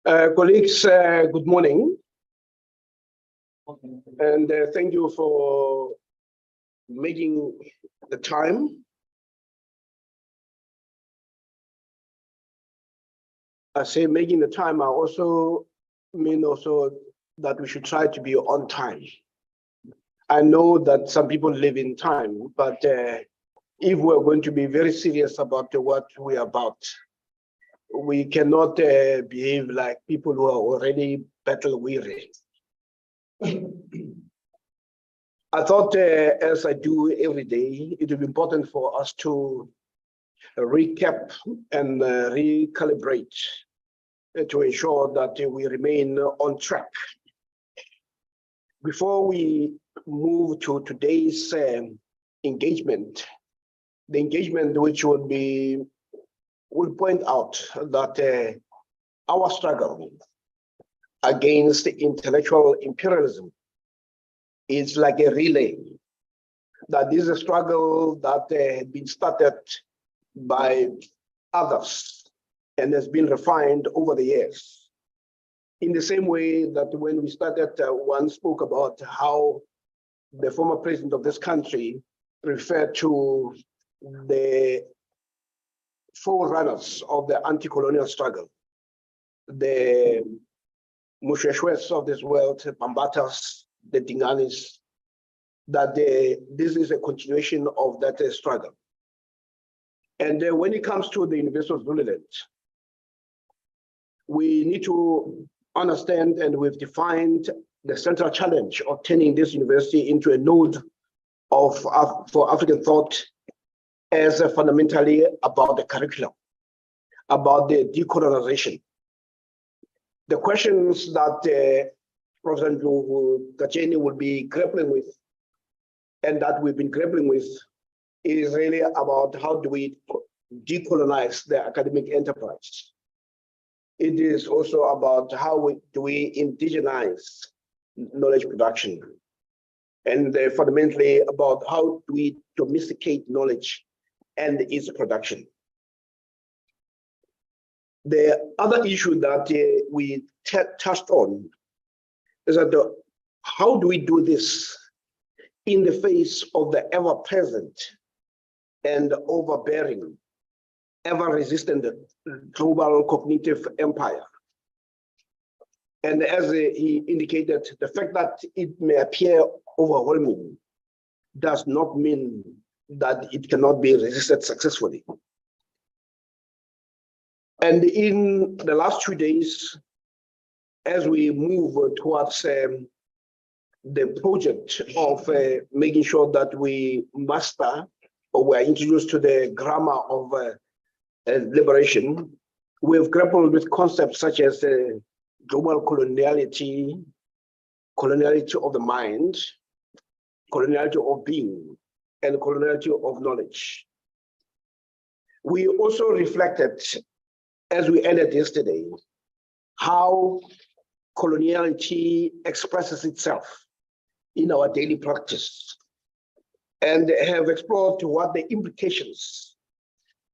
Colleagues, good morning. And thank you for making the time. I say making the time, I also mean that we should try to be on time. I know that some people live in time, but if we're going to be very serious about what we're about, we cannot behave like people who are already battle weary. I thought, as I do every day, it would be important for us to recap and recalibrate to ensure that we remain on track. Before we move to today's engagement, the engagement which will point out that our struggle against intellectual imperialism is like a relay, that this is a struggle that had been started by others and has been refined over the years. In the same way that when we started, one spoke about how the former president of this country referred to the forerunners of the anti-colonial struggle, the Mushweshwes of this world, Bambatas, the Dinganis, that this is a continuation of that struggle. And when it comes to the University of Zululand, we need to understand, and we've defined the central challenge of turning this university into a node for African thought as fundamentally about the curriculum, about the decolonization. The questions that Professor Gacheni will be grappling with, and that we've been grappling with, is really about how do we decolonize the academic enterprise. It is also about how do we indigenize knowledge production, and fundamentally about how do we domesticate knowledge and its production. The other issue that we touched on is that how do we do this in the face of the ever-present and overbearing, ever-resistant global cognitive empire. And as he indicated, the fact that it may appear overwhelming does not mean that it cannot be resisted successfully. And in the last 2 days, as we move towards the project of making sure that we master, or we are introduced to the grammar of liberation, we've grappled with concepts such as global coloniality, coloniality of the mind, coloniality of being, and coloniality of knowledge. We also reflected, as we ended yesterday, how coloniality expresses itself in our daily practice, and have explored what the implications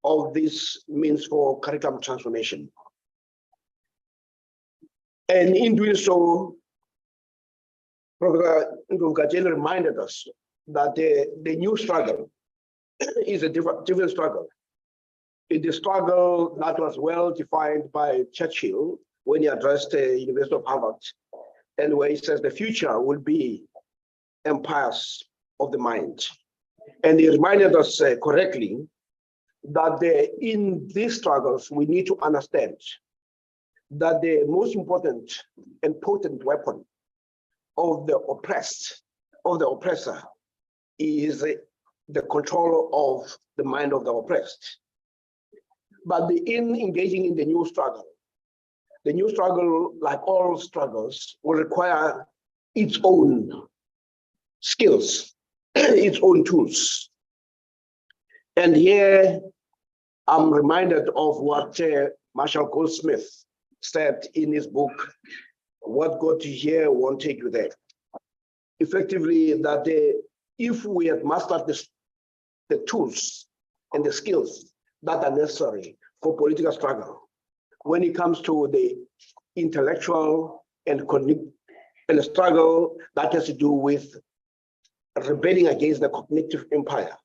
of this means for curriculum transformation. And in doing so, Professor Ngajeni reminded us that the new struggle is a different struggle. It's a struggle that was well defined by Churchill when he addressed the University of Harvard, and where he says the future will be empires of the mind. And he reminded us correctly that in these struggles, we need to understand that the most important and potent weapon of the oppressed, of the oppressor, is the control of the mind of the oppressed. But in engaging in the new struggle, like all struggles, will require its own skills, its own tools. And here I'm reminded of what Marshall Goldsmith said in his book, What Got You Here Won't Take You There. Effectively, that if we had mastered the tools and the skills that are necessary for political struggle, when it comes to the intellectual and a struggle that has to do with rebelling against the cognitive empire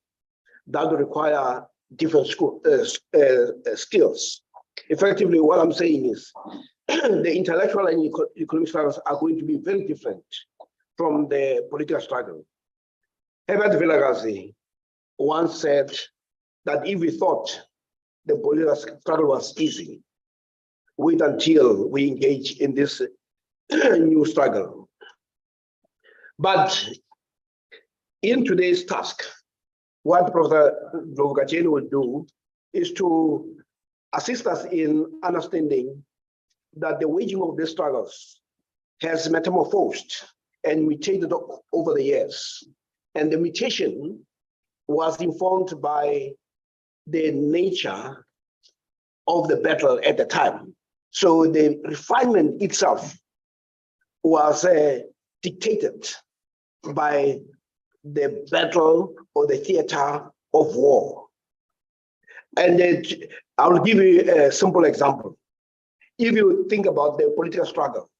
that require different skills. Effectively, what I'm saying is the intellectual and economic struggles are going to be very different from the political struggle. Herbert Vilagazi once said that if we thought the political struggle was easy, wait until we engage in this new struggle. But in today's task, what Professor Ndlovu-Kacheni will do is to assist us in understanding that the waging of these struggles has metamorphosed and mutated over the years. And the mutation was informed by the nature of the battle at the time. So the refinement itself was dictated by the battle or the theater of war. And I'll give you a simple example. If you think about the political struggle,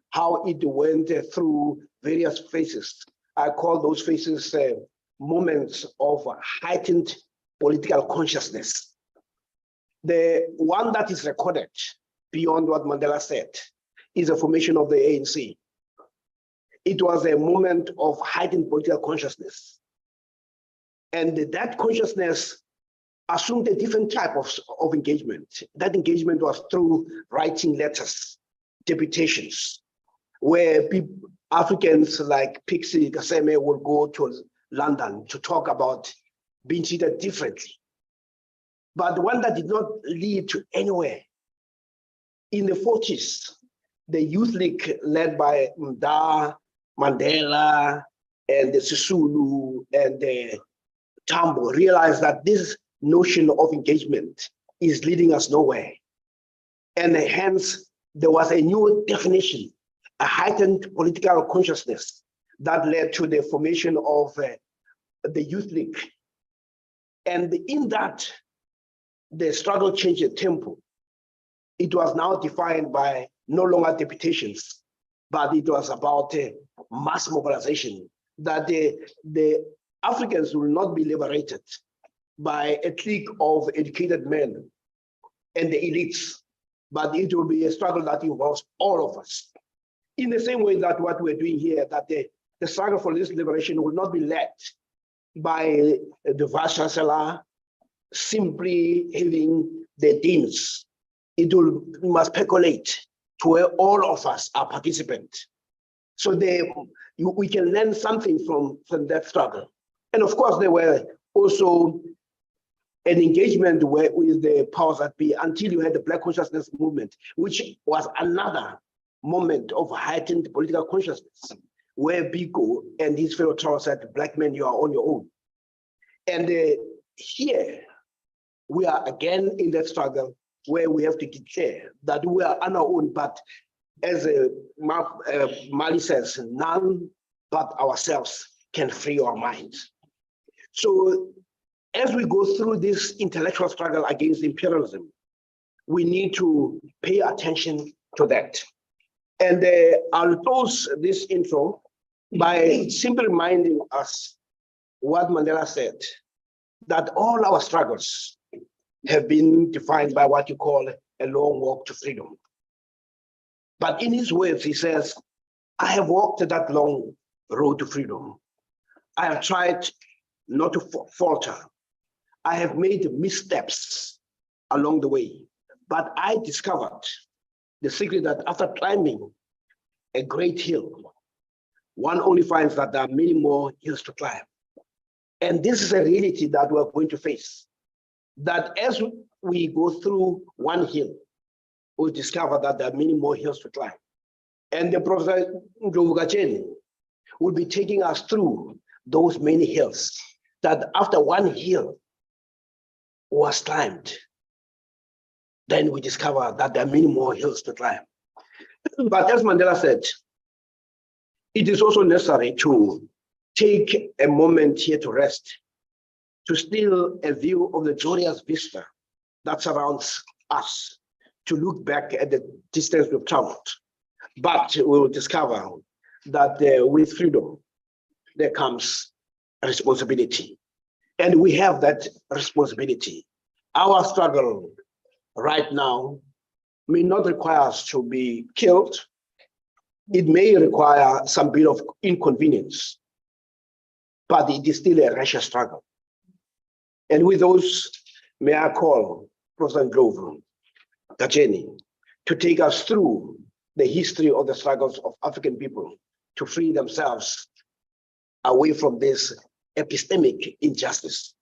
how it went through various phases, I call those phases moments of heightened political consciousness. The one that is recorded beyond what Mandela said is the formation of the ANC. It was a moment of heightened political consciousness. And that consciousness assumed a different type of engagement. That engagement was through writing letters, deputations, where Africans like Pixie Kaseme would go to London to talk about being treated differently. But the one that did not lead to anywhere. In the 40s, the Youth League led by Mda, Mandela, and the Sisulu and the Tambo realized that this notion of engagement is leading us nowhere. And hence, there was a new definition, a heightened political consciousness that led to the formation of the Youth League. And in that, the struggle changed the tempo. It was now defined by no longer deputations, but it was about mass mobilization, that the Africans will not be liberated by a clique of educated men and the elites, but it will be a struggle that involves all of us. In the same way that what we're doing here, that the struggle for this liberation will not be led by the Vice Chancellor simply having the deans. We must percolate to where all of us are participants. So we can learn something from that struggle. And of course, there were also an engagement with the powers that be until you had the Black Consciousness Movement, which was another moment of heightened political consciousness, where Biko and his fellow tribes said, Black men, you are on your own. And here, we are again in that struggle where we have to declare that we are on our own, but as Mali says, none but ourselves can free our minds. So as we go through this intellectual struggle against imperialism, we need to pay attention to that. And I'll close this intro by simply reminding us what Mandela said, that all our struggles have been defined by what you call a long walk to freedom. But in his words, he says, I have walked that long road to freedom. I have tried not to falter. I have made missteps along the way, but I discovered the secret that after climbing a great hill, one only finds that there are many more hills to climb. And this is a reality that we're going to face. That as we go through one hill, we discover that there are many more hills to climb. And the Professor Ndlovu-Kacheni will be taking us through those many hills, that after one hill was climbed, then we discover that there are many more hills to climb. But as Mandela said, it is also necessary to take a moment here to rest, to steal a view of the glorious vista that surrounds us, to look back at the distance we've traveled, but we will discover that with freedom, there comes responsibility. And we have that responsibility. Our struggle right now may not require us to be killed. It may require some bit of inconvenience, but it is still a racial struggle. And with those, may I call President Glover Gajeni to take us through the history of the struggles of African people to free themselves away from this epistemic injustice.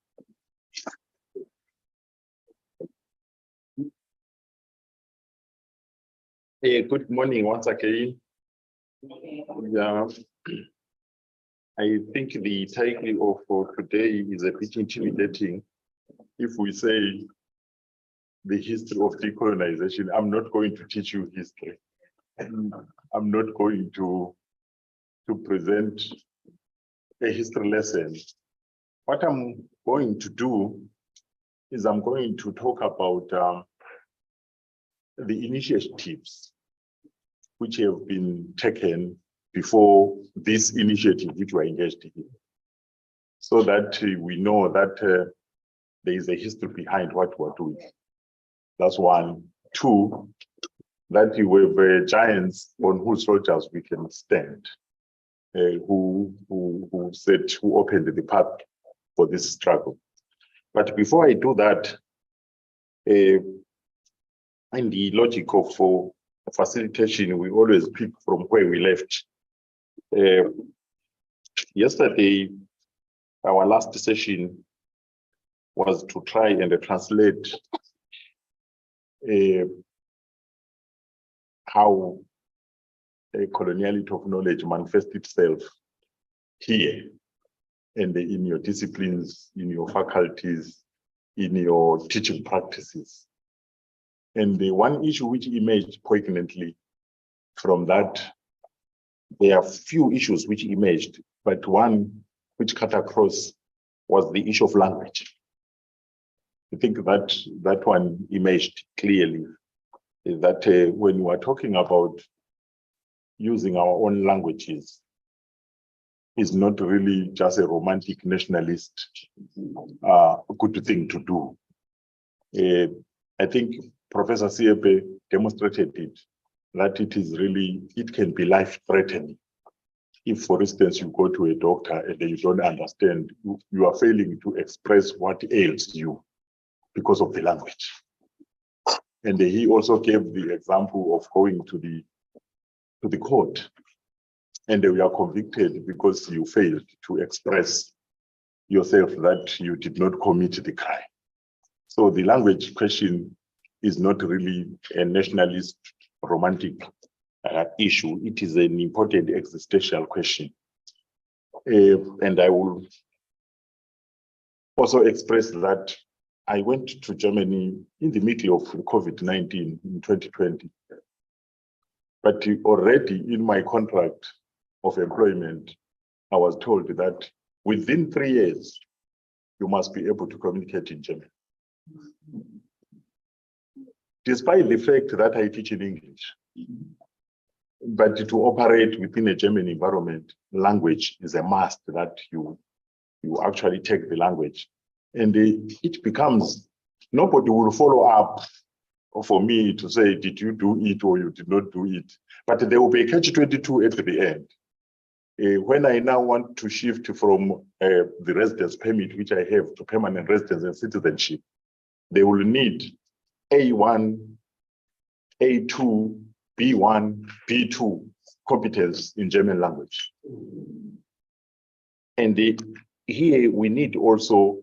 Good morning once again. Yeah, I think the title of today is a bit intimidating. If we say the history of decolonization, I'm not going to teach you history. I'm not going to present a history lesson. What I'm going to do is I'm going to talk about the initiatives which have been taken before this initiative which we're engaged in, so that we know that there is a history behind what we're doing. That's one. Two, that we have giants on whose shoulders we can stand, who opened the path for this struggle. But before I do that, in the logic of facilitation, we always pick from where we left. Yesterday, our last session was to try and translate how a coloniality of knowledge manifests itself here and in your disciplines, in your faculties, in your teaching practices. And the one issue which emerged poignantly from that, there are few issues which emerged, but one which cut across was the issue of language. I think that one emerged clearly, is that when we are talking about using our own languages, is not really just a romantic nationalist good thing to do. I think Professor Siepe demonstrated it, that it can be life-threatening. If, for instance, you go to a doctor and you don't understand, you are failing to express what ails you because of the language. And he also gave the example of going to the court, and you are convicted because you failed to express yourself that you did not commit the crime. So the language question is not really a nationalist romantic issue. It is an important existential question. And I will also express that I went to Germany in the middle of COVID-19 in 2020. But already in my contract of employment, I was told that within 3 years, you must be able to communicate in German. Despite the fact that I teach in English, but to operate within a German environment, language is a must, that you actually take the language. And it becomes, nobody will follow up for me to say, did you do it or you did not do it? But there will be a catch-22 at the end. When I now want to shift from the residence permit, which I have, to permanent residence and citizenship, they will need A1, A2, B1, B2 competence in German language. And here we need also,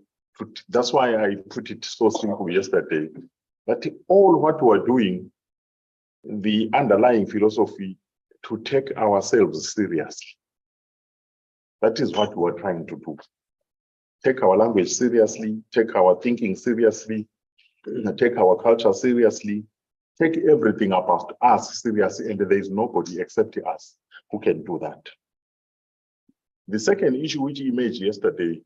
that's why I put it so simple yesterday, that all what we're doing, the underlying philosophy, to take ourselves seriously. That is what we're trying to do. Take our language seriously, take our thinking seriously, take our culture seriously, take everything about us seriously, and there is nobody except us who can do that. The second issue which emerged yesterday,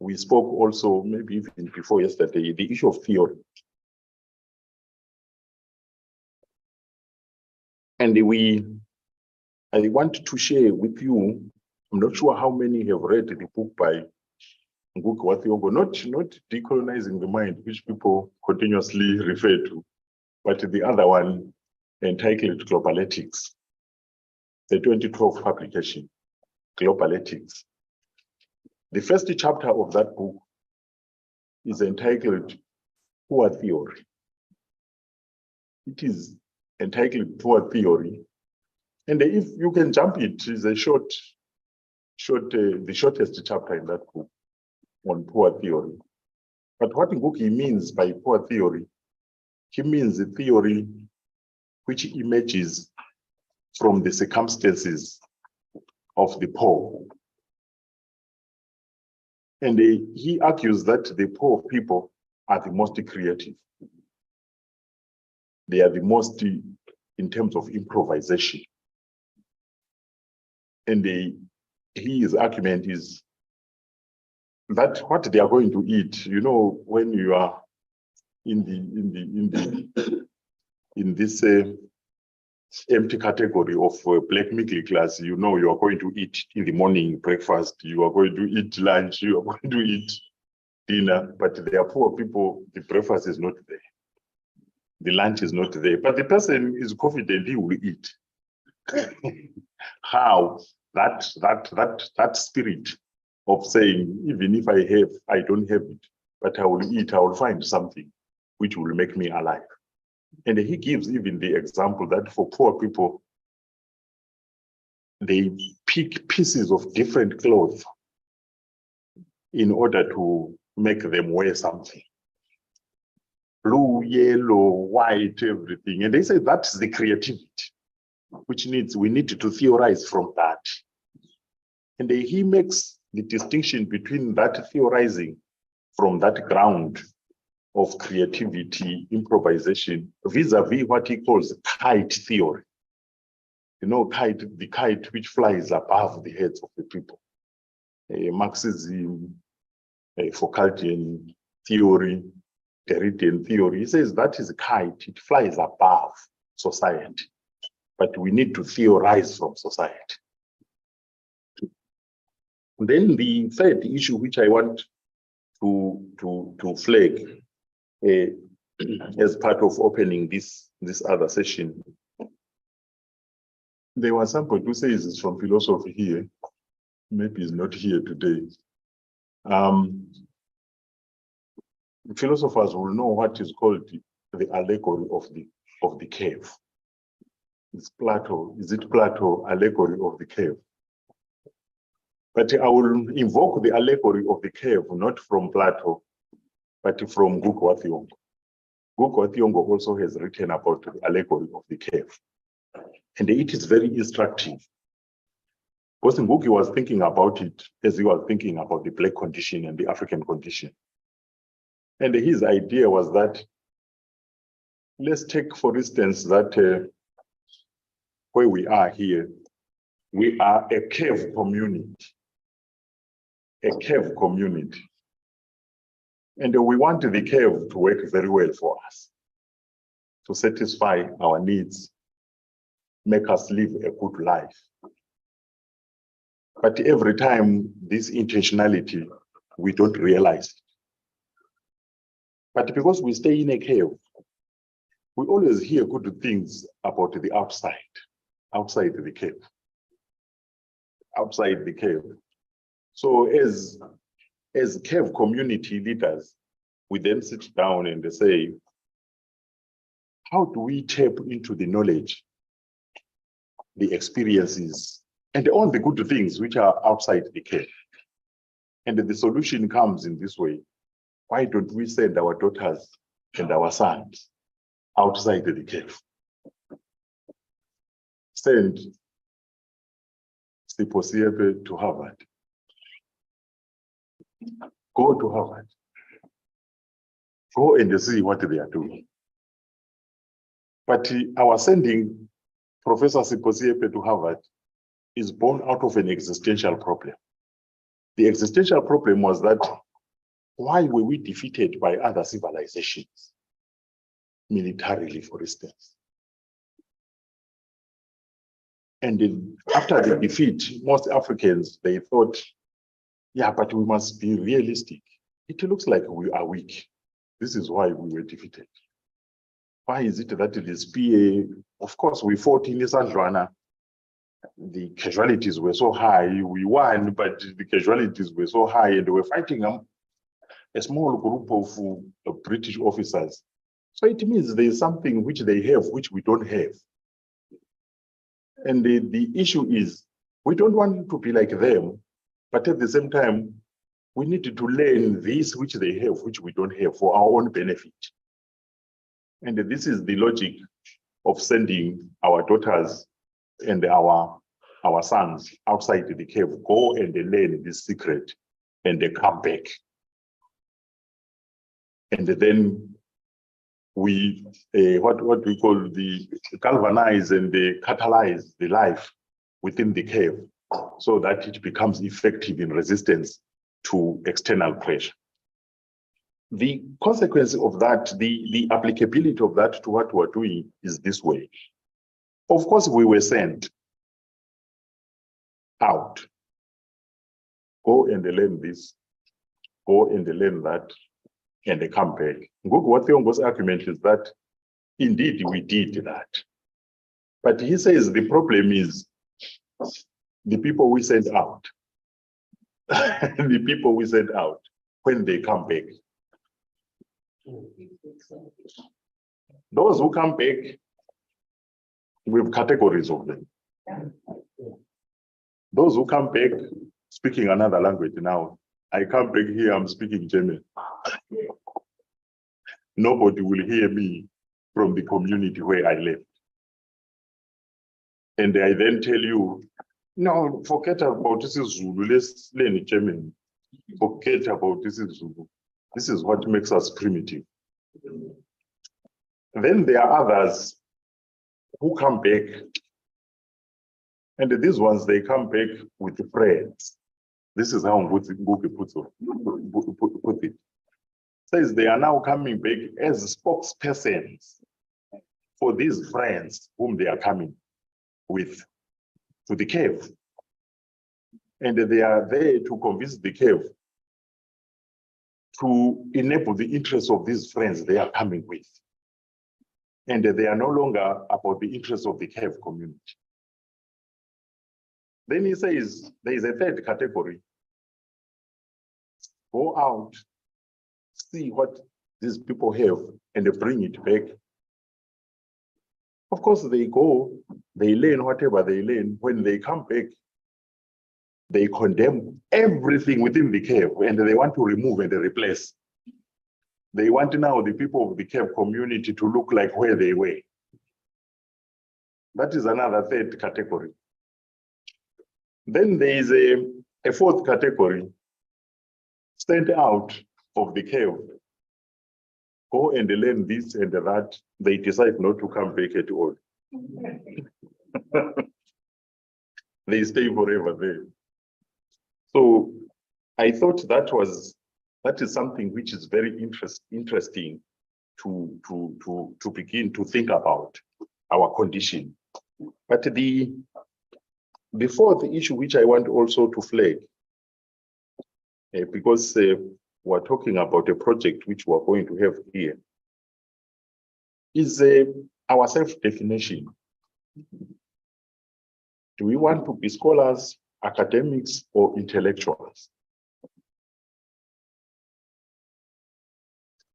we spoke also, maybe even before yesterday, the issue of theory. And I want to share with you, I'm not sure how many have read the book by Ngugi wa Thiong'o, not Decolonizing the Mind, which people continuously refer to, but the other one entitled Global Ethics, the 2012 publication, Global Ethics. The first chapter of that book is entitled Poor Theory. It is entitled Poor Theory. And if you can jump it, is a the shortest chapter in that book on poor theory. But what Ngugi means by poor theory, he means a theory which emerges from the circumstances of the poor. And he argues that the poor people are the most creative. They are the most in terms of improvisation. And his argument is that what they are going to eat, you know, when you are in this empty category of black middle class, you know, you are going to eat in the morning breakfast, you are going to eat lunch, you are going to eat dinner, but there are poor people, the breakfast is not there, the lunch is not there, but the person is confident he will eat. How that spirit of saying, even if I don't have it, but I will eat, I will find something which will make me alive. And he gives even the example that for poor people, they pick pieces of different clothes in order to make them wear something. Blue, yellow, white, everything. And they say that's the creativity, which we need to theorize from that. And he makes the distinction between that theorizing from that ground of creativity, improvisation, vis-a-vis what he calls kite theory. You know, the kite which flies above the heads of the people. Marxism, Foucauldian theory, Derridian theory. He says that is a kite, it flies above society. But we need to theorize from society. Then the third issue which I want to flag as part of opening this other session, there was somebody who says it's from philosophy here, maybe he's not here today. Philosophers will know what is called the allegory of the cave. It's Plato, is it Plato, allegory of the cave? But I will invoke the allegory of the cave, not from Plato, but from Ngugi wa Thiong'o. Ngugi wa Thiong'o also has written about the allegory of the cave. And it is very instructive. Because Ngugi was thinking about it as he was thinking about the black condition and the African condition. And his idea was that, let's take, for instance, that where we are here, we are a cave community. A cave community. And we want the cave to work very well for us, to satisfy our needs, make us live a good life. But every time this intentionality, we don't realize it. But because we stay in a cave, we always hear good things about the outside the cave. Outside the cave. So as cave community leaders, we then sit down and they say, how do we tap into the knowledge, the experiences, and all the good things which are outside the cave? And the solution comes in this way. Why don't we send our daughters and our sons outside the cave? Send Siposiebe to Harvard. Go to Harvard. Go and see what they are doing. But our sending Professor Siposiebe to Harvard is born out of an existential problem. The existential problem was that, why were we defeated by other civilizations? Militarily, for instance. And after the defeat, most Africans, they thought, yeah, but we must be realistic. It looks like we are weak. This is why we were defeated. Why is it that the SPA, of course, we fought in Isandlwana. The casualties were so high. We won, but the casualties were so high, and they were fighting a small group of British officers. So it means there's something which they have, which we don't have. And the issue is, we don't want to be like them, but at the same time, we need to learn this which they have, which we don't have, for our own benefit. And this is the logic of sending our daughters and our sons outside the cave, go and learn this secret, and they come back. And then we, what we call the galvanize and the catalyze the life within the cave, so that it becomes effective in resistance to external pressure. The consequence of that, the applicability of that to what we're doing is this way. Of course, we were sent out. Go and learn this, go and learn that, and they come back. What Theongo's argument is that indeed we did that. But he says the problem is the people we sent out. The people we sent out, when they come back. Those who come back, we have categories of them. Those who come back speaking another language now, I come back here, I'm speaking German. Nobody will hear me from the community where I left. And I then tell you, no, forget about this is Zulu, let's learn German. Forget about this is Zulu. This is what makes us primitive. Then there are others who come back, and these ones, they come back with friends. This is how Ngugi put it. Says they are now coming back as spokespersons for these friends whom they are coming with to the cave. And they are there to convince the cave to enable the interests of these friends they are coming with. And they are no longer about the interests of the cave community. Then he says there is a third category. Go out, see what these people have, and bring it back. Of course, they go, they learn whatever they learn. When they come back, they condemn everything within the cave, and they want to remove and replace. They want now the people of the cave community to look like where they were. That is another third category. Then there is a fourth category, sent out of the cave. Go and learn this and that. They decide not to come back at all. They stay forever there. So I thought that is something which is very interesting to begin to think about our condition. But the fourth issue which I want also to flag, because we're talking about a project which we're going to have here, is our self-definition. Do we want to be scholars, academics, or intellectuals?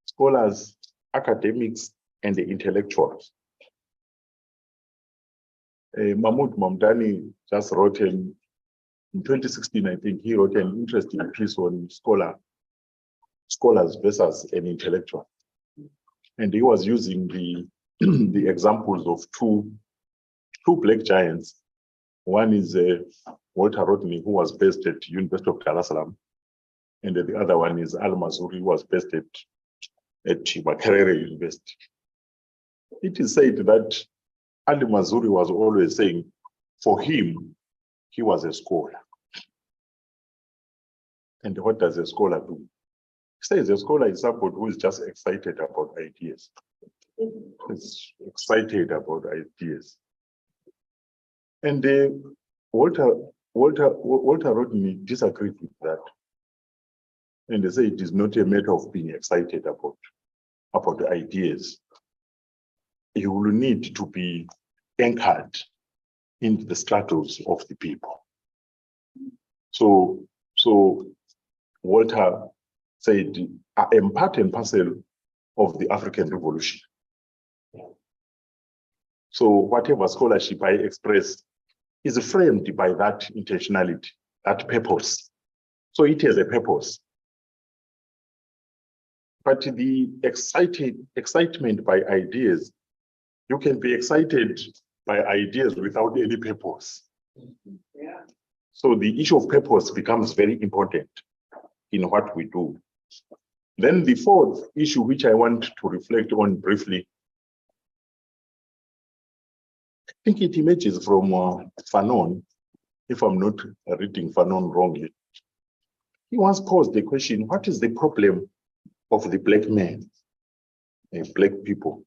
Scholars, academics, and the intellectuals. Mahmoud Mamdani just wrote in 2016, I think, he wrote an interesting piece on scholars versus an intellectual. And he was using the examples of two black giants. One is Walter Rodney, who was based at University of Dar es Salaam, and the other one is Al Mazrui, who was based at Makerere University. It is said that Al Mazrui was always saying, for him, he was a scholar. And what does a scholar do? He says a scholar is somebody who is just excited about ideas. Is excited about ideas. And Walter Rodney disagreed with that. And they say it is not a matter of being excited about the ideas. You will need to be anchored in the stratos of the people. So Walter said, I am part and parcel of the African Revolution. So whatever scholarship I express is framed by that intentionality, that purpose. So it has a purpose. But the excitement by ideas, you can be excited by ideas without any purpose. Yeah. So the issue of purpose becomes very important in what we do. Then the fourth issue, which I want to reflect on briefly, I think it emerges from Fanon, if I'm not reading Fanon wrongly. He once posed the question, what is the problem of the black man, black people?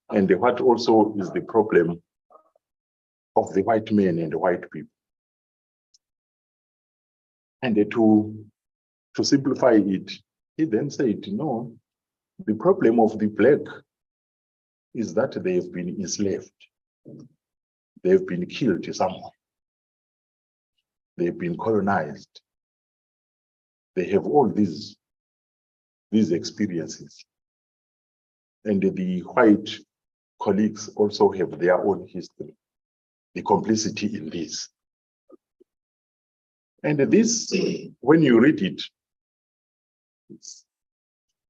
And what also is the problem of the white men and the white people? And to simplify it, he then said, no, the problem of the black is that they have been enslaved. They have been killed somewhere. They've been colonized. They have all these experiences. And the white colleagues also have their own history, the complicity in this. And this, when you read it,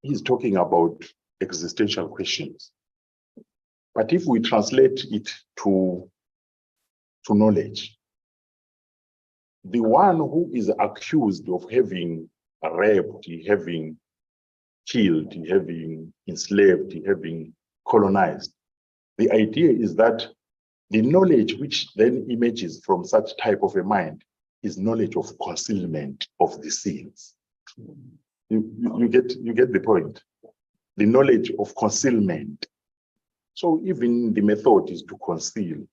he's talking about existential questions. But if we translate it to knowledge, the one who is accused of having raped, having killed, having enslaved, having colonized, the idea is that the knowledge which then emerges from such type of a mind is knowledge of concealment of the sins. You get the point. The knowledge of concealment. So even the method is to conceal.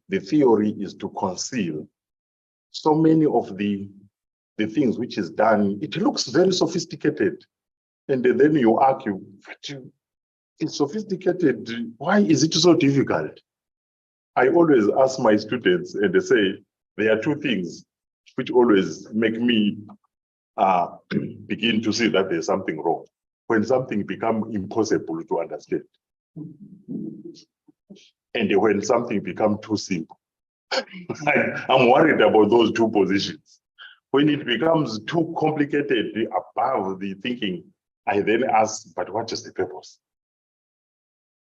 The theory is to conceal. So many of the things which is done, it looks very sophisticated. And then you argue, it's sophisticated. Why is it so difficult? I always ask my students, and they say, there are two things which always make me begin to see that there's something wrong. When something becomes impossible to understand. And when something becomes too simple. I'm worried about those two positions. When it becomes too complicated above the thinking, I then ask, but what is the purpose?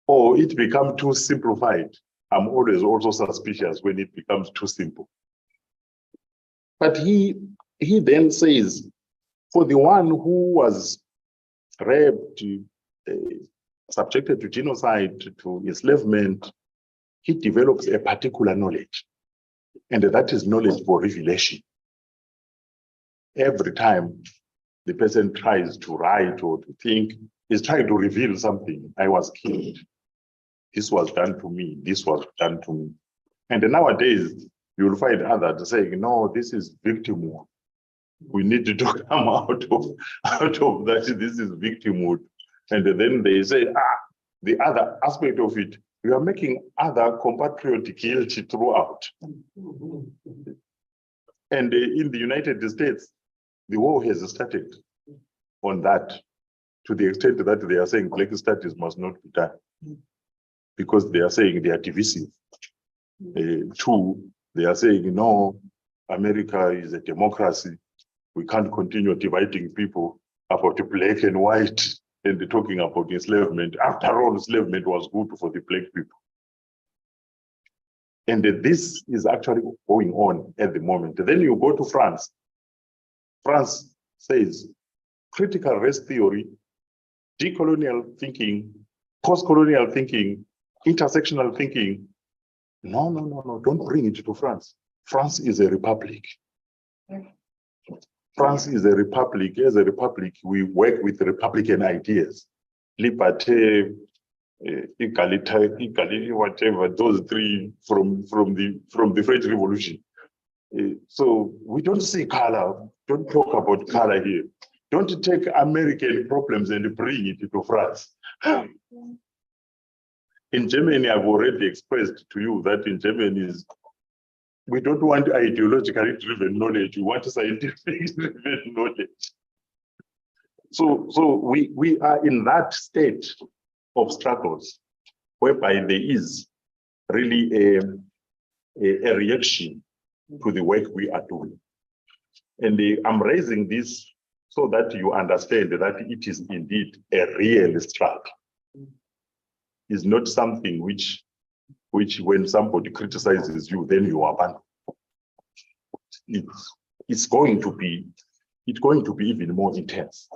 Or it becomes too simplified. I'm always also suspicious when it becomes too simple. But he then says, for the one who was raped, subjected to genocide, to enslavement, he develops a particular knowledge. And that is knowledge for revelation. Every time the person tries to write or to think, is trying to reveal something. I was killed. This was done to me. This was done to me. And nowadays, you'll find others saying, no, this is victimhood. We need to come out of that. This is victimhood. And then they say, the other aspect of it, we are making other compatriots guilty throughout. And in the United States, the war has started on that, to the extent that they are saying black studies must not be done, because they are saying they are divisive. Two, they are saying, no, America is a democracy. We can't continue dividing people about black and white and talking about enslavement. After all, enslavement was good for the black people. And this is actually going on at the moment. Then you go to France. France says critical race theory, decolonial thinking, post-colonial thinking, intersectional thinking. No, don't bring it to France. France is a republic. France is a republic. As a republic, we work with Republican ideas. Liberté, equality, whatever, those three from the French Revolution. So we don't see color, don't talk about color here. Don't take American problems and bring it to France. In Germany, I've already expressed to you that in Germany we don't want ideologically driven knowledge, we want scientifically driven knowledge. So we are in that state of struggles whereby there is really a reaction to the work we are doing. And I'm raising this so that you understand that it is indeed a real struggle. It's not something which when somebody criticizes you, then you abandon. It's going to be even more intense.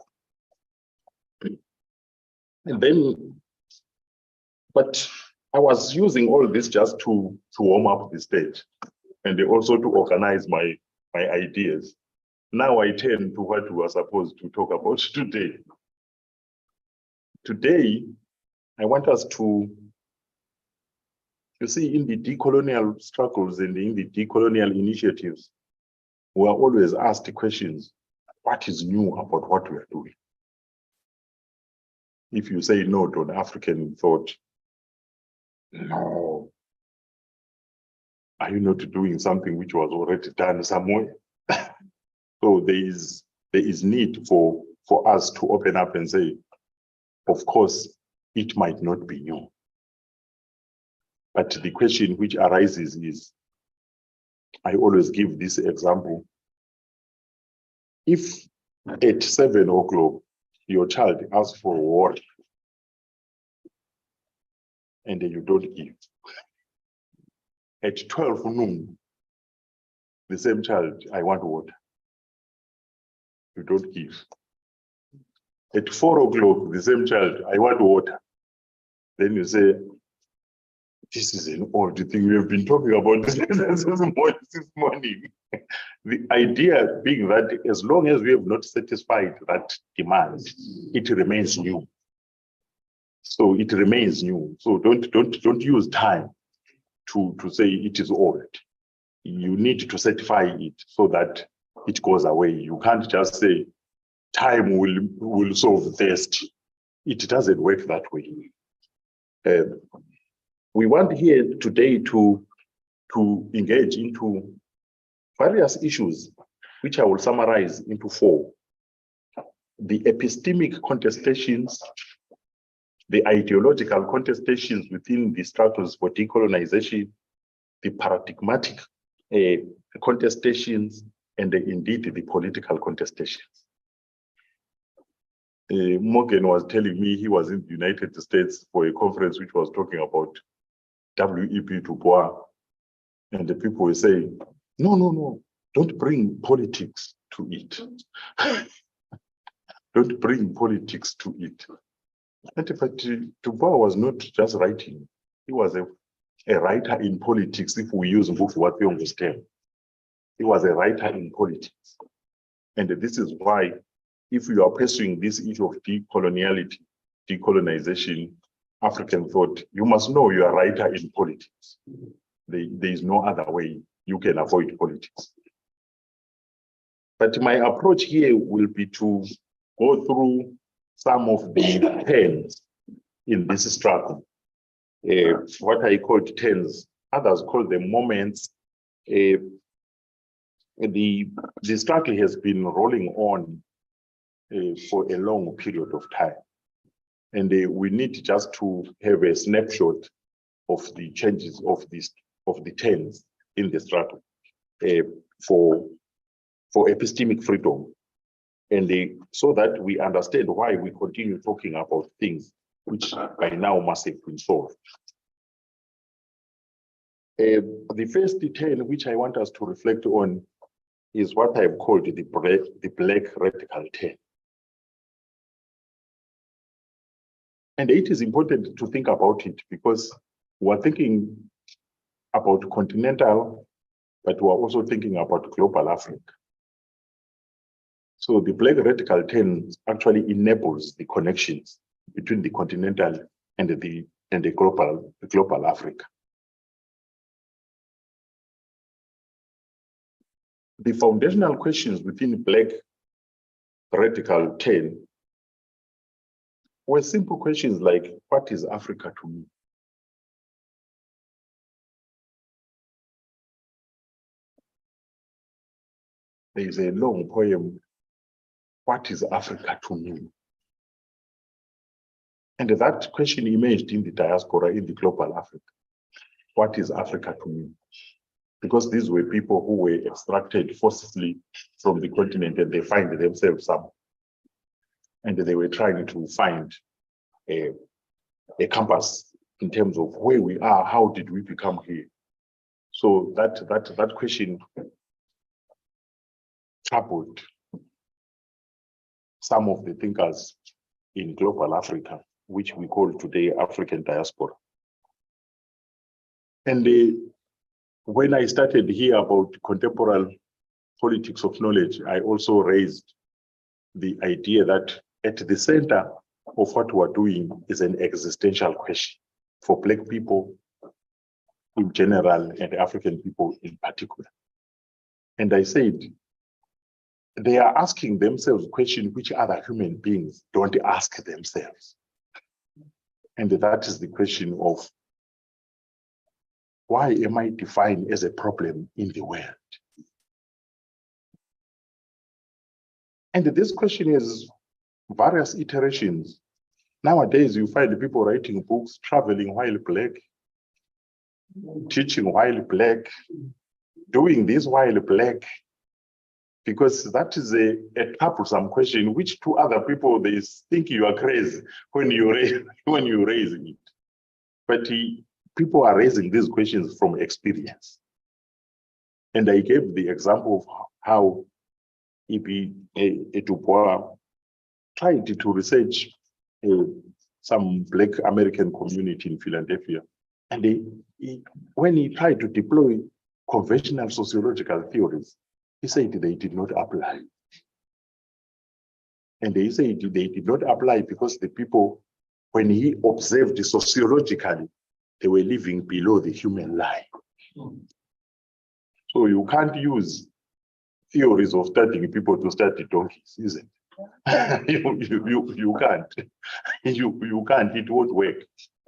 And then, but I was using all this just to warm up the stage and also to organize my ideas. Now I turn to what we are supposed to talk about today. Today, I want us to, you see, in the decolonial struggles and in the decolonial initiatives, we are always asked the questions, what is new about what we are doing? If you say no to an African thought, no, are you not doing something which was already done somewhere? So there is need for us to open up and say, of course, it might not be new. But the question which arises is, I always give this example. If at 7 o'clock, your child asks for water, and then you don't give. At 12 noon, the same child, I want water. You don't give. At 4 o'clock, the same child, I want water. Then you say, this is an old thing. We have been talking about this this morning. The idea being that as long as we have not satisfied that demand, it remains new. So it remains new. So don't use time to say it is old. You need to certify it so that it goes away. You can't just say time will solve thirst. It doesn't work that way. We want here today to engage into various issues, which I will summarize into 4. The epistemic contestations, the ideological contestations within the struggles for decolonization, the paradigmatic contestations, and indeed the political contestations. Morgan was telling me he was in the United States for a conference which was talking about W.E.B. Du Bois, and the people were saying, no, don't bring politics to it. Don't bring politics to it. But Du Bois was not just writing. He was a writer in politics, if we use Mbufuwationgo's term. He was a writer in politics. And this is why, if you are pursuing this issue of decoloniality, decolonization, African thought, you must know you are a writer in politics. There is no other way you can avoid politics. But my approach here will be to go through some of the turns in this struggle. What I call turns, others call them moments. The struggle has been rolling on for a long period of time. And we need just to have a snapshot of the changes of the turns in the struggle for epistemic freedom. And so that we understand why we continue talking about things which by now must have been solved. The first turn which I want us to reflect on is what I've called the black radical turn. And it is important to think about it because we're thinking about continental, but we're also thinking about global Africa. So the black radical turn actually enables the connections between the continental and the and a global Africa. The foundational questions within Black Radical 10 were simple questions like, what is Africa to me? There is a long poem, what is Africa to me? And that question emerged in the diaspora in the global Africa. What is Africa to me? Because these were people who were extracted forcibly from the continent and they find themselves somewhere. And they were trying to find a compass in terms of where we are, how did we become here? So that question troubled some of the thinkers in global Africa, which we call today African diaspora. And when I started here about contemporary politics of knowledge, I also raised the idea that at the center of what we're doing is an existential question for Black people in general and African people in particular. And I said, they are asking themselves questions which other human beings don't ask themselves. And that is the question of, why am I defined as a problem in the world? And this question has various iterations. Nowadays, you find people writing books, traveling while Black, teaching while Black, doing this while Black, because that is a troublesome question, which to other people, they think you are crazy when you raise it. But people are raising these questions from experience. And I gave the example of how E.B. Du Bois tried to research some Black American community in Philadelphia. And when he tried to deploy conventional sociological theories, he said they did not apply. And they said they did not apply because the people, when he observed sociologically, they were living below the human line. So you can't use theories of studying people to study donkeys, is it? you can't. You can't, it won't work.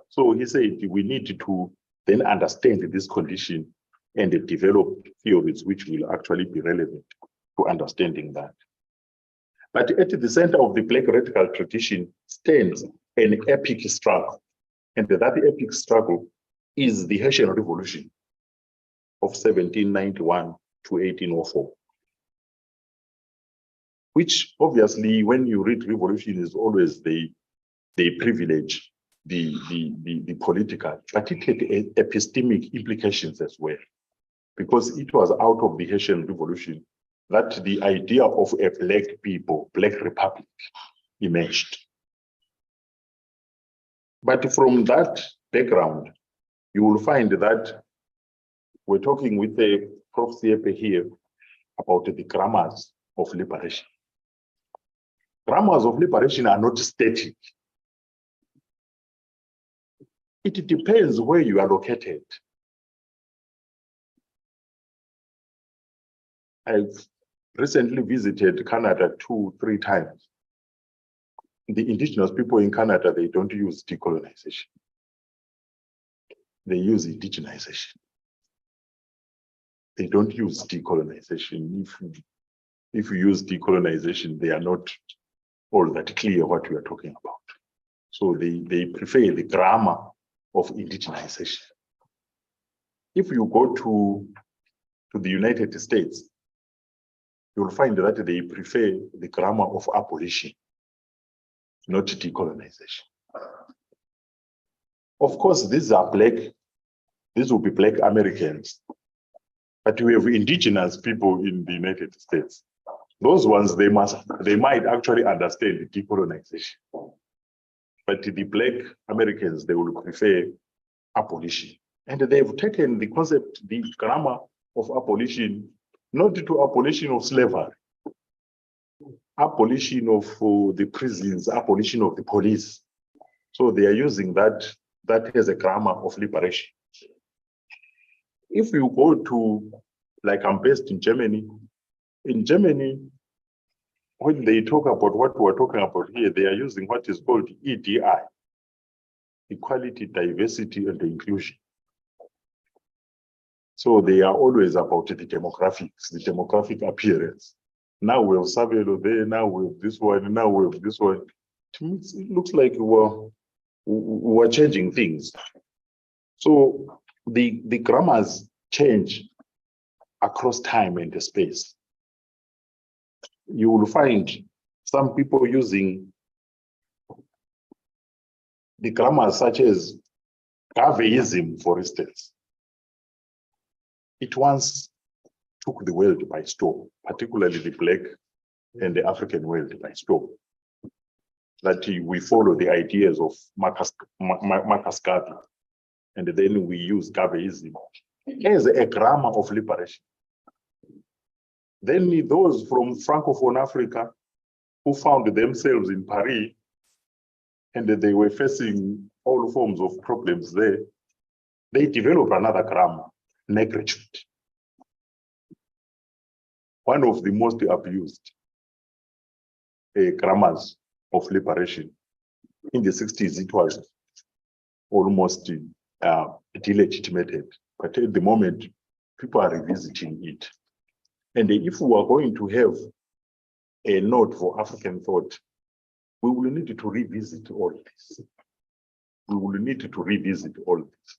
So he said we need to then understand this condition and develop theories which will actually be relevant to understanding that. But at the center of the Black radical tradition stands an epic struggle. And that epic struggle is the Haitian Revolution of 1791 to 1804. Which obviously, when you read revolution, is always they privilege the political, but it had epistemic implications as well. Because it was out of the Haitian Revolution that the idea of a Black people, Black Republic, emerged. But from that background, you will find that we're talking with the Prof. Siepe here about the grammars of liberation. Grammars of liberation are not static. It depends where you are located. I've recently visited Canada 2-3 times. The indigenous people in Canada, they don't use decolonization. They use indigenization. They don't use decolonization. If you use decolonization, they are not all that clear what we are talking about. So they prefer the grammar of indigenization. If you go to the United States, you'll find that they prefer the grammar of abolition, not decolonization. Of course, these will be Black Americans, but we have indigenous people in the United States. Those ones, they might actually understand decolonization. But the Black Americans, they will prefer abolition. And they've taken the concept, the grammar of abolition, not to abolition of slavery, abolition of the prisons, abolition of the police. So they are using that that has a grammar of liberation. If you go to, like I'm based in Germany, when they talk about what we're talking about here, they are using what is called EDI, equality, diversity, and inclusion. So they are always about the demographics, the demographic appearance. Now we have Savelo there, now we have this one, now we have this one. To me, it looks like we're changing things. So the grammars change across time and the space. You will find some people using the grammars such as Garveyism, for instance. It once took the world by storm, particularly the Black and the African world by storm. That we follow the ideas of Marcus Garvey, and then we use Garveyism as a grammar of liberation. Then those from Francophone Africa who found themselves in Paris and they were facing all forms of problems there, they developed another grammar, negritude. One of the most abused grammars of liberation. In the 60s, it was almost delegitimated, but at the moment, people are revisiting it. And if we are going to have a node for African thought, we will need to revisit all this. We will need to revisit all this.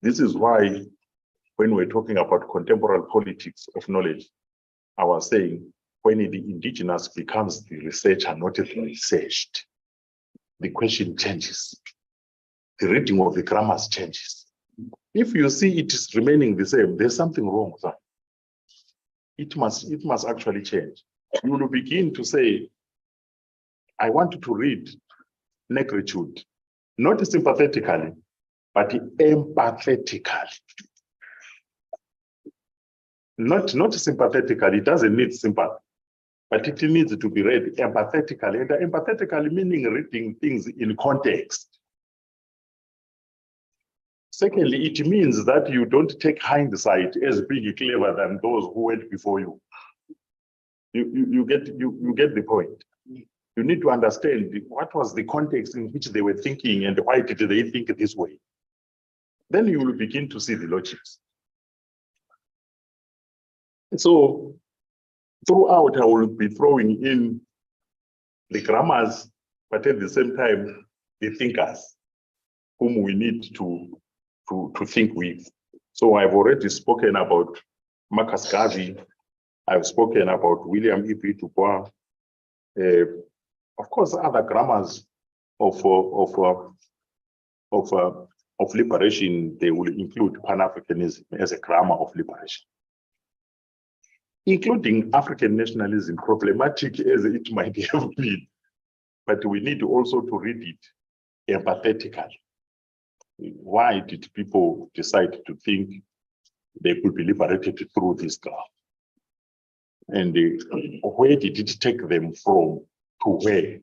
This is why when we're talking about contemporary politics of knowledge, I was saying when the indigenous becomes the researcher, not the researched, the question changes. The reading of the grammars changes. If you see it is remaining the same, there's something wrong with that. It must actually change. You will begin to say, I want to read negritude, not sympathetically, but empathetically. Not sympathetically, it doesn't need sympathy, but it needs to be read empathetically. And empathetically meaning reading things in context. Secondly, it means that you don't take hindsight as being clever than those who went before you. You get the point. You need to understand what was the context in which they were thinking and why did they think this way. Then you will begin to see the logics. So throughout, I will be throwing in the grammars, but at the same time, the thinkers whom we need to think with. So I've already spoken about Marcus Garvey. I've spoken about William E.P. Du Bois. Of course, other grammars of liberation, they will include Pan-Africanism as a grammar of liberation, including African nationalism, problematic as it might have been. But we need also to read it empathetically. Why did people decide to think they could be liberated through this graph? And where did it take them from to where?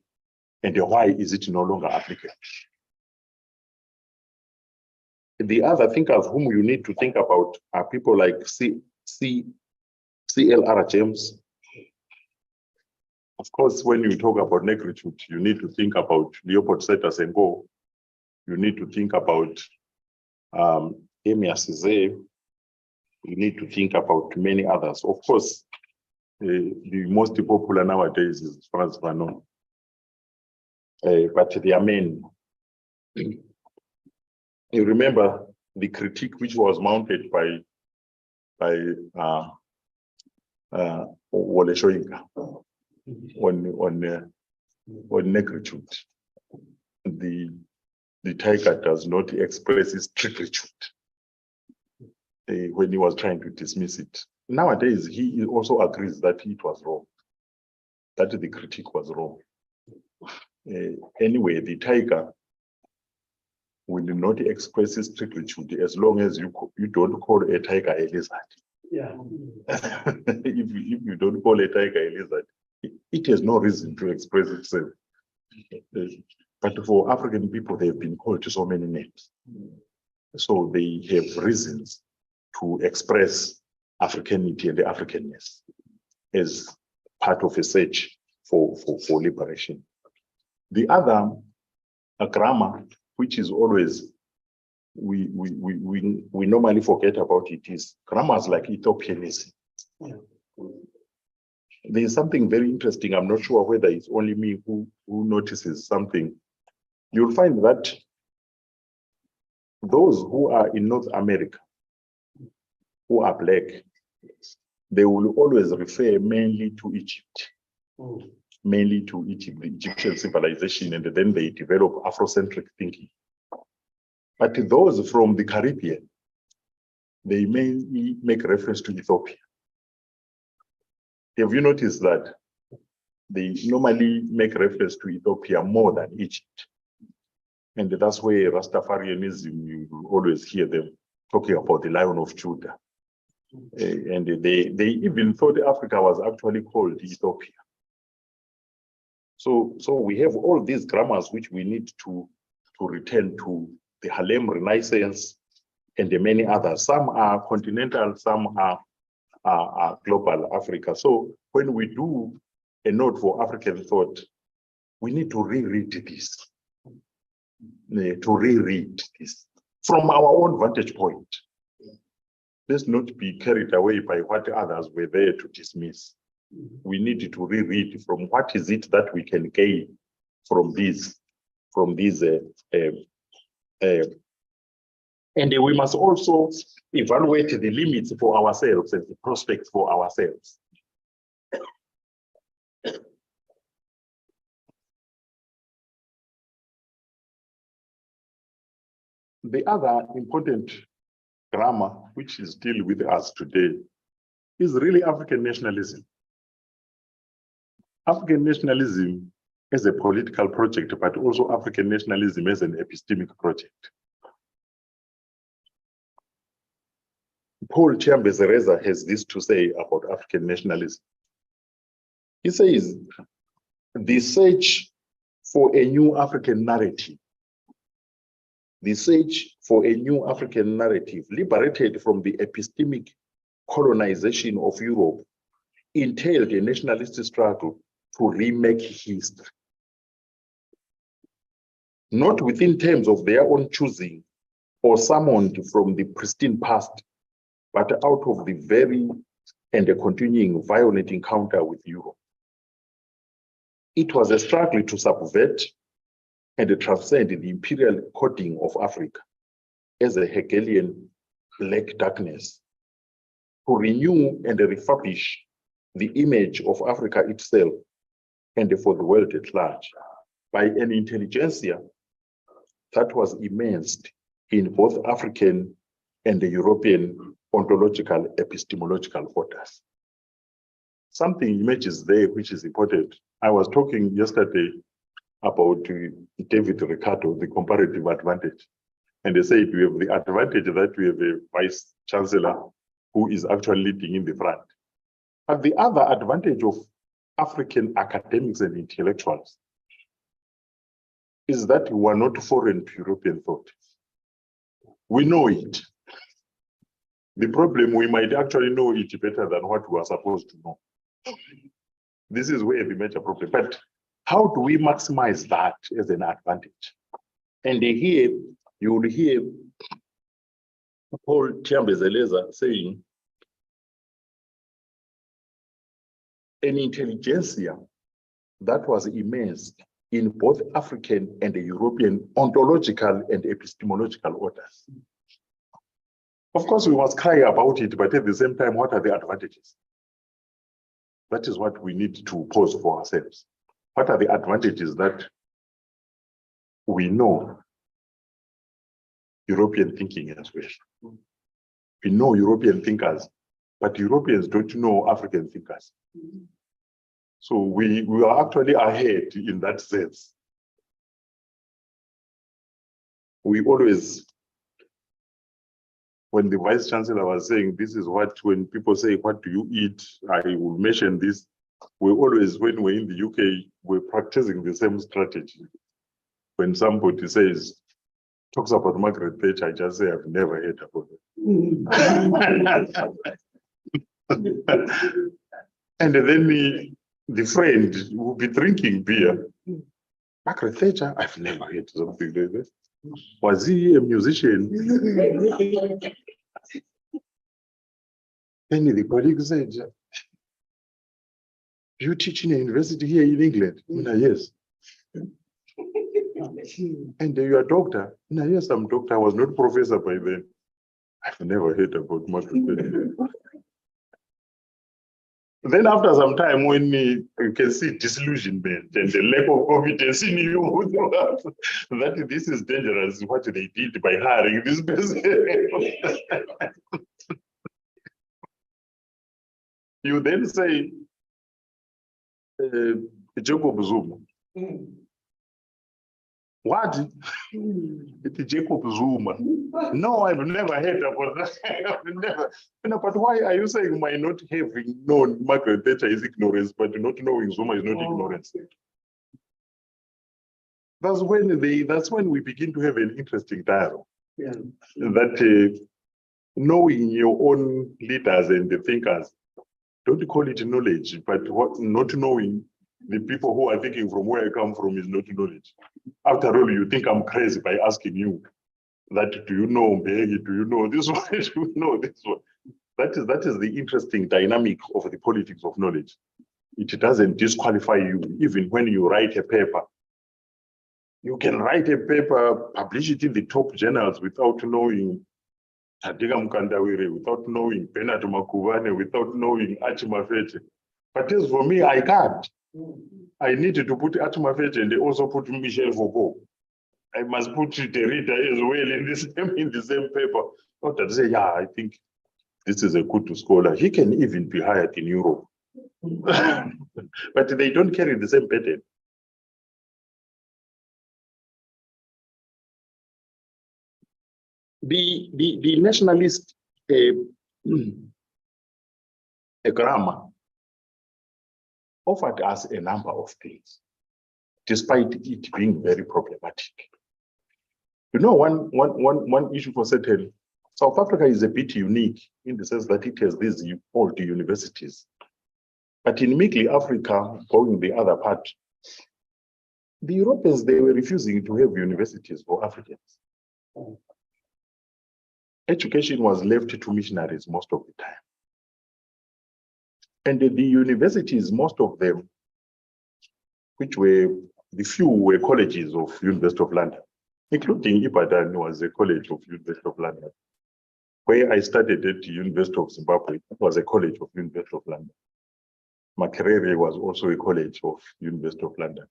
And why is it no longer applicable? The other thinkers whom you need to think about are people like C.L.R. James. Of course, when you talk about negritude, you need to think about Leopold Sédar Senghor. You need to think about Emir Cizé. You need to think about many others. Of course, the most popular nowadays is Frantz Fanon. But there are many. You remember the critique which was mounted by Wole Soyinka on negritude. The tiger does not express its negritude when he was trying to dismiss it. Nowadays, he also agrees that it was wrong, that the critique was wrong. Anyway, the tiger will not express its negritude as long as you don't call a tiger a lizard. Yeah. if you don't call a tiger a lizard, it has no reason to express itself. But for African people, they've been called so many names. So they have reasons to express Africanity and the Africanness as part of a search for liberation. The other, a grammar, which is always, we normally forget about it, is grammars like Ethiopianism. Yeah. There's something very interesting. I'm not sure whether it's only me who notices something. You'll find that those who are in North America, who are Black, they will always refer mainly to Egypt. Mainly to Egypt, the Egyptian civilization, and then they develop Afrocentric thinking. But those from the Caribbean, they mainly make reference to Ethiopia. Have you noticed that they normally make reference to Ethiopia more than Egypt? And that's where Rastafarianism, you will always hear them talking about the Lion of Judah. And they even thought Africa was actually called Ethiopia. So we have all these grammars which we need to return to the Harlem Renaissance and the many others. Some are continental, some are global Africa. So when we do a note for African thought, we need to reread this, from our own vantage point. Let's not be carried away by what others were there to dismiss. We need to reread from what is it that we can gain from these, and we must also evaluate the limits for ourselves and the prospects for ourselves. The other important grammar, which is still with us today, is really African nationalism. African nationalism as a political project, but also African nationalism as an epistemic project. Paul Chiambezereza has this to say about African nationalism. He says, the search for a new African narrative, the search for a new African narrative liberated from the epistemic colonization of Europe entailed a nationalist struggle to remake history. Not within terms of their own choosing or summoned from the pristine past, but out of the very and a continuing violent encounter with Europe. It was a struggle to subvert and transcend the imperial coding of Africa as a Hegelian black darkness, to renew and refurbish the image of Africa itself and for the world at large by an intelligentsia that was immersed in both African and the European ontological epistemological orders. Something emerges there which is important. I was talking yesterday about David Ricardo, the comparative advantage. And they said we have the advantage that we have a vice chancellor who is actually leading in the front. But the other advantage of African academics and intellectuals is that we are not foreign to European thought. We know it. The problem, we might actually know it better than what we are supposed to know. This is where the major problem. But how do we maximize that as an advantage? And here you will hear Paul Chiambezereza saying, an intelligentsia that was immersed in both African and the European ontological and epistemological orders. Of course, we must cry about it, but at the same time, what are the advantages? That is what we need to pose for ourselves. What are the advantages that we know European thinking as well? We know European thinkers, but Europeans don't know African thinkers. So we are actually ahead in that sense. We always, when the Vice Chancellor was saying, this is what, when people say, what do you eat? I will mention this. We always, when we're in the UK, we're practicing the same strategy. when somebody talks about Margaret Thatcher, I just say I've never heard about it. And then the friend will be drinking beer. Margaret Thatcher, I've never heard something like that. Was he a musician? Then the colleague said, "Do you teach in a university here in England?" Yes. And you're a doctor? Yes, I'm a doctor. I was not professor by then. I've never heard about Margaret Thatcher. Then after some time, when you can see disillusionment and the lack of confidence in you, that this is dangerous, what they did by hiring this person. You then say, Jacob Zuma. What? It's Jacob Zuma. No, I've never heard about that. I've never. But why are you saying my not having known Margaret Thatcher is ignorance, but not knowing Zuma is not ignorance? That's when we begin to have an interesting dialogue. Yeah. That knowing your own leaders and the thinkers, don't call it knowledge, but not knowing the people who are thinking from where I come from is not knowledge. After all, you think I'm crazy by asking you that, do you know Mbeki? Do you know this one? Do you know this one? That is the interesting dynamic of the politics of knowledge. It doesn't disqualify you, even when you write a paper. You can write a paper, publish it in the top journals without knowing Tadika Mkandawire, without knowing Bernard Makuvane, without knowing Achimafete. But as for me, I can't. I needed to put Achimafete and they also put Michel Foucault. I must put the reader as well in the same paper. Not that say, yeah, I think this is a good scholar. He can even be hired in Europe. But they don't carry the same pattern. The nationalist grammar offered us a number of things, despite it being very problematic. You know, one issue for certain, South Africa is a bit unique in the sense that it has these old universities. But in Middle Africa, going the other part, the Europeans, they were refusing to have universities for Africans. Education was left to missionaries most of the time. And the universities, most of them, which were, the few were colleges of University of London, including Ibadan was a college of University of London. Where I studied at the University of Zimbabwe, it was a college of University of London. Makerere was also a college of University of London.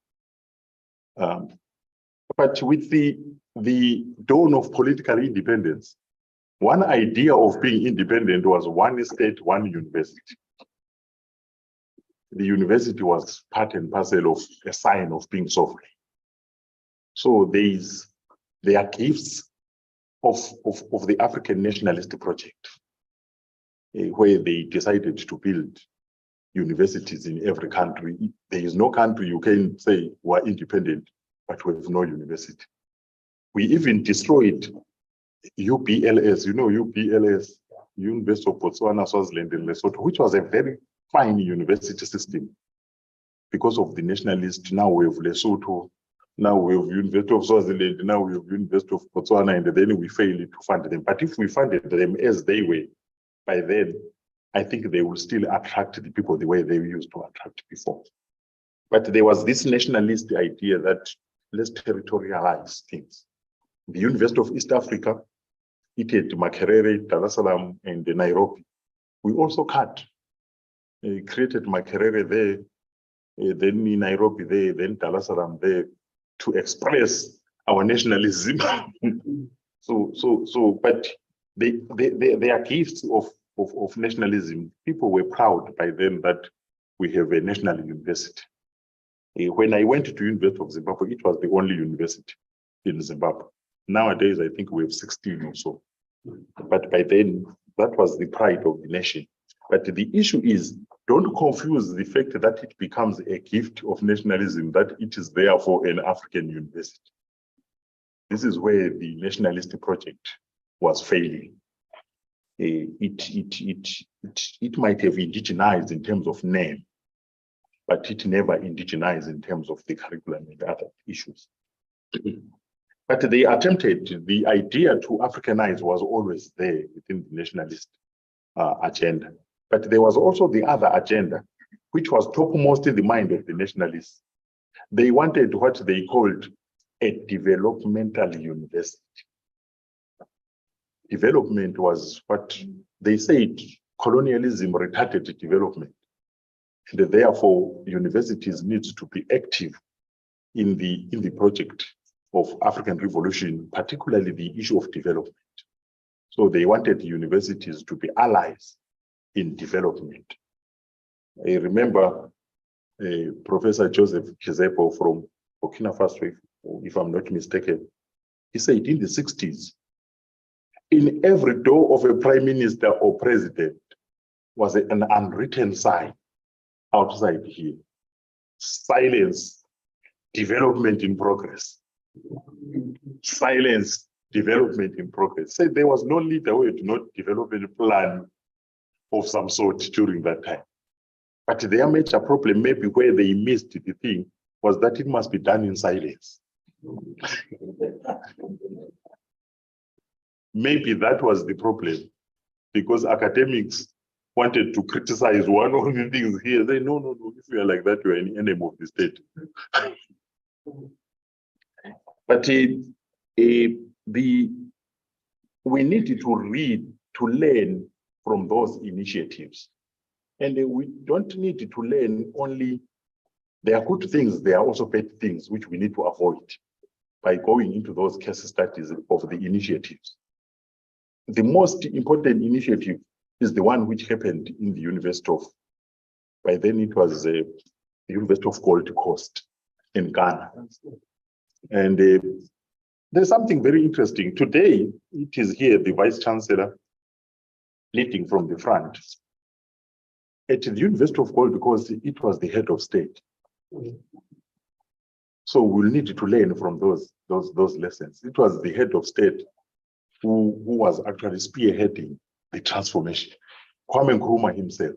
But with the dawn of political independence, one idea of being independent was one state, one university. The university was part and parcel of a sign of being sovereign. So there are gifts of the African nationalist project, where they decided to build universities in every country. There is no country you can say we're independent, but we have no university. We even destroyed UPLS, you know, UPLS, University of Botswana, Swaziland, and Lesotho, which was a very fine university system. Because of the nationalists, now we have Lesotho, now we have University of Swaziland, now we have University of Botswana, and then we failed to fund them. But if we funded them as they were, by then, I think they will still attract the people the way they used to attract before. But there was this nationalist idea that let's territorialize things. The University of East Africa, it had Makerere, Dar es Salaam, and Nairobi. We also cut, created Makerere there, then in Nairobi there, then Dar es Salaam there, to express our nationalism. But they are gifts of nationalism. People were proud by then that we have a national university. When I went to University of Zimbabwe, it was the only university in Zimbabwe. Nowadays, I think we have 16 or so. But by then, that was the pride of the nation. But the issue is, don't confuse the fact that it becomes a gift of nationalism, that it is there for an African university. this is where the nationalist project was failing. It might have indigenized in terms of name, but it never indigenized in terms of the curriculum and other issues. But they attempted, the idea to Africanize was always there within the nationalist agenda. But there was also the other agenda, which was topmost in the mind of the nationalists. They wanted what they called a developmental university. Development was what they said, colonialism retarded development. And therefore, universities need to be active in the project of African revolution, particularly the issue of development. So they wanted universities to be allies in development. I remember Professor Joseph Kizepo from Burkina Faso, if I'm not mistaken, he said in the 60s, in every door of a prime minister or president was an unwritten sign outside here. Silence, development in progress. Silence, development in progress. Said there was no leader who had not developed a plan of some sort during that time. But their major problem, maybe where they missed the thing, was that it must be done in silence. Maybe that was the problem, because academics wanted to criticize one of the things here. They no, if you are like that, you are an enemy of the state. But we needed to read, to learn from those initiatives. And we don't need to learn only, there are good things, there are also bad things which we need to avoid by going into those case studies of the initiatives. The most important initiative is the one which happened in the University of, by then it was the University of Gold Coast in Ghana. And there's something very interesting. Today, it is here, the Vice Chancellor leading from the front. At the University of Gold Coast, it was the head of state. So we'll need to learn from those lessons. It was the head of state who was actually spearheading the transformation. Kwame Nkrumah himself.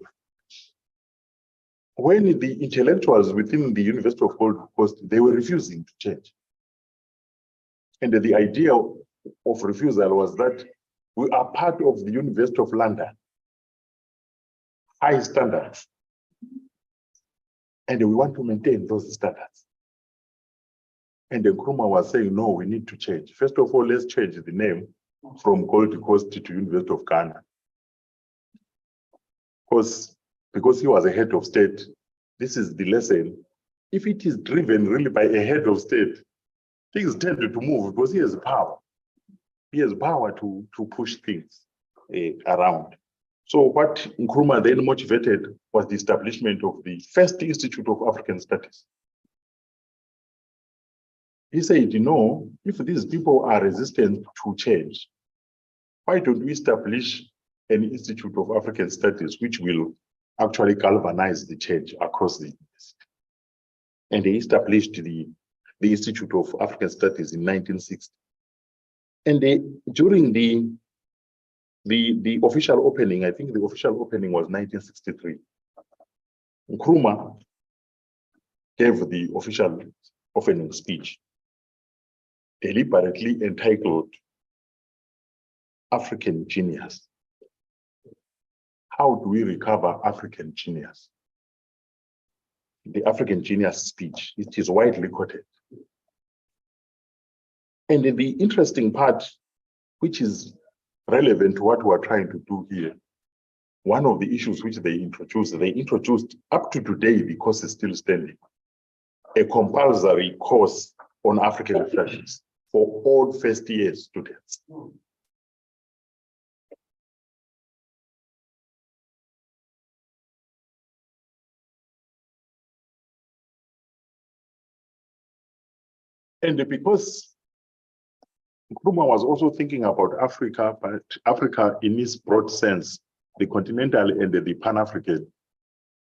When the intellectuals within the University of Gold Coast, they were refusing to change. And the idea of refusal was that we are part of the University of London, high standards, and we want to maintain those standards. And Nkrumah was saying, no, we need to change. First of all, let's change the name from Gold Coast to University of Ghana. Because he was a head of state, this is the lesson. If it is driven really by a head of state, things tend to move because he has power. He has power to push things around. So what Nkrumah then motivated was the establishment of the first Institute of African Studies. He said, you know, if these people are resistant to change, why don't we establish an Institute of African Studies which will actually galvanize the change across the university? And they established the Institute of African Studies in 1960. And during the official opening, I think the official opening was 1963. Nkrumah gave the official opening speech, deliberately entitled African Genius. How do we recover African genius? The African Genius speech, it is widely quoted. And the interesting part, which is relevant to what we're trying to do here, one of the issues which they introduced up to today, the course is still standing, a compulsory course on African studies for all first-year students. And because Nkrumah was also thinking about Africa, but Africa in its broad sense, the continental and the Pan-African,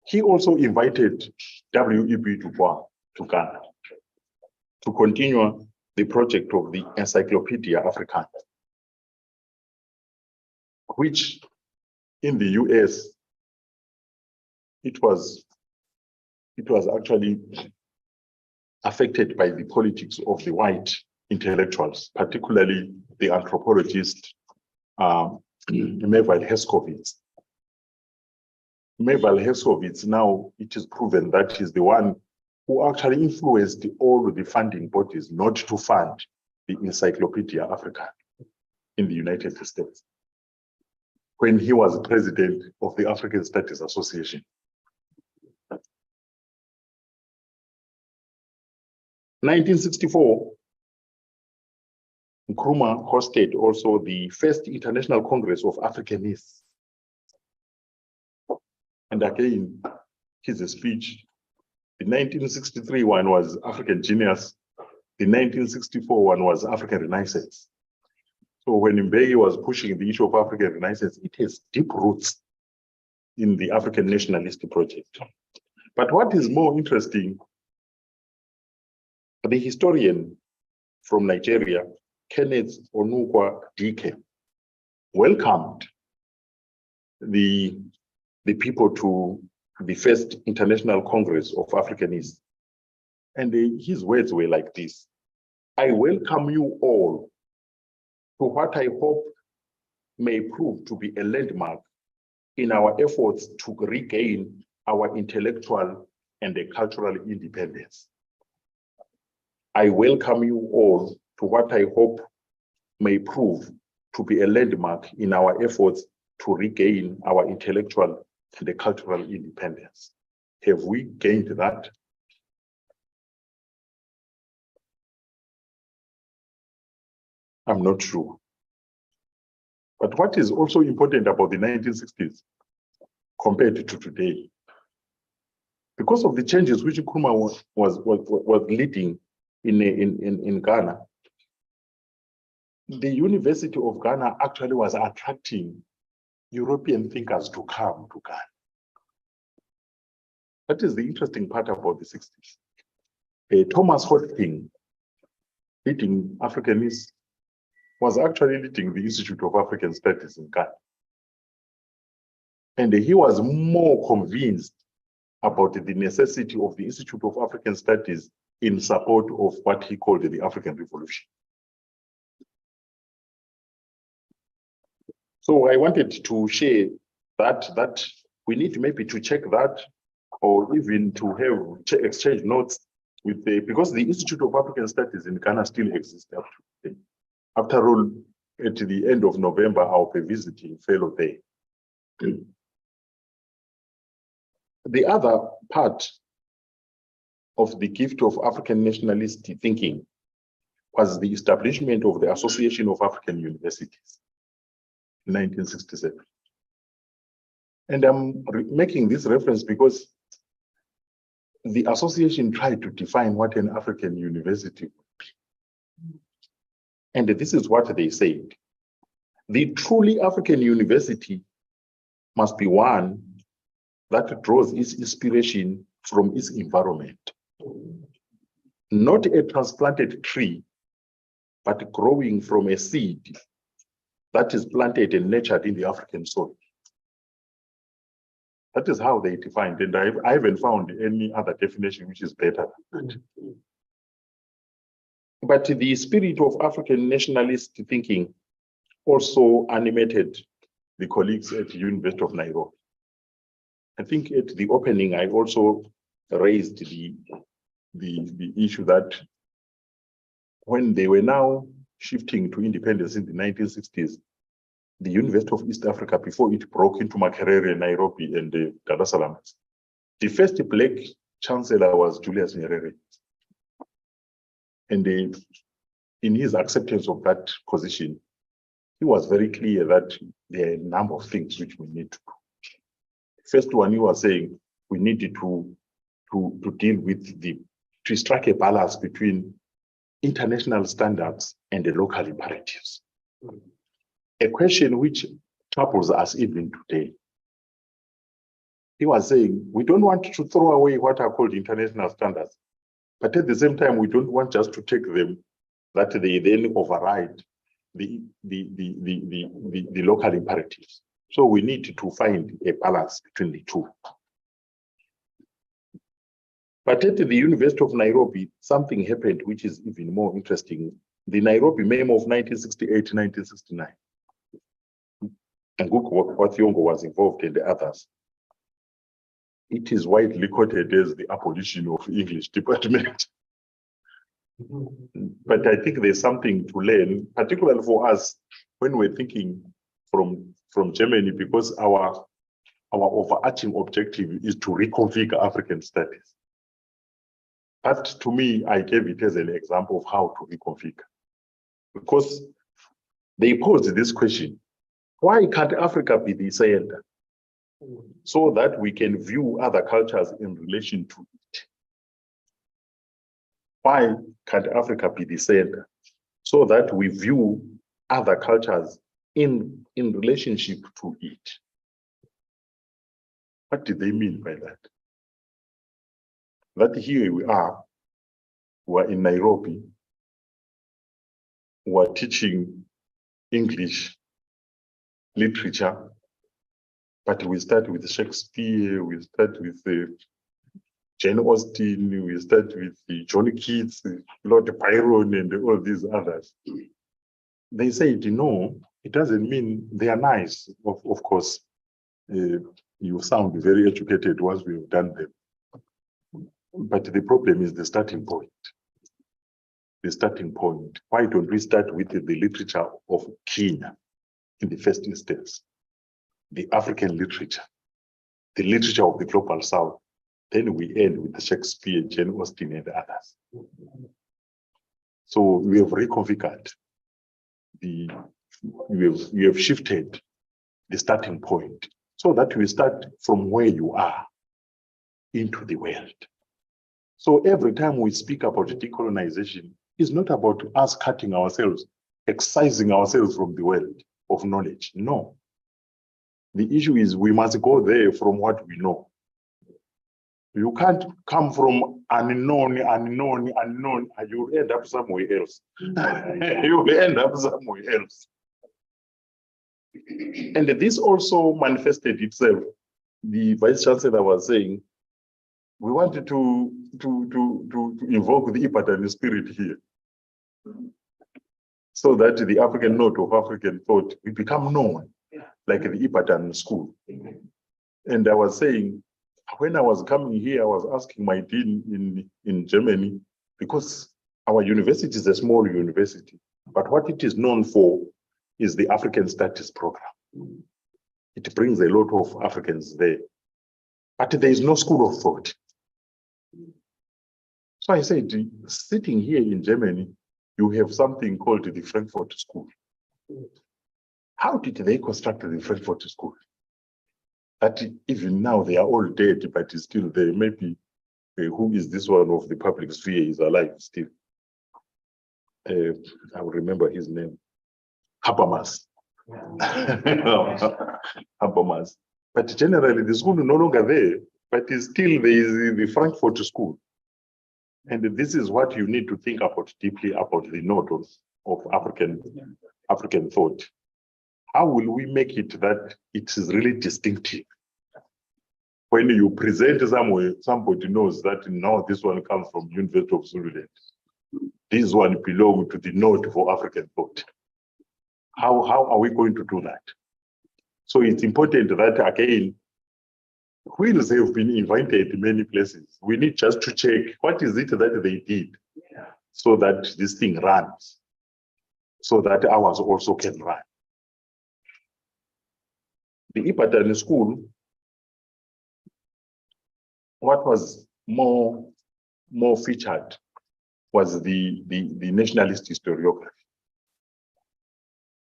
he also invited W.E.B. Du Bois to Ghana to continue the project of the Encyclopedia Africana, which in the US, it was actually affected by the politics of the white intellectuals, particularly the anthropologist Melville Herskovits. Melville Herskovits, now it is proven that he's the one who actually influenced all the funding bodies not to fund the Encyclopedia Africana in the United States when he was president of the African Studies Association. 1964, Nkrumah hosted also the first International Congress of Africanists. And again, his speech, the 1963 one was African Genius, the 1964 one was African Renaissance. So when Mbeki was pushing the issue of African Renaissance, it has deep roots in the African nationalist project. But what is more interesting, the historian from Nigeria, Kenneth Onukwa Dike, welcomed the people to the first International Congress of Africanists. And his words were like this: I welcome you all to what I hope may prove to be a landmark in our efforts to regain our intellectual and cultural independence. I welcome you all to what I hope may prove to be a landmark in our efforts to regain our intellectual and cultural independence. Have we gained that? I'm not sure. But what is also important about the 1960s compared to today, because of the changes which Nkrumah was leading in Ghana, the University of Ghana actually was attracting European thinkers to come to Ghana. That is the interesting part about the 60s. Thomas Hodgkin, leading Africanists, was actually leading the Institute of African Studies in Ghana. And he was more convinced about the necessity of the Institute of African Studies in support of what he called the African Revolution. So I wanted to share that we need maybe to check that, or even to have exchange notes with because the Institute of African Studies in Ghana still exists up to today. After all, at the end of November, I'll be visiting fellow there. The other part of the gift of African nationalist thinking was the establishment of the Association of African Universities in 1967. And I'm making this reference because the association tried to define what an African university would be. And this is what they said: the truly African university must be one that draws its inspiration from its environment. Not a transplanted tree, but growing from a seed that is planted and nurtured in the African soil. That is how they defined it, and I haven't found any other definition which is better than that. But the spirit of African nationalist thinking also animated the colleagues at the University of Nairobi. I think at the opening, I also raised the issue that when they were now shifting to independence in the 1960s, the University of East Africa, before it broke into Makerere, Nairobi, and Dar es Salaam, the first Black chancellor was Julius Nyerere. And in his acceptance of that position, he was very clear that there are a number of things which we need to do. First one, he was saying we needed to deal with to strike a balance between international standards and the local imperatives. A question which troubles us even today. He was saying, we don't want to throw away what are called international standards, but at the same time, we don't want just to take them that they then override the local imperatives. So we need to find a balance between the two. But at the University of Nairobi, something happened which is even more interesting. The Nairobi memo of 1968-1969. And Wathiongo was involved and the others. It is widely quoted as the abolition of English department. But I think there's something to learn, particularly for us when we're thinking from Germany, because our overarching objective is to reconfigure African studies. But to me, I gave it as an example of how to reconfigure. Because they posed this question, why can't Africa be the center? So that we can view other cultures in relation to it. Why can't Africa be the center? So that we view other cultures in relationship to it. What do they mean by that? That here we're in Nairobi, we're teaching English literature, but we start with Shakespeare, we start with Jane Austen, we start with John Keats, Lord Byron, and all these others. They said, no, it doesn't mean they are nice. Of course, you sound very educated once we've done them. But the problem is the starting point. The starting point. Why don't we start with the literature of Kenya in the first instance? The African literature, the literature of the global South. Then we end with the Shakespeare, Jane Austen, and others. So we have reconfigured we have shifted the starting point so that we start from where you are into the world. So every time we speak about decolonization, it's not about us cutting ourselves, excising ourselves from the world of knowledge. No. The issue is we must go there from what we know. You can't come from unknown, and you'll end up somewhere else. You'll end up somewhere else. And this also manifested itself. The Vice Chancellor was saying, we wanted to invoke the Ibadan spirit here, so that the African note of African thought will become known, like the Ibadan school. And I was saying, when I was coming here, I was asking my dean in Germany, because our university is a small university, but what it is known for is the African Studies program. It brings a lot of Africans there, but there is no school of thought. So I said, sitting here in Germany, you have something called the Frankfurt School. How did they construct the Frankfurt School? That even now they are all dead, but it's still there. Maybe who is this one of the public sphere is alive still? I will remember his name. Habermas. Habermas. But generally, the school is no longer there, but still there is the Frankfurt School. And this is what you need to think about deeply about the note of African thought. How will we make it that it is really distinctive? When you present somewhere, somebody knows that now this one comes from University of Zululand. This one belongs to the note for African thought. How are we going to do that? So it's important that, again, wheels have been invented in many places. We need just to check what is it that they did so that this thing runs, so that ours also can run. The Ibadan school, what was more featured was the nationalist historiography.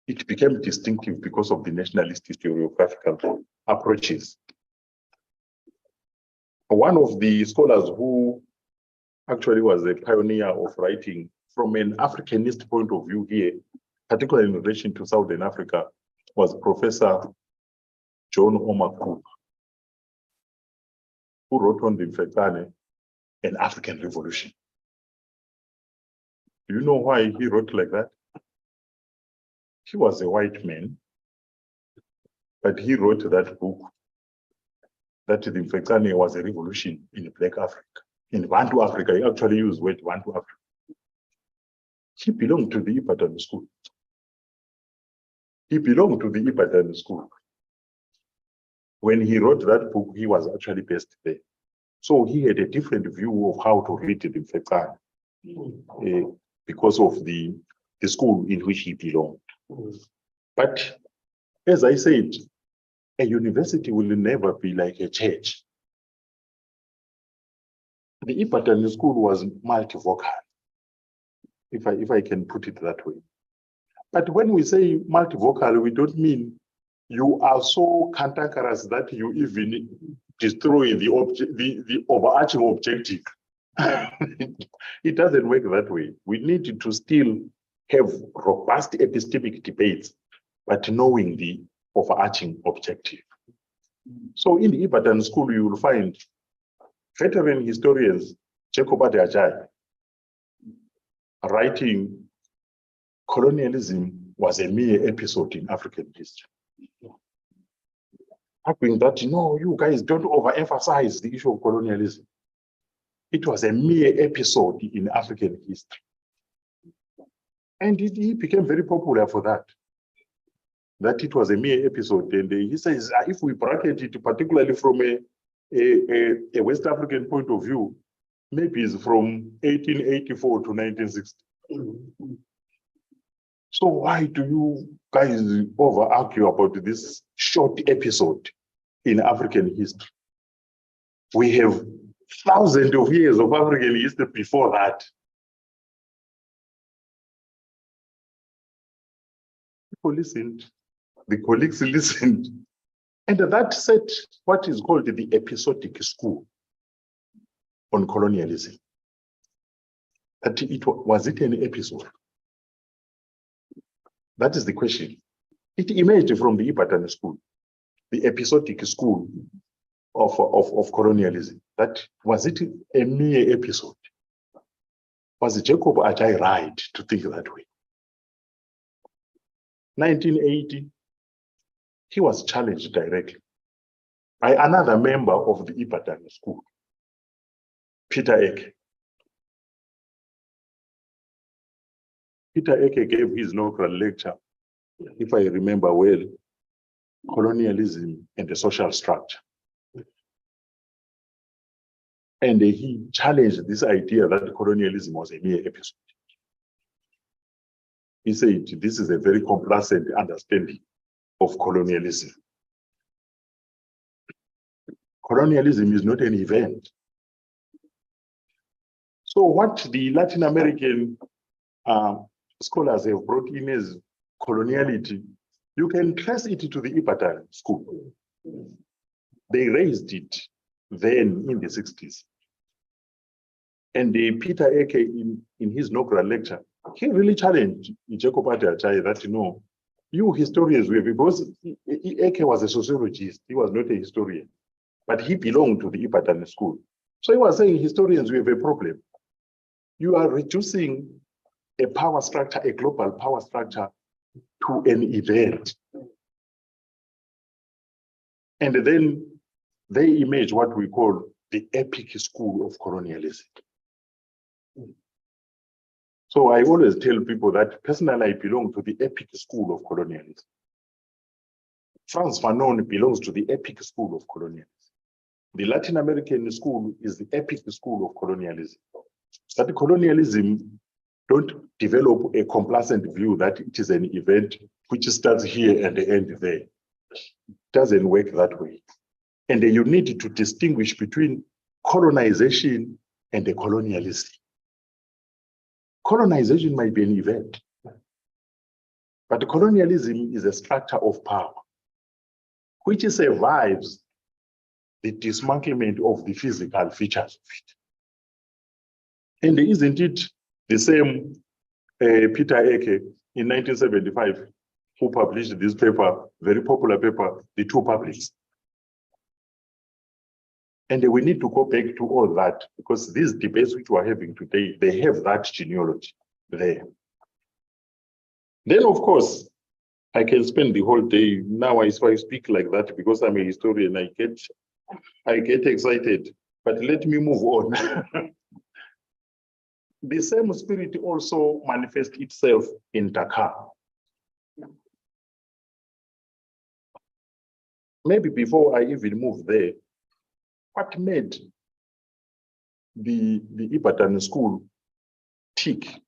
It became distinctive because of the nationalist historiographical approaches. One of the scholars who actually was a pioneer of writing from an Africanist point of view here, particularly in relation to Southern Africa, was Professor John Omaku, who wrote on the Mfetane, an African Revolution. Do you know why he wrote like that? He was a white man, but he wrote that book that the Mfecane was a revolution in Black Africa. In Bantu Africa, he actually used word Bantu Africa. He belonged to the Ibadan school. He belonged to the Ibadan school. When he wrote that book, he was actually based there. So he had a different view of how to read the Mfecane because of the school in which he belonged. But as I said, a university will never be like a church. The Ibadan school was multivocal, if I can put it that way. But when we say multivocal, we don't mean you are so cantankerous that you even destroy the overarching objective. It doesn't work that way. We need to still have robust epistemic debates, but knowing the overarching objective. So in the Ibadan school, you will find veteran historians, Jacob Ajay, writing colonialism was a mere episode in African history. Arguing that, you guys don't overemphasize the issue of colonialism. It was a mere episode in African history. And he became very popular for that it was a mere episode. And he says, if we bracket it, particularly from a West African point of view, maybe it's from 1884 to 1960. So why do you guys over-argue about this short episode in African history? We have thousands of years of African history before that. People listened, the colleagues listened, and that set what is called the episodic school on colonialism. That was it an episode? That is the question. It emerged from the Ibadan school, the episodic school of colonialism. That was it a mere episode? Was Jacob Ajay right to think that way? 1980, he was challenged directly by another member of the Ibadan school, Peter Eke. Peter Eke gave his inaugural lecture, if I remember well, Colonialism and the Social Structure. And he challenged this idea that colonialism was a mere episode. He said, this is a very complacent understanding of colonialism. Colonialism is not an event. So what the Latin American scholars have brought in as coloniality, you can trace it to the Ibadan school. They raised it then in the 60s. And Peter Eke, in his inaugural lecture, he really challenged Jacob Ajay that, you historians, because Eke was a sociologist, he was not a historian, but he belonged to the Ibadan school. So he was saying, historians, we have a problem. You are reducing a power structure, a global power structure, to an event. And then they image what we call the epic school of colonialism. So I always tell people that personally I belong to the epic school of colonialism. Frantz Fanon belongs to the epic school of colonialism. The Latin American school is the epic school of colonialism. That colonialism don't develop a complacent view that it is an event which starts here and ends there. It doesn't work that way. And you need to distinguish between colonization and the colonialism. Colonization might be an event, but colonialism is a structure of power which survives the dismantlement of the physical features of it. And isn't it the same Peter Eke in 1975 who published this paper, very popular paper, The Two Publics? And we need to go back to all that because these debates which we're having today, they have that genealogy. there. Then, of course, I can spend the whole day. Now I speak like that because I'm a historian. I get excited, but let me move on. The same spirit also manifests itself in Dakar. Maybe before I even move there, what made the Ibadan school tick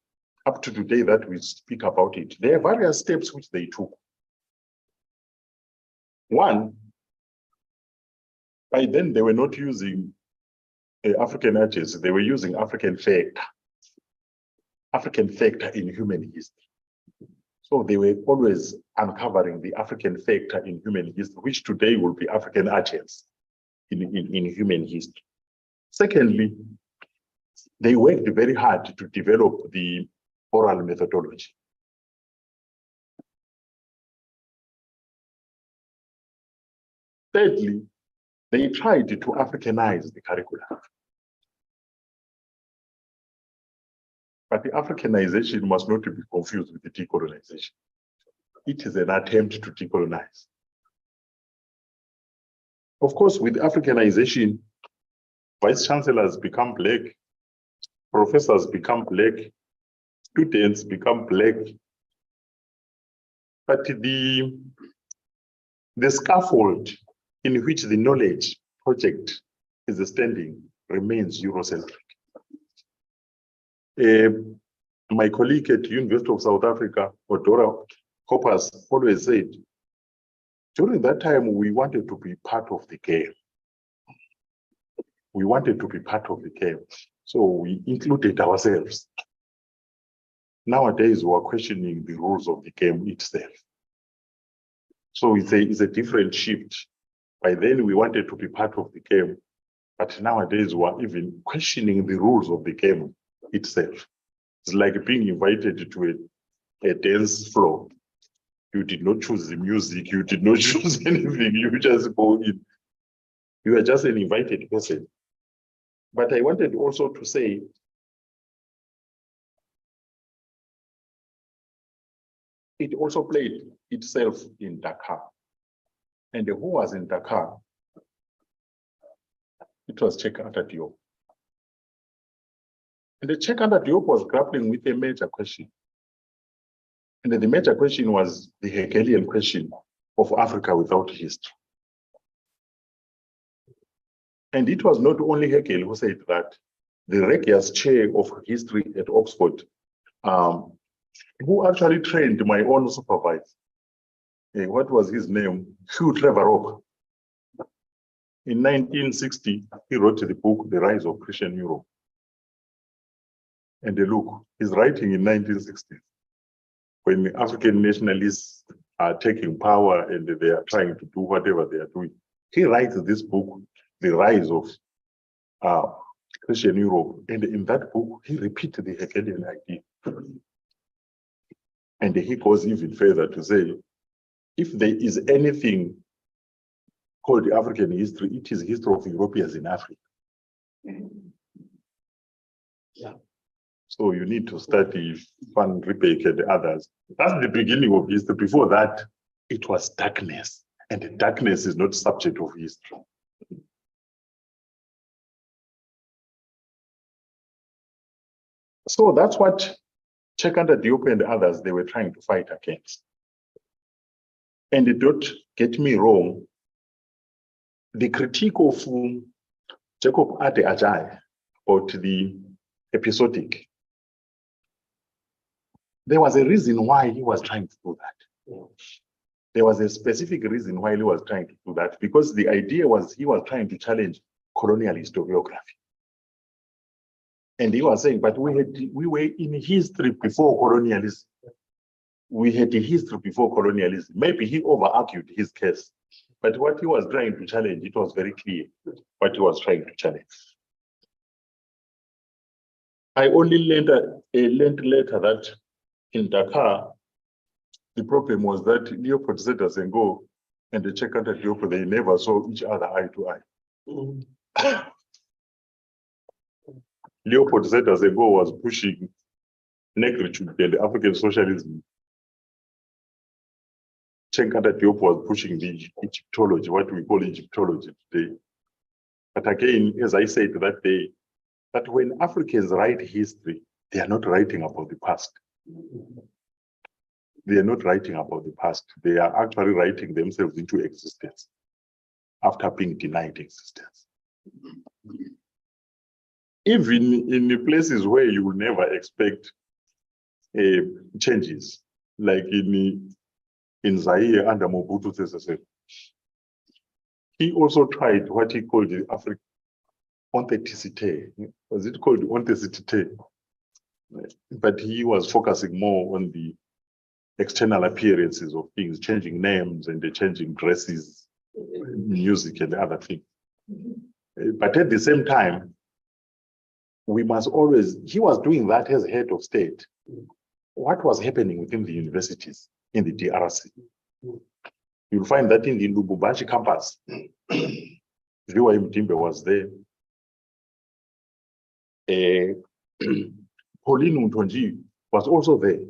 up to today that we speak about it? There are various steps which they took. One, by then they were not using African artists, they were using African factor in human history. So they were always uncovering the African factor in human history, which today will be African artists in human history. Secondly, they worked very hard to develop the oral methodology. Thirdly, they tried to Africanize the curriculum. But the Africanization must not be confused with the decolonization. It is an attempt to decolonize. Of course, with Africanization, vice chancellors become black, professors become black, students become black. But the scaffold in which the knowledge project is standing remains Eurocentric. My colleague at the University of South Africa, Odora Hoppers, always said, during that time, we wanted to be part of the game. We wanted to be part of the game. So we included ourselves. Nowadays, we are questioning the rules of the game itself. So it's a different shift. By then, we wanted to be part of the game. But nowadays, we are even questioning the rules of the game itself. It's like being invited to a dance floor. You did not choose the music, you did not choose anything, you just go in. You are just an invited person. But I wanted also to say, it also played itself in Dakar. And who was in Dakar? It was Cheikh Anta Diop. And the Cheikh Anta Diop was grappling with a major question. And the major question was the Hegelian question of Africa without history. And it was not only Hegel who said that. The Regius Chair of History at Oxford, who actually trained my own supervisor, what was his name? Hugh Trevorrow. In 1960, he wrote the book, The Rise of Christian Europe. And look, he's writing in 1960s, when the African nationalists are taking power and they are trying to do whatever they are doing. He writes this book, The Rise of Christian Europe. And in that book, he repeats the Hegelian idea. And he goes even further to say, if there is anything called African history, it is history of Europeans in Africa. Yeah. So you need to study Van Riebeeck and others. That's the beginning of history. Before that, it was darkness. And the darkness is not subject of history. So that's what Cheikh Anta Diop and others, they were trying to fight against. And don't get me wrong, the critique of Jacob Ade Ajayi about the episodic, there was a reason why he was trying to do that. There was a specific reason why he was trying to do that, because the idea was he was trying to challenge colonial historiography. And he was saying, but we were in history before colonialism. We had a history before colonialism. Maybe he over-argued his case, but what he was trying to challenge, it was very clear what he was trying to challenge. I only learned later that in Dakar, the problem was that Leopold Sédar Senghor and the Cheikh Anta Diop, they never saw each other eye to eye. Leopold Sédar Senghor was pushing negritude and African socialism, Chenkata Diop was pushing the Egyptology, what we call Egyptology today. But again, as I said that day, that when Africans write history, they are not writing about the past. They are not writing about the past. They are actually writing themselves into existence after being denied existence. Even in the places where you will never expect changes, like in Zaire under Mobutu Sese Seko. He also tried what he called the African authenticity. Was it called authenticity? But he was focusing more on the external appearances of things, changing names and the changing dresses, music and other things. But at the same time, we must always, he was doing that as head of state. What was happening within the universities in the DRC? You'll find that in the Lubumbashi campus, Viwa Mtimbe was there. Pauline Ntonji was also there.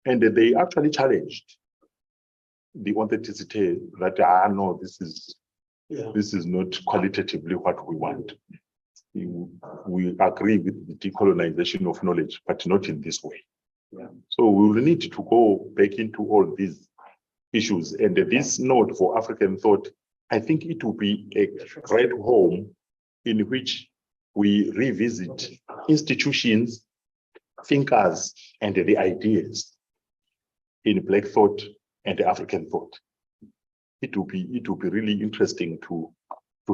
And they actually challenged the authenticity that, no, this is not qualitatively what we want. We agree with the decolonization of knowledge, but not in this way. Yeah. So we will need to go back into all these issues. And this note for African thought, I think it will be a great home in which we revisit institutions, thinkers, and the ideas in Black thought and African thought. It will be really interesting to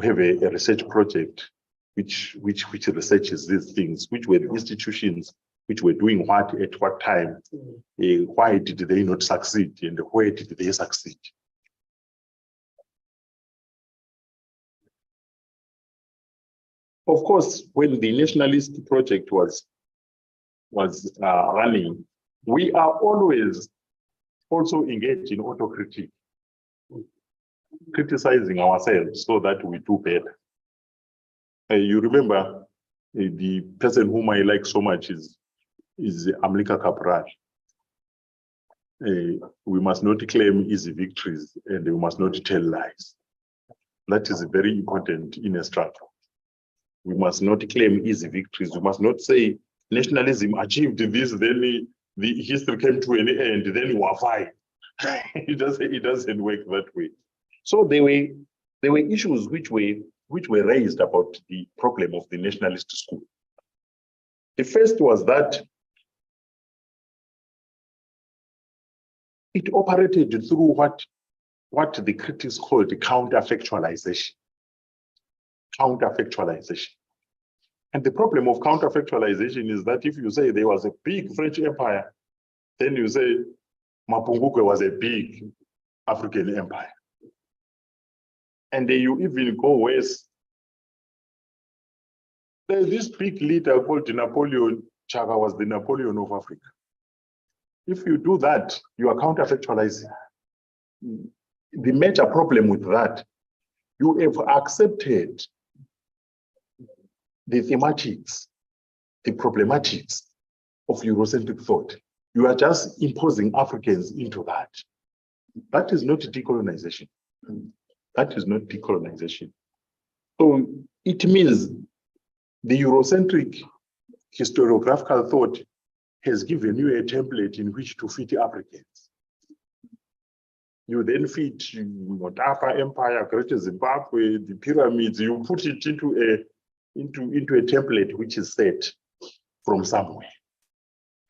have a research project which researches these things, which were the institutions which were doing what at what time, why did they not succeed, and where did they succeed? Of course, when the nationalist project was running, we are always also engaged in autocritique, criticizing ourselves so that we do better. You remember the person whom I like so much is Amilcar Cabral. We must not claim easy victories and we must not tell lies. That is very important in a struggle. We must not claim easy victories. We must not say nationalism achieved this, then the history came to an end, then we were fine. It doesn't work that way. So there were issues which were raised about the problem of the nationalist school. The first was that it operated through what the critics called the counterfactualization. Counterfactualization. And the problem of counterfactualization is that if you say there was a big French empire, then you say Mapungubwe was a big African empire. And then you even go west. There's this big leader called Napoleon. Chaka was the Napoleon of Africa. If you do that, you are counterfactualizing. The major problem with that, you have accepted the thematics, the problematics of Eurocentric thought. You are just imposing Africans into that. That is not decolonization. That is not decolonization. So it means the Eurocentric historiographical thought has given you a template in which to fit Africans. You then fit Motapa Empire, Greater Zimbabwe, the pyramids, you put it into a template which is set from somewhere.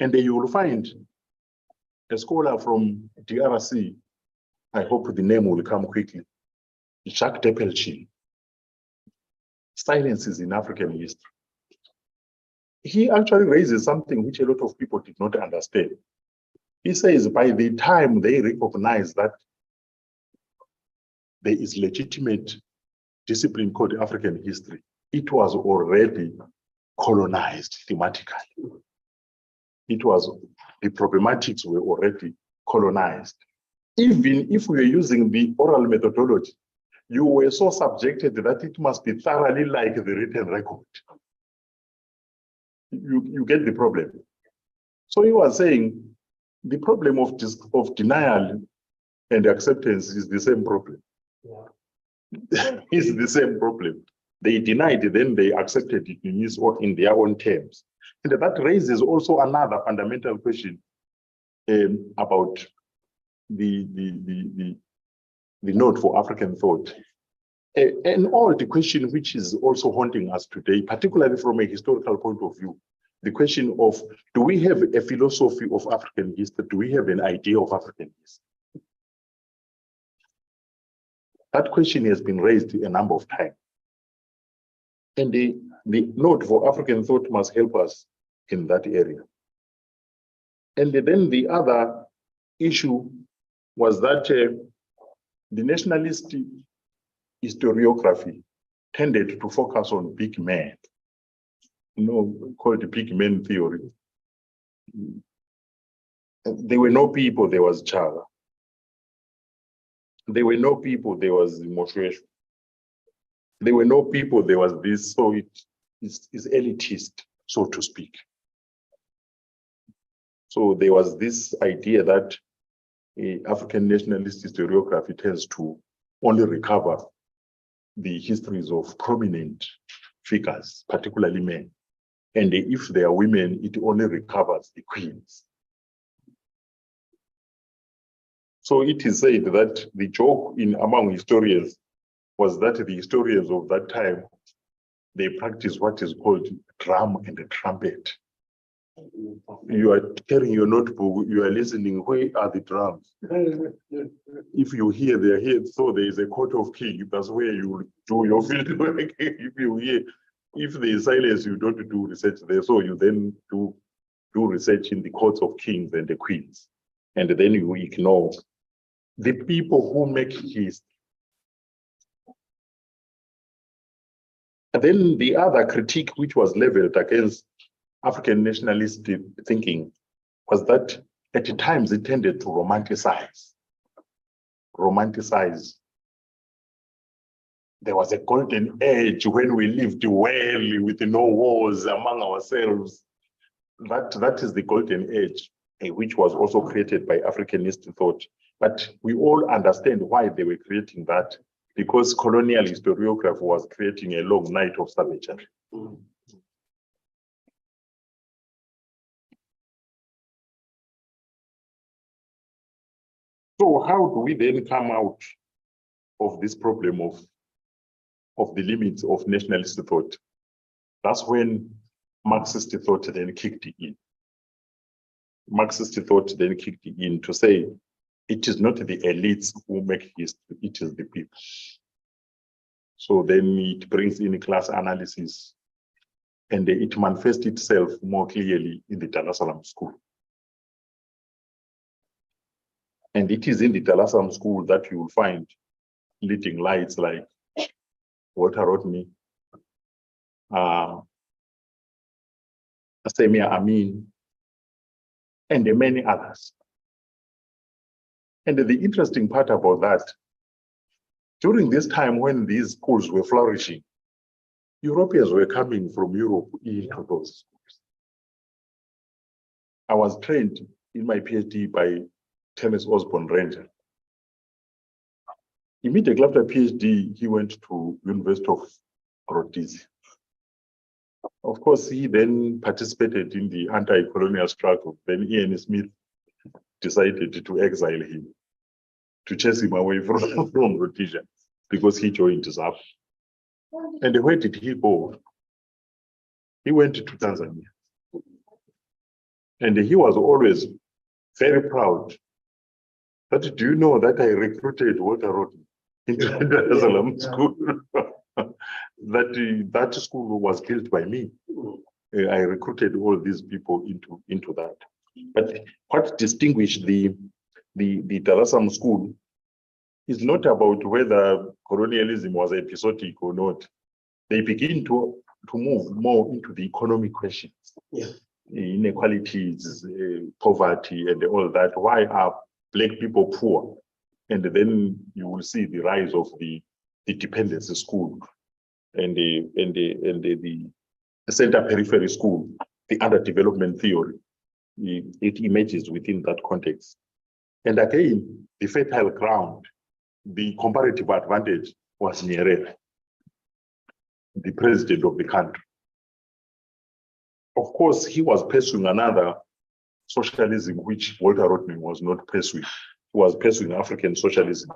And then you will find a scholar from DRC, I hope the name will come quickly, Jacques Depelchin, Silences in African History. He actually raises something which a lot of people did not understand. He says by the time they recognize that there is legitimate discipline called African history, it was already colonized thematically. The problematics were already colonized. Even if we were using the oral methodology, you were so subjected that it must be thoroughly like the written record. You get the problem. So he was saying the problem of denial and acceptance is the same problem. Yeah. It's the same problem. They denied it, then they accepted it in their own terms. And that raises also another fundamental question about the note for African thought. An old question which is also haunting us today, particularly from a historical point of view, the question of, do we have a philosophy of African history? Do we have an idea of African history? That question has been raised a number of times. And the note for African thought must help us in that area. And then the other issue was that the nationalist historiography tended to focus on big men, called the big men theory. There were no people, there was Chaga. There were no people, there was Moshesh. There were no people, there was this, so it's elitist, so to speak. So there was this idea that African nationalist historiography tends to only recover the histories of prominent figures, particularly men. And if they are women, it only recovers the queens. So it is said that the joke among historians was that the historians of that time, they practice what is called drum and a trumpet. You are carrying your notebook, you are listening, where are the drums? If you hear they're here, so there is a court of king, that's where you do your field work. If you hear, if there is silence, you don't do research there, so you then do research in the courts of kings and the queens. And then you ignore the people who make history. And then the other critique which was leveled against African nationalist thinking was that at times it tended to romanticize. There was a golden age when we lived well with no wars among ourselves. That is the golden age, which was also created by Africanist thought. But we all understand why they were creating that, because colonial historiography was creating a long night of savagery. So how do we then come out of this problem of the limits of nationalist thought? That's when Marxist thought then kicked in. Marxist thought then kicked in to say, it is not the elites who make history, it is the people. So then it brings in class analysis, and it manifests itself more clearly in the Dar es Salaam school. And it is in the Dar es Salaam school that you will find leading lights like Walter Rodney, Semia Amin, and many others. And the interesting part about that, during this time when these schools were flourishing, Europeans were coming from Europe into those schools. I was trained in my PhD by Thomas Osborne Ranger. Immediately after PhD, he went to University of Rhodesia. Of course, he then participated in the anti-colonial struggle. Then Ian Smith decided to exile him, to chase him away from Rhodesia, because he joined ZAP. And where did he go? He went to Tanzania. And he was always very proud. But do you know that I recruited Walter Rodney into the Dar es Salaam school? That school was built by me. I recruited all these people into that. But what distinguished the Dar es Salaam school is not about whether colonialism was episodic or not. They begin to move more into the economic questions, inequalities, poverty, and all that. Why are Black people poor? And then you will see the rise of the dependency school and the center periphery school, the underdevelopment theory, it emerges within that context. And again, the fertile ground, the comparative advantage was Nyerere, the president of the country. Of course, he was pursuing another socialism which Walter Rodney was not pursuing. He was pursuing African socialism.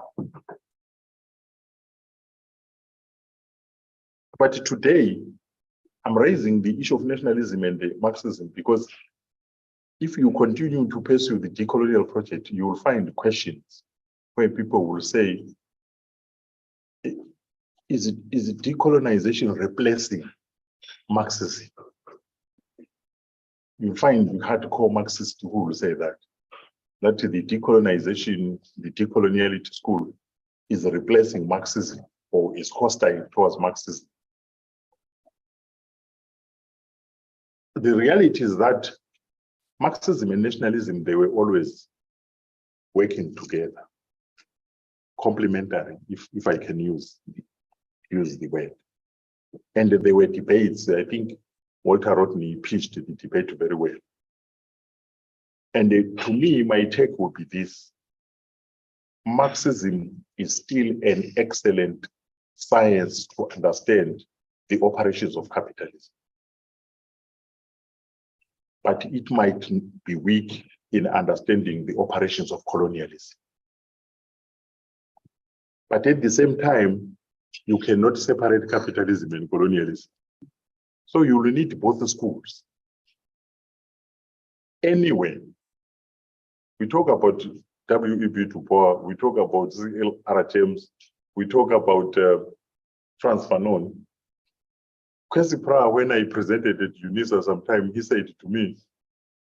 But today, I'm raising the issue of nationalism and the Marxism because if you continue to pursue the decolonial project, you will find questions where people will say, is decolonization replacing Marxism? You find hardcore Marxists who will say that the decolonization, the decoloniality school is replacing Marxism or is hostile towards Marxism. The reality is that Marxism and nationalism, they were always working together, complementary, if I can use the word. And there were debates. I think Walter Rodney pitched the debate very well. And to me, my take would be this. Marxism is still an excellent science to understand the operations of capitalism. But it might be weak in understanding the operations of colonialism. But at the same time, you cannot separate capitalism and colonialism. So you will need both the schools. Anyway, we talk about W.E.B. Du Bois, we talk about C.L.R. James, we talk about Frantz Fanon. Kwesi Pra, when I presented at UNISA sometime, he said to me,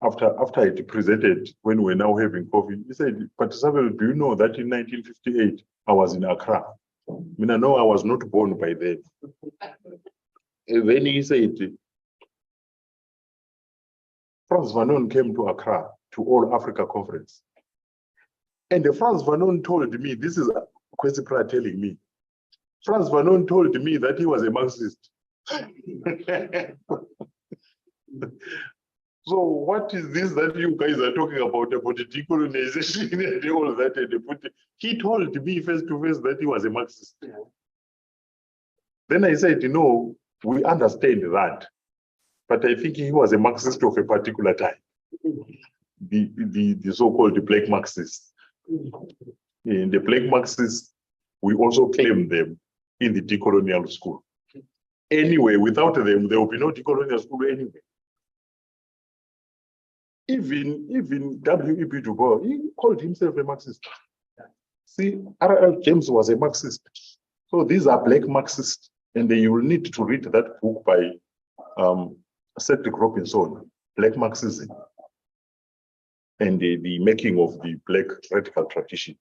after I presented, when we're now having coffee, he said, but Samuel, do you know that in 1958, I was in Accra? I mean, I know I was not born by then. And then he said, Frantz Fanon came to Accra, to All Africa Conference. And Frantz Fanon told me, this is Kwesi Pra telling me, Frantz Fanon told me that he was a Marxist. So what is this that you guys are talking about decolonization and all that? And he told me face to face that he was a Marxist. Then I said, no, we understand that. But I think he was a Marxist of a particular time. The so-called black Marxists. And the black Marxists, we also claim them in the decolonial school. Anyway, without them, there will be no decolonial school anyway. Even W.E.B. Du Bois, he called himself a Marxist. See, R.L. James was a Marxist. So these are black Marxists, and you will need to read that book by Cedric Robinson, Black Marxism, and the making of the black radical tradition.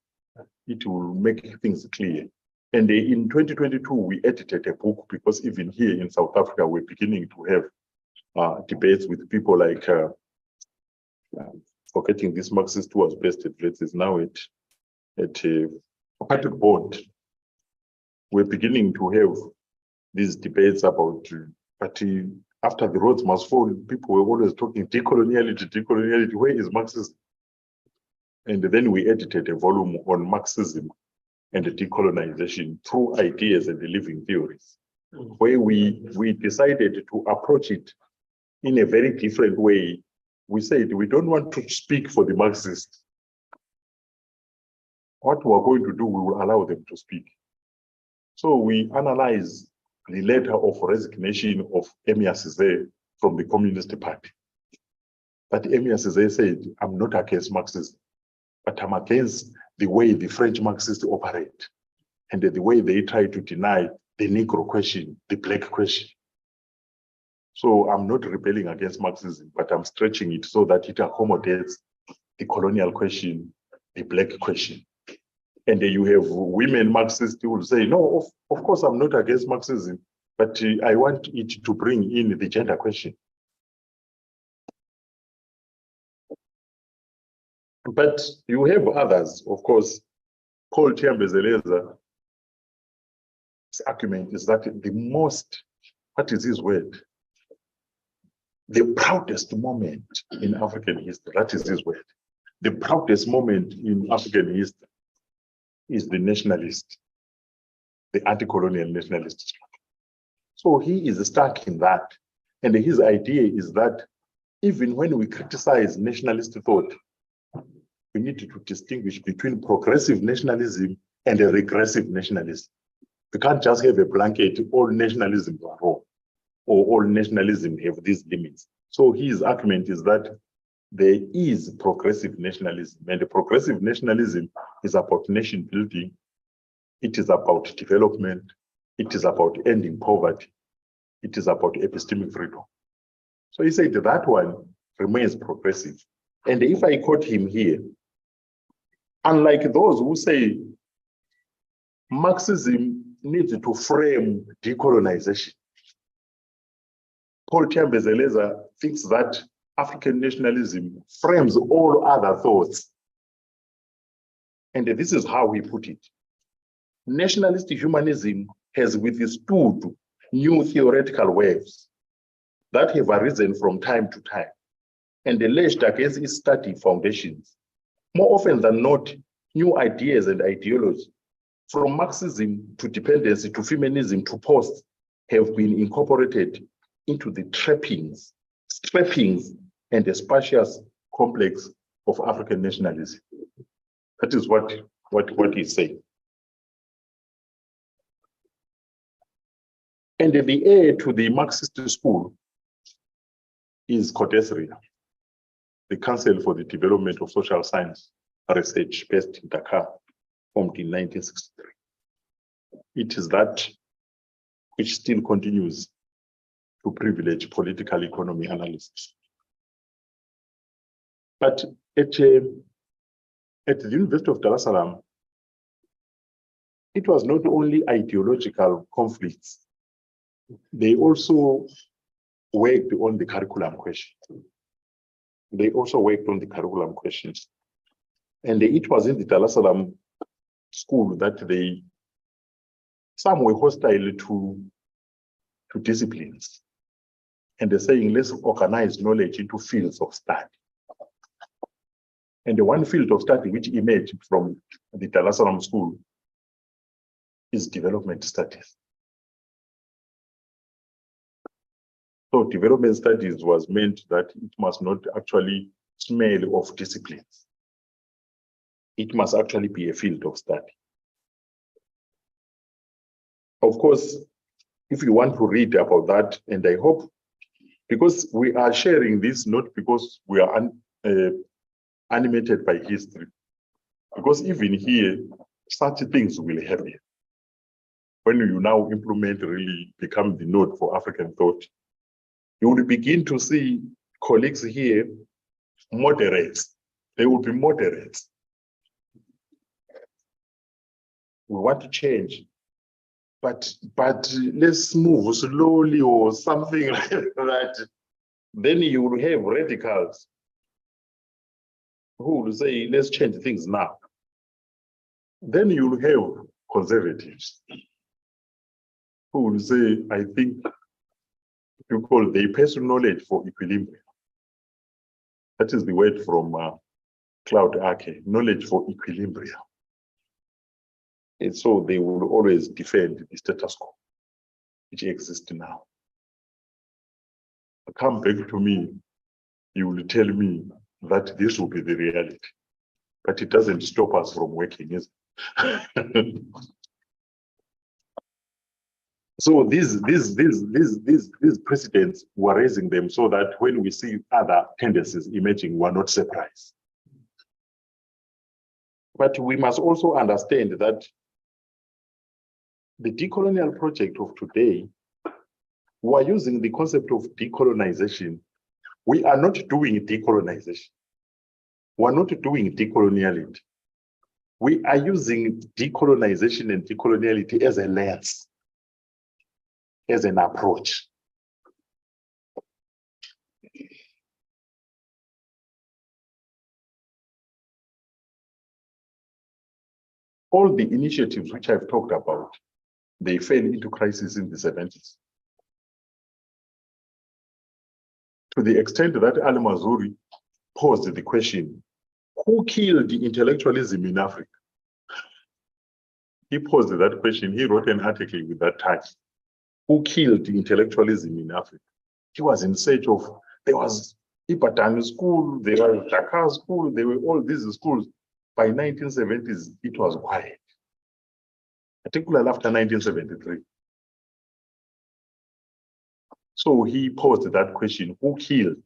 It will make things clear. And in 2022, we edited a book because even here in South Africa, we're beginning to have debates with people like, forgetting this Marxist who was based at Wits is now at Patrick Bond. We're beginning to have these debates about, but after the roads must fall, people were always talking decoloniality, where is Marxism? And then we edited a volume on Marxism and the decolonization through ideas and the living theories, where we decided to approach it in a very different way. We said we don't want to speak for the Marxists. What we're going to do, we will allow them to speak. So we analyze the letter of resignation of Emir Cizé from the Communist Party. But Emir Cizé said, I'm not against Marxism, but I'm against the way the French Marxists operate and the way they try to deny the Negro question, the black question. So I'm not rebelling against Marxism, but I'm stretching it so that it accommodates the colonial question, the black question. And then you have women Marxists who will say, no, of course I'm not against Marxism, but I want it to bring in the gender question. But you have others, of course. Paul Tiambezeleza's argument is that the most, what is his word? the proudest moment in African history, that is his word, the proudest moment in African history is the nationalist, the anti-colonial nationalist struggle. So he is stuck in that. And his idea is that even when we criticize nationalist thought, we need to distinguish between progressive nationalism and a regressive nationalism. We can't just have a blanket, all nationalism are wrong, or all nationalism have these limits. So his argument is that there is progressive nationalism, and the progressive nationalism is about nation building, it is about development, it is about ending poverty, it is about epistemic freedom. So he said that one remains progressive. And if I quote him here, unlike those who say Marxism needs to frame decolonization, Paul Tiambezaleza thinks that African nationalism frames all other thoughts. And this is how he put it. Nationalist humanism has withstood new theoretical waves that have arisen from time to time and alleged against its study foundations. More often than not, new ideas and ideologies, from Marxism to dependency to feminism to post, have been incorporated into the trappings and the spacious complex of African nationalism. That is what he's saying. And the heir to the Marxist school is CODESRI, the Council for the Development of Social Science Research, based in Dakar, formed in 1963. It is that which still continues to privilege political economy analysis. But at the University of Dar es Salaam, it was not only ideological conflicts, they also worked on the curriculum questions. And it was in the Dar es Salaam school that some were hostile to disciplines. And they're saying, let's organize knowledge into fields of study. And the one field of study which emerged from the Dar es Salaam school is development studies. So development studies was meant that it must not actually smell of disciplines. It must actually be a field of study. Of course, if you want to read about that, and I hope, because we are sharing this not because we are animated by history, because even here, such things will happen. When you now implement, really become the node for African thought, you will begin to see colleagues here, moderates. They will be moderates. We want to change, but let's move slowly or something like that. Then you will have radicals who will say, let's change things now. Then you will have conservatives who will say, I think you call the personal knowledge for equilibrium. That is the word from Claude Ake, knowledge for equilibrium. And so they will always defend the status quo, which exists now. Come back to me, you will tell me that this will be the reality. But it doesn't stop us from working, is it? So these precedents were raising them so that when we see other tendencies emerging, we're not surprised. But we must also understand that the decolonial project of today, we are using the concept of decolonization. We are not doing decolonization. We are not doing decoloniality. We are using decolonization and decoloniality as a lens, as an approach. All the initiatives which I've talked about, they fell into crisis in the 70s. to the extent that Al Mazrui posed the question, who killed intellectualism in Africa? He posed that question. He wrote an article with that title, who killed intellectualism in Africa? He was in search of, there was Ipatani school, there was Dakar school, there were all these schools. By 1970s, it was quiet, particularly after 1973. So he posed that question, who killed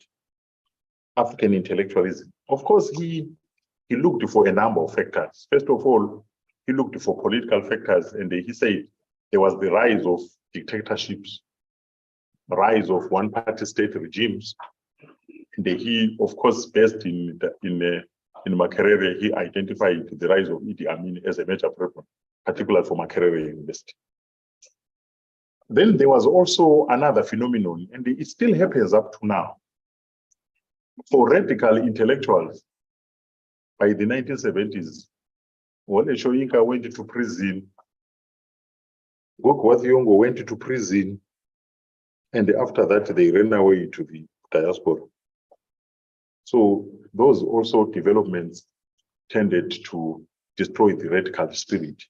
African intellectualism? Of course, he looked for a number of factors. First of all, he looked for political factors, and he said there was the rise of dictatorships, rise of one-party state regimes. And he, of course, based in Makerere, he identified the rise of Idi Amin as a major problem, particularly for Makerere University. Then there was also another phenomenon, and it still happens up to now. For radical intellectuals, by the 1970s, Wole Soyinka went to prison, Gokwat Yongo went to prison, and after that, they ran away to the diaspora. So those also developments tended to destroy the radical spirit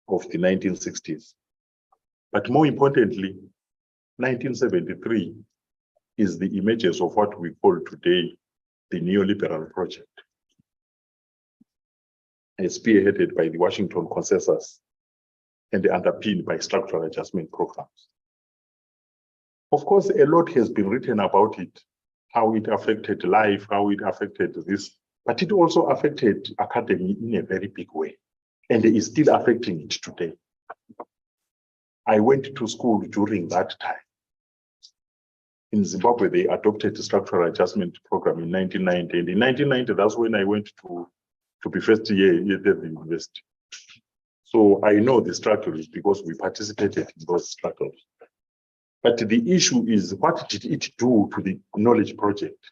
of the 1960s. But more importantly, 1973 is the emergence of what we call today the neoliberal project, spearheaded by the Washington Consensus and underpinned by structural adjustment programs. Of course, a lot has been written about it, how it affected life, how it affected this, but it also affected academy in a very big way, and it is still affecting it today. I went to school during that time. In Zimbabwe, they adopted the structural adjustment program in 1990. And in 1990, that's when I went to be first year at the university. So I know the struggles because we participated in those struggles. But the issue is, what did it do to the knowledge project?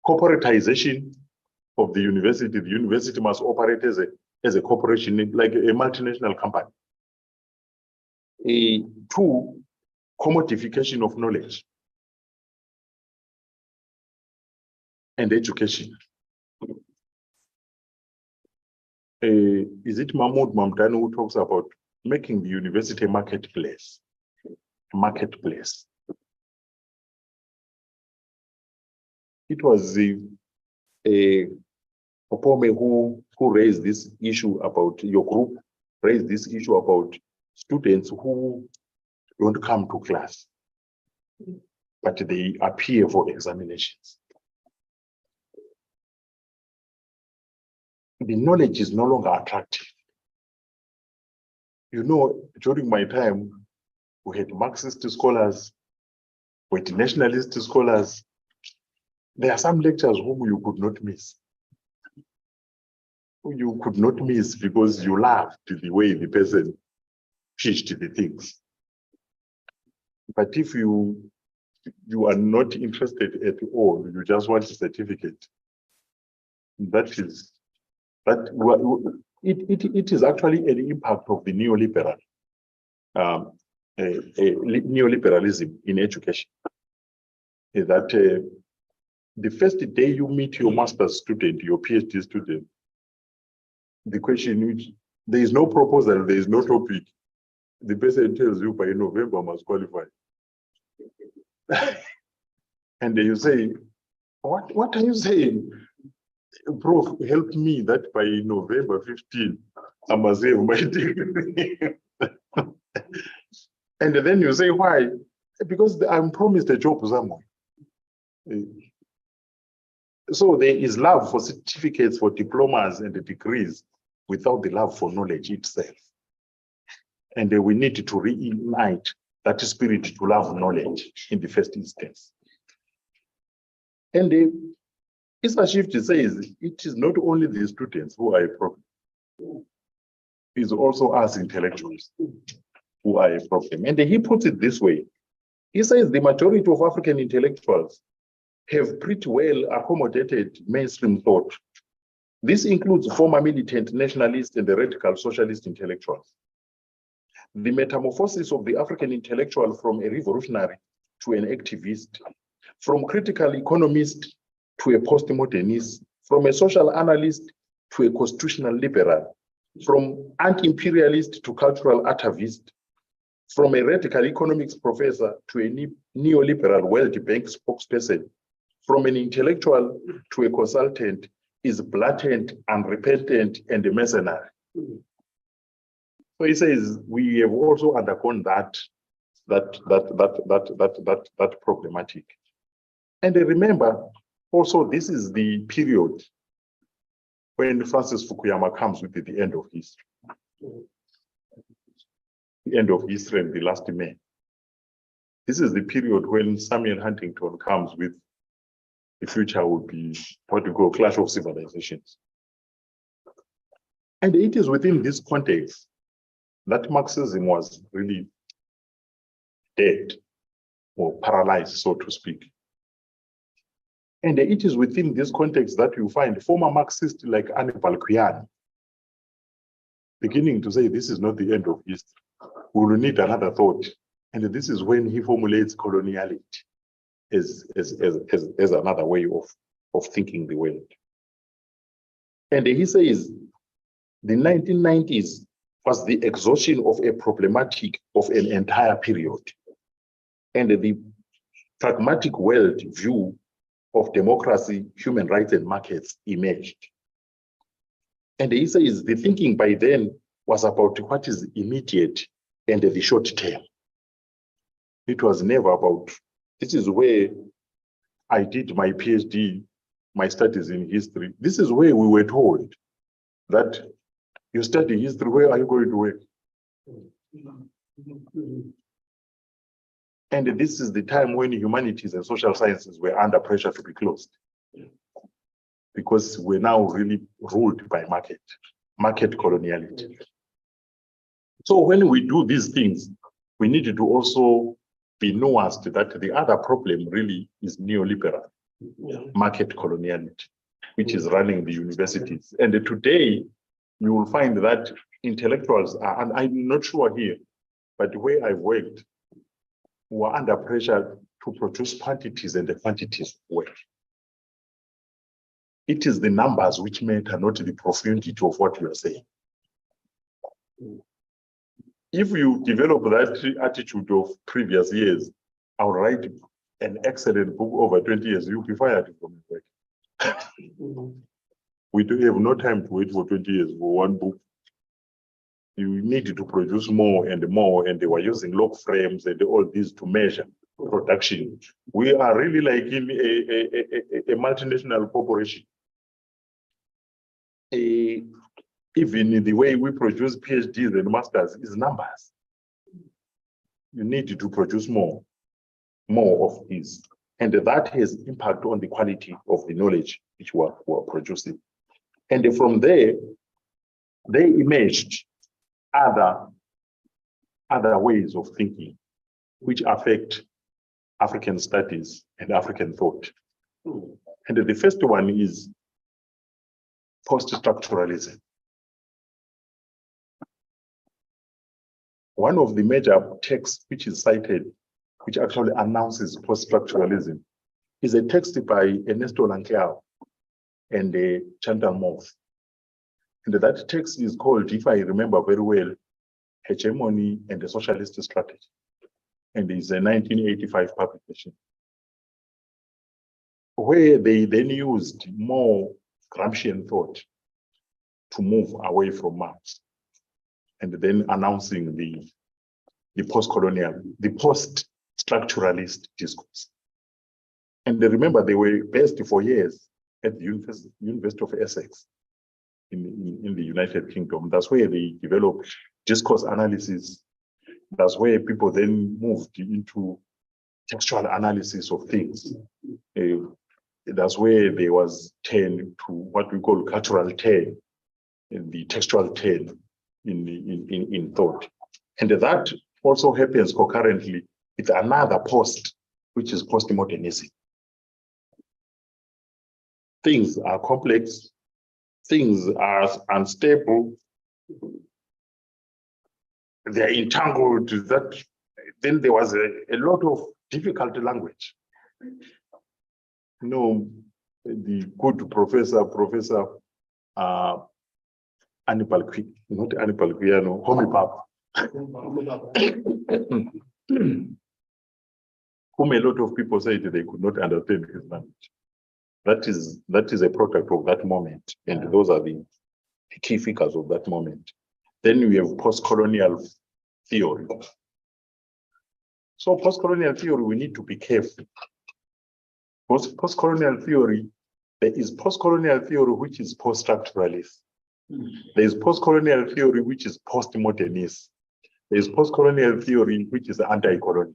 Corporatization of the university. The university must operate as a corporation, like a multinational company. Two, commodification of knowledge and education. Is it Mahmoud Mamdani who talks about making the university a marketplace? Marketplace. It was Opome who raised this issue about, your group raised this issue about students who don't come to class, but they appear for examinations. The knowledge is no longer attractive. You know, during my time, we had Marxist scholars, we had nationalist scholars. There are some lectures whom you could not miss. You could not miss because you loved the way the person pitched the things. But if you are not interested at all, you just want a certificate, it is actually an impact of the neoliberalism in education. That the first day you meet your master's student, your PhD student, the question is, there is no proposal, there is no topic. The person tells you by November must qualify. And then you say, what are you saying? Prof, help me that by November 15, I must have my degree. And then you say, why? Because I'm promised a job somewhere. So there is love for certificates, for diplomas and degrees without the love for knowledge itself. And we need to reignite that spirit to love knowledge in the first instance. And Issa Shift says it is not only the students who are a problem, it's also us intellectuals who are a problem. And he puts it this way. He says the majority of African intellectuals have pretty well accommodated mainstream thought. This includes former militant nationalist and the radical socialist intellectuals. The metamorphosis of the African intellectual from a revolutionary to an activist from critical economist to a postmodernist, from a social analyst to a constitutional liberal, from anti-imperialist to cultural atavist, from a radical economics professor to a neoliberal World Bank spokesperson, from an intellectual to a consultant is blatant, unrepentant, and mercenary. So he says we have also undergone that problematic. And remember, also this is the period when Francis Fukuyama comes with the end of history. The end of history and the last man. This is the period when Samuel Huntington comes with the future will be what we call clash of civilizations. And it is within this context that Marxism was really dead or paralyzed, so to speak. And it is within this context that you find former Marxists like Annibal Quyan beginning to say this is not the end of history. We will need another thought. And this is when he formulates coloniality as another way of thinking the world. And he says the 1990s was the exhaustion of a problematic of an entire period. And the pragmatic world view of democracy, human rights, and markets emerged. And he says the thinking by then was about what is immediate and the short term. It was never about, this is where I did my PhD, my studies in history. This is where we were told that you study history, where are you going to work? And this is the time when humanities and social sciences were under pressure to be closed, because we're now really ruled by market coloniality. So when we do these things, we need to also be nuanced that the other problem really is neoliberal market coloniality, which is running the universities. And today, you will find that intellectuals are, and I'm not sure here, but where I've worked, were under pressure to produce quantities and the quantities of work. It is the numbers which matter, not the profundity of what you are saying. If you develop that attitude of previous years, I'll write an excellent book over 20 years, you'll be fired from your work. We do have no time to wait for 20 years for one book. You need to produce more, and they were using log frames and all these to measure production. We are really like in a multinational corporation. Even in the way we produce PhDs and masters is numbers. You need to produce more of these. And that has impact on the quality of the knowledge which we are producing. And from there, they emerged other ways of thinking which affect African studies and African thought. And the first one is post-structuralism. One of the major texts which is cited, which actually announces post-structuralism, is a text by Ernesto Lanclau and Chantal Mouffe. And that text is called, if I remember very well, Hegemony and the Socialist Strategy. And it's a 1985 publication, where they then used more Gramscian thought to move away from Marx, and then announcing the post-colonial, the post-structuralist discourse. And remember, they were based for years at the University of Essex in the United Kingdom. That's where they developed discourse analysis. That's where people then moved into textual analysis of things. That's where there was turn to what we call cultural turn, the textual turn in thought. And that also happens concurrently with another post, which is postmodernism. Things are complex, things are unstable, they're entangled. That then there was a lot of difficult language No, the good professor, Anibal Quick, not Anibal Quiano, Homipap, whom a lot of people said they could not understand his language. That is a product of that moment, and those are the key figures of that moment. Then we have post-colonial theory. So post-colonial theory, we need to be careful. Post-colonial theory, there is post-colonial theory which is post-structuralist. There is post-colonial theory which is post-modernist. There is post-colonial theory which is anti-colonial.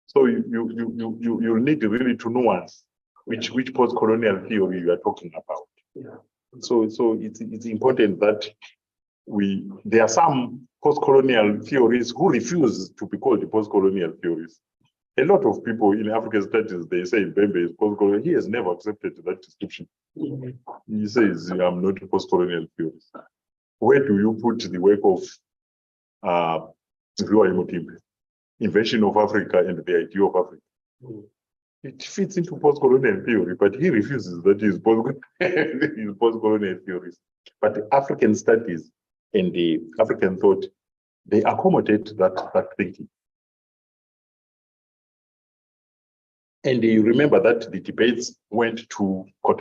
So you need really to nuance which post-colonial theory you are talking about. Yeah. So it's important that there are some post-colonial theories who refuse to be called the post-colonial theories. A lot of people in African studies, they say Mbembe is post-colonial. He has never accepted that description. He says, I'm not a post-colonial theorist. Where do you put the work of Invention of Africa and the Idea of Africa? It fits into post-colonial theory, but he refuses that he is post-colonial theorist. But the African studies and the African thought, they accommodate that thinking. And you remember that the debates went to Court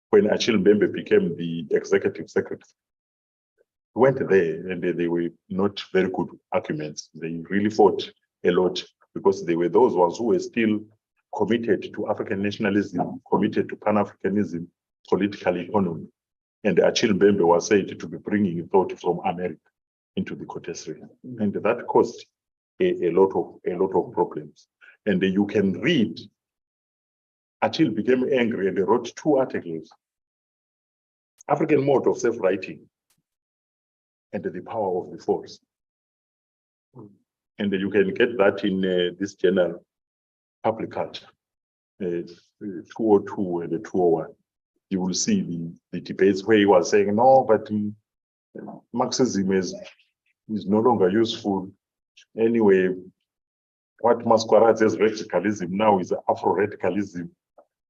when Achille Mbembe became the executive secretary. Went there, and they were not very good arguments. They really fought a lot because they were those ones who were still committed to African nationalism, committed to Pan-Africanism, political economy. And Achille Mbembe was said to be bringing thought from America into the Court. And that caused a lot of problems. And you can read, Achille became angry and he wrote 2 articles, African mode of self-writing and the power of the force. And you can get that in this journal, Public Culture, 202 and 201. You will see the debates where he was saying, no, but Marxism is no longer useful. Anyway, what masquerades as radicalism now is Afro-radicalism,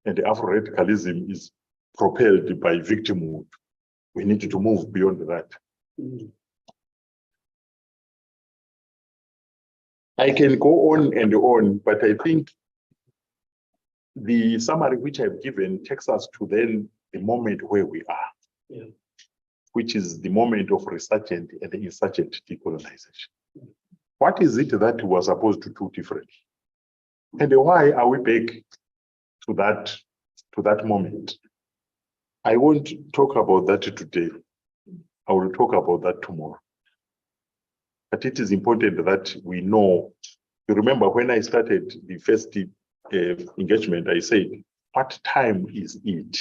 and Afro-radicalism is propelled by victimhood. We need to move beyond that. I can go on and on, but I think the summary which I've given takes us to then the moment where we are, which is the moment of resurgent and insurgent decolonization. What is it that we are supposed to do differently? And why are we back to that moment? I won't talk about that today. I will talk about that tomorrow. But it is important that we know. You remember when I started the first engagement, I said, what time is it?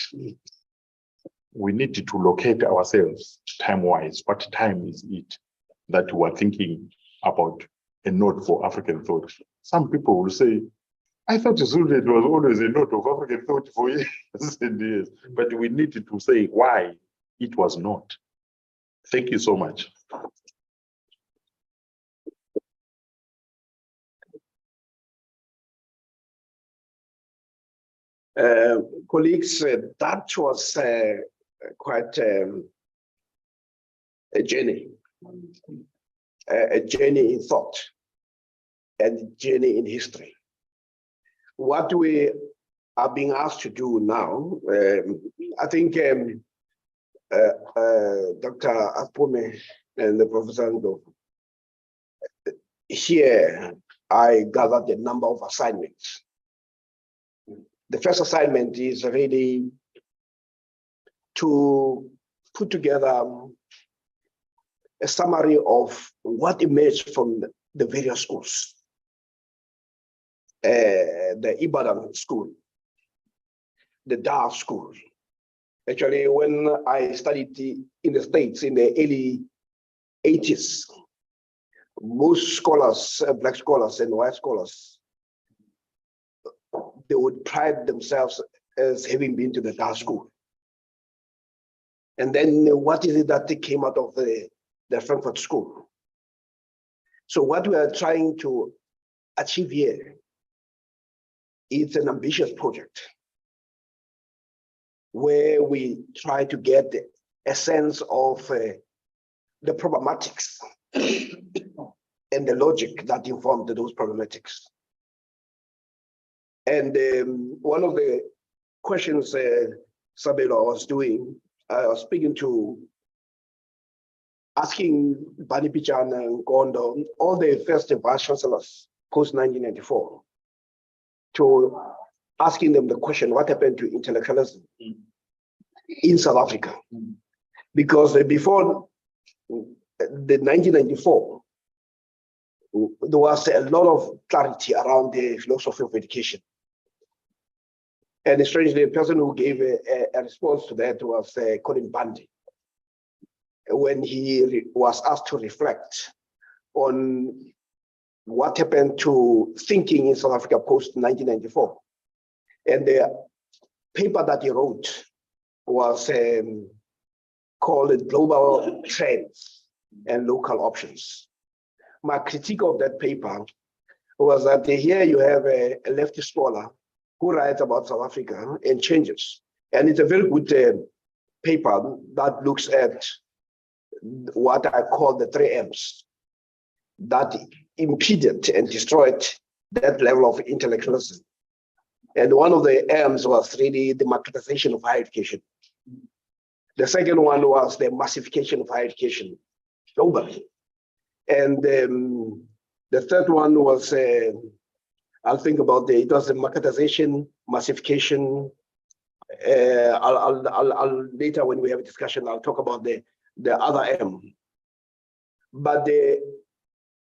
We need to locate ourselves time-wise. What time is it that we are thinking about a node for African thought? Some people will say, I thought Zululand was always a node of African thought for years and years. But we need to say why it was not. Thank you so much. Colleagues, that was quite a journey in thought and a journey in history. What we are being asked to do now, I think Dr. Apome and the Professor Ndo, here I gathered a number of assignments. The first assignment is really to put together a summary of what emerged from the various schools. The Ibadan school, the Dar school. Actually, when I studied in the States in the early 80s, most scholars, Black scholars and white scholars, they would pride themselves as having been to the Dar school. And then what is it that came out of the Frankfurt school? So what we are trying to achieve here it's an ambitious project where we try to get a sense of the problematics and the logic that informed those problematics. And one of the questions Sabelo was doing, I was speaking to, asking Bani Pichan and Gondo, all the first vice chancellors post 1994, to asking them the question, what happened to intellectualism in South Africa? Because before the 1994, there was a lot of clarity around the philosophy of education. And strangely, the person who gave a response to that was Colin Bundy, when he was asked to reflect on what happened to thinking in South Africa post 1994. And the paper that he wrote was called Global Trends and Local Options. My critique of that paper was that here you have a leftist scholar who writes about South Africa and changes. And it's a very good paper that looks at what I call the 3 M's that impeded and destroyed that level of intellectualism. And one of the M's was really the democratization of higher education. The second one was the massification of higher education globally. And the third one was, I'll think about it was the democratization, massification. I'll later when we have a discussion, I'll talk about the other M. But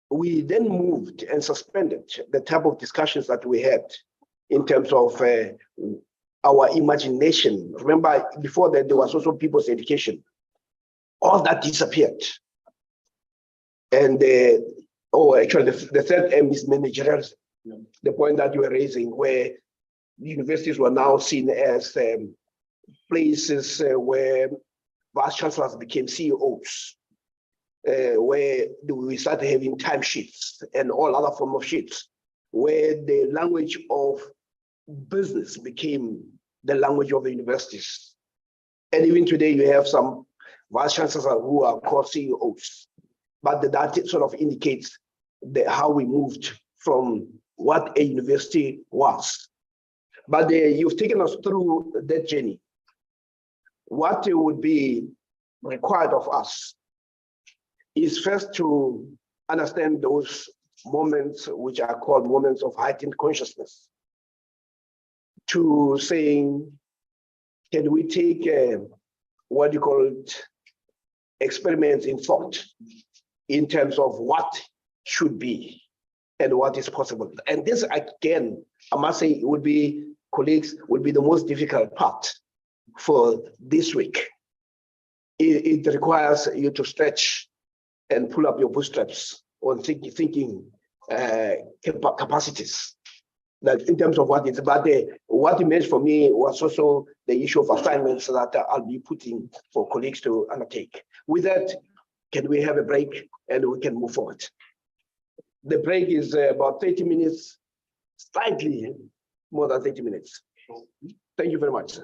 we then moved and suspended the type of discussions that we had in terms of our imagination. Remember, before that, there was also people's education. All that disappeared. And actually, the third M is managerial. The point that you were raising, where universities were now seen as places where vice chancellors became CEOs, where we started having timesheets and all other form of sheets, where the language of business became the language of the universities. And even today, you have some vice chancellors who are called CEOs, but that sort of indicates how we moved from what a university was. But you've taken us through that journey. What would be required of us is first to understand those moments which are called moments of heightened consciousness, to saying, can we take what you call it, experiments in thought in terms of what should be and what is possible. And this, again, I must say, would be, colleagues, would be the most difficult part for this week. It requires you to stretch and pull up your bootstraps on thinking capacities, that in terms of what it's about. What it meant for me was also the issue of assignments that I'll be putting for colleagues to undertake. With that, can we have a break and we can move forward? The break is about 30 minutes, slightly more than 30 minutes. Thank you very much.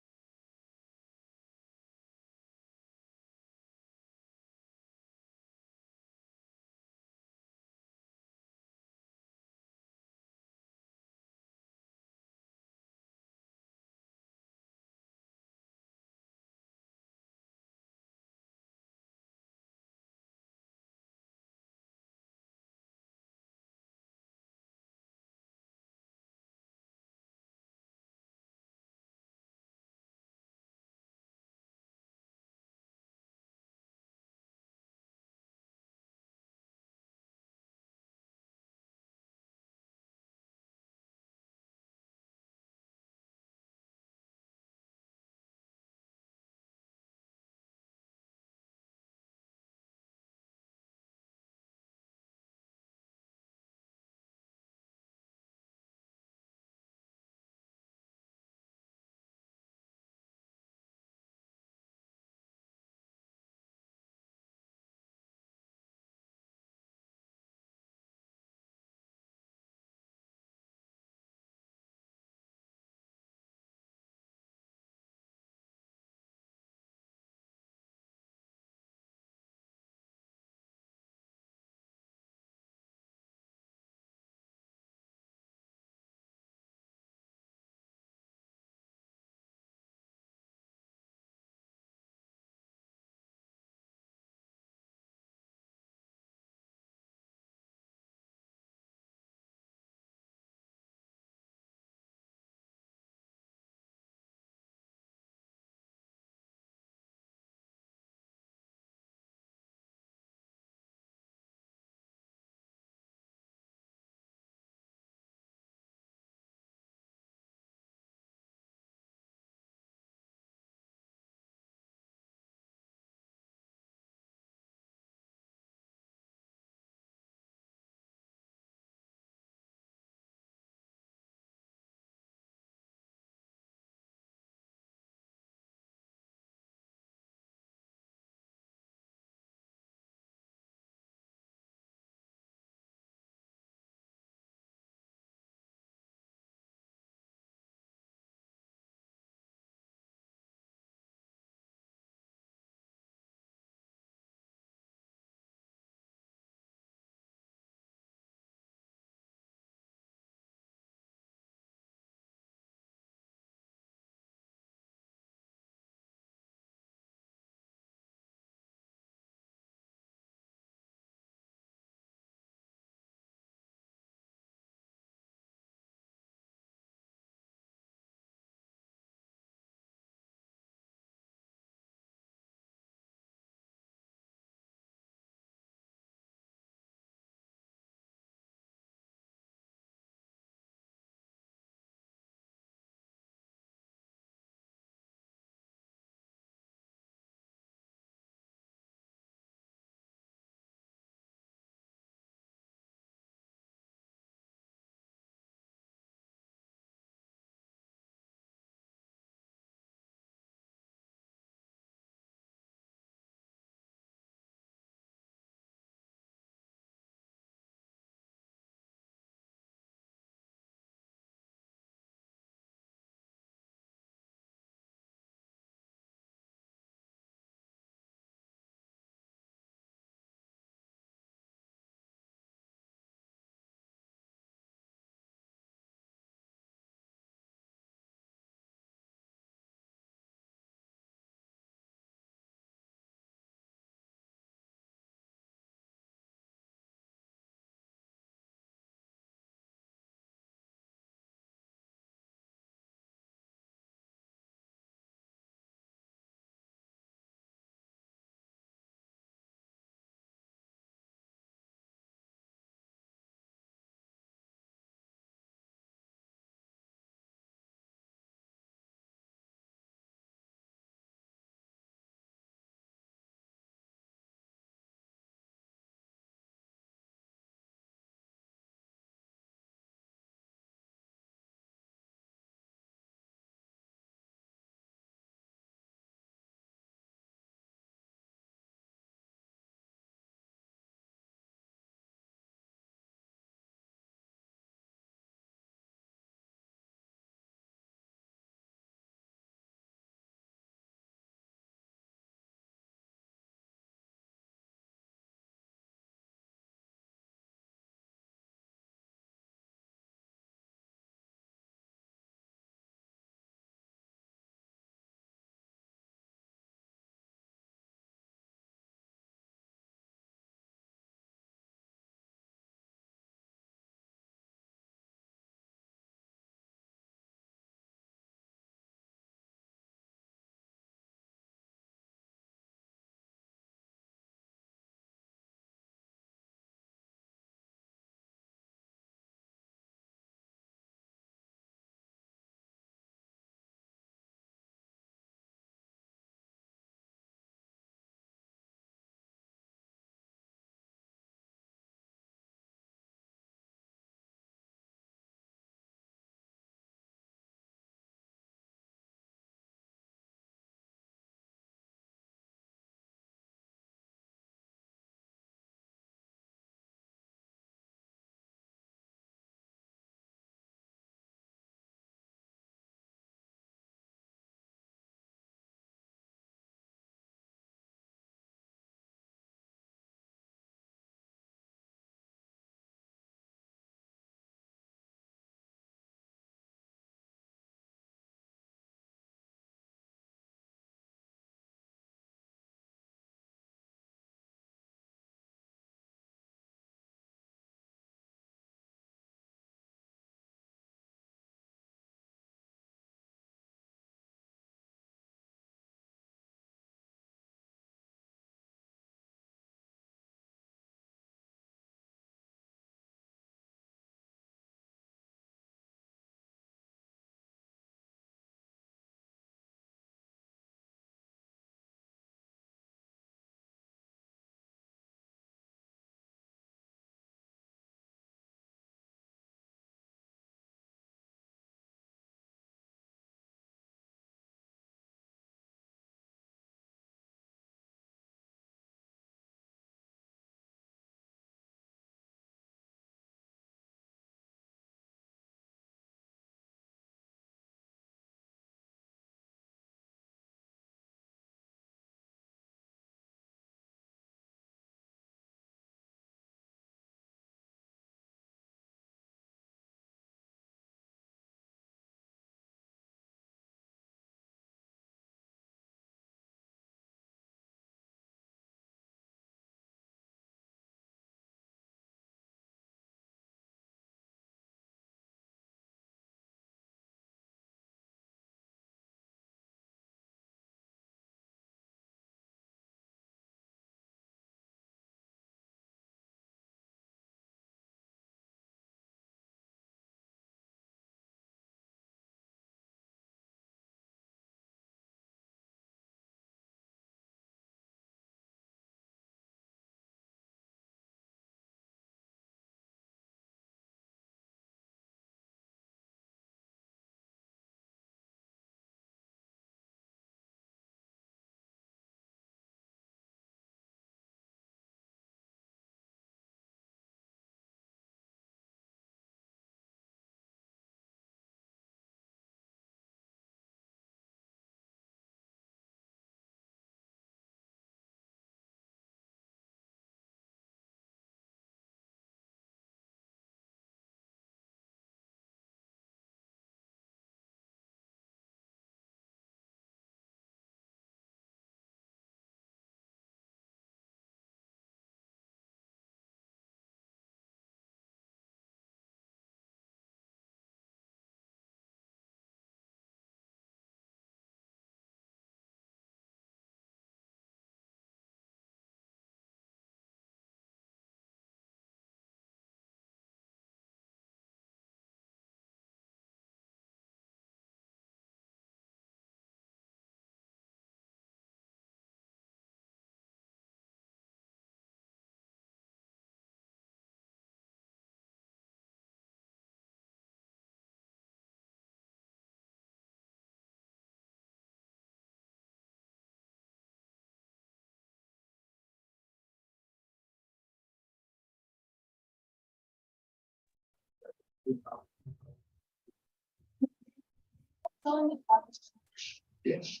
Yes.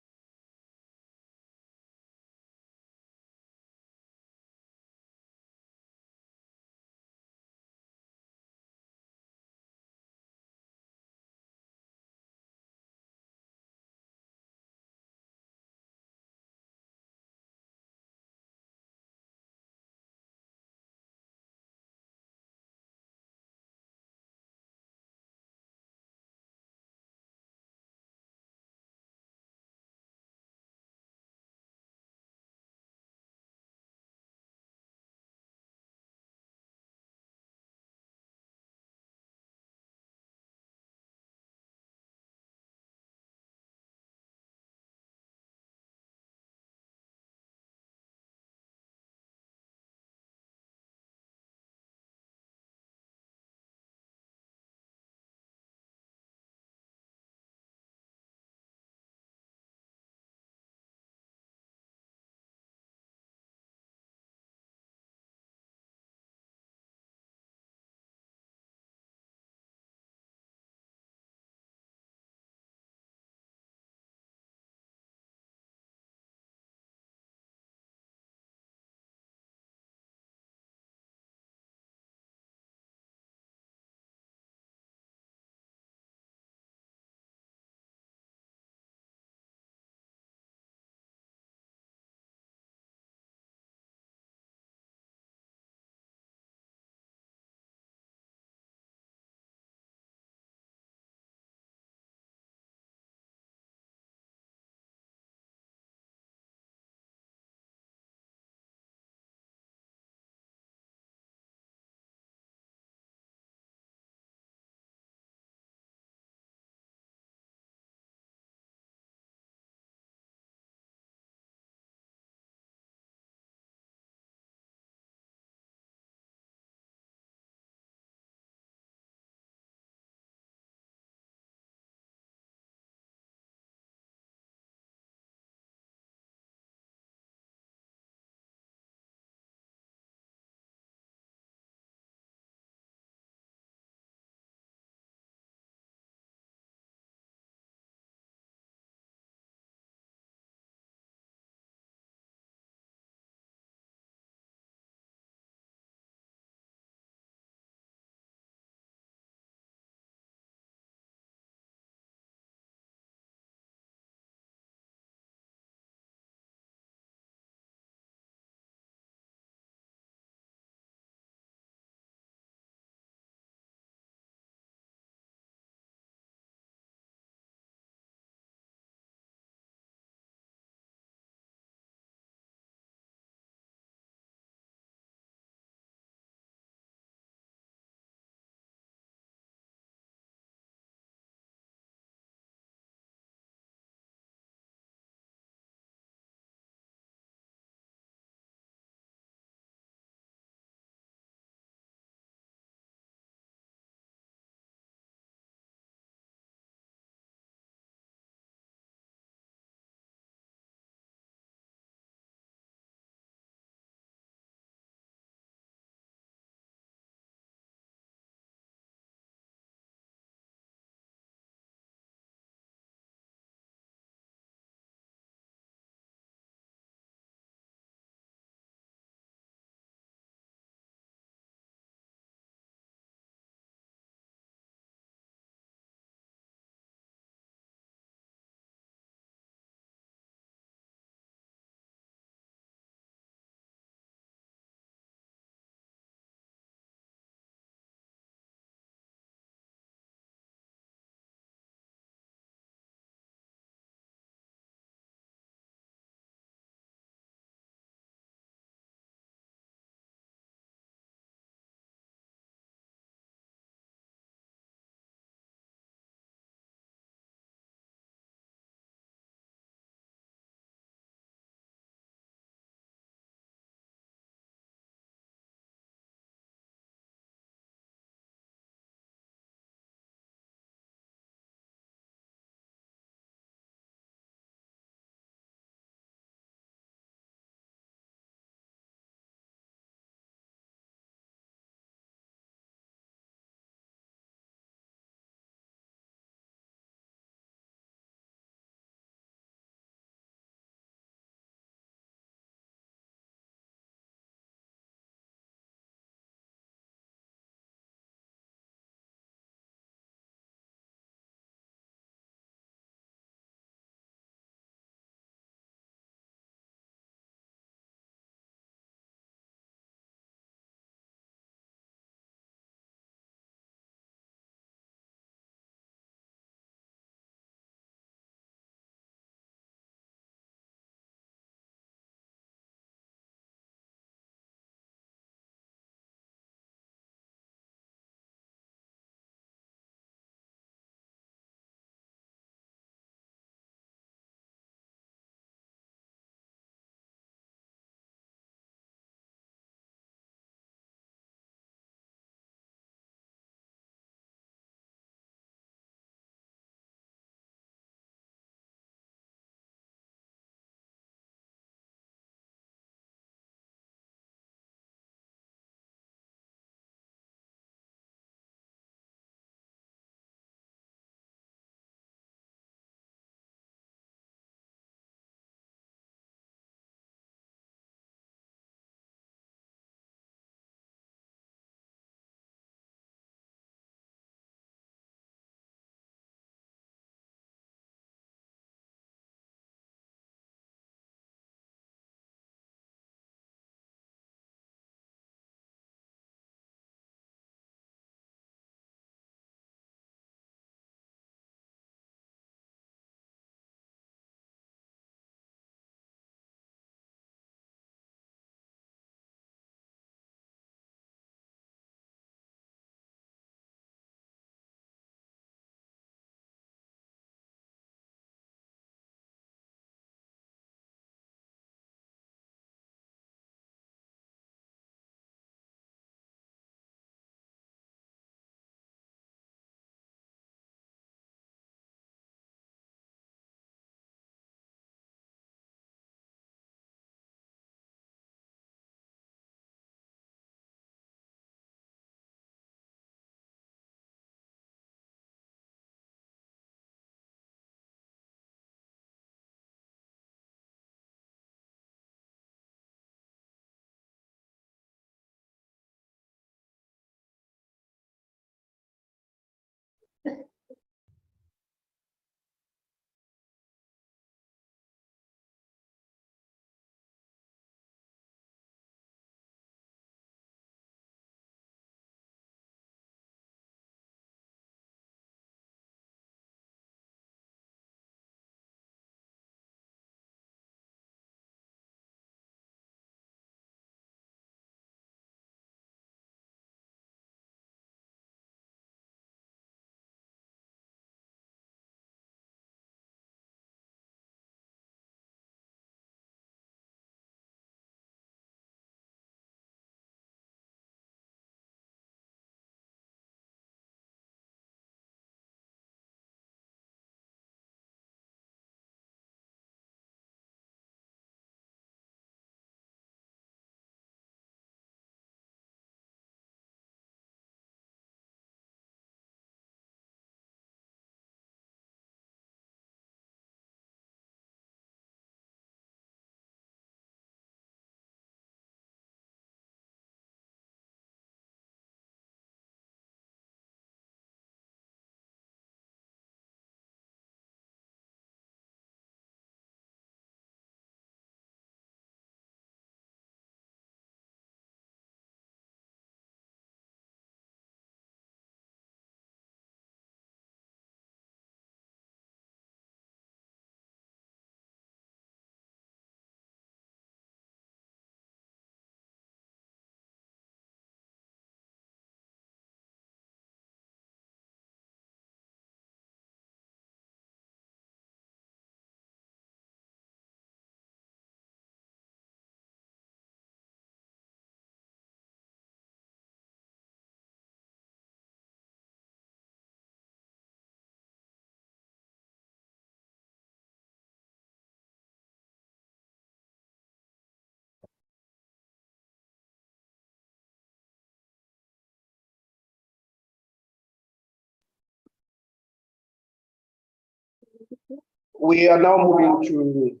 We are now moving to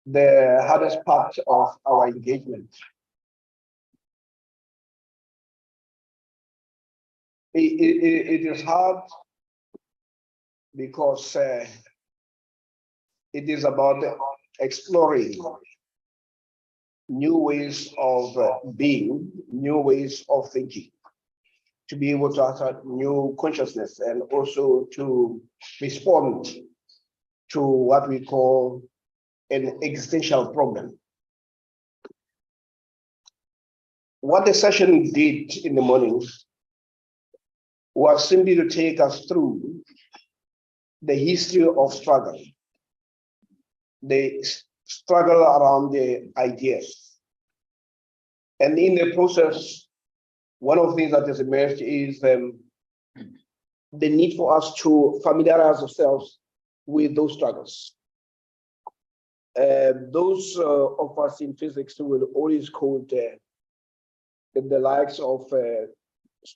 the hardest part of our engagement. It is hard because it is about exploring new ways of being, new ways of thinking, to be able to have new consciousness and also to respond to what we call an existential problem. What the session did in the morning was simply to take us through the history of struggle, the struggle around the ideas. And in the process, one of the things that has emerged is the need for us to familiarize ourselves with those struggles. Those of us in physics will always quote the likes of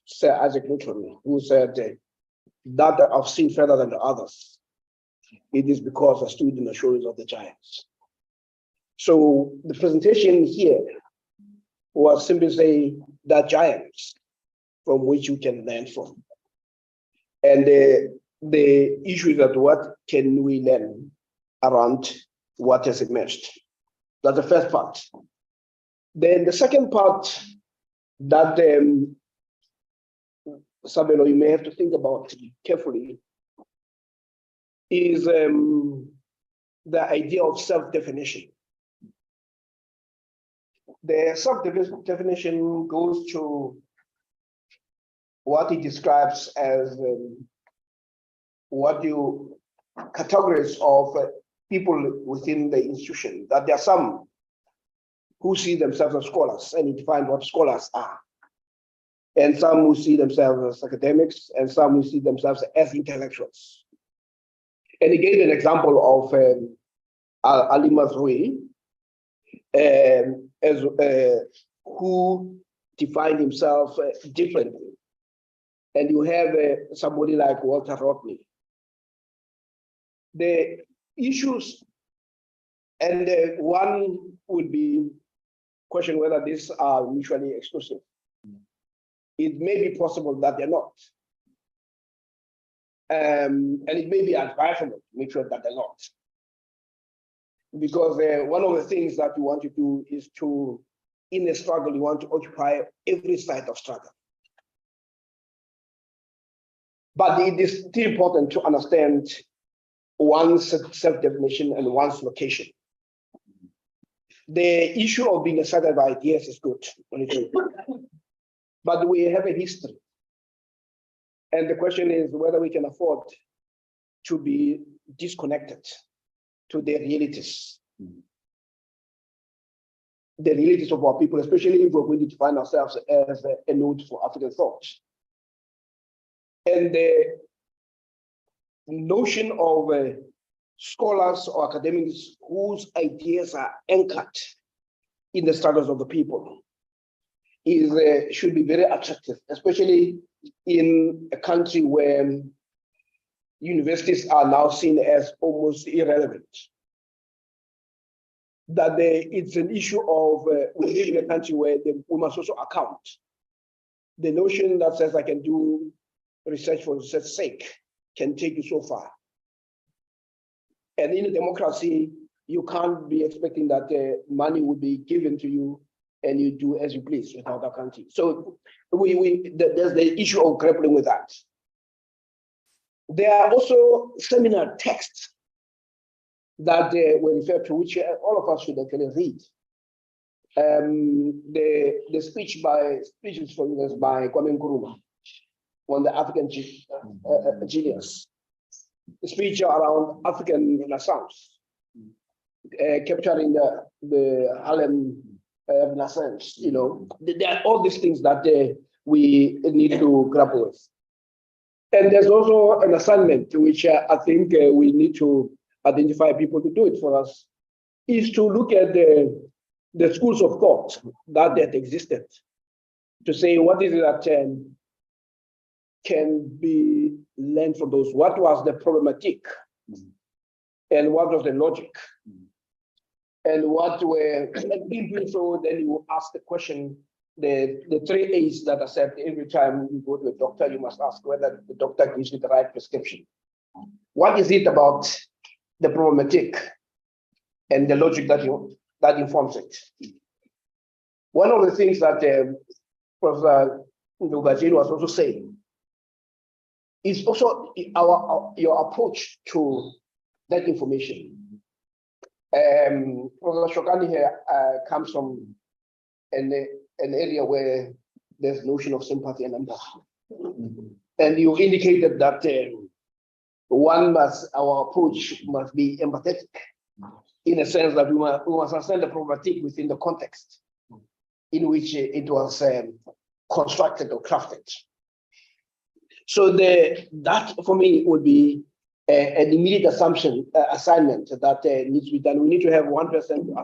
Sir Isaac Newton, who said that I've seen further than the others. It is because I stood in the shoulders of the giants. So the presentation here was simply say that giants from which you can learn from. And the issue is that what can we learn around what has emerged? That's the first part. Then the second part that Sabelo, you may have to think about carefully is the idea of self-definition. The self-definition goes to what it describes as what you categories of people within the institution, that there are some who see themselves as scholars and define what scholars are, and some who see themselves as academics, and some who see themselves as intellectuals. And he gave an example of Ali Mazrui, who defined himself differently. And you have somebody like Walter Rodney. The issues, and one would be question whether these are mutually exclusive. It may be possible that they're not. And it may be advisable to make sure that they're not. Because one of the things that you want to do is to, in a struggle, you want to occupy every side of struggle. But it is still important to understand one's self-definition and one's location. The issue of being a set of ideas is good, but we have a history. And the question is whether we can afford to be disconnected to the realities. The realities of our people, especially if we're going to define ourselves as a node for African thought. And the notion of scholars or academics whose ideas are anchored in the struggles of the people is should be very attractive, especially in a country where universities are now seen as almost irrelevant. That it's an issue of we live in a country where we must also account. The notion that says I can do research for research's sake can take you so far. And in a democracy, you can't be expecting that money will be given to you and you do as you please without accounting. So there's the issue of grappling with that. There are also seminar texts that were referred to, which all of us should actually read. The speeches, for instance, by Kwame Nkrumah on the African genius, the speech around African Renaissance, capturing the Harlem Renaissance. You know, there are all these things that we need to grapple with. And there's also an assignment which I think we need to identify people to do it for us, is to look at the schools of thought that existed, to say what is it that can be learned from those. What was the problematic and what was the logic. And what were, in doing so, then you ask the question, the 3 A's that I said every time you go to a doctor, you must ask whether the doctor gives you the right prescription. What is it about the problematic and the logic that informs it? One of the things that Professor Ndugajini was also saying is also your approach to that information. Professor Shokani here comes from an area where there's notion of sympathy and empathy. And you indicated that our approach must be empathetic, in a sense that we must understand the problematic within the context in which it was constructed or crafted. So that for me would be an immediate assignment that needs to be done. We need to have one person,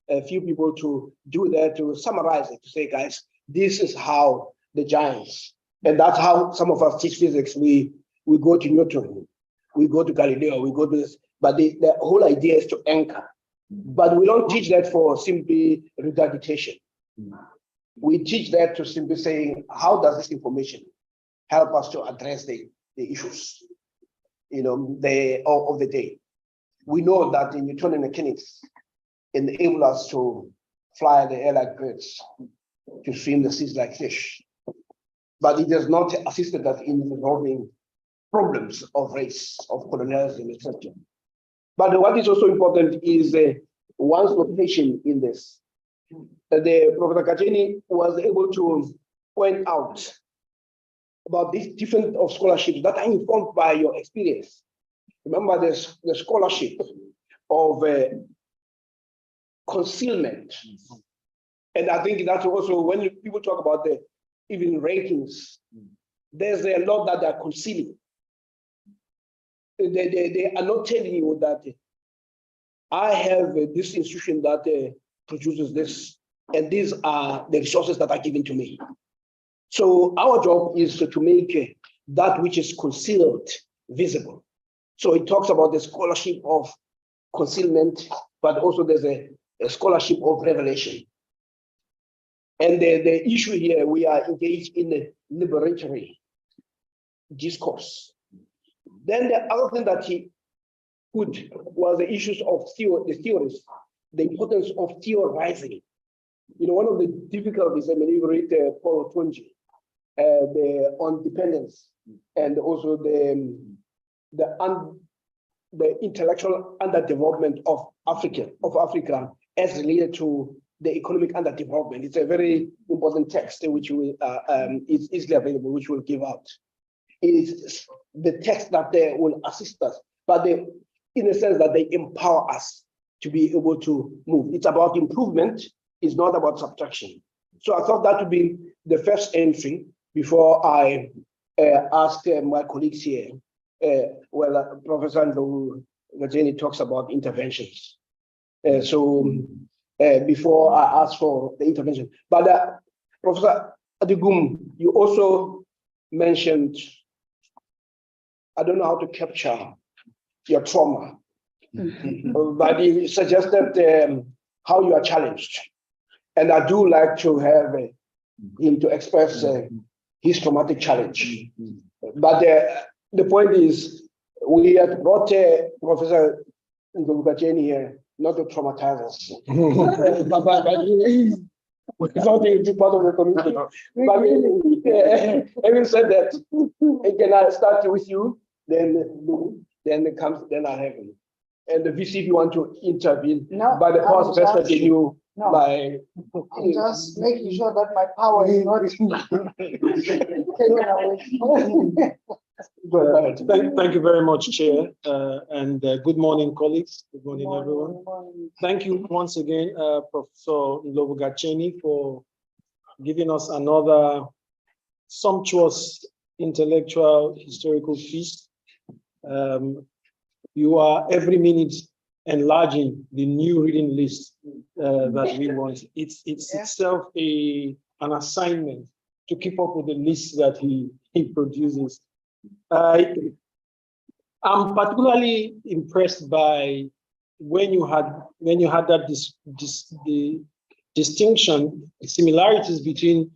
a few people to do that, to summarize it, to say, guys, this is how the giants, and that's how some of us teach physics. We go to Newton, we go to Galileo, we go to this, but the whole idea is to anchor. But we don't teach that for simply regurgitation. We teach that to simply saying, how does this information help us to address the issues, of the day? We know that the Newtonian mechanics enable us to fly the air like birds, to swim the seas like fish, but it has not assisted us in resolving problems of race, of colonialism, etc. But what is also important is one's location in this. Professor Kajeni was able to point out about these different of scholarships that are informed by your experience. Remember, there's the scholarship of concealment. And I think that's also when people talk about the even ratings, there's a lot that they're concealing. They are not telling you that I have this institution that produces this, and these are the resources that are given to me. So our job is to make that which is concealed visible. So it talks about the scholarship of concealment, but also there's a scholarship of revelation. And the issue here, we are engaged in a liberatory discourse. Then the other thing that he put was the issues of the theories, the importance of theorizing. One of the difficulties, I mean, you read Paul Otonji, on dependence, and also the intellectual underdevelopment of Africa as related to the economic underdevelopment. It's a very important text which is easily available, which we'll give out. It's the text that will assist us, but in a sense that they empower us to be able to move. It's about improvement, it's not about subtraction. So I thought that would be the first entry before I ask my colleagues here. Professor Ndugajeni talks about interventions. Before I ask for the intervention, but Professor Adigum, you also mentioned, I don't know how to capture your trauma, but you suggested how you are challenged. And I do like to have him to express his traumatic challenge. But the point is, we had brought Professor Ndugajeni here not to traumatize us. But something to part of the community. But having said that, can I start with you? Then I have him. And the VC, if you want to intervene, no, by the past best that you no. by I'm just making sure that my power is not taken away. Thank you very much, Chair, and good morning, colleagues. Good morning, everyone. Thank you once again, Professor Ndugajeni, for giving us another sumptuous intellectual historical feast. You are every minute enlarging the new reading list that we want. It's itself an assignment to keep up with the list that he produces. I I'm particularly impressed by when you had that the distinction, similarities between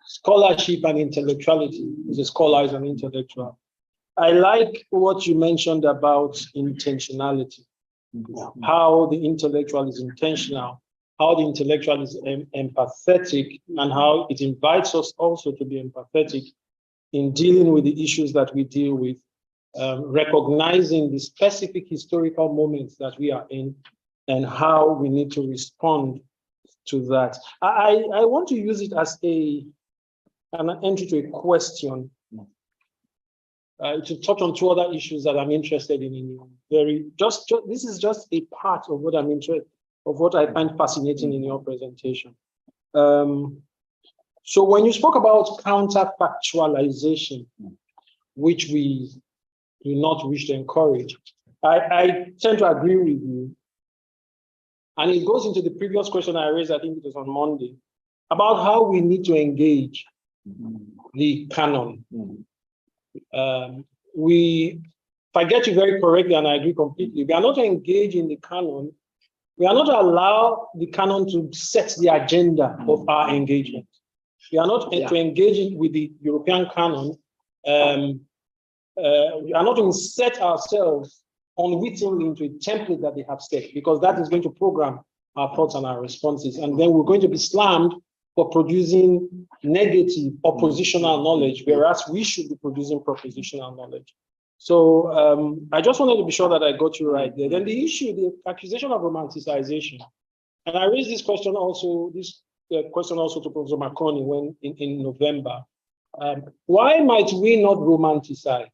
scholarship and intellectuality. The scholar is an intellectual. I like what you mentioned about intentionality, how the intellectual is intentional, how the intellectual is empathetic, and how it invites us also to be empathetic in dealing with the issues that we deal with, recognizing the specific historical moments that we are in and how we need to respond to that. I want to use it as an entry to a question, to touch on two other issues that I'm interested in. This is just a part of what I'm interested, of what I find fascinating in your presentation. So when you spoke about counterfactualization, which we do not wish to encourage, I tend to agree with you. And it goes into the previous question I raised, I think it was on Monday, about how we need to engage the canon. If I get you very correctly, and I agree completely, we are not engaged in the canon. We are not allowed the canon to set the agenda of our engagement. We are not to engage with the European canon. We are not to set ourselves unwittingly into a template that they have set, because that is going to program our thoughts and our responses. And then we're going to be slammed for producing negative oppositional knowledge, whereas we should be producing propositional knowledge. So I just wanted to be sure that I got you right there. Then the issue, the accusation of romanticization. And I raised this question also, to Professor Marconi when in November. Why might we not romanticize?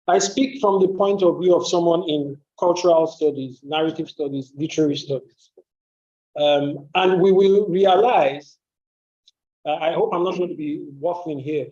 I speak from the point of view of someone in cultural studies, narrative studies, literary studies. And we will realize, I hope I'm not going to be waffling here.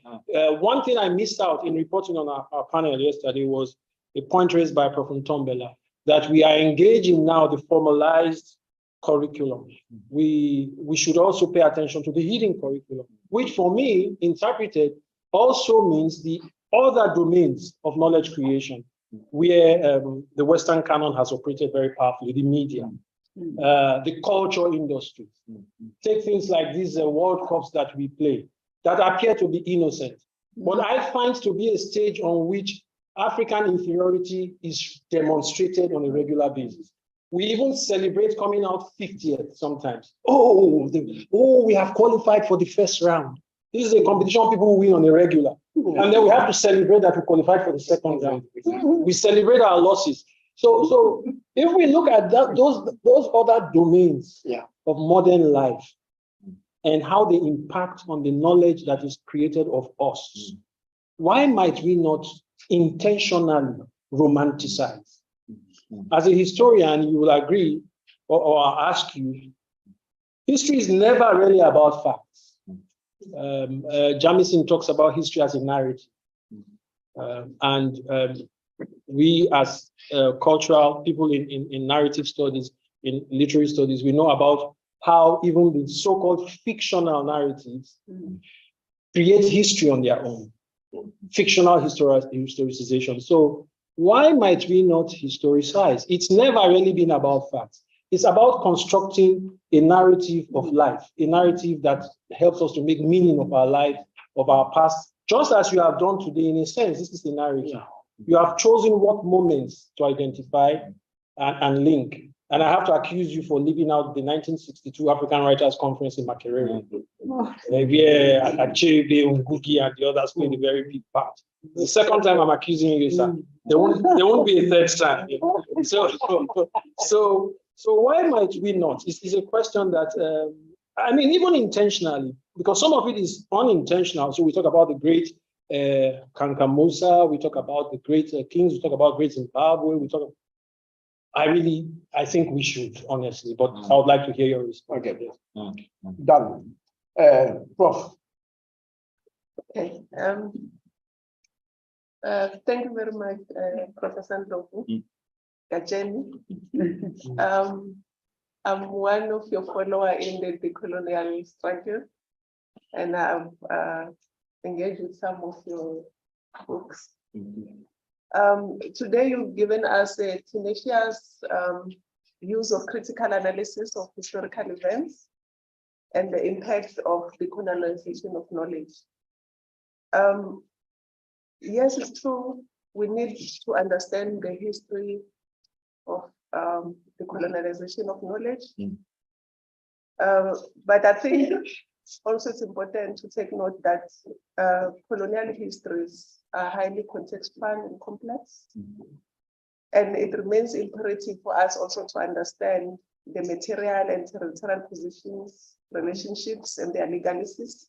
One thing I missed out in reporting on our panel yesterday was a point raised by Professor Tombela, that we are engaging now the formalized curriculum. We should also pay attention to the hidden curriculum, which for me, interpreted, also means the other domains of knowledge creation, where the Western canon has operated very powerfully, the media, the culture industry. Take things like these World Cups that we play, that appear to be innocent. But I find to be a stage on which African inferiority is demonstrated on a regular basis. We even celebrate coming out 50th sometimes. We have qualified for the first round. This is a competition people win on a regular. And then we have to celebrate that we qualified for the second round. We celebrate our losses. So if we look at those other domains of modern life and how they impact on the knowledge that is created of us, why might we not intentionally romanticize? As a historian, you will agree, or I'll ask you, history is never really about facts. Jamison talks about history as a narrative. We as cultural people in narrative studies, in literary studies, we know about how even the so-called fictional narratives create history on their own. Fictional historicization. So why might we not historicize? It's never really been about facts. It's about constructing a narrative of life, a narrative that helps us to make meaning of our life, of our past, just as you have done today. In a sense, this is the narrative. You have chosen what moments to identify and link. And I have to accuse you for leaving out the 1962 African Writers Conference in Makerere, where Achebe, Ngugi, and the others played a very big part. The second time I'm accusing you, sir. There won't be a third time. So why might we not? It's a question that, I mean, even intentionally, because some of it is unintentional. So we talk about the great Kankamusa, we talk about the great kings, we talk about great Zimbabwe, I think we should, honestly, but I would like to hear your response. Okay, done. Prof. Okay. Thank you very much, Professor Ndlovu Gacheni. I'm one of your followers in the colonial struggle, and I've engaged with some of your books. Today you've given us a tenacious use of critical analysis of historical events and the impact of decolonization of knowledge. Yes, it's true. We need to understand the history of the colonization of knowledge. But I think also it's important to take note that colonial histories are highly contextual and complex. And it remains imperative for us also to understand the material and territorial positions, relationships, and their legalities,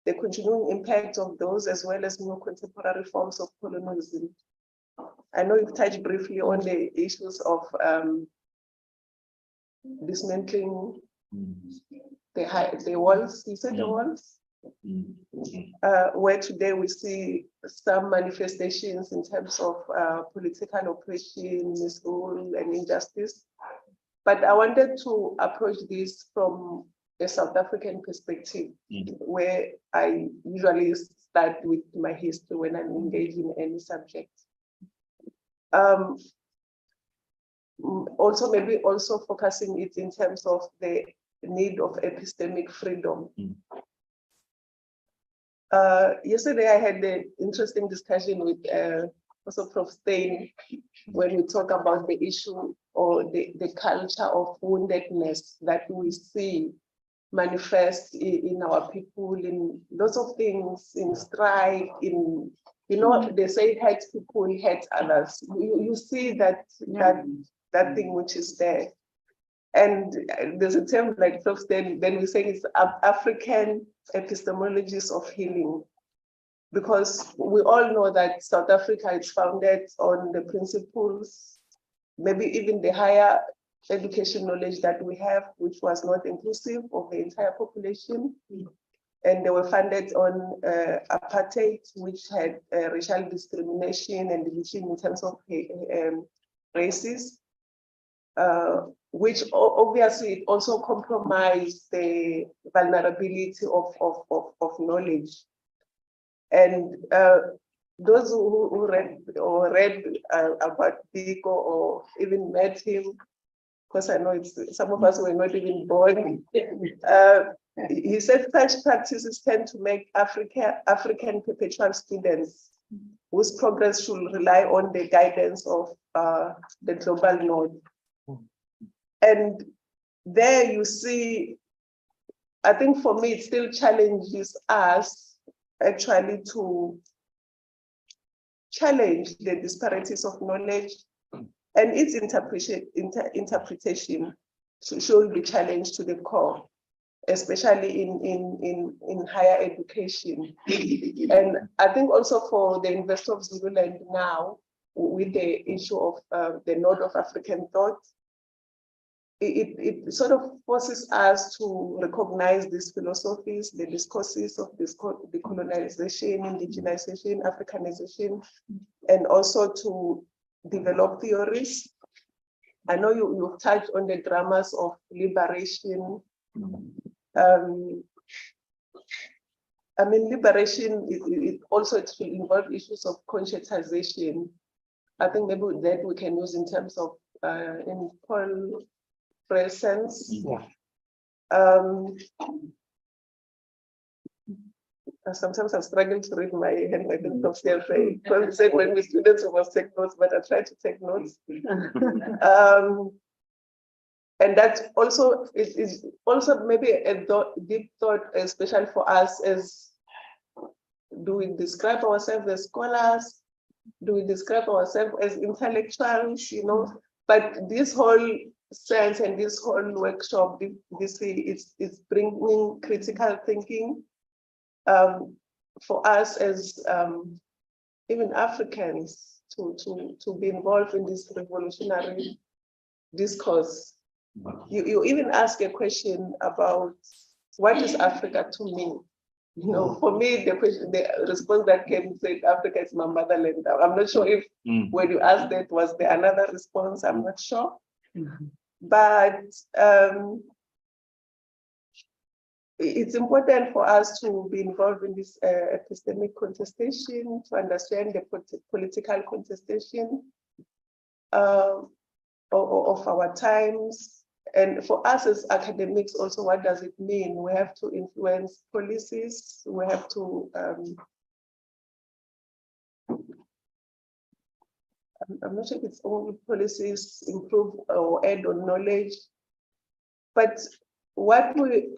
the continuing impact of those, as well as more contemporary forms of colonialism. I know you've touched briefly on the issues of dismantling the walls. You said the walls? Where today we see some manifestations in terms of political oppression, misrule, and injustice. But I wanted to approach this from a South African perspective, where I usually start with my history when I'm engaged in any subject. Also, maybe also focusing it in terms of the need of epistemic freedom. Yesterday, I had an interesting discussion with also Prof. Stein when we talk about the issue or the culture of woundedness that we see manifest in our people, in lots of things, in strife, in, you know, they say hate people, hate others. You see that thing which is there. And there's a term like Prof. Stein, then we say it's African epistemologies of healing, because we all know that South Africa is founded on the principles, maybe even the higher education knowledge that we have, which was not inclusive of the entire population. And they were funded on apartheid, which had racial discrimination and division in terms of races, which obviously it also compromised the vulnerability of knowledge. And those who read about Biko or even met him, because I know some of us were not even born. He said such practices tend to make African perpetual students whose progress should rely on the guidance of the global north. And there you see, I think for me, it still challenges us actually to challenge the disparities of knowledge, and its interpretation should be challenged to the core, especially in higher education. And I think also for the University of Zululand now, with the issue of the Node of African thought, it sort of forces us to recognize these philosophies, the discourses of decolonization, indigenization, Africanization, and also to develop theories. I know you've touched on the dramas of liberation. I mean, liberation, it also involve issues of conscientization. I think maybe that we can use in terms of in Paul presence. Sometimes I'm struggling to read my handwriting from CFA. Because said when we students we must take notes, but I try to take notes. And that also is also maybe a deep thought, especially for us, as do we describe ourselves as scholars? Do we describe ourselves as intellectuals? You know, but this whole sense and this whole workshop, this is bringing critical thinking for us as even Africans to be involved in this revolutionary discourse. You even ask a question about what is Africa to me? You know, for me, the response that came said, Africa is my motherland. I'm not sure if when you asked that, was there another response? I'm not sure. But it's important for us to be involved in this epistemic contestation, to understand the political contestation of our times. And for us as academics also, what does it mean? We have to influence policies, we have to, I'm not sure if it's only policies, improve or add on knowledge, but what we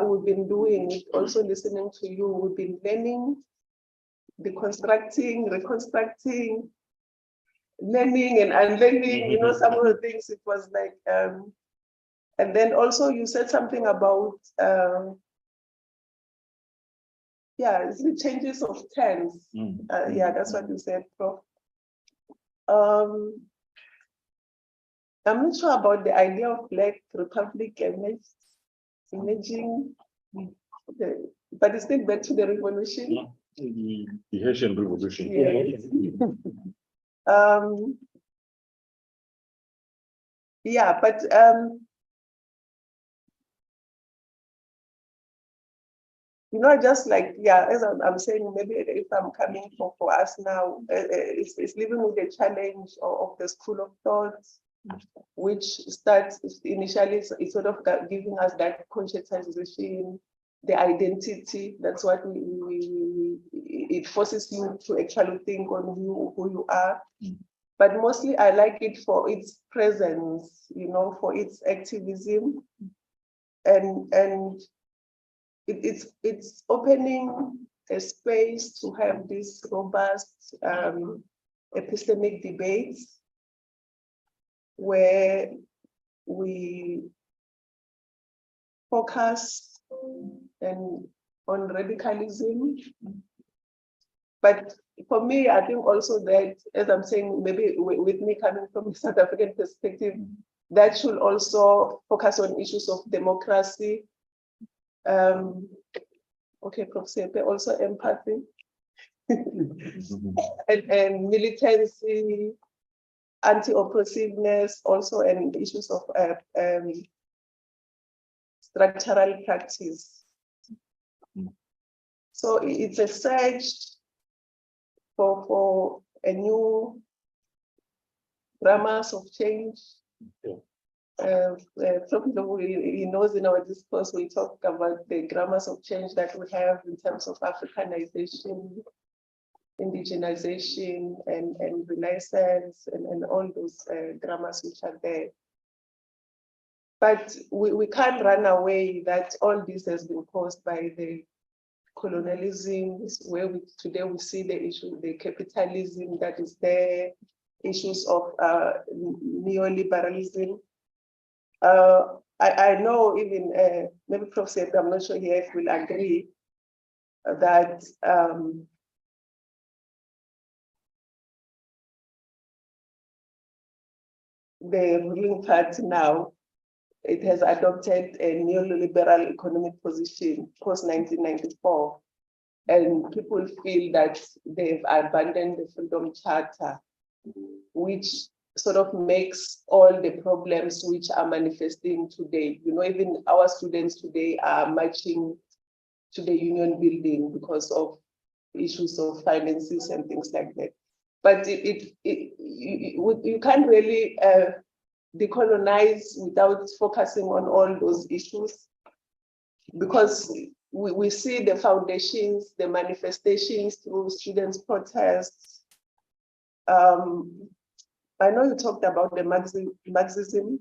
we've been doing, also listening to you, we've been learning, deconstructing, reconstructing, learning and unlearning, you know, some of the things. It was like, and then also you said something about, it's the changes of tense. That's what you said, Prof. I'm not sure about the idea of Black Republic emerging, but it's still back to the revolution. The Haitian Revolution. Yes. But you know, just like, as I'm saying, maybe if I'm coming for us now, it's living with the challenge of the school of thought, which starts initially, it's sort of giving us that conscientization, the identity. That's what it forces you to actually think on who you are. But mostly I like it for its presence, you know, for its activism, and it's opening a space to have this robust epistemic debates where we focus on radicalism. But for me, I think also that, as I'm saying, maybe with me coming from a South African perspective, that should also focus on issues of democracy. Okay, Prof. Sepe, also empathy and militancy, anti-oppressiveness, also, and issues of structural practice. So it's a search for a new grammars of change. He knows in our discourse we talk about the grammars of change that we have in terms of Africanization, indigenization, and Renaissance, and all those grammars which are there. But we can't run away that all this has been caused by the colonialism, where today we see the issue, the capitalism that is there, issues of neoliberalism. I know even maybe Prof. Sepe, I'm not sure here if we'll agree that the ruling party now, it has adopted a neoliberal economic position post-1994, and people feel that they've abandoned the Freedom Charter, which sort of makes all the problems which are manifesting today. You know, even our students today are marching to the union building because of issues of finances and things like that. But you can't really decolonize without focusing on all those issues, because we see the foundations, the manifestations through students' protests. I know you talked about the Marxism.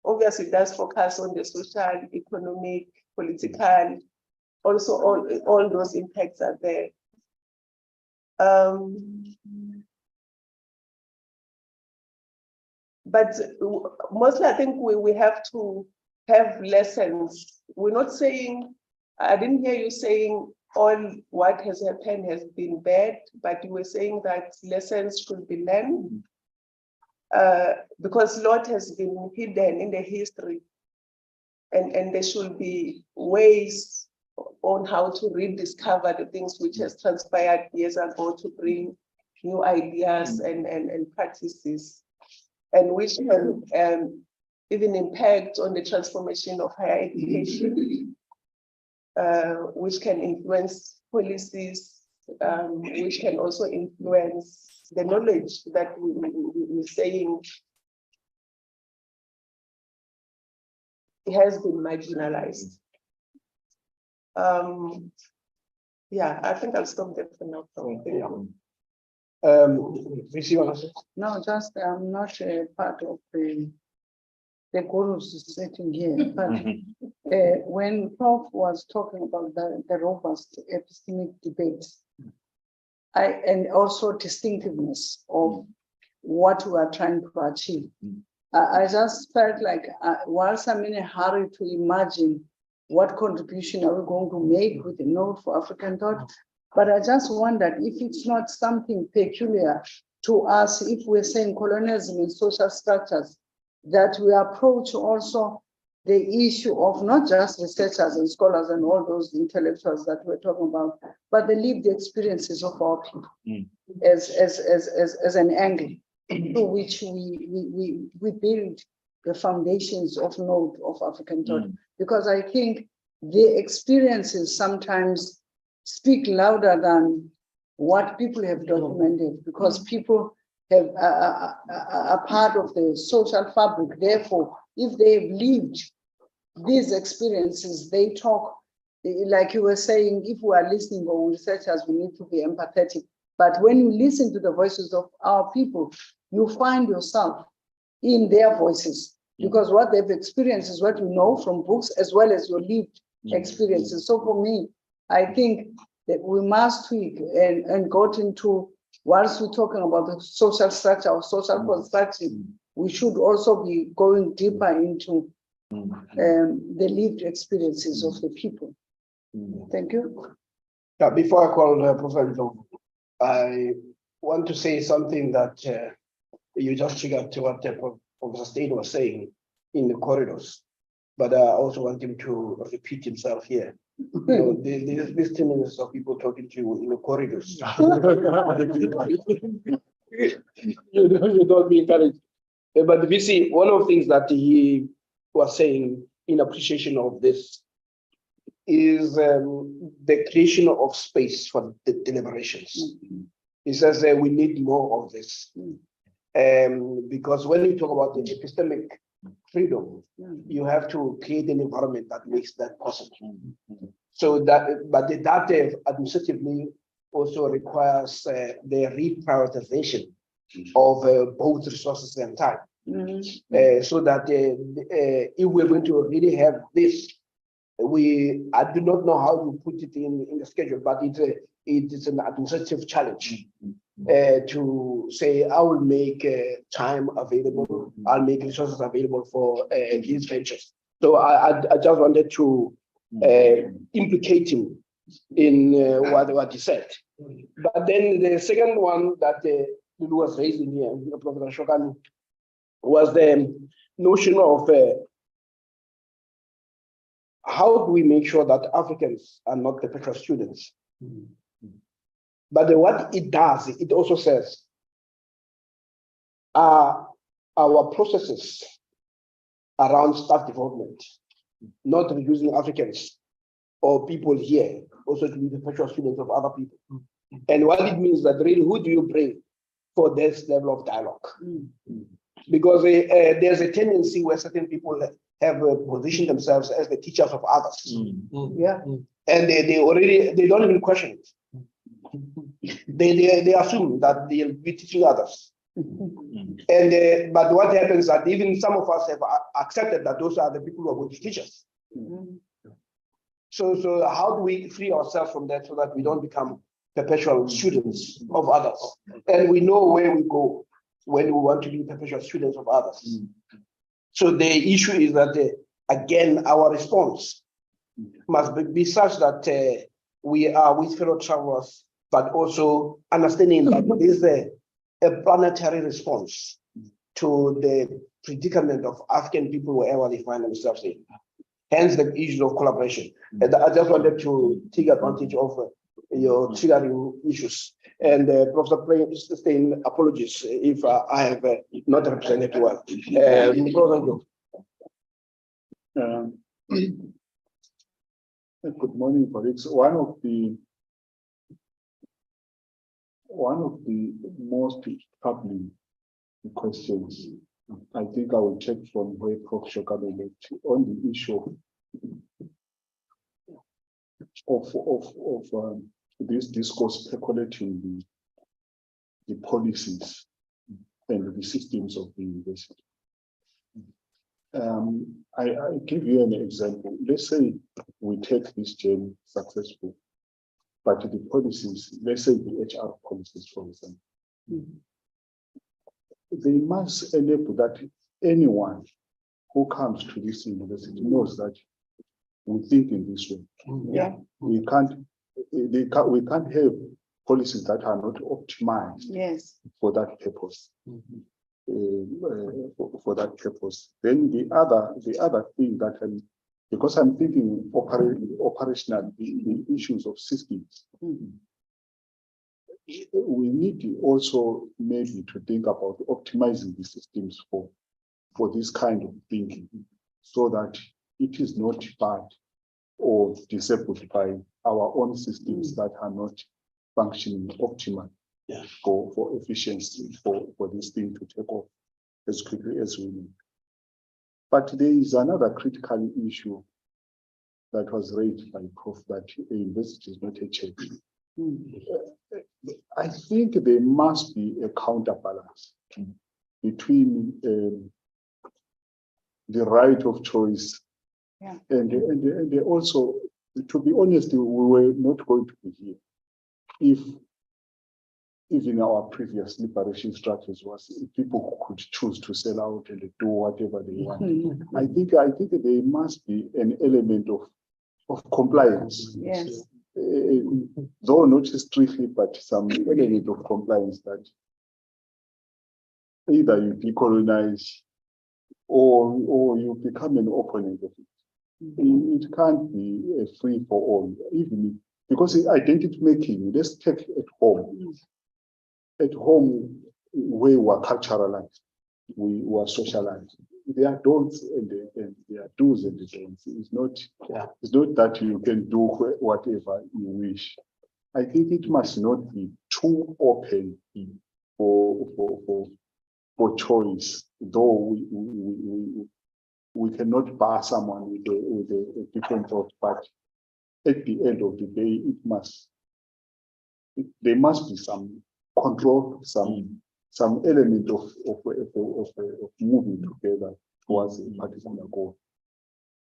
Obviously, it does focus on the social, economic, political, also all those impacts are there. But mostly I think we have to have lessons. We're not saying, I didn't hear you saying all what has happened has been bad, but you were saying that lessons should be learned because a lot has been hidden in the history, and there should be ways on how to rediscover the things which has transpired years ago to bring new ideas and practices, and which even impact on the transformation of higher education, which can influence policies, which can also influence the knowledge that we're saying has been marginalized. Yeah, I think I'll stop there for now. Thank you. No, just I'm not a part of the gurus sitting here, but when Prof was talking about the robust epistemic debates, and also distinctiveness of what we are trying to achieve, I just felt like whilst I'm in a hurry to imagine what contribution are we going to make with the Node for African Thought, but I just wondered if it's not something peculiar to us, if we're saying colonialism and social structures, that we approach also the issue of not just researchers and scholars and all those intellectuals that we're talking about, but the lived experiences of our people as an angle through which we build the foundations of Node of African Thought. Because I think the experiences sometimes speak louder than what people have documented, because people have a part of the social fabric. Therefore, if they've lived these experiences, they talk, like you were saying, if we are listening or researchers, we need to be empathetic. But when you listen to the voices of our people, you find yourself in their voices, because what they've experienced is what you know from books as well as your lived experiences. So for me, I think that we must tweak and go into, whilst we're talking about the social structure or social construction, we should also be going deeper into the lived experiences of the people. Thank you. Yeah, before I call Professor Ndlovu, I want to say something that you just triggered to what Professor Stein was saying in the corridors, but I also want him to repeat himself here. You know, these 10 minutes of people talking to you in the corridors. You don't be encouraged. But we see one of the things that he was saying in appreciation of this is the creation of space for the deliberations. He says we need more of this. Because when you talk about the epistemic freedom, you have to create an environment that makes that possible. So that, but that administratively also requires the reprioritization of both resources and time. So that if we're going to really have this, I do not know how you put it in the schedule, but it is an administrative challenge to say, I will make time available, I'll make resources available for these ventures. So I just wanted to implicate him in what he said. But then the second one that Lulu was raising here, Professor Shokani, was the notion of how do we make sure that Africans are not perpetual students? But what it does, it also says our processes around staff development, not reducing Africans or people here also to be perpetual students of other people. And what it means that really, who do you bring for this level of dialogue? Because there's a tendency where certain people have positioned themselves as the teachers of others. Yeah, and they don't even question it. They assume that they'll be teaching others. And but what happens is that even some of us have accepted that those are the people who are going to teach us. So how do we free ourselves from that so that we don't become perpetual students of others? And we know where we go when we want to be perpetual students of others. So the issue is that, again, our response must be such that we are with fellow travelers, but also understanding that it is a planetary response to the predicament of African people wherever they find themselves in. Hence the issue of collaboration. And I just wanted to take advantage of your triggering issues. And Professor Stein, apologies if I have not represented well. Good morning, colleagues. One of the most troubling questions, I think I will check from where Prof. Shokado left on the issue of this discourse speculating the policies and the systems of the university. I give you an example. Let's say we take this journey successful, but the policies, let's say the HR policies, for example, they must enable that anyone who comes to this university knows that we think in this way. Yeah. We can't have policies that are not optimized Yes. for that purpose. For that purpose. Then the other thing that because I'm thinking operational, the issues of systems. We need also maybe to think about optimizing the systems for this kind of thinking, so that it is not bad or disabled by our own systems that are not functioning optimally. Yeah. For efficiency, for this thing to take off as quickly as we need. But there is another critical issue that was raised by Prof, that the university is not a church. I think there must be a counterbalance between the right of choice and also, to be honest, we were not going to be here if even our previous liberation structures was people could choose to sell out and do whatever they want. I think there must be an element of compliance. Yes. Though not strictly, but some element of compliance that either you decolonize or you become an opponent of it. It can't be a free for all, even because identity making, let's take at home. At home, we were culturalized, we were socialized. There are don'ts and there are do's and don'ts. It's not that you can do whatever you wish. I think it must not be too open for choice, though we cannot bar someone with a different thought, but at the end of the day, there must be some control, some element of moving together towards a particular goal.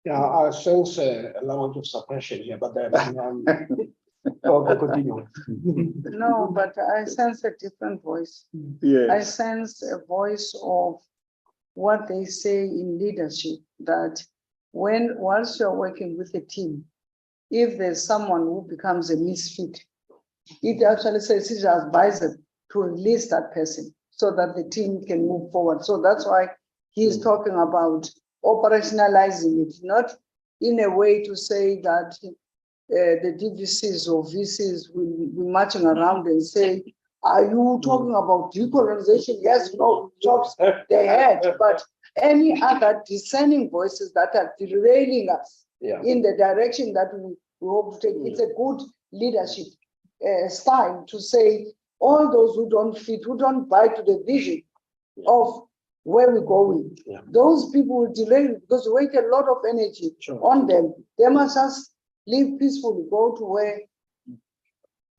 Yeah, I sense a lot of suppression here, but then continue. No, but I sense a different voice. Yes. I sense a voice of what they say in leadership, that once you're working with a team, if there's someone who becomes a misfit, it actually says it's advisor to release that person so that the team can move forward. So that's why he's talking about operationalizing it, not in a way to say that the DVCs or VCs will be marching around and say, are you talking about decolonization? Yes, no, jobs they had, but any other discerning voices that are derailing us in the direction that we hope to take. It's a good leadership style to say, all those who don't fit, who don't buy to the vision of where we're going, those people will delay because we waste a lot of energy on them. They must just live peacefully, go to where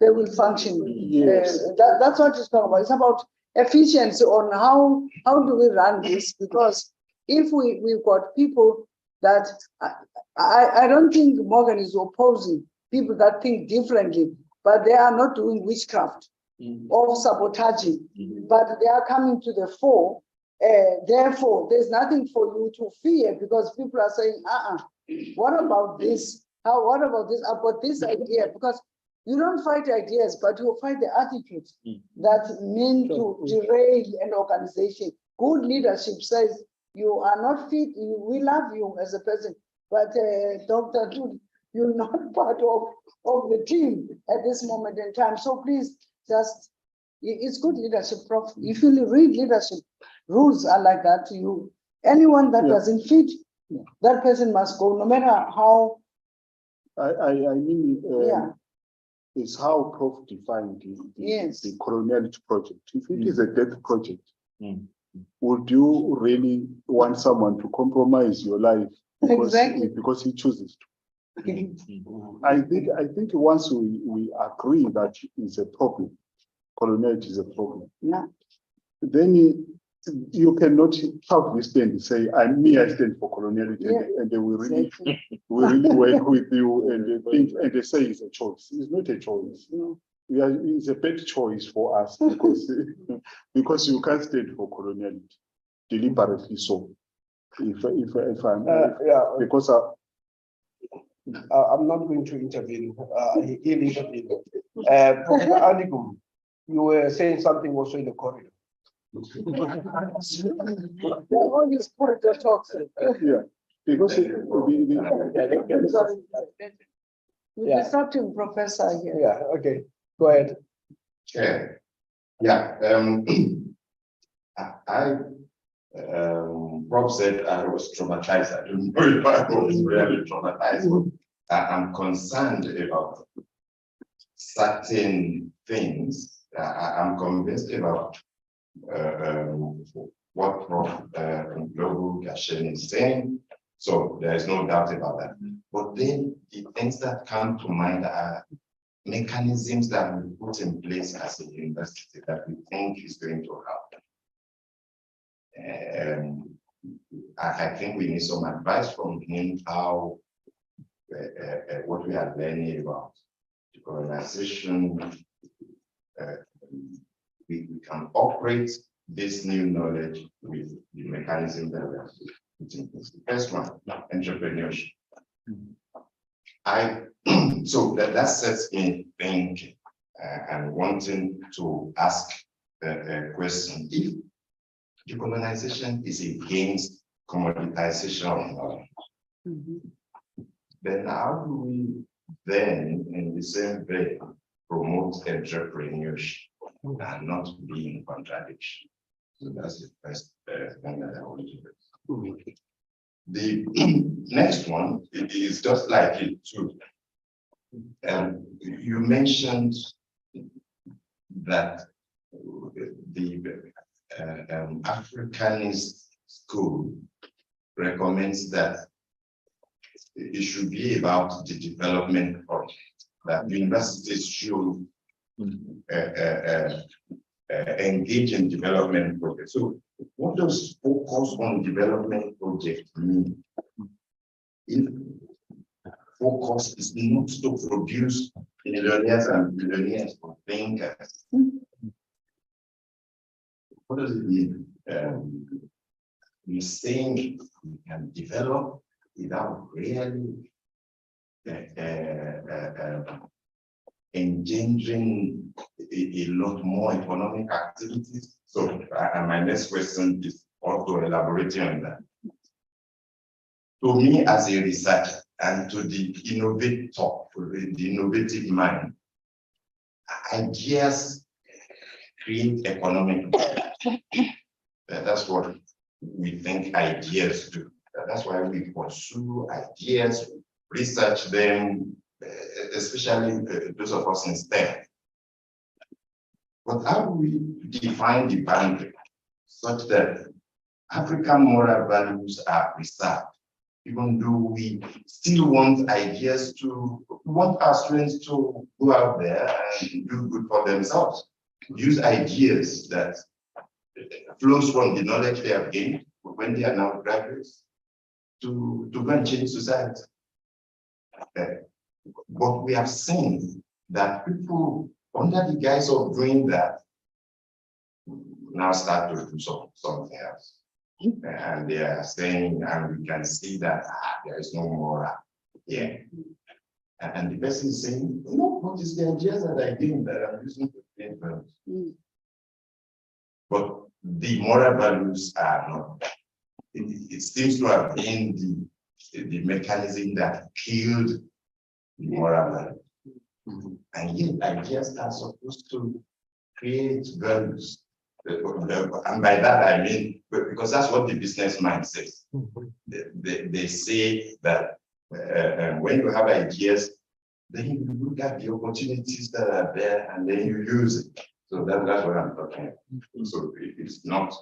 they will function. Yes. That's what it's talking about. It's about efficiency on how do we run this, because if we've got people that I don't think Morgan is opposing people that think differently, but they are not doing witchcraft or sabotaging, but they are coming to the fore. Therefore, there's nothing for you to fear, because people are saying, what about this? What about this? About this idea? Because you don't fight ideas, but you fight the attitudes that mean to derail an organization. Good leadership says, you are not fit, we love you as a person, but Dr. Jude, you're not part of the team at this moment in time. So please, just, it's good leadership, Prof. If you read leadership, rules are like that to you. Anyone that doesn't fit, That person must go, no matter how, I mean, yeah, it's how Prof defined Yes. the coloniality project. If it is a death project, Mm. would you really want someone to compromise your life Exactly. because he chooses to? I think once we agree that it's a problem, coloniality is a problem, yeah, then you cannot have this stand and say, I stand for coloniality, Yeah. and they will exactly. really work with you and they think and they say it's a choice. It's not a choice. No. It's a bad choice for us because because you can't stand for coloniality deliberately. So if I'm because I'm not going to intervene. He'll intervene. Professor Adigum, you were saying something also in the corridor. All these corridor talks. yeah, because We're disrupting Professor here. Yeah, okay, go ahead. Chair. Yeah, Rob said I was traumatized. I don't know if I was really traumatized. I'm concerned about certain things. I'm convinced about what Prof. Global Gashen is saying. So there is no doubt about that. But then the things that come to mind are mechanisms that we put in place as a university that we think is going to help. I think we need some advice from him how what we are learning about decolonization, we can operate this new knowledge with the mechanism that we are putting in place. The first one, entrepreneurship. So that sets me thinking and wanting to ask a question. If decolonization is against commoditization of knowledge, then how do we then, in the same way, promote entrepreneurship and not be in contradiction? So that's the first thing that I want to do. The next one is just like it too. You mentioned that the Africanist school recommends that it should be about the development project, that universities should engage in development projects. So what does focus on development project mean? If focus is not to produce millionaires and billionaires or thinkers, what does it mean? You're saying we can develop without really engendering a lot more economic activities. So my next question is also elaborating on that. To me as a researcher and to the innovator, the innovative mind, ideas create economic growth. That's what we think ideas do. That's why we pursue ideas, research them, especially those of us in STEM. But how do we define the boundary such that African moral values are preserved, even though we still want ideas to, we want our students to go out there and do good for themselves, use ideas that flows from the knowledge they have gained when they are now graduates to go and change society. But we have seen that people, under the guise of doing that, now start to do something else. And they are saying, and we can see that there is no moral here. And the person is saying, no, what is the ideas that I gained that I'm using to create values? But the moral values are not. It seems to have been the mechanism that killed the moral value. And yet ideas are supposed to create values And by that I mean, because that's what the business mind says. They say that when you have ideas, then you look at the opportunities that are there and then you use it. So that's what I'm talking about. So it's not,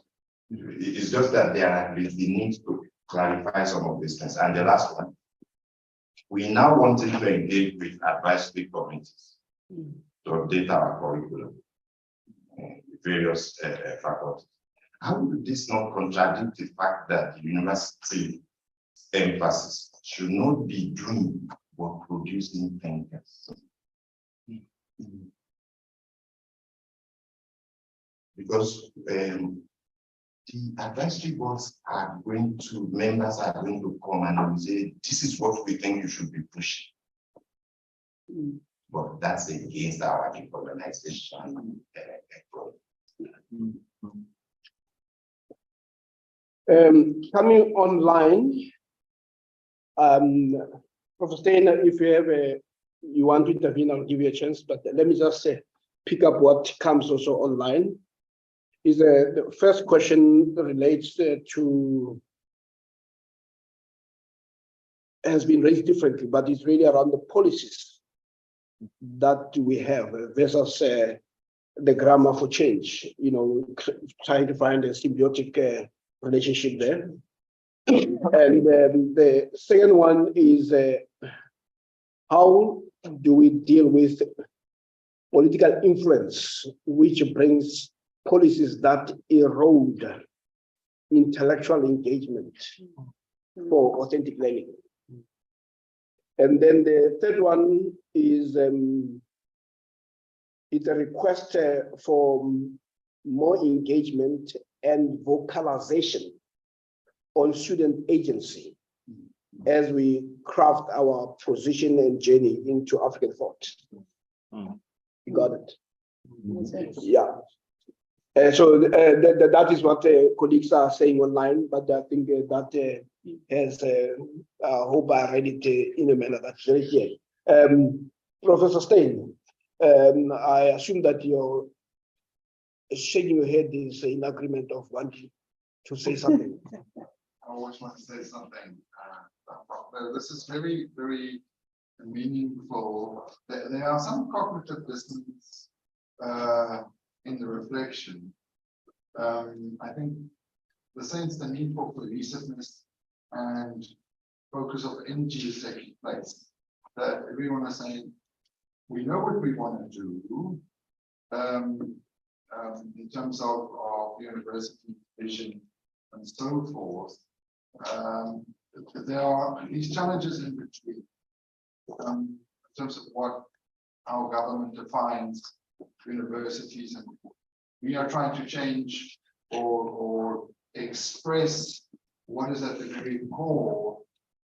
it's just that we need to clarify some of these things. And the last one, we now wanted to engage with advisory committees to update our curriculum, various faculties. How would this not contradict the fact that the university emphasis should not be doing but producing thinkers? Because the advisory boards are going to, members are going to come and will say, this is what we think you should be pushing. But that's against our decolonization approach. Coming online, Professor Steiner, if you have you want to intervene, I'll give you a chance, but let me just pick up what comes also online. Is the first question relates to, has been raised differently, but it's really around the policies that we have versus the grammar for change, you know, trying to find a symbiotic relationship there. And the second one is how do we deal with political influence, which brings policies that erode intellectual engagement for authentic learning. And then the third one is it's a request for more engagement and vocalization on student agency as we craft our position and journey into African thought. You got it? Yeah. So that is what colleagues are saying online, but I think that has, I hope I read it in a manner that's very clear. Professor Stein, I assume that you're shaking your head is in agreement of wanting to say something. I always want to say something. This is very, very meaningful. There are some cognitive dissonance in the reflection. I think the sense the need for cohesiveness and focus of energy is taking place. That everyone is saying, we know what we want to do in terms of university vision and so forth. There are these challenges in between in terms of what our government defines universities, and we are trying to change or express what is at the very core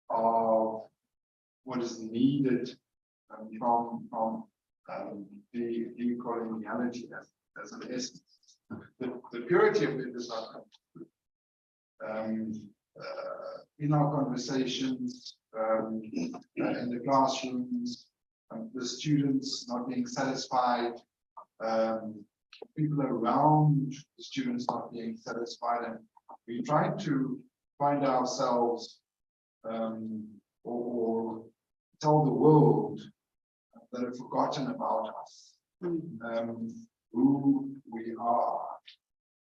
of what is needed from the coloniality as an essence. The purity of it is not in our conversations, in the classrooms, the students not being satisfied, people around the students not being satisfied, and we try to find ourselves or tell the world that have forgotten about us, who we are,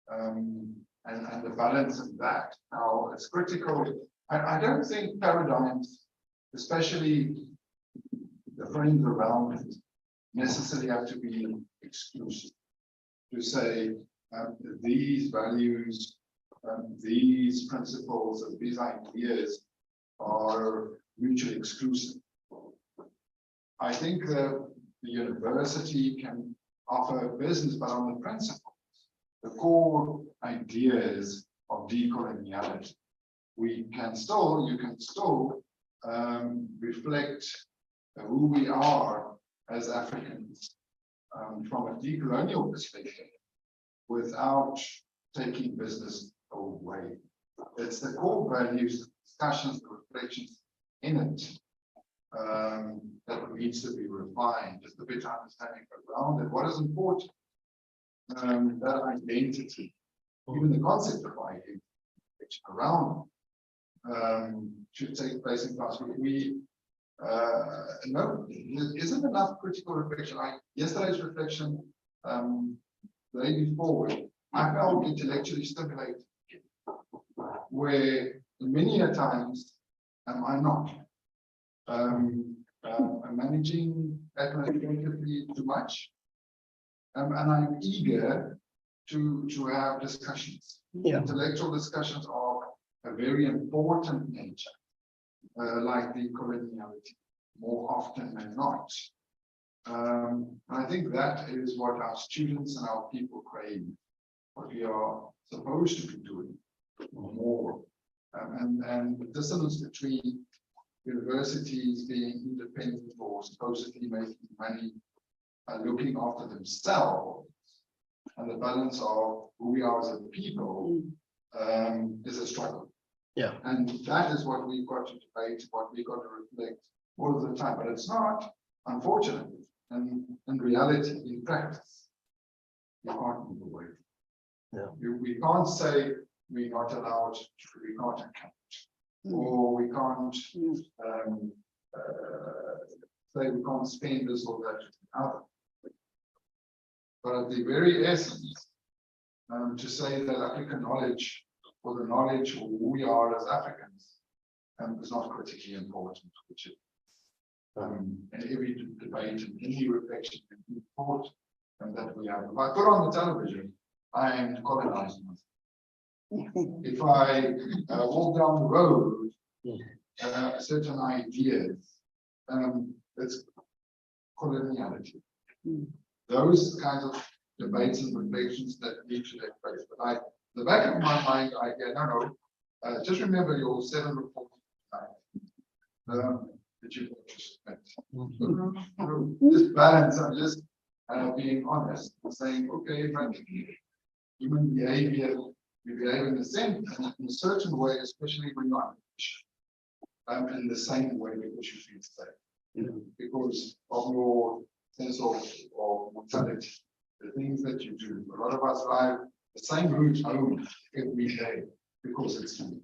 and the balance of that. Now, it's critical. I don't think paradigms, especially the frames around it, necessarily have to be exclusive. To say these values, these principles, and these ideas are mutually exclusive. I think that the university can offer a business, but on the principles, the core ideas of decoloniality. You can still reflect who we are as Africans from a decolonial perspective without taking business away. It's the core values, discussions, reflections in it that needs to be refined, just a bit of understanding around it. What is important? that identity, even the concept of identity around should take place in class. No, there isn't enough critical reflection. Yesterday's reflection, the day before, I felt intellectually stimulated, where many a times I'm not. I'm managing administratively too much, and I'm eager to have discussions. Intellectual discussions are a very important nature, like the coloniality, more often than not. I think that is what our students and our people crave, what we are supposed to be doing more. And the dissonance between universities being independent or supposedly making money and looking after themselves, and the balance of who we are as a people is a struggle. Yeah. And that is what we've got to debate, what we've got to reflect all of the time. But it's not, unfortunately, and in reality, in practice, you can't move away. Yeah. We can't say we're not allowed, we can't account, or we can't say we can't spend this or that other. But at the very essence, to say that African knowledge or the knowledge of who we are as Africans is not critically important, which is in every debate and any reflection and any thought that we have. If I put on the television, I am colonizing myself. If I walk down the road, certain ideas, it's coloniality. Those kinds of debates and reflections that need to take place. But the back of my mind, I get, no, just remember your 7 reports that you've just balance. I'm just being honest, saying, okay, but human behavior, we behave in a certain way, especially when you're under pressure, in the same way because you feel safe, because of your sense of mortality, the things that you do. A lot of us drive the same route home every day because it's things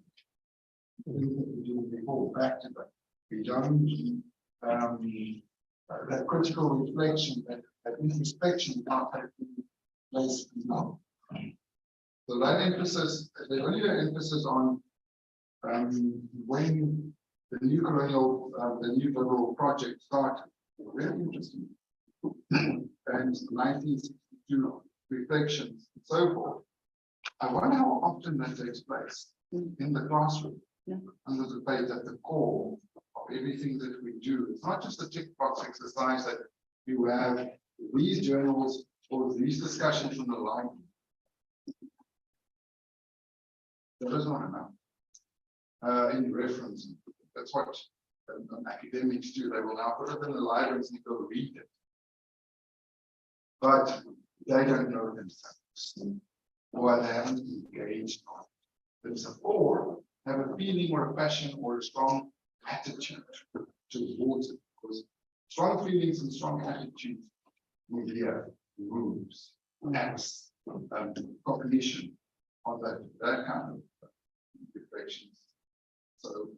that we do before, back to back. We don't that critical reflection, that introspection can't take place now. So that emphasis, there's only an emphasis on when the new colonial, the new liberal project started. Very interesting. And 1962 reflections and so forth. I wonder how often that takes place in the classroom, and the debate at the core of everything that we do. It's not just a tick box exercise that you have these journals or these discussions in the library. That is not enough. In reference, that's what academics do. They will now put it in the libraries and go read it. But they don't know themselves, or they haven't engaged on themselves, or have a feeling or a passion or a strong attitude towards it. Because strong feelings and strong attitudes media rules, acts, cognition on that kind of reflections. So,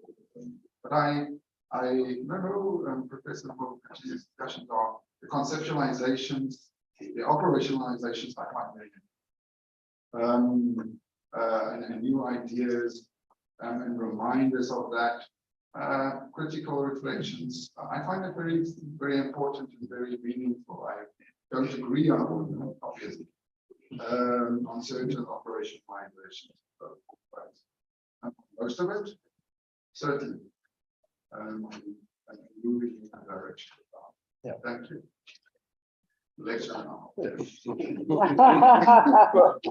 but I know Professor Bokachi's discussions are the conceptualizations, the operationalizations I find very and new ideas and reminders of that. Critical reflections, I find it very, very important and very meaningful. I don't agree on all of them, obviously, on certain operationalizations, but most of it, certainly, and moving in that direction. Yeah. Thank you. Lecture now.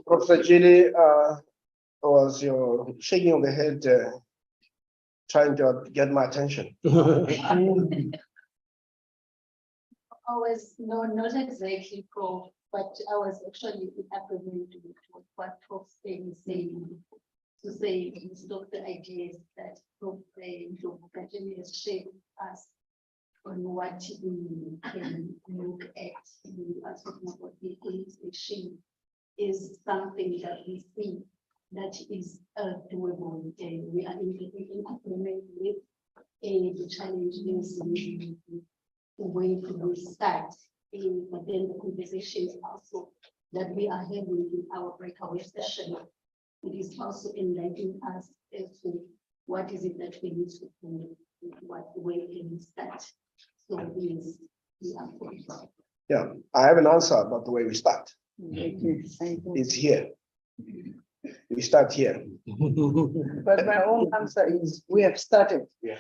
Professor Gili, was your shaking of the head trying to get my attention? I was not exactly pro, but I was actually agreeing to what Prof. Stein is saying, to say stop the ideas that Prof. Bokachi has shared us on what we can look at. We are talking about the colleagues exchange is something that we see that is doable, and we are in agreement with the challenges, the way to start, but then the conversations also that we are having in our breakaway session, it is also enlightening us as to what is it that we need to do, what way can we start. So yes, we are for it. Yeah, I have an answer about the way we start. Okay, thank you. It's here. We start here. But my own answer is we have started. Yeah.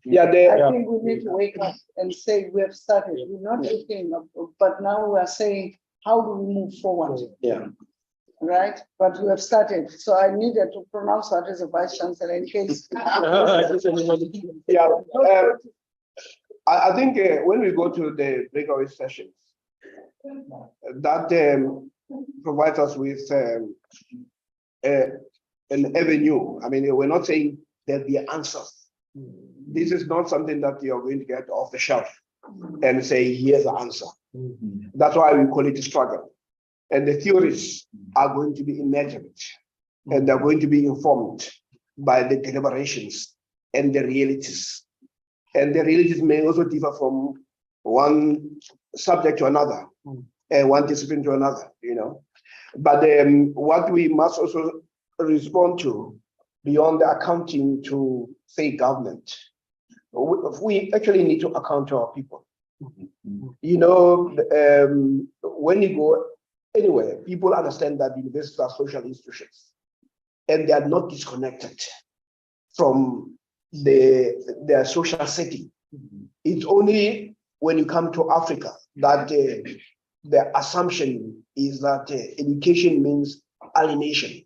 Yeah, I think we need to wake up and say we have started. We're not looking up, but now we are saying, how do we move forward? yeah. Right? But we have started. So I needed to pronounce that as a vice chancellor in case. Yeah, I think when we go to the breakaway sessions, that provides us with an avenue. I mean, we're not saying there'll be answers. This is not something that you're going to get off the shelf and say, here's the answer. That's why we call it a struggle. And the theories are going to be imagined, and they're going to be informed by the deliberations and the realities. And the realities may also differ from one subject to another, and one discipline to another, you know. But what we must also respond to beyond the accounting to, say, government, we actually need to account to our people. You know, when you go anywhere, people understand that universities are social institutions, and they are not disconnected from their social setting. It's only when you come to Africa that the assumption is that education means alienation.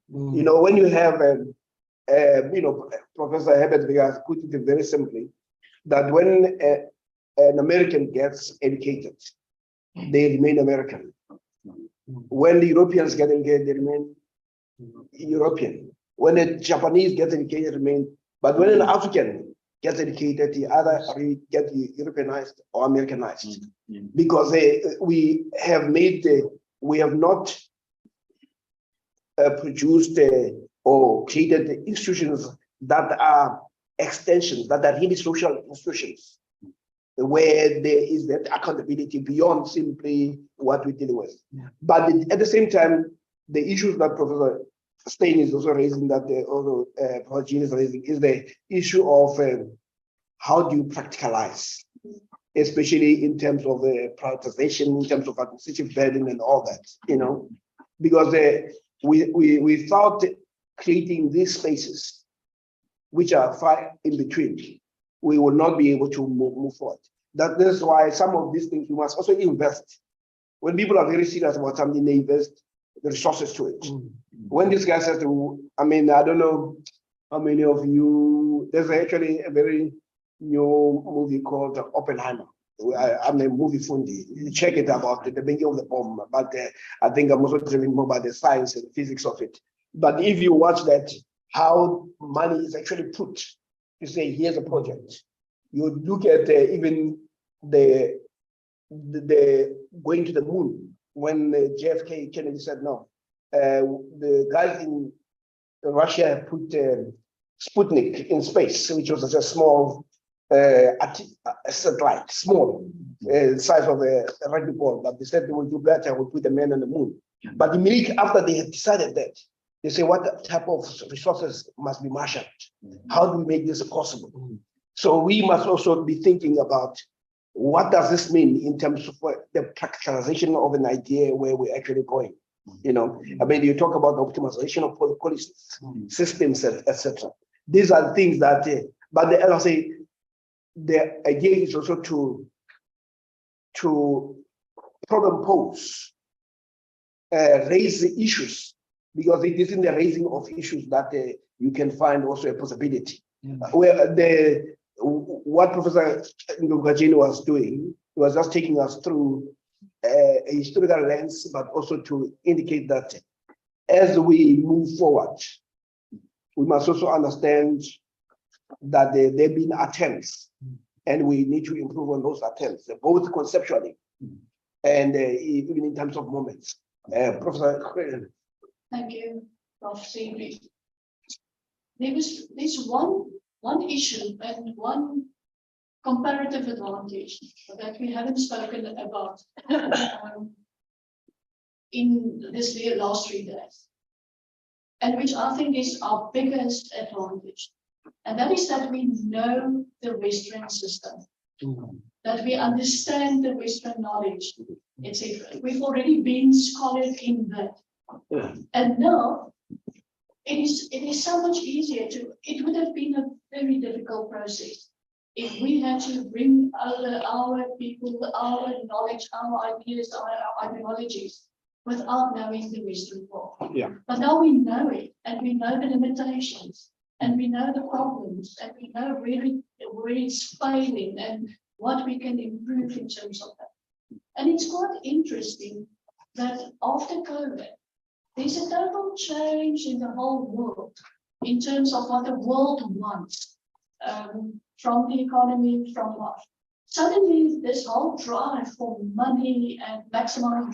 You know, when you have, you know, Professor Herbert Vegas put it very simply, that when an American gets educated, they remain American. When the Europeans get educated, they remain European. When the Japanese get educated, they remain. But when an African gets educated, he either get Europeanized or Americanized, because we have not produced or created institutions that are extensions, that are really social institutions, where there is that accountability beyond simply what we deal with. But at the same time, the issues that Professor Stein is also raising, that Professor Jean is raising, is the issue of how do you practicalize, especially in terms of prioritization, in terms of administrative burden and all that, you know, because without creating these spaces, which are far in between, we will not be able to move forward. That's why some of these things we must also invest. When people are very serious about something, they invest the resources to it. When this guy says, I mean, I don't know how many of you, there's actually a very new movie called Oppenheimer. I'm a movie fundi. You check it about the making of the bomb, but I think I'm also driven more by the science and physics of it. But if you watch that, how money is actually put, you say, here's a project. You look at even the going to the moon, when JFK Kennedy said no. The guys in Russia put Sputnik in space, which was just a small satellite, small, size of a rugby ball. But they said they will do better, we'll put the man on the moon. But immediately after they had decided that, they say, what type of resources must be marshaled? How do we make this possible? So we must also be thinking about what does this mean in terms of the practicalization of an idea where we're actually going. You know, I mean, you talk about the optimization of policies, systems, etc. These are things that, but as I say, the idea is also to problem pose, raise the issues, because it is in the raising of issues that you can find also a possibility. Where what Professor Ngugajini was doing was just taking us through a historical lens, but also to indicate that as we move forward, we must also understand that there have been attempts, and we need to improve on those attempts, both conceptually and even in terms of moments. Professor. Thank you, Prof. Seeley. There's one issue and one comparative advantage that we haven't spoken about in this last 3 days, and which I think is our biggest advantage. And that is that we know the Western system, that we understand the Western knowledge, etc. We've already been scholar in that. Yeah. And now it is so much easier it would have been a very difficult process if we had to bring our people, our knowledge, our ideas, our ideologies without knowing the Western world. Yeah. But now we know it, and we know the limitations, and we know the problems, and we know where it's failing and what we can improve in terms of that. And it's quite interesting that after COVID, there's a total change in the whole world in terms of what the world wants from the economy, from what. Suddenly, this whole drive for money and maximum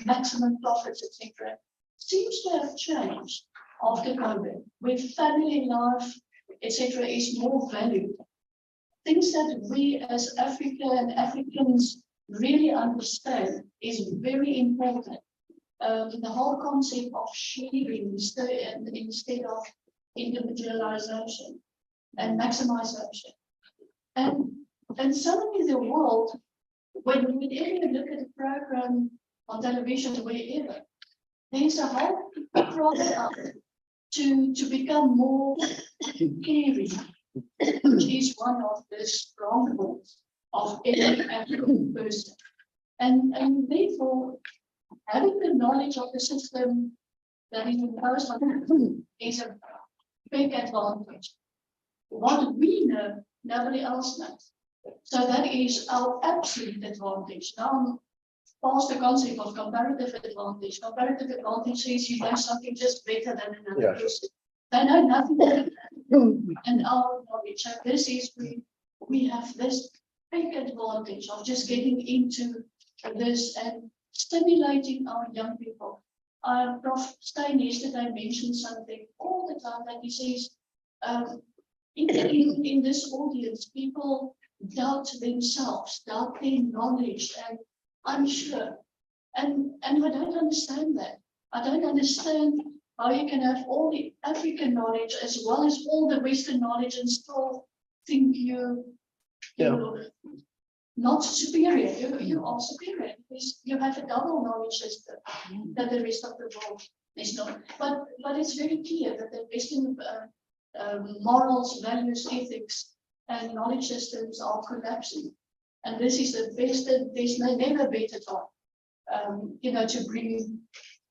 profits, etc., seems to have changed after COVID, where family life, etc., is more valued. Things that we as Africa and Africans really understand is very important. The whole concept of sharing instead of individualization and maximization. And suddenly the world, whenever you look at a program on television or wherever, there's a whole cry out to become more caring, which is one of the strongholds of every African person. And therefore, having the knowledge of the system that is imposed on them is a big advantage. What we know, nobody else knows. So that is our absolute advantage. Now, past the concept of comparative advantage. Comparative advantage says you know something just better than another person. They know nothing better and our knowledge. So this is we have this big advantage of just getting into this and stimulating our young people. Prof. Stein yesterday mentioned something all the time that he says, in this audience, people doubt themselves, doubt their knowledge, and unsure. And I don't understand that. I don't understand how you can have all the African knowledge as well as all the Western knowledge and still think you're not superior. You are superior because you have a double knowledge system that the rest of the world is not. But it's very clear that the Western morals, values, ethics, and knowledge systems are collapsing. And this is the best, there's never better time, to bring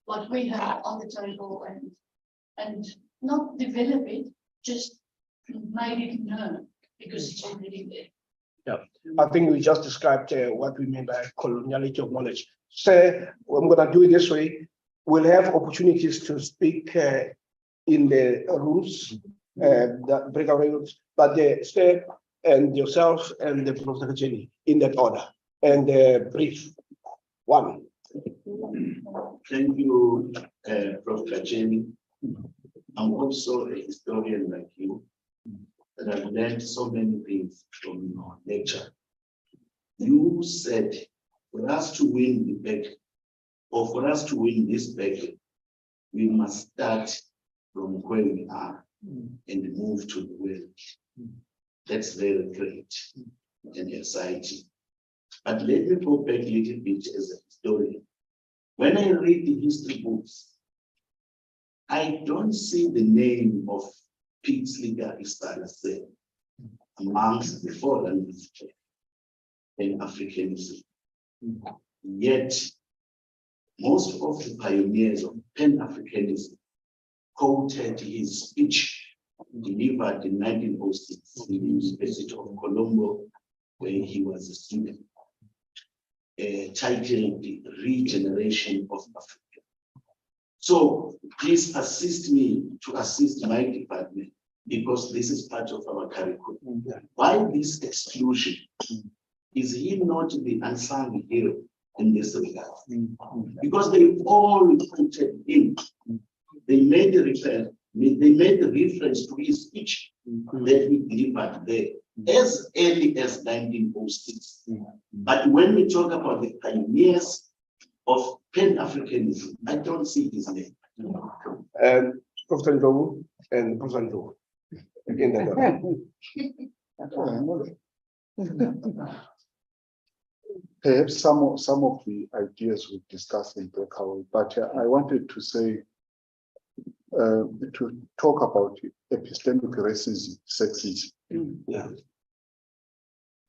what we have on the table and not develop it, just made it known because it's already there. Yeah, I think we just described what we mean by coloniality of knowledge. So I'm going to do it this way. We'll have opportunities to speak in the rooms, that breakout rooms, but Steph and yourself and the Professor Jenny in that order. And brief one. Thank you, Professor Jenny. I'm also a historian like you, and I've learned so many things from your lecture. You said for us to win the battle, or for us to win this battle, we must start from where we are and move to the world. That's very great and exciting. But let me go back a little bit as a historian. When I read the history books, I don't see the name of Pixley Garissa amongst the forerunners in Africanism. Yet, most of the pioneers of Pan-Africanism quoted his speech delivered in 1906 in the University of Colombo, where he was a student, titled The Regeneration of Africa. So please assist me to assist my department, because this is part of our curriculum. Why this exclusion? Is he not the unsung hero in this regard. Because they all pointed in. They made the reference to his speech that he delivered there as early as 1906. But when we talk about the pioneers of Pan-Africanism, I don't see his name. Professor Ndlovu and Professor Ndlovu. Again, Perhaps some of the ideas we discussed in breakaway, but I wanted to say, to talk about epistemic racism, sexism. Yeah.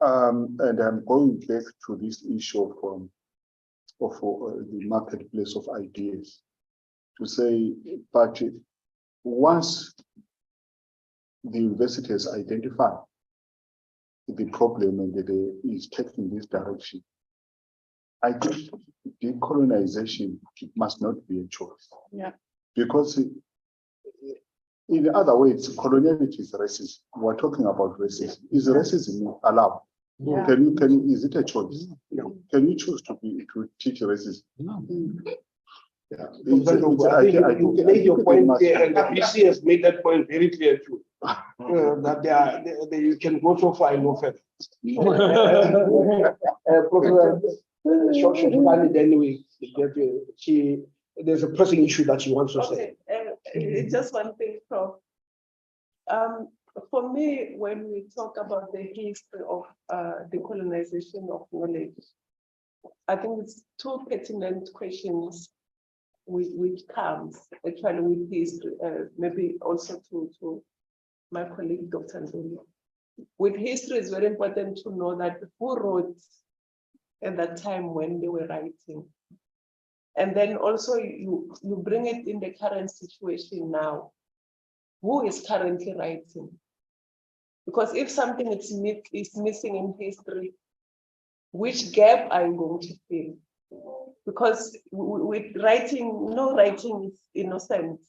And I'm going back to this issue of the marketplace of ideas to say, but once the university has identified the problem and is taking this direction, I think decolonization must not be a choice. Yeah. Because in other words, coloniality is racism. We're talking about racism. Is racism allowed? Yeah. Is it a choice? No. Can you choose to teach racism? Yeah. Professor Ndlovu, I think you made your point there, and the BC has made that point very clear too. That you can go so far and no further. Professor Shosha, then we get there's a pressing issue that she wants to say. Okay, just one thing, Prof. For me, when we talk about the history of decolonization of knowledge, I think it's two pertinent questions which comes actually with history, maybe also to my colleague, Dr. Ndlovu. With history, it's very important to know that who wrote at that time when they were writing. And then also you bring it in the current situation now. Who is currently writing? Because if something is missing in history, which gap are you going to fill? Because with writing, no writing is innocent.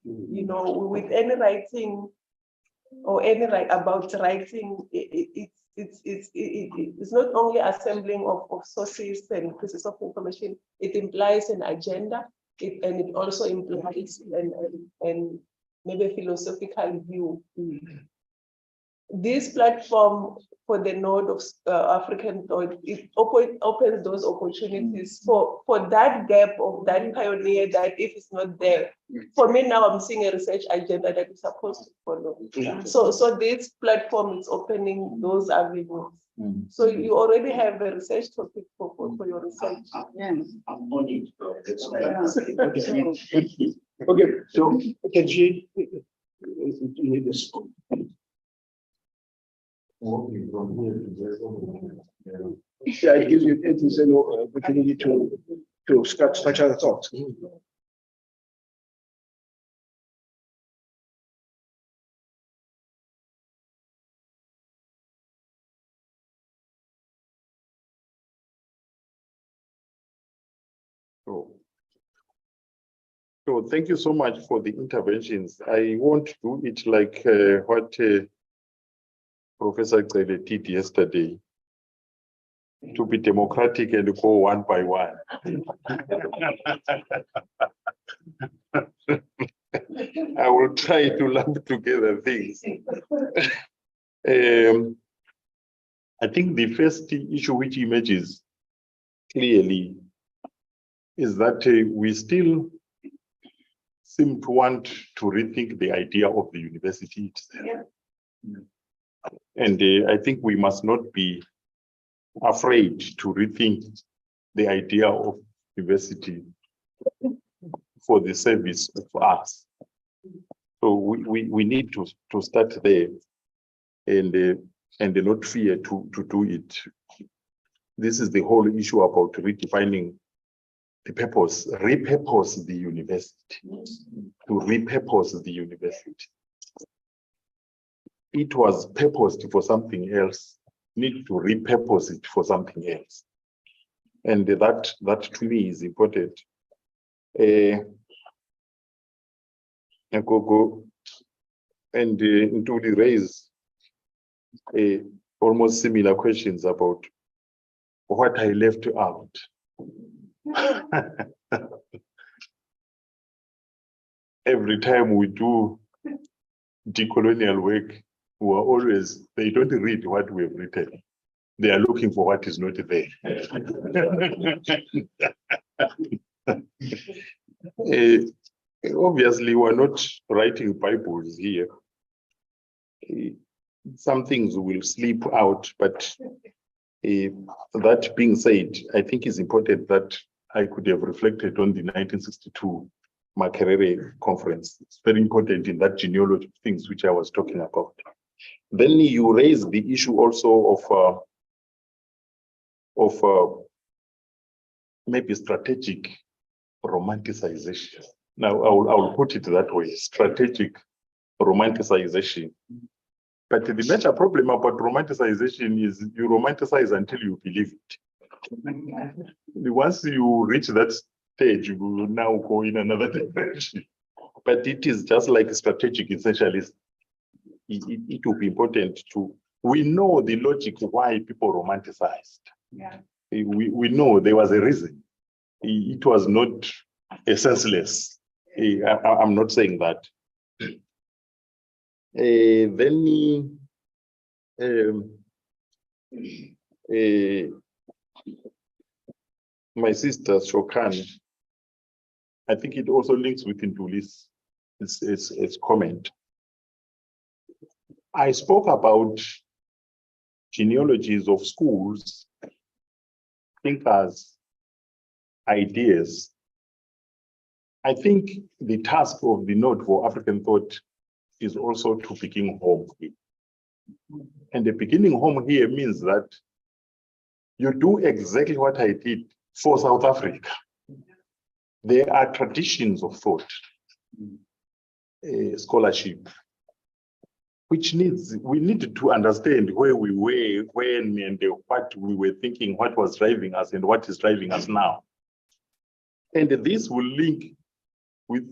You know, with any writing or any about writing, it's not only assembling of sources and pieces of information. It implies an agenda, and it also implies and maybe a philosophical view. This platform for the node of African thought, it opens those opportunities for that gap of that pioneer that if it's not there. For me now, I'm seeing a research agenda that is supposed to follow. Yeah. So this platform is opening those avenues. So you already have a research topic for your research. I'm on it. That's why Yeah. I'm saying. Okay, so can she need this? Yeah, it gives you an opportunity to structure the thoughts. So thank you so much for the interventions. I won't do it like what Professor Cele did yesterday, to be democratic and go one by one. I will try to lump together things. I think the first issue which emerges clearly is that we still seem to want to rethink the idea of the university itself. Yeah. And I think we must not be afraid to rethink the idea of university for the service of us. So we need to start there and not fear to do it. This is the whole issue about redefining the purpose, repurpose the university, to repurpose the university. It was purposed for something else, need to repurpose it for something else. And that to me is important. And to raise almost similar questions about what I left out. Every time we do decolonial work, we are always, they don't read what we have written. They are looking for what is not there. Obviously, we're not writing Bibles here. Some things will slip out, but that being said, I think it's important that I could have reflected on the 1962 Makerere conference. It's very important in that genealogy of things which I was talking about. Then you raise the issue also of maybe strategic romanticization. Now, I will put it that way, strategic romanticization. But the major problem about romanticization is you romanticize until you believe it. Once you reach that stage, you will now go in another direction. But it is just like strategic essentialism. It will be important to, we know the logic why people romanticized. Yeah. We know there was a reason. It was not senseless. I'm not saying that. Then my sister Shokan, I think it also links with Nduli's comment. I spoke about genealogies of schools, thinkers, ideas. I think the task of the Node for African Thought is also to begin home here. And the beginning home here means that you do exactly what I did for South Africa. There are traditions of thought, scholarship, which we need to understand where we were, when, and what we were thinking, what was driving us, and what is driving us now. And this will link with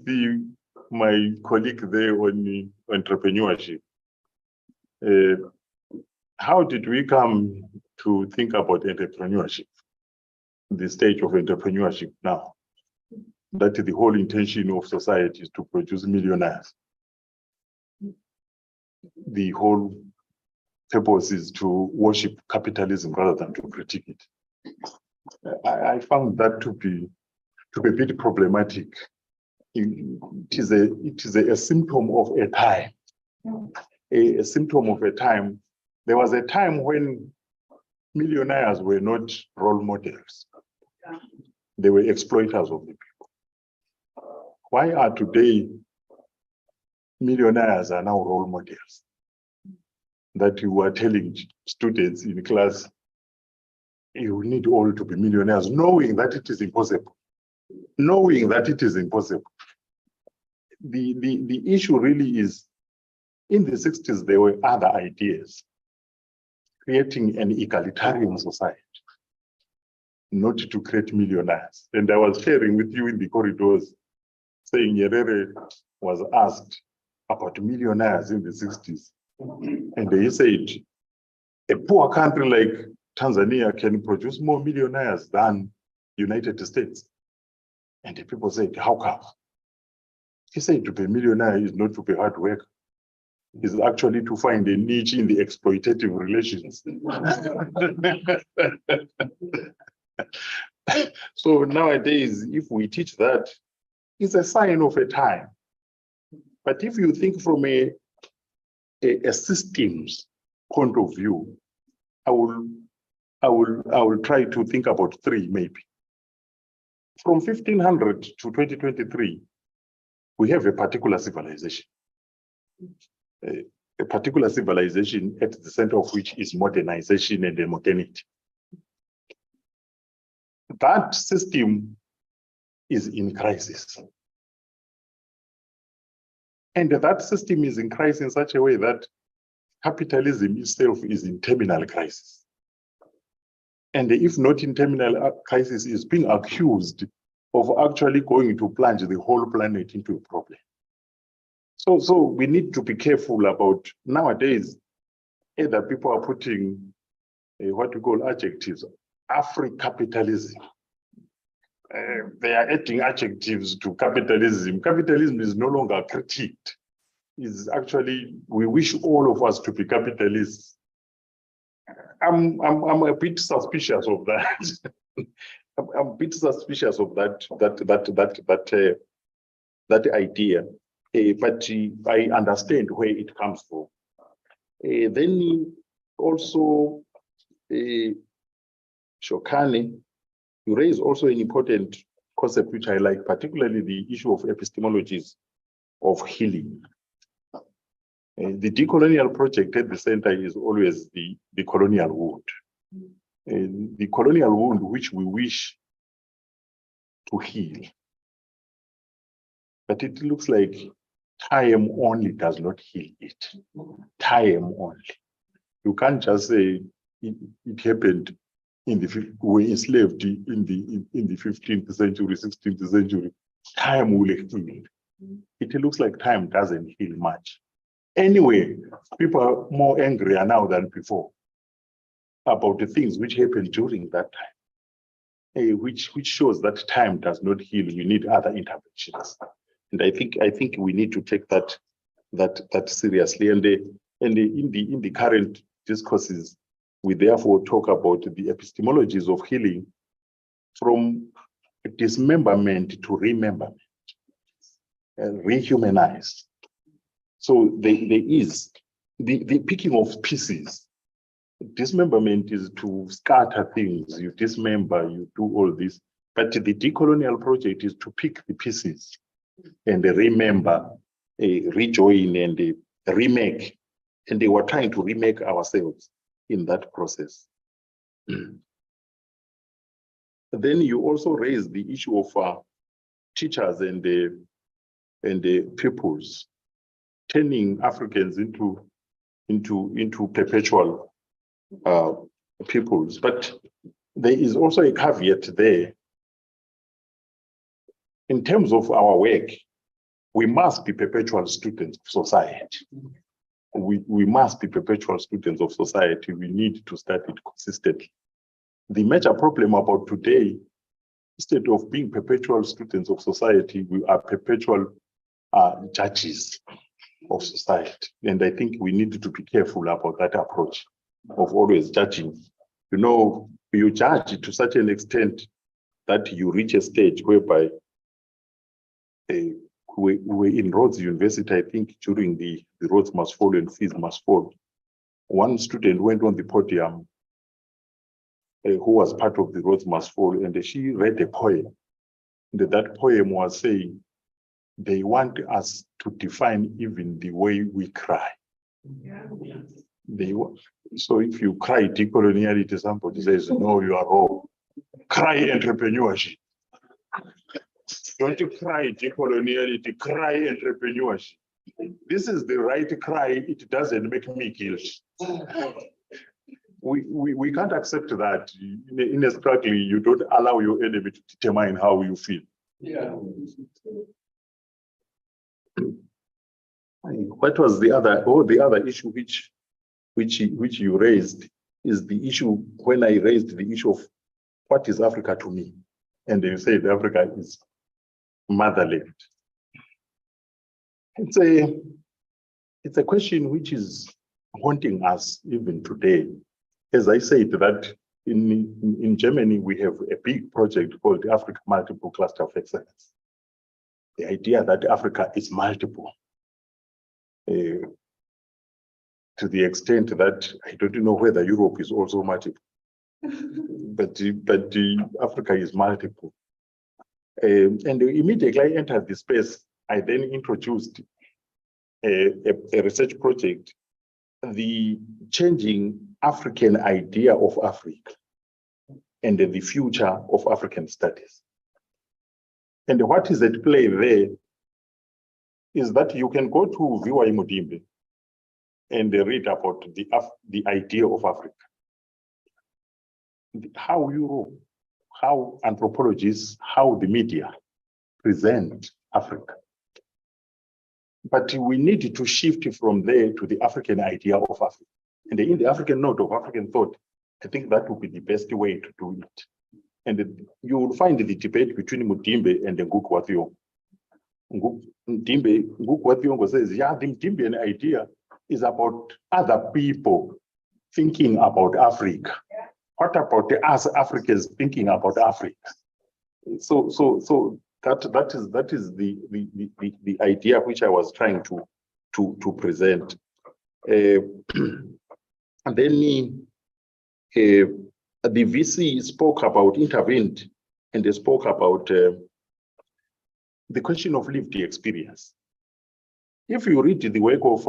my colleague there on entrepreneurship. How did we come to think about entrepreneurship? The stage of entrepreneurship now, that the whole intention of society is to produce millionaires. The whole purpose is to worship capitalism rather than to critique it. I found that to be a bit problematic. It is a symptom of a time. A symptom of a time. There was a time when millionaires were not role models. They were exploiters of the people. Why are today millionaires are now role models? That you are telling students in class, you need all to be millionaires, knowing that it is impossible. Knowing that it is impossible. The issue really is, in the 60s, there were other ideas. Creating an egalitarian society, not to create millionaires. And I was sharing with you in the corridors, saying Nyerere was asked about millionaires in the 60s. And he said, a poor country like Tanzania can produce more millionaires than United States. And the people said, how come? He said, to be a millionaire is not to be hard work. Is actually to find a niche in the exploitative relations. So nowadays, if we teach that, it's a sign of a time. But if you think from a systems point of view, I will try to think about three maybe. From 1500 to 2023, we have a particular civilization. A particular civilization at the center of which is modernization and modernity. That system is in crisis. And that system is in crisis in such a way that capitalism itself is in terminal crisis. And if not in terminal crisis, is being accused of actually going to plunge the whole planet into a problem. So we need to be careful about nowadays, either people are putting what we call adjectives, Afri-capitalism. they are adding adjectives to capitalism. Capitalism is no longer critiqued. It's actually, we wish all of us to be capitalists. I'm a bit suspicious of that. I'm a bit suspicious of that idea. But I understand where it comes from. Then also, Shokani, you raise also an important concept which I like, particularly the issue of epistemologies of healing. The decolonial project at the center is always the colonial wound. The colonial wound which we wish to heal. But it looks like time only does not heal it. Time only. You can't just say it happened in the, we were enslaved in the 15th century, 16th century. Time will heal. It looks like time doesn't heal much. Anyway, people are more angrier now than before about the things which happened during that time, which shows that time does not heal. You need other interventions, and I think we need to take that seriously. And in the current discourses, we therefore talk about the epistemologies of healing from dismemberment to rememberment, and rehumanize. So there is the picking of pieces. Dismemberment is to scatter things, you dismember, you do all this. But the decolonial project is to pick the pieces and remember, rejoin and remake. And they were trying to remake ourselves in that process. Then you also raise the issue of teachers and the pupils, turning Africans into perpetual pupils. But there is also a caveat there. In terms of our work, we must be perpetual students of society. We must be perpetual students of society. We need to study it consistently. The major problem about today, instead of being perpetual students of society, we are perpetual judges of society. And I think we need to be careful about that approach of always judging. You know, you judge to such an extent that you reach a stage whereby we were in Rhodes University, I think during the Rhodes Must Fall and Fees Must Fall. One student went on the podium who was part of the Rhodes Must Fall, and she read a poem. And that poem was saying, they want us to define even the way we cry. Yeah. So if you cry decoloniality, somebody says, no, you are wrong. Cry entrepreneurship. Don't you cry decoloniality, cry entrepreneurship. This is the right cry, it doesn't make me guilty. We can't accept that. In a struggle, you don't allow your enemy to determine how you feel. Yeah. What was the other? Oh, the other issue which you raised is the issue when I raised the issue of what is Africa to me, and you said Africa is motherland. It's a question which is haunting us even today. As I said, that in Germany we have a big project called the Africa Multiple Cluster of Excellence. The idea that Africa is multiple. To the extent that I don't know whether Europe is also multiple, but Africa is multiple. And immediately I entered the space, I then introduced a research project, the changing African idea of Africa and the future of African studies. And what is at play there is that you can go to Viwa Imudimbe and read about the idea of Africa. How Europe, how anthropologists, how the media present Africa. But we need to shift from there to the African idea of Africa. And in the African note of African thought, I think that would be the best way to do it. And you will find the debate between Mutimbe and the Ngukwathiongo. Ngukwathiongo says, yeah, the Mutimbean idea is about other people thinking about Africa. What about us Africans thinking about Africa? So that is the idea which I was trying to present. And then the VC spoke about, intervened, and they spoke about the question of lived experience. If you read the work of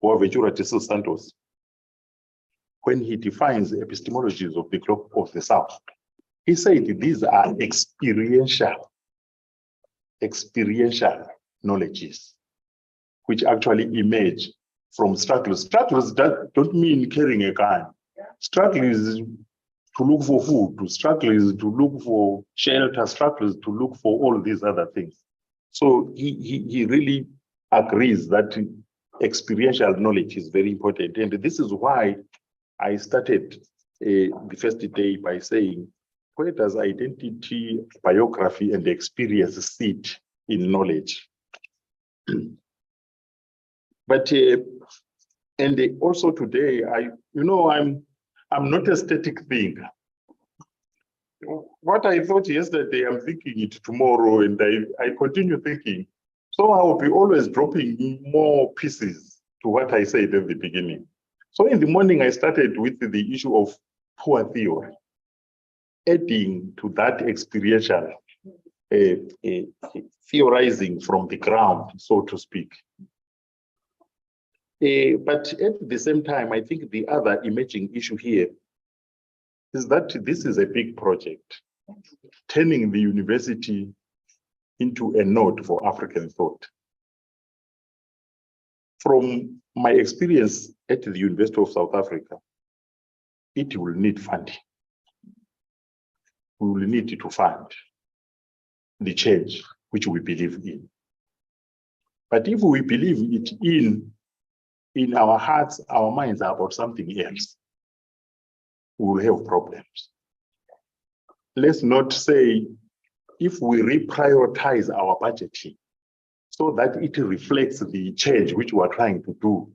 Boaventura de Sousa Santos, when he defines epistemologies of the globe of the South, he said these are experiential knowledges, which actually emerge from struggles. Struggles that don't mean carrying a gun. Struggle is to look for food, struggle is to look for shelter, struggle is to look for all these other things. So he really agrees that experiential knowledge is very important. And this is why I started the first day by saying, where does identity, biography, and experience sit in knowledge? But and also today, I'm not a static thinker. What I thought yesterday, I'm thinking it tomorrow, and I continue thinking. So I will be always dropping more pieces to what I said at the beginning. So in the morning, I started with the issue of poor theory, adding to that experiential theorizing from the ground, so to speak. But at the same time, I think the other emerging issue here is that this is a big project, turning the university into a node for African thought. From my experience at the University of South Africa, it will need funding. We will need to fund the change which we believe in. But if we believe it in our hearts, our minds are about something else, we will have problems. Let's not say, if we reprioritize our budgeting so that it reflects the change which we are trying to do,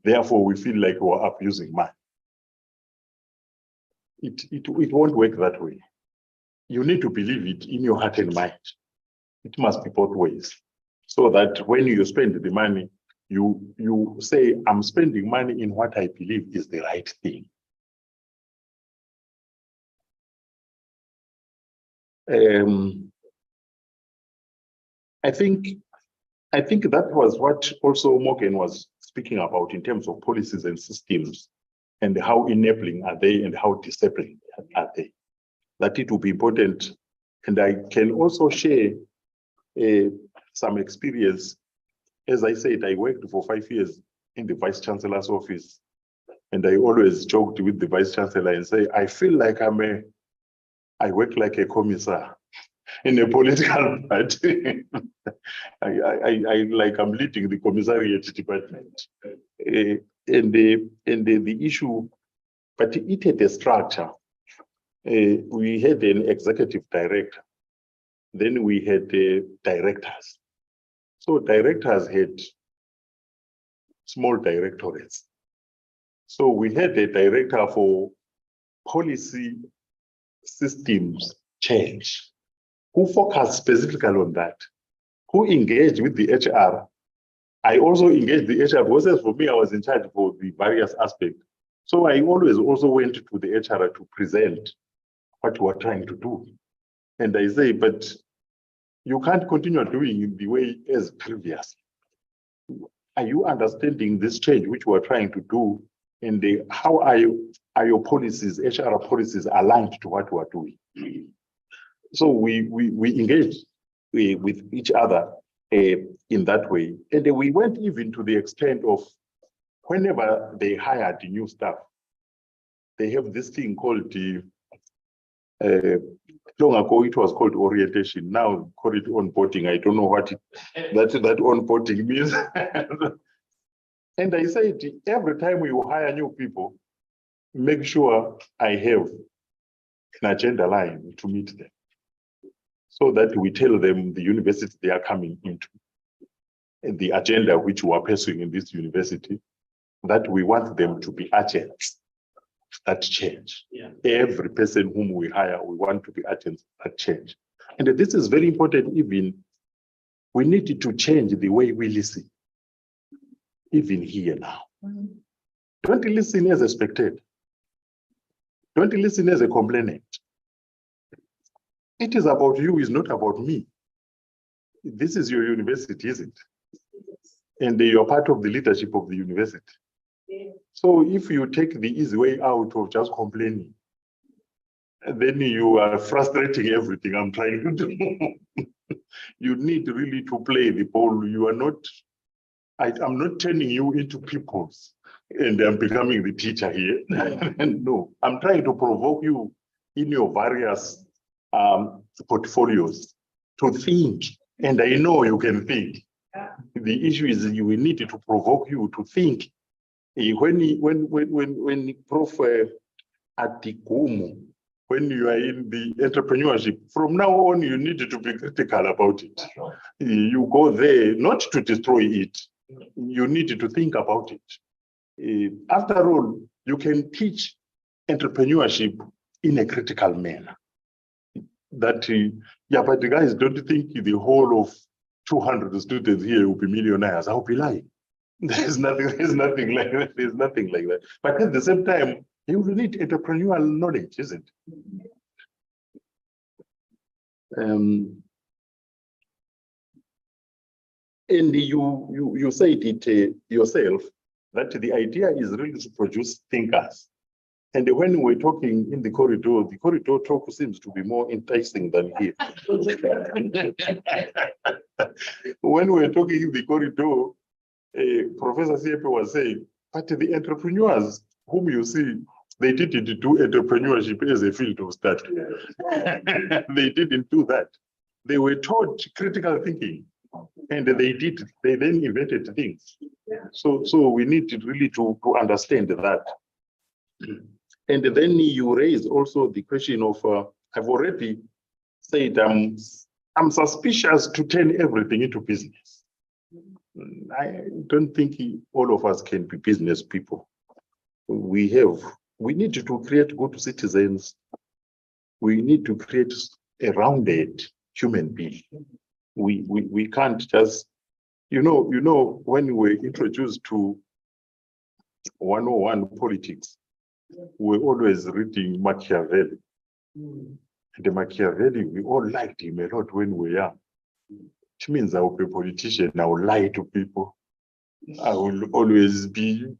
therefore we feel like we're abusing money. It won't work that way. You need to believe it in your heart and mind. It must be both ways. So that when you spend the money, you say, I'm spending money in what I believe is the right thing. I think that was what also Morgan was speaking about in terms of policies and systems, and how enabling are they and how disabling are they. That it will be important. And I can also share some experience. As I said, I worked for 5 years in the Vice Chancellor's office. And I always joked with the Vice Chancellor and say, I feel like I work like a commissar in a political party. I'm leading the commissariat department. And the issue, but it had a structure. We had an executive director. Then we had directors. So directors had small directorates. So we had a director for policy systems change, who focused specifically on that, who engaged with the HR. I also engaged the HR process. For me, I was in charge for the various aspects. So I always also went to the HR to present what we are trying to do. And I say, but you can't continue doing it the way as previous. Are you understanding this change which we are trying to do? And how are your policies, HR policies, aligned to what we are doing? So we engaged with each other in that way. And we went even to the extent of whenever they hired new staff, they have this thing called long ago it was called orientation. Now call it onboarding. I don't know what that onboarding means. And I said, every time you hire new people, make sure I have an agenda line to meet them, so that we tell them the university they are coming into, and the agenda which we are pursuing in this university, that we want them to be agents that change. Yeah. Every person whom we hire, we want to be agents that change. And this is very important. Even we need to change the way we listen, even here now. Don't listen as a spectator. Don't listen as a complainant. It is about you, it's not about me. This is your university, isn't it? And you're part of the leadership of the university. So if you take the easy way out of just complaining, then you are frustrating everything I'm trying to do. You need really to play the ball. You are not, I'm not turning you into pupils and I'm becoming the teacher here. No, I'm trying to provoke you in your various portfolios to think. And I know you can think. The issue is you will need to provoke you to think. When Prof. Atikumu, when you are in the entrepreneurship, from now on, you need to be critical about it. You go there not to destroy it. You need to think about it. After all, you can teach entrepreneurship in a critical manner. That, yeah, but the guys don't think the whole of 200 students here will be millionaires. I'll be lying. There's nothing like that. There's nothing like that. But at the same time, you will need entrepreneurial knowledge, isn't it? And you said it yourself, that the idea is really to produce thinkers. And when we're talking in the corridor talk seems to be more enticing than here. When we're talking in the corridor, Professor Siepe was saying, but the entrepreneurs whom you see, they didn't do entrepreneurship as a field of study. They didn't do that. They were taught critical thinking, and they then invented things. So we need to really to understand that. And then you raise also the question of, I've already said, I'm suspicious to turn everything into business. I don't think all of us can be business people. We need to create good citizens. We need to create a rounded human being. We can't just, you know, when we were introduced to 101 politics, we're always reading Machiavelli. And the Machiavelli, we all liked him a lot when we were young. Which means I will be a politician, I will lie to people. I will always be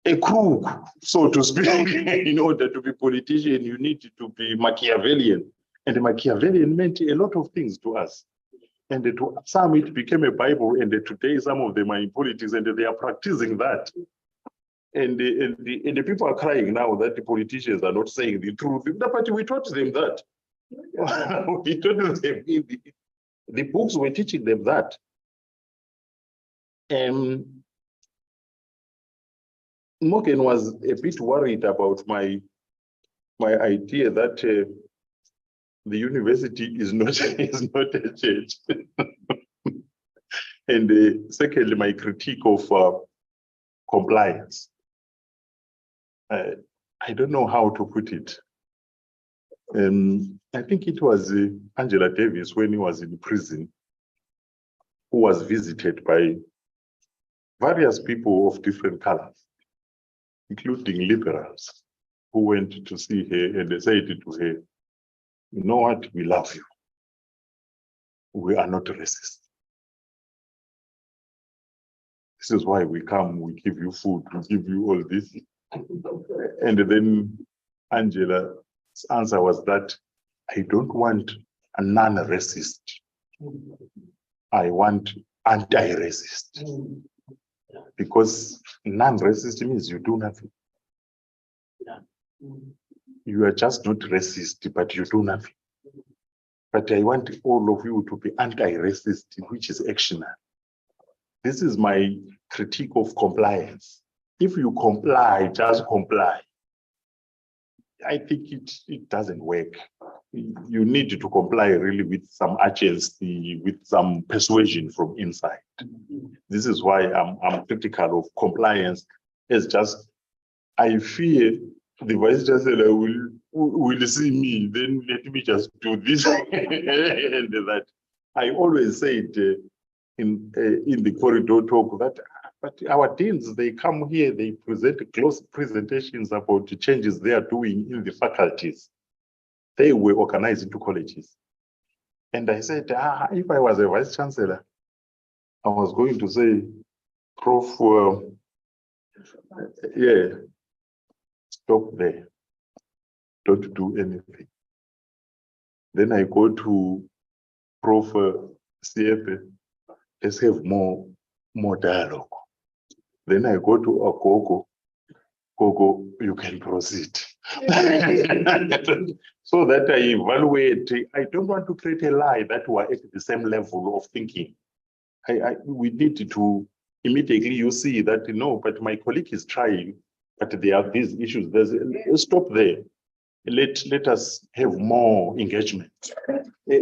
a crook, so to speak. In order to be a politician, you need to be Machiavellian. And the Machiavellian meant a lot of things to us. And to some, it became a Bible, and today some of them are in politics, and they are practicing that. And the people are crying now that the politicians are not saying the truth. But we taught them that. We taught them in the books were teaching them that. Morgan was a bit worried about my idea that the university is not a church. And secondly, my critique of compliance. I don't know how to put it. I think it was Angela Davis when he was in prison, who was visited by various people of different colors, including liberals, who went to see her, and they said to her, you know what, we love you. We are not racist. This is why we come, we give you food, we give you all this. And then Angela's answer was that I don't want a non-racist. I want anti-racist. Because non-racist means you do nothing. You are just not racist, but you do nothing. But I want all of you to be anti-racist, which is actional. This is my critique of compliance. If you comply, just comply. I think it doesn't work. You need to comply really with some urgency, with some persuasion from inside. This is why I'm critical of compliance. It's just, I fear the Vice Chancellor will see me, then let me just do this and that. I always said in the corridor talk that, but our deans, they come here, they present close presentations about the changes they are doing in the faculties. They were organized into colleges. And I said, if I was a Vice Chancellor, I was going to say, Prof, yeah, stop there. Don't do anything. Then I go to Prof. CF, let's have more dialogue. Then I go to Agogo. Gogo, you can proceed. So that I evaluate. I don't want to create a lie that we're at the same level of thinking. We need to immediately you see that, no, but my colleague is trying, but there are these issues. Stop there. Let us have more engagement.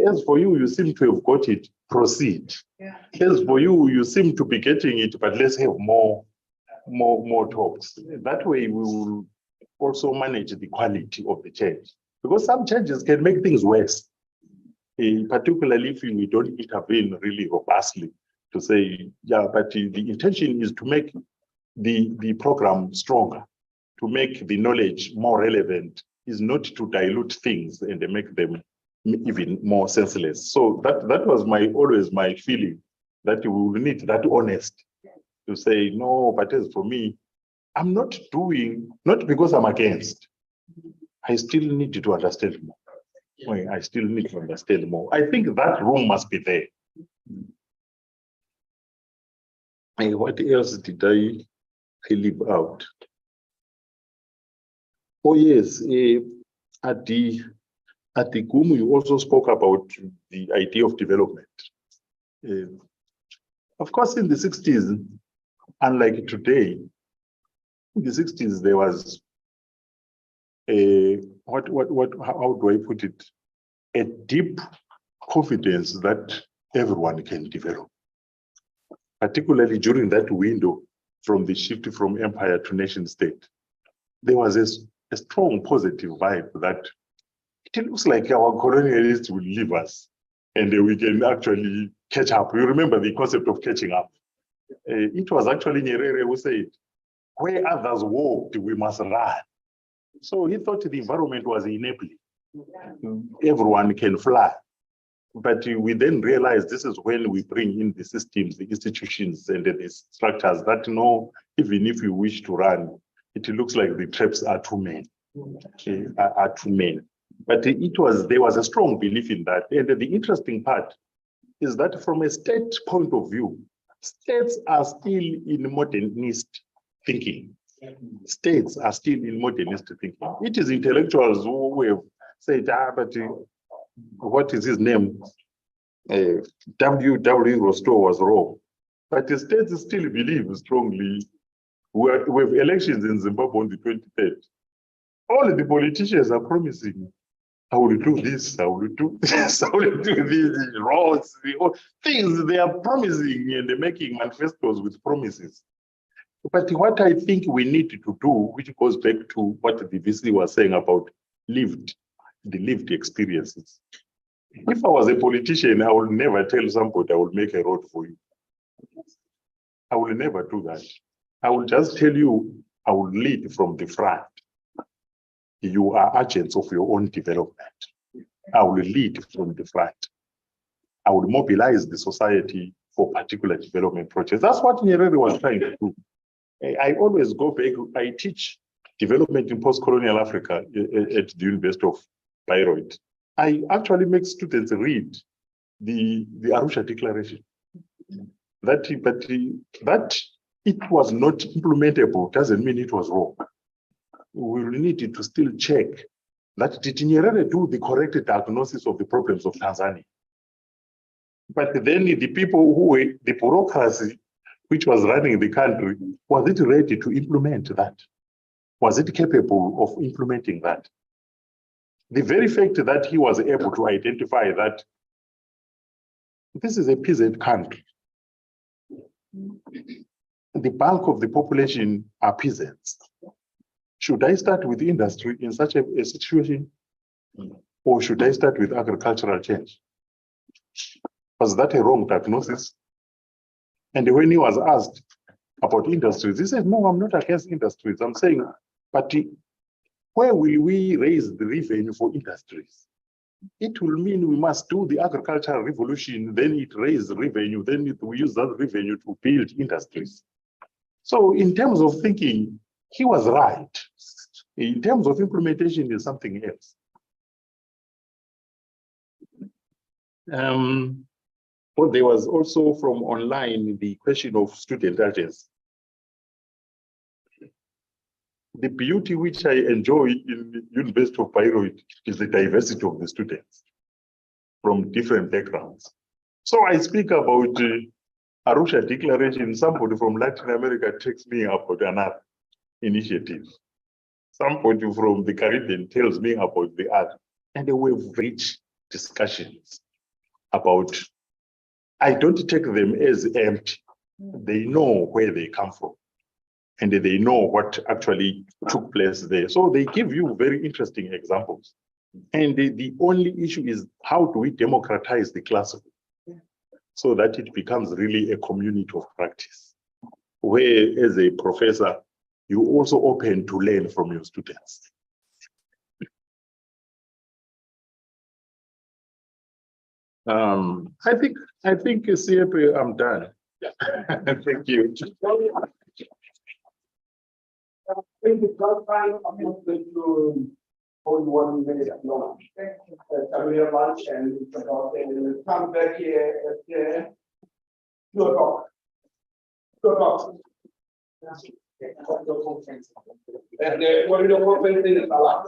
As for you, you seem to have got it, proceed. Yeah. As for you, you seem to be getting it, but let's have more talks. That way we will also manage the quality of the change. Because some changes can make things worse. Particularly if we don't intervene really robustly to say, yeah, but the intention is to make the program stronger, to make the knowledge more relevant, is not to dilute things and make them even more senseless. So that was always my feeling, that we will need that honest to say, no, but as for me, I'm not doing, not because I'm against, I still need to understand more. I still need to understand more. I think that room must be there. And what else did I leave out? Oh yes, at the GUM, you also spoke about the idea of development. Of course, in the 60s, unlike today, in the 60s, there was how do I put it? A deep confidence that everyone can develop, particularly during that window from the shift from empire to nation state. There was a strong positive vibe that it looks like our colonialists will leave us and we can actually catch up. You remember the concept of catching up. It was actually Nyerere who said, where others walked, we must run. So he thought the environment was enabling. Everyone can fly. But we then realized this is when we bring in the systems, the institutions, and the structures that know, even if you wish to run, it looks like the traps are too many. Are too many. But there was a strong belief in that. And the interesting part is that from a state point of view, states are still in modernist thinking. States are still in modernist thinking. It is intellectuals who have said, but what is his name? W.W. Rostow was wrong. But the states still believe strongly. We have elections in Zimbabwe on the 23rd. All the politicians are promising, I will do this, I will do this, I will do these roads, things they are promising, and they're making manifestos with promises. But what I think we need to do, which goes back to what the VC was saying about the lived experiences. If I was a politician, I would never tell somebody I will make a road for you. I will never do that. I will just tell you, I will lead from the front. You are agents of your own development. I will lead from the front. I will mobilize the society for particular development projects. That's what Nyerere was trying to do. I always go back, I teach development in post-colonial Africa at the University of Bayreuth. I actually make students read the Arusha Declaration. That it was not implementable doesn't mean it was wrong. We will need to still check that did Nyerere do the correct diagnosis of the problems of Tanzania? But then the people who were, the bureaucracy which was running the country, was it ready to implement that? Was it capable of implementing that? The very fact that he was able to identify that this is a peasant country. The bulk of the population are peasants. Should I start with industry in such a situation? Or should I start with agricultural change? Was that a wrong diagnosis? And when he was asked about industries, he said, no, I'm not against industries. I'm saying, but where will we raise the revenue for industries? It will mean we must do the agricultural revolution, then it raises revenue, then we use that revenue to build industries. So in terms of thinking, he was right. In terms of implementation, is something else. Well, there was also from online the question of student agency. The beauty which I enjoy in the University of Bayreuth is the diversity of the students from different backgrounds. So I speak about Arusha Declaration. Somebody from Latin America takes me about another initiative. Somebody from the Caribbean tells me about the other. And we have rich discussions about, I don't take them as empty. They know where they come from. And they know what actually took place there. So they give you very interesting examples. And the only issue is, how do we democratize the classroom so that it becomes really a community of practice, where as a professor, you also open to learn from your students. I think CFA, I'm done. Thank you. Thank you, I'm not going to hold 1 minute long. We have lunch and we'll come back here at 2 o'clock. 2 o'clock. And what do you know, conference is a lot.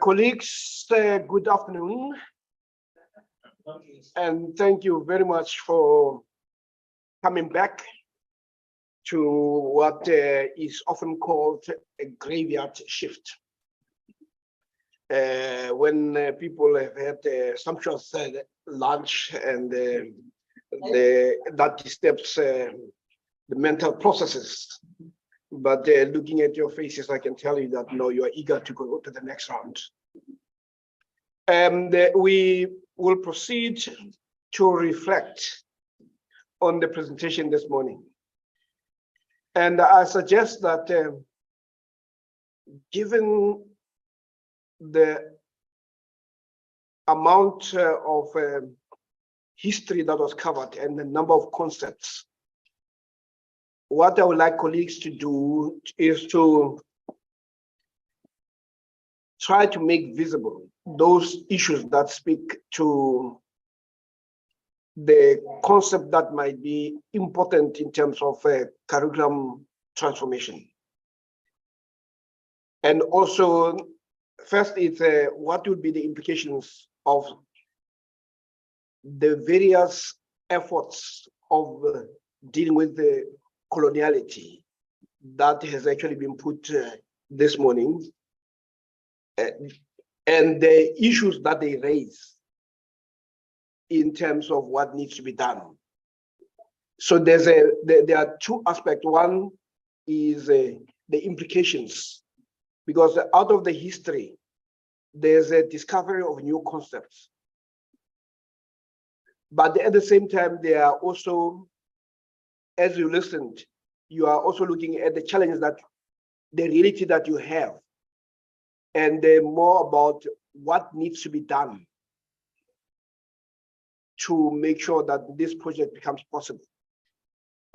Colleagues, good afternoon, and thank you very much for coming back to what is often called a graveyard shift. When people have had sumptuous lunch and that disturbs the mental processes. But looking at your faces, I can tell you that no, you are eager to go to the next round. And we will proceed to reflect on the presentation this morning. And I suggest that given the amount of history that was covered and the number of concepts, what I would like colleagues to do is to try to make visible those issues that speak to the concept that might be important in terms of curriculum transformation. And also, first, it's what would be the implications of the various efforts of dealing with the coloniality that has actually been put this morning, and the issues that they raise in terms of what needs to be done. So there are two aspects. One is the implications, because out of the history, there's a discovery of new concepts. But at the same time, there are also, as you listened, you are also looking at the challenges that the reality that you have, and more about what needs to be done to make sure that this project becomes possible.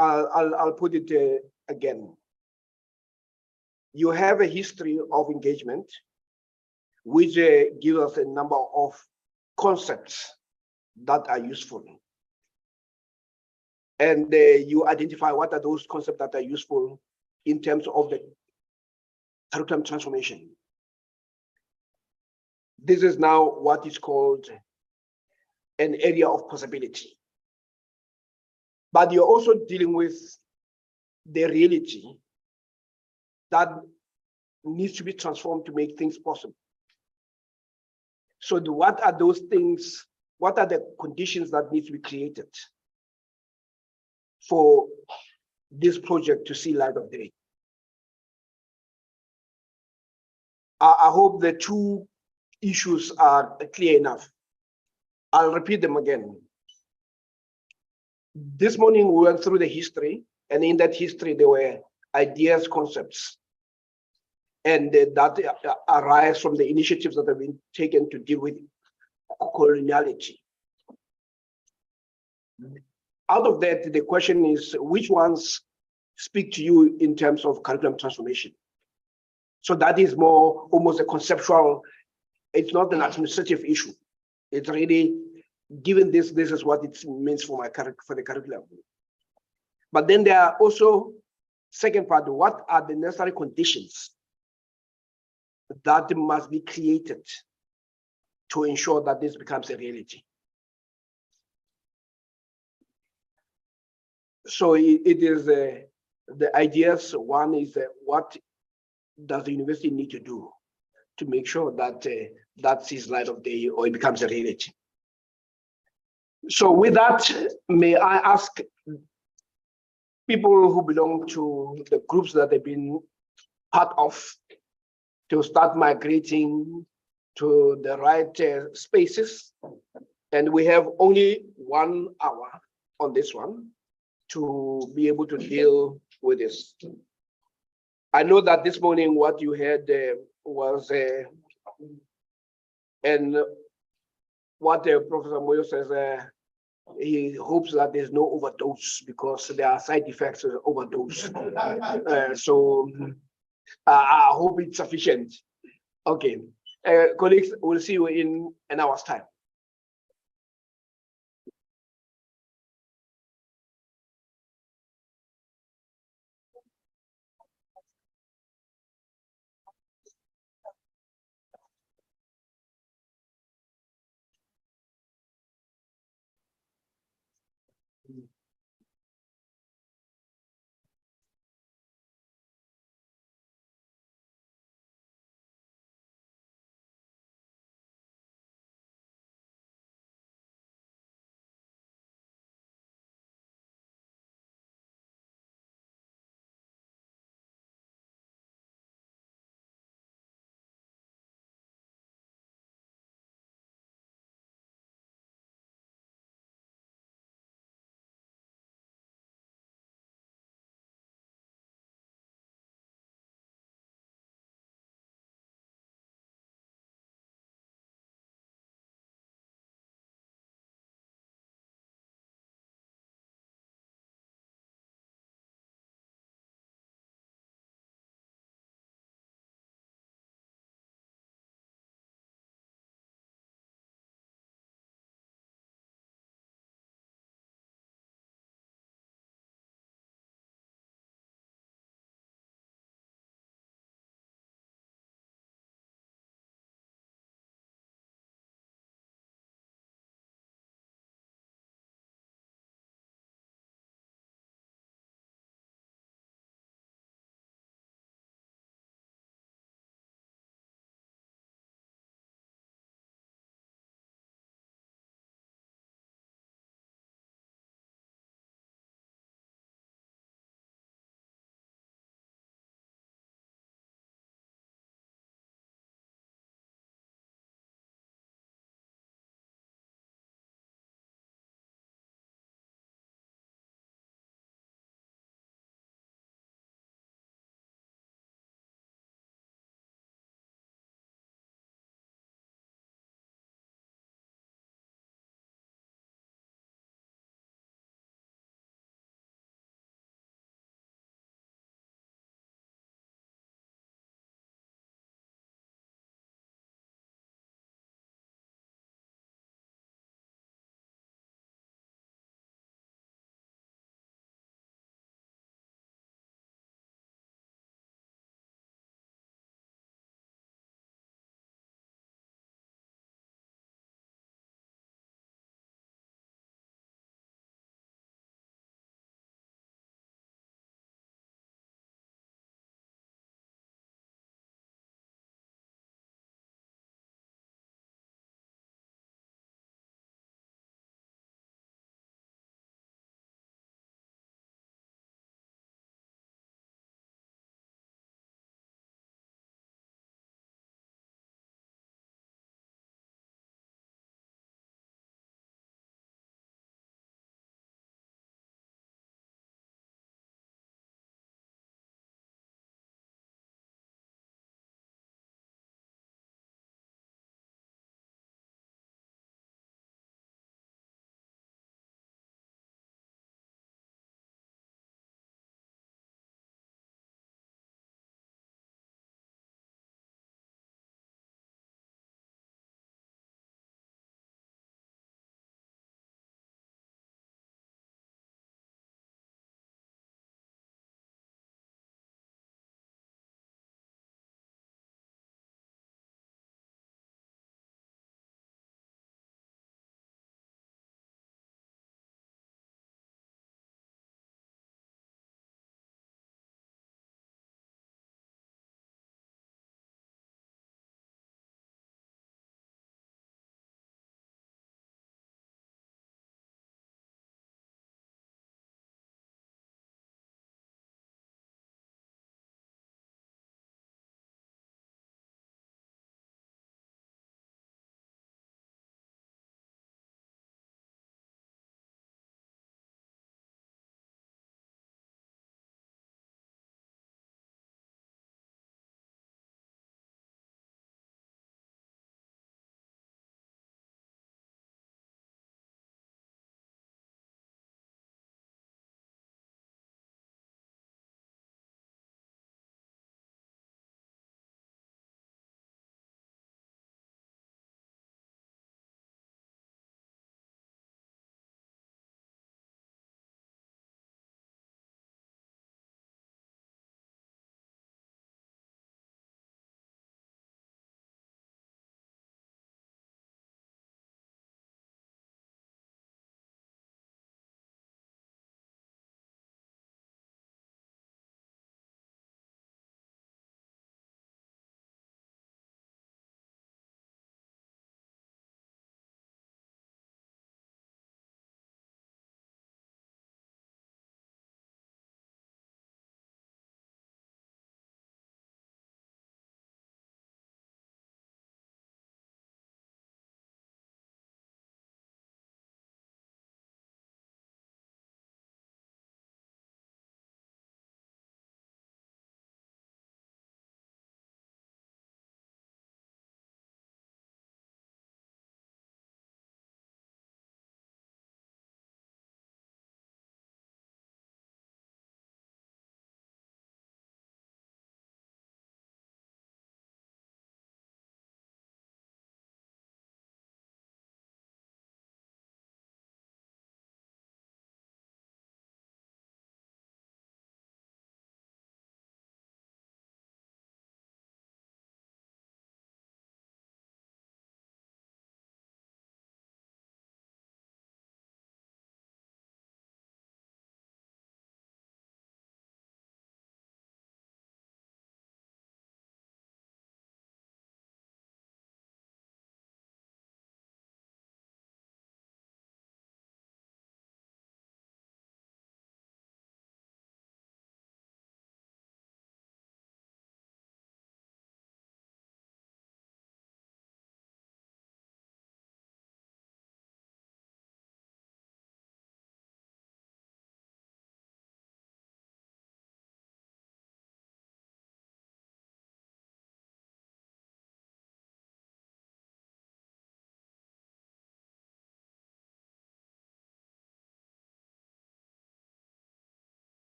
I'll put it again. You have a history of engagement, which gives us a number of concepts that are useful. And you identify what are those concepts that are useful in terms of the curriculum transformation. This is now what is called an area of possibility. But you're also dealing with the reality that needs to be transformed to make things possible. So what are those things? What are the conditions that need to be created for this project to see light of day? I hope the two issues are clear enough. I'll repeat them again. This morning we went through the history, and in that history there were ideas, concepts, and that arise from the initiatives that have been taken to deal with coloniality. Out of that, the question is, which ones speak to you in terms of curriculum transformation? So that is more almost a conceptual, it's not an administrative issue. It's really, given this is what it means for the curriculum. But then there are also, second part, what are the necessary conditions that must be created to ensure that this becomes a reality? So it is the ideas. One is what does the university need to do to make sure that that sees light of day or it becomes a reality? So with that, may I ask people who belong to the groups that they've been part of to start migrating to the right spaces. And we have only 1 hour on this one to be able to deal with this. I know that this morning what you had was, and what Professor Moyo says, he hopes that there's no overdose because there are side effects of overdose. So I hope it's sufficient. Okay, colleagues, we'll see you in an hour's time.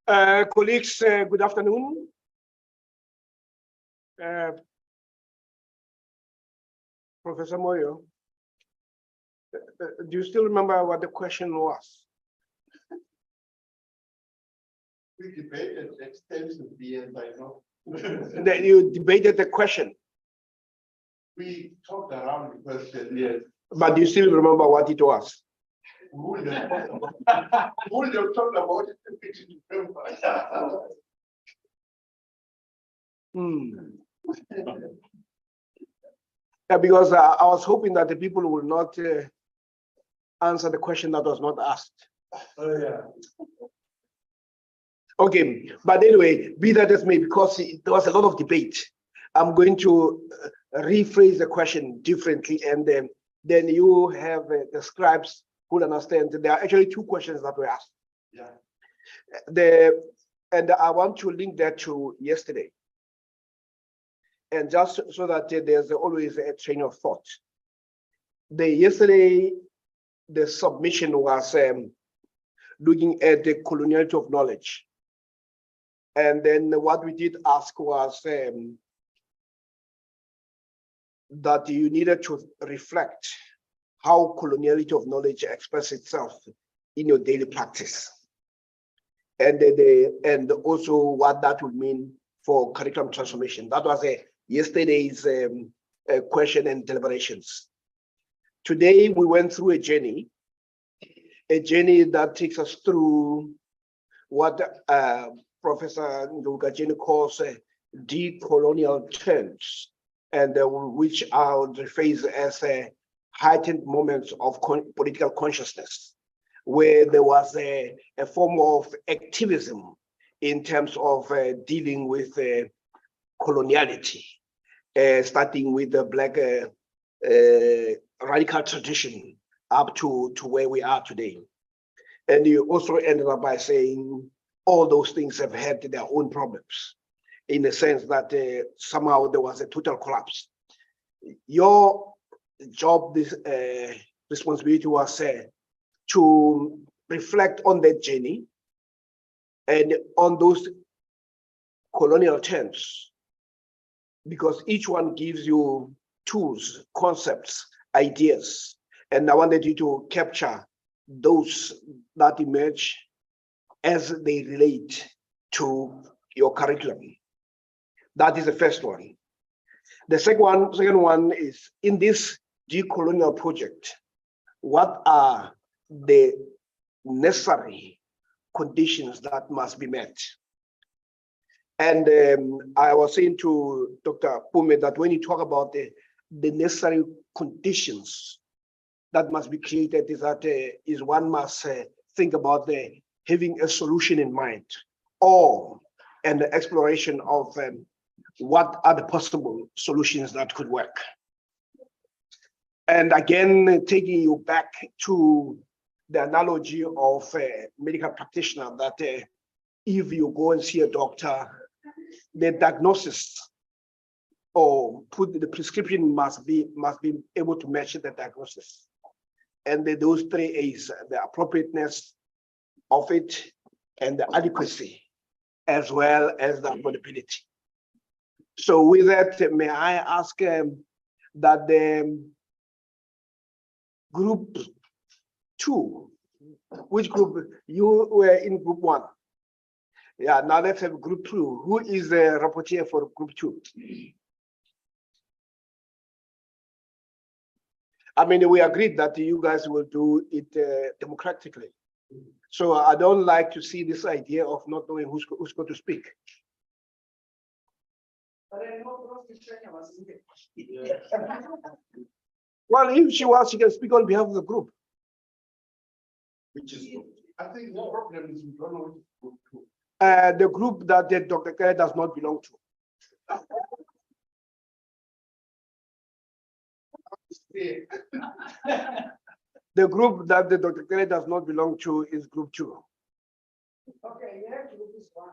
Colleagues, good afternoon. Professor Moyo, do you still remember what the question was? We debated extensively, and I know. That you debated the question, We talked around the question, yes. but do you still remember what it was? We wouldn't have talked about it if we didn't remember. Yeah, because I was hoping that the people will not answer the question that was not asked. Oh, yeah. Okay, but anyway, be that as may, because there was a lot of debate, I'm going to rephrase the question differently, and then you have the scribes who understand. There are actually two questions that were asked. Yeah. And I want to link that to yesterday. And just so that there's always a train of thought. Yesterday, the submission was looking at the coloniality of knowledge. And then what we did ask was that you needed to reflect how coloniality of knowledge expresses itself in your daily practice. And also what that would mean for curriculum transformation. That was yesterday's question and deliberations. Today, we went through a journey that takes us through what Professor Ndugajeni calls decolonial terms, and which I would rephrase as heightened moments of political consciousness, where there was a form of activism in terms of dealing with coloniality, starting with the Black radical tradition up to where we are today. And you also ended up by saying all those things have had their own problems, in the sense that somehow there was a total collapse. Your job, this responsibility was to reflect on that journey and on those colonial terms, because each one gives you tools, concepts, ideas, and I wanted you to capture those that emerge as they relate to your curriculum. That is the first one. The second one is, in this decolonial project, what are the necessary conditions that must be met? And I was saying to Dr. Pume that when you talk about the necessary conditions that must be created, is one must think about having a solution in mind, or an exploration of what are the possible solutions that could work. And again, taking you back to the analogy of a medical practitioner, that if you go and see a doctor, the diagnosis or the prescription must be able to match the diagnosis. And those three A's: the appropriateness of it, and the adequacy, as well as the affordability. So with that, may I ask that the group 2, which group? You were in group 1. Yeah, now let's have group 2. Who is the rapporteur for group 2? I mean, we agreed that you guys will do it democratically. So I don't like to see this idea of not knowing who's going to speak. But I know Professor was in there. Yeah. Well, if she was, she can speak on behalf of the group. Which is, I think the problem is we don't know which group to. The group that Dr. Kelly does not belong to. The group that Dr. Kelly does not belong to is group 2. Okay, yeah, group is 1.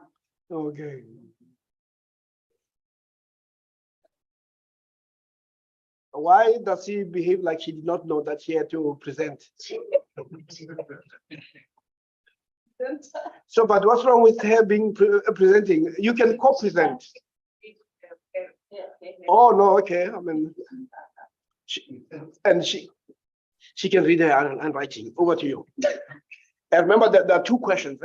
Okay. Why does she behave like she did not know that she had to present? So, but what's wrong with her being presenting? You can co-present. Oh, no, okay. I mean, she can read her handwriting. Over to you. And remember that there are two questions.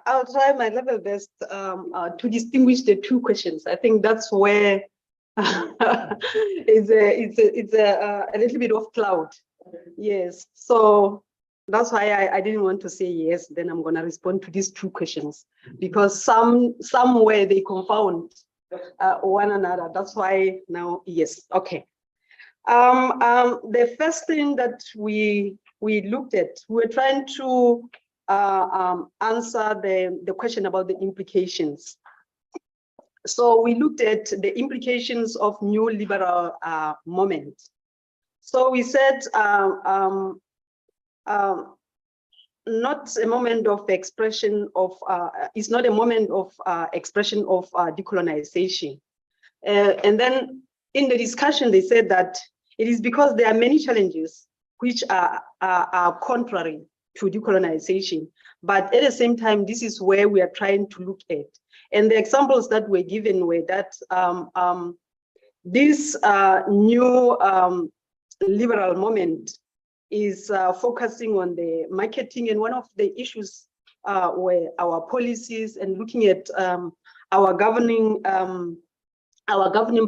I'll try my level best to distinguish the two questions. I think that's where it's a little bit of cloud. Yes, so that's why I didn't want to say yes. Then I'm going to respond to these two questions because somewhere they confound one another. That's why now yes. Okay. The first thing that we looked at, we were trying to answer the question about the implications. So we looked at the implications of new liberal moment. So we said not a moment of expression of, it's not a moment of expression of decolonization. And then in the discussion, they said that it is because there are many challenges which are contrary to decolonization. But at the same time, this is where we are trying to look at. And the examples that were given were that this new liberal moment is focusing on the marketing, and one of the issues were our policies and looking at our governing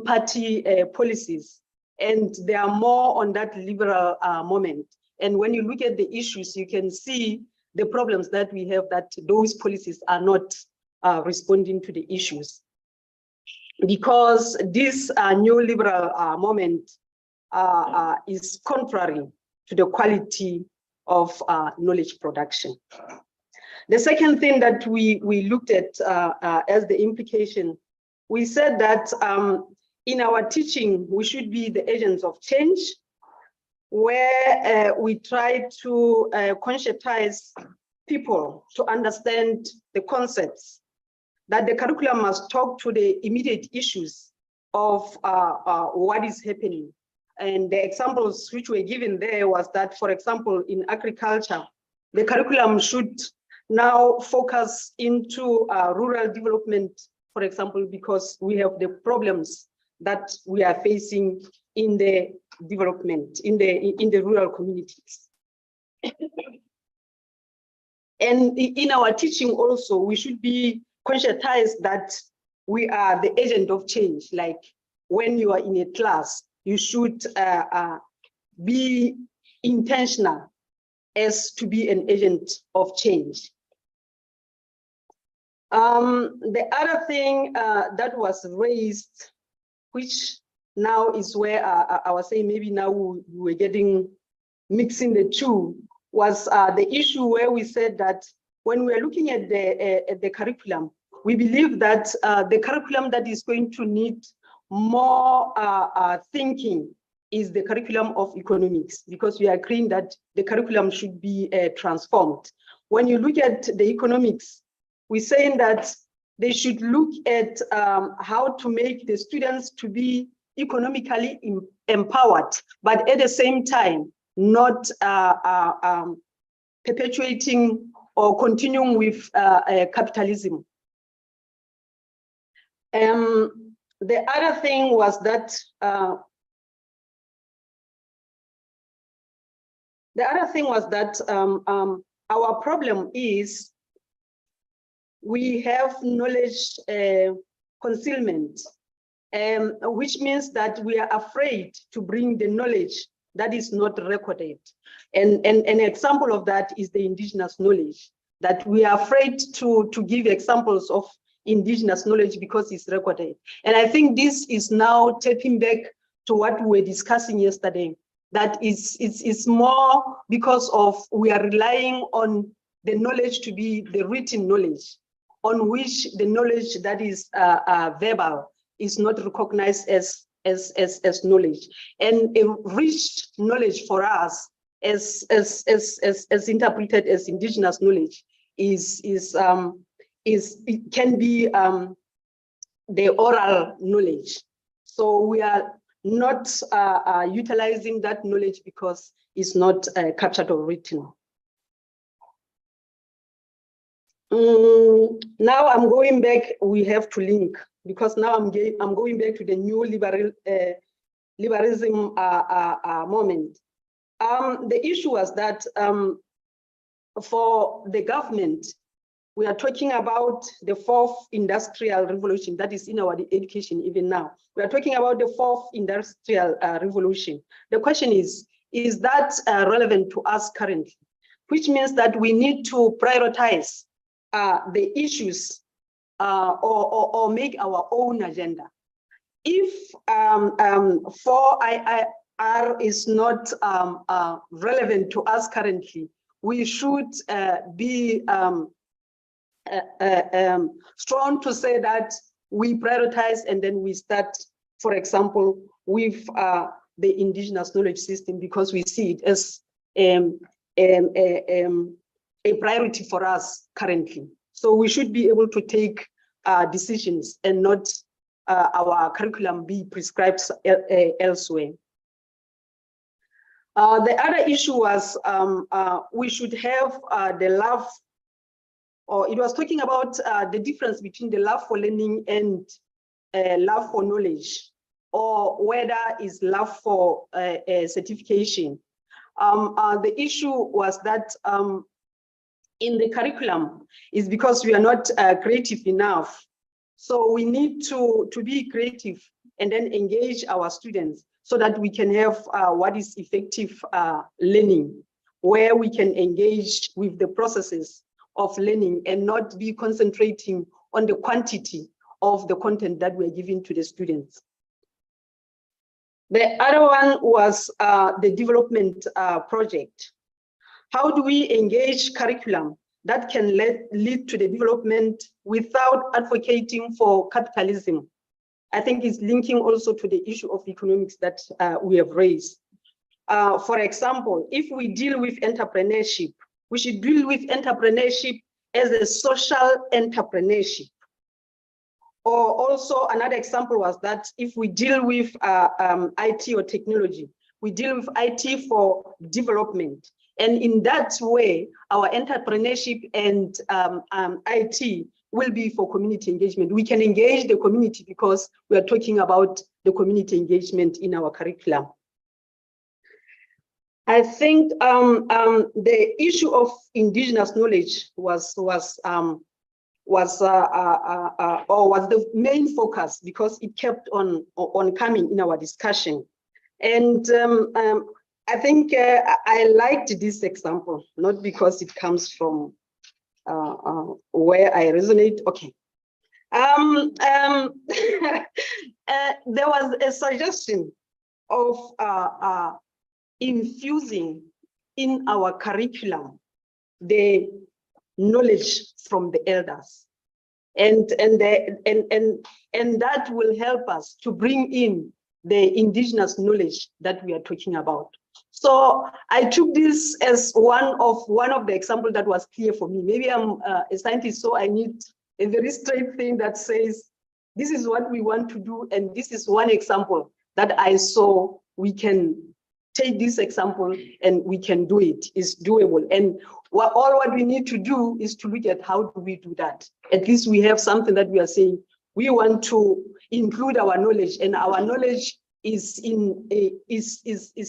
party policies, and they are more on that liberal moment. And when you look at the issues, you can see the problems that we have, that those policies are not responding to the issues. Because this new liberal moment is contrary to the quality of knowledge production. The second thing that we looked at as the implication, we said that in our teaching, we should be the agents of change, where we try to conscientize people to understand the concepts, that the curriculum must talk to the immediate issues of what is happening. And the examples which were given there was that, for example, in agriculture, the curriculum should now focus into rural development, for example, because we have the problems that we are facing in the development, in the rural communities. And in our teaching also, we should be conscientized that we are the agent of change. Like when you are in a class, you should be intentional as to be an agent of change. The other thing that was raised, which now is where I was saying maybe now we were getting mixing the two, was the issue where we said that when we're looking at the curriculum, we believe that the curriculum that is going to need more thinking is the curriculum of economics, because we are agreeing that the curriculum should be transformed. When you look at the economics, we're saying that they should look at how to make the students to be economically empowered, but at the same time, not perpetuating or continuing with capitalism. The other thing was that our problem is we have knowledge concealment, which means that we are afraid to bring the knowledge that is not recorded. And an example of that is the indigenous knowledge, that we are afraid to give examples of indigenous knowledge because it's recorded. And I think this is now tapping back to what we were discussing yesterday, that it's more because of we are relying on the knowledge to be the written knowledge on which the knowledge that is verbal is not recognized as knowledge. And a rich knowledge for us as interpreted as indigenous knowledge it can be the oral knowledge. So we are not utilizing that knowledge because it's not captured or written. Now I'm going back, we have to link, because now I'm going back to the new liberalism moment. The issue was that for the government, we are talking about the fourth industrial revolution that is in our education even now. We are talking about the fourth industrial revolution. The question is that relevant to us currently? Which means that we need to prioritize the issues or make our own agenda. If 4IR is not relevant to us currently, we should be strong to say that we prioritize and then we start, for example, with the indigenous knowledge system, because we see it as a priority for us currently. So we should be able to take decisions and not our curriculum be prescribed elsewhere. The other issue was we should have the love, or it was talking about the difference between the love for learning and love for knowledge, or whether it's love for certification. The issue was that in the curriculum is because we are not creative enough. So we need to be creative and then engage our students so that we can have what is effective learning, where we can engage with the processes of learning and not be concentrating on the quantity of the content that we're giving to the students. The other one was the development project. How do we engage curriculum that can lead to the development without advocating for capitalism? I think it's linking also to the issue of economics that we have raised. For example, if we deal with entrepreneurship, we should deal with entrepreneurship as a social entrepreneurship. Or also another example was that if we deal with IT or technology, we deal with IT for development. And in that way, our entrepreneurship and IT will be for community engagement. We can engage the community because we are talking about the community engagement in our curriculum. I think the issue of indigenous knowledge was the main focus because it kept on coming in our discussion. And I think I liked this example, not because it comes from where I resonate. Okay. There was a suggestion of infusing in our curriculum the knowledge from the elders, and that will help us to bring in the indigenous knowledge that we are talking about. So I took this as one of the examples that was clear for me. Maybe I'm a scientist, so I need a very straight thing that says, this is what we want to do. And this is one example that I saw we can take this example and we can do it. It's doable. And all what we need to do is to look at how do we do that. At least we have something that we are saying, we want to include our knowledge, and our knowledge is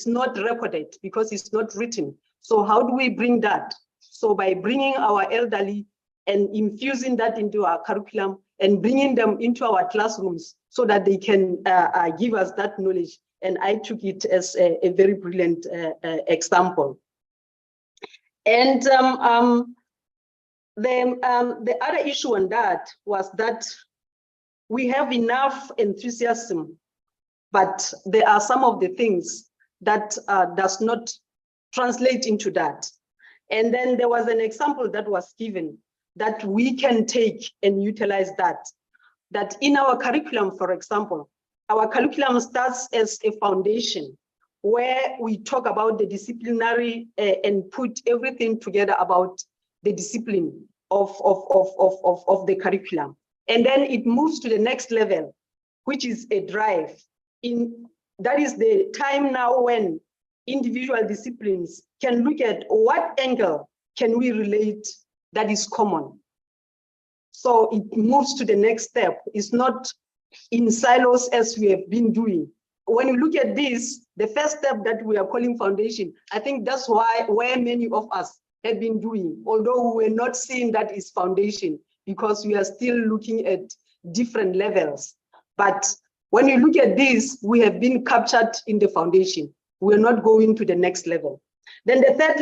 not recorded because it's not written. So how do we bring that? So by bringing our elderly and infusing that into our curriculum and bringing them into our classrooms so that they can give us that knowledge. And I took it as a very brilliant example. And the other issue on that was that we have enough enthusiasm, but there are some of the things that does not translate into that. And then there was an example that was given that we can take and utilize that in our curriculum, for example, our curriculum starts as a foundation where we talk about the disciplinary and put everything together about the discipline of the curriculum. And then it moves to the next level, which is a drive. That is the time now when individual disciplines can look at what angle can we relate that is common. So it moves to the next step. It's not in silos as we have been doing. When you look at this, the first step that we are calling foundation, I think that's where many of us have been doing, although we're not seeing that is foundation because we are still looking at different levels. But when you look at this, we have been captured in the foundation. We're not going to the next level. Then the third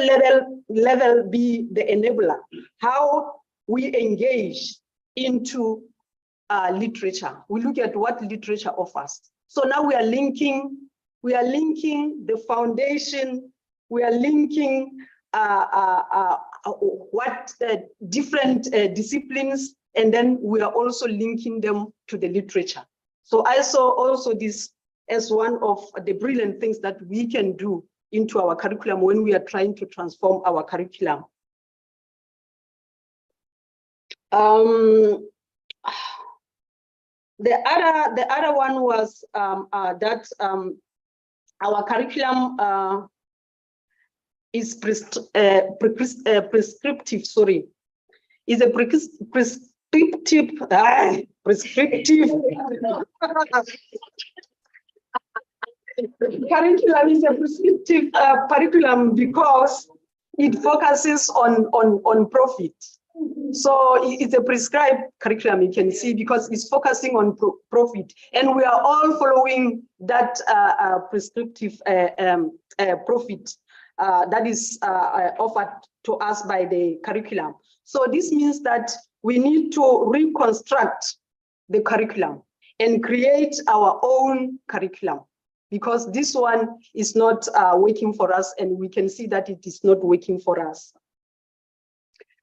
level be the enabler, how we engage into literature. We look at what literature offers. So now we are linking the foundation, we are linking what different disciplines, and then we are also linking them to the literature. So I saw also this as one of the brilliant things that we can do into our curriculum when we are trying to transform our curriculum. The other one was that our curriculum is prescriptive. Sorry, is a prescriptive. Curriculum is a prescriptive curriculum because it focuses on profit. So it's a prescribed curriculum, you can see, because it's focusing on profit. And we are all following that prescriptive profit that is offered to us by the curriculum. So this means that we need to reconstruct the curriculum and create our own curriculum, because this one is not working for us, and we can see that it is not working for us.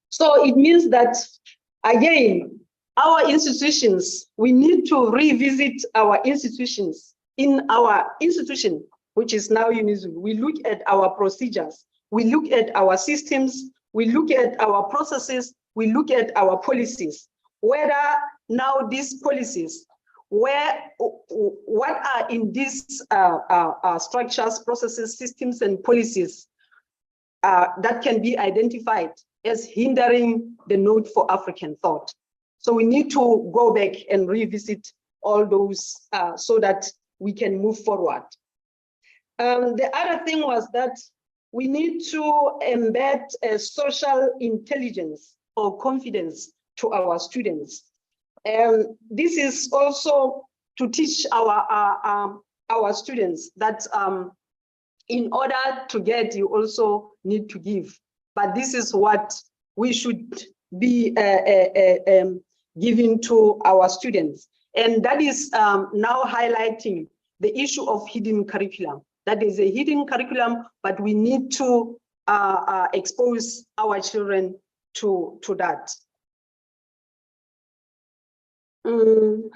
So it means that, again, our institutions, we need to revisit our institutions. In our institution, which is now UNIZU, we look at our procedures, we look at our systems, we look at our processes, we look at our policies, whether now these policies, what are in these structures, processes, systems, and policies that can be identified as hindering the node for African thought. So we need to go back and revisit all those so that we can move forward. The other thing was that we need to embed a social intelligence or confidence to our students. This is also to teach our students that in order to get, you also need to give. But this is what we should be giving to our students. And that is now highlighting the issue of hidden curriculum. That is a hidden curriculum, but we need to expose our children to that. The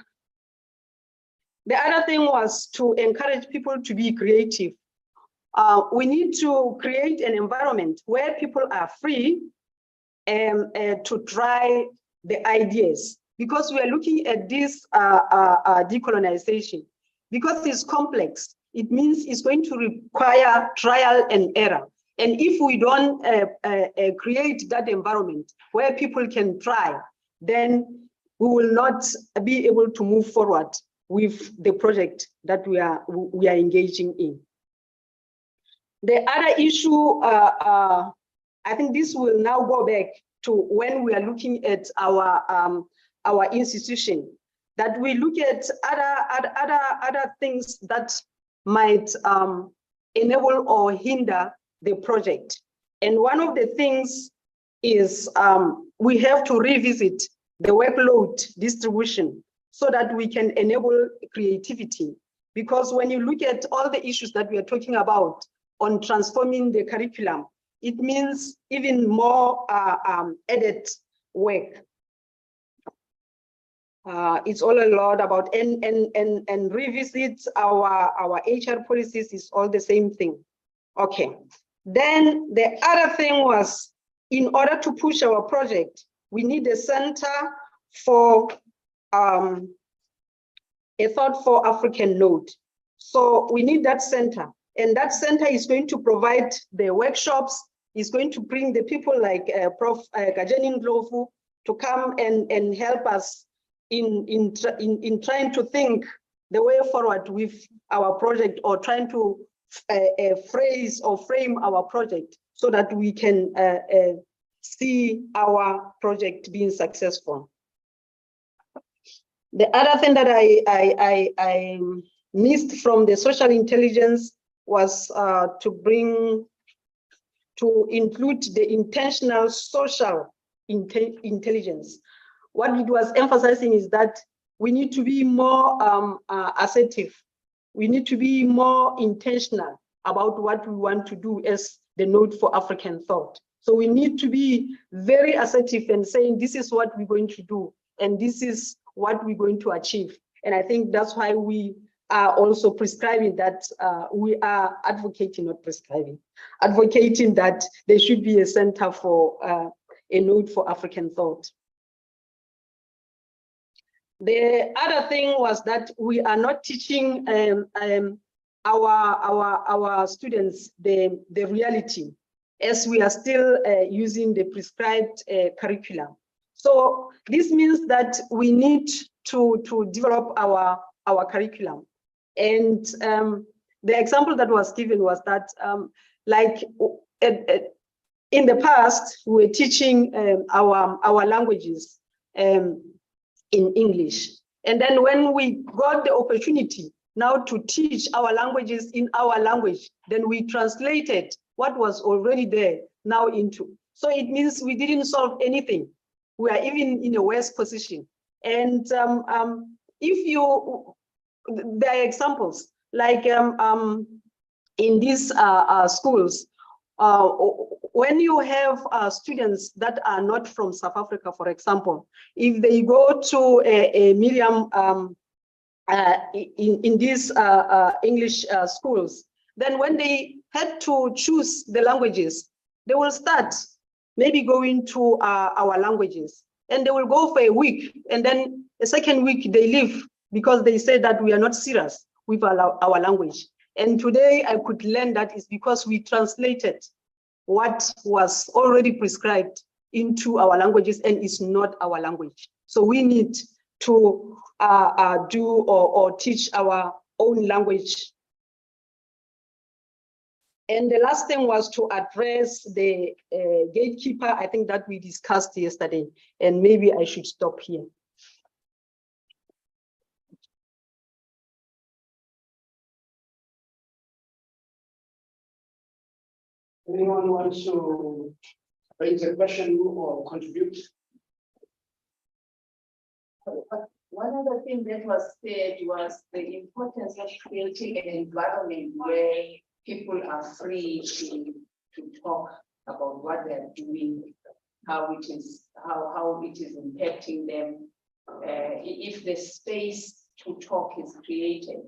other thing was to encourage people to be creative. We need to create an environment where people are free to try the ideas, because we are looking at this decolonization. Because it's complex, it means it's going to require trial and error. And if we don't create that environment where people can try, then we will not be able to move forward with the project that we are engaging in. The other issue, I think this will now go back to when we are looking at our institution, that we look at other things that might enable or hinder the project. And one of the things is we have to revisit the workload distribution so that we can enable creativity. Because when you look at all the issues that we are talking about on transforming the curriculum, it means even more added work. It's all a lot about and revisit our HR policies is all the same thing. Okay. Then the other thing was, in order to push our project, we need a center for a thought for African node. So we need that center, and that center is going to provide the workshops, is going to bring the people like Prof. Gajeni Ndlovu to come and help us in trying to think the way forward with our project, or trying to phrase or frame our project so that we can see our project being successful. The other thing that I missed from the social intelligence was to include the intentional social intelligence. What it was emphasizing is that we need to be more assertive. We need to be more intentional about what we want to do as the node for African thought. So we need to be very assertive and saying, this is what we're going to do, and this is what we're going to achieve. And I think that's why we are also prescribing that, we are advocating, not prescribing, advocating that there should be a center for a node for African thought. The other thing was that we are not teaching our students the reality, as we are still using the prescribed curriculum. So this means that we need to develop our curriculum. And the example that was given was that like in the past, we were teaching our languages in English. And then when we got the opportunity now to teach our languages in our language, then we translated what was already there now into. So it means we didn't solve anything. We are even in a worse position. And if you, there are examples, like in these schools, when you have students that are not from South Africa, for example, if they go to a medium in these English schools, then when they had to choose the languages, they will start maybe going to our languages, and they will go for a week, and then the second week they leave because they say that we are not serious with our language. And today I could learn that is because we translated what was already prescribed into our languages, and it's not our language. So we need to do or teach our own language. And the last thing was to address the gatekeeper. I think that we discussed yesterday, and maybe I should stop here. Anyone wants to raise a question or contribute? One other thing that was said was the importance of creating an environment where people are free to talk about what they're doing, how it is impacting them. If the space to talk is created,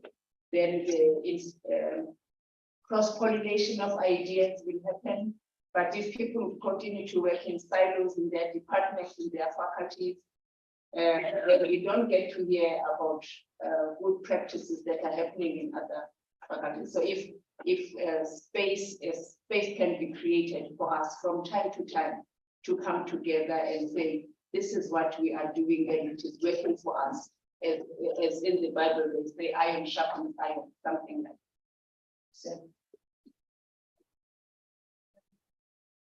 then the cross-pollination of ideas will happen. But if people continue to work in silos in their departments, in their faculties, we don't get to hear about good practices that are happening in other faculties. So if space can be created for us from time to time to come together and say, this is what we are doing and it is working for us, as in the Bible they say, iron sharpens iron, something like that. So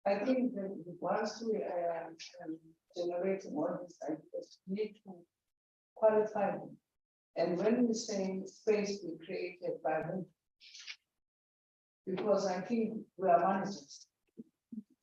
I think that once we are generating all these ideas, we need to qualify them. And when we say space be created by whom, because I think we are managers,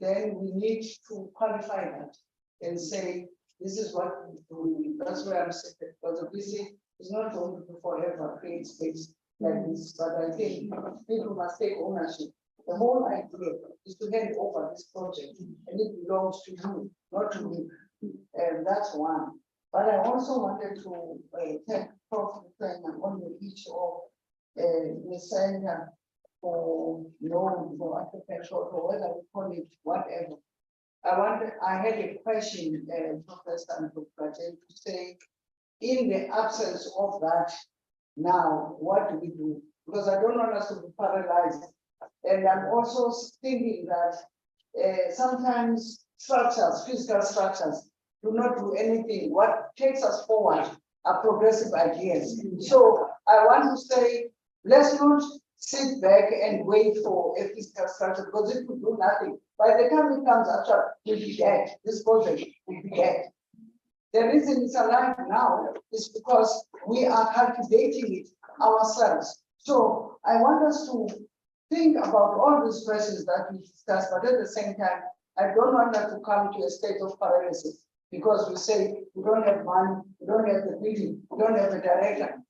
then we need to qualify that and say, this is what we do. That's where I'm saying, because obviously it's not going to forever create space like this, but I think people must take ownership. The whole idea is to hand over this project, and it belongs to you, not to me. And that's one. But I also wanted to thank Prof. on the issue of the Center for Law for African Short, or whether we call it whatever. I had a question, Professor Ndlovu, to say, in the absence of that, now what do we do? Because I don't want us to be paralyzed. And I'm also thinking that sometimes structures, physical structures, do not do anything. What takes us forward are progressive ideas. So I want to say, let's not sit back and wait for a physical structure, because it could do nothing. By the time it comes actually, we'll be dead. This project will be dead. The reason it's alive now is because we are cultivating it ourselves. So I want us to think about all these questions that we discussed, but at the same time, I don't want us to come to a state of paralysis, because we say we don't have money, we don't have the building, we don't have a director.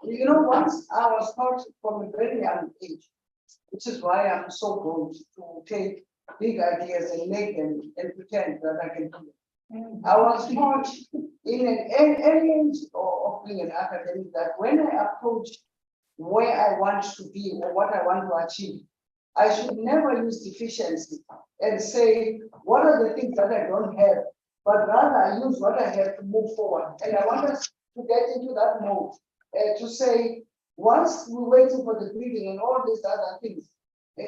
You know, once I was taught from a very young age, which is why I'm so bold to take big ideas and make them and pretend that I can do it. I was taught in an early age of being an academic that when I approach where I want to be or what I want to achieve, I should never use deficiency and say, what are the things that I don't have, but rather I use what I have to move forward. And I want us to get into that mode to say, once we're waiting for the building and all these other things,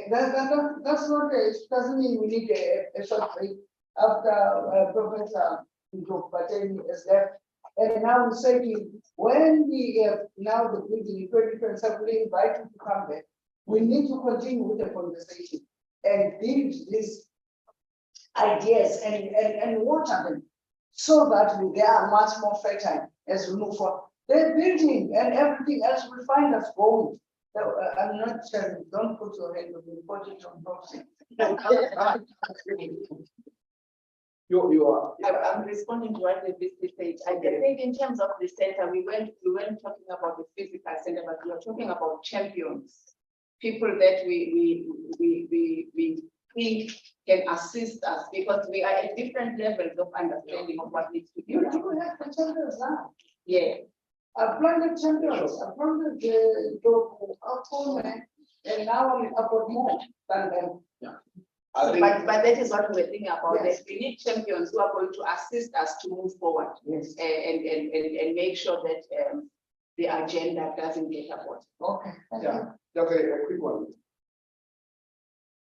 that's not, it doesn't mean we need a short break after Professor Ndlovu has left. And now we say, when we have now the building in 2027, we invite you to come back. We need to continue with the conversation and build these ideas and water them so that they are much more fertile as we move forward. The building and everything else will find us going. So, I'm not saying, don't put your hand on the project on proxy. You are. I'm responding to what the VC said. I think in terms of the center, we weren't talking about the physical center, but we were talking about champions, people that we think can assist us, because we are at different levels of understanding of what needs to be done. You have the champions now. Yeah. I've planted champions. I've planted the opponent, and now I've got more than them. Yeah. But that is what we're thinking about. Yes. That we need champions who are going to assist us to move forward. Yes. And make sure that the agenda doesn't get aborted. Okay. Yeah, just a quick one.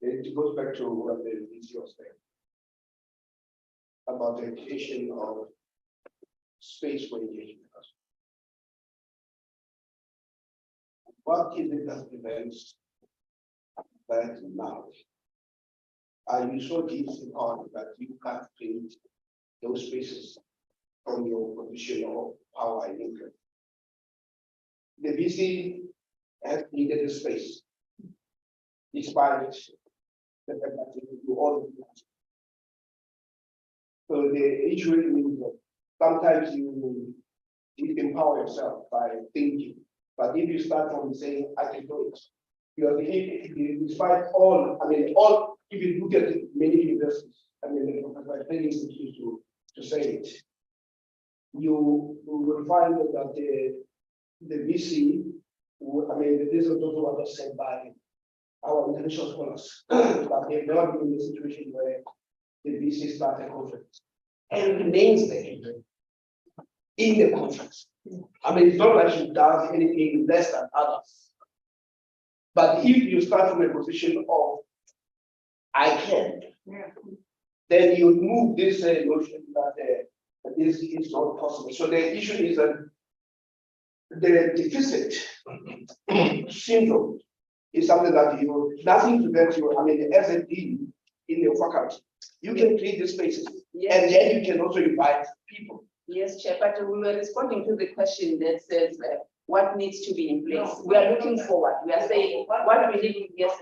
It goes back to what the VC was saying about the creation of space for engagement. What is it that prevents that now? Are you so deep in on that you can't create those spaces from your position of power and influence? The VC has needed a space, despite the fact that you all. So the issue is that sometimes you empower yourself by thinking, but if you start from saying, I can do it, you are despite all, if you look at many universities, my training used to say it, you will find that the VC, this is also what was said by our international scholars, that they've never been in a situation where the VC started a conference and remains there in the conference. It's not like she does anything less than others. But if you start from a position of I can, then you move this notion that this is not possible. So the issue is that the deficit syndrome is something that nothing prevents you. As a dean in your faculty, you can create the spaces, and then you can also invite people. Yes, Chair, but we were responding to the question that says what needs to be in place. We are looking forward. We are saying what we need. Yes,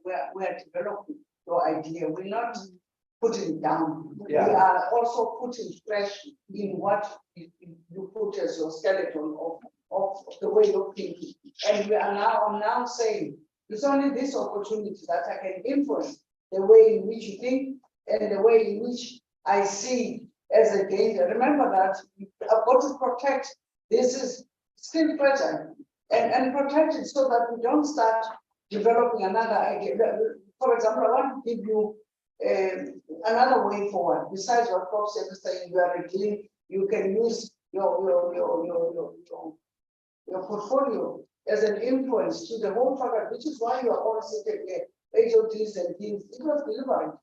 we are developing your idea. We're not putting down. Yeah. We are also putting fresh in what you put as your skeleton of the way you're thinking. And we are now saying it's only this opportunity that I can influence the way in which you think and the way in which I see as a danger. Remember that we have got to protect. This is still fragile and protect it so that we don't start developing another idea. For example, I want to give you another way forward. Besides what Prof. is saying, you are again, you can use your portfolio as an influence to the whole faculty, which is why you are all sitting here, HODs and things. It was deliberate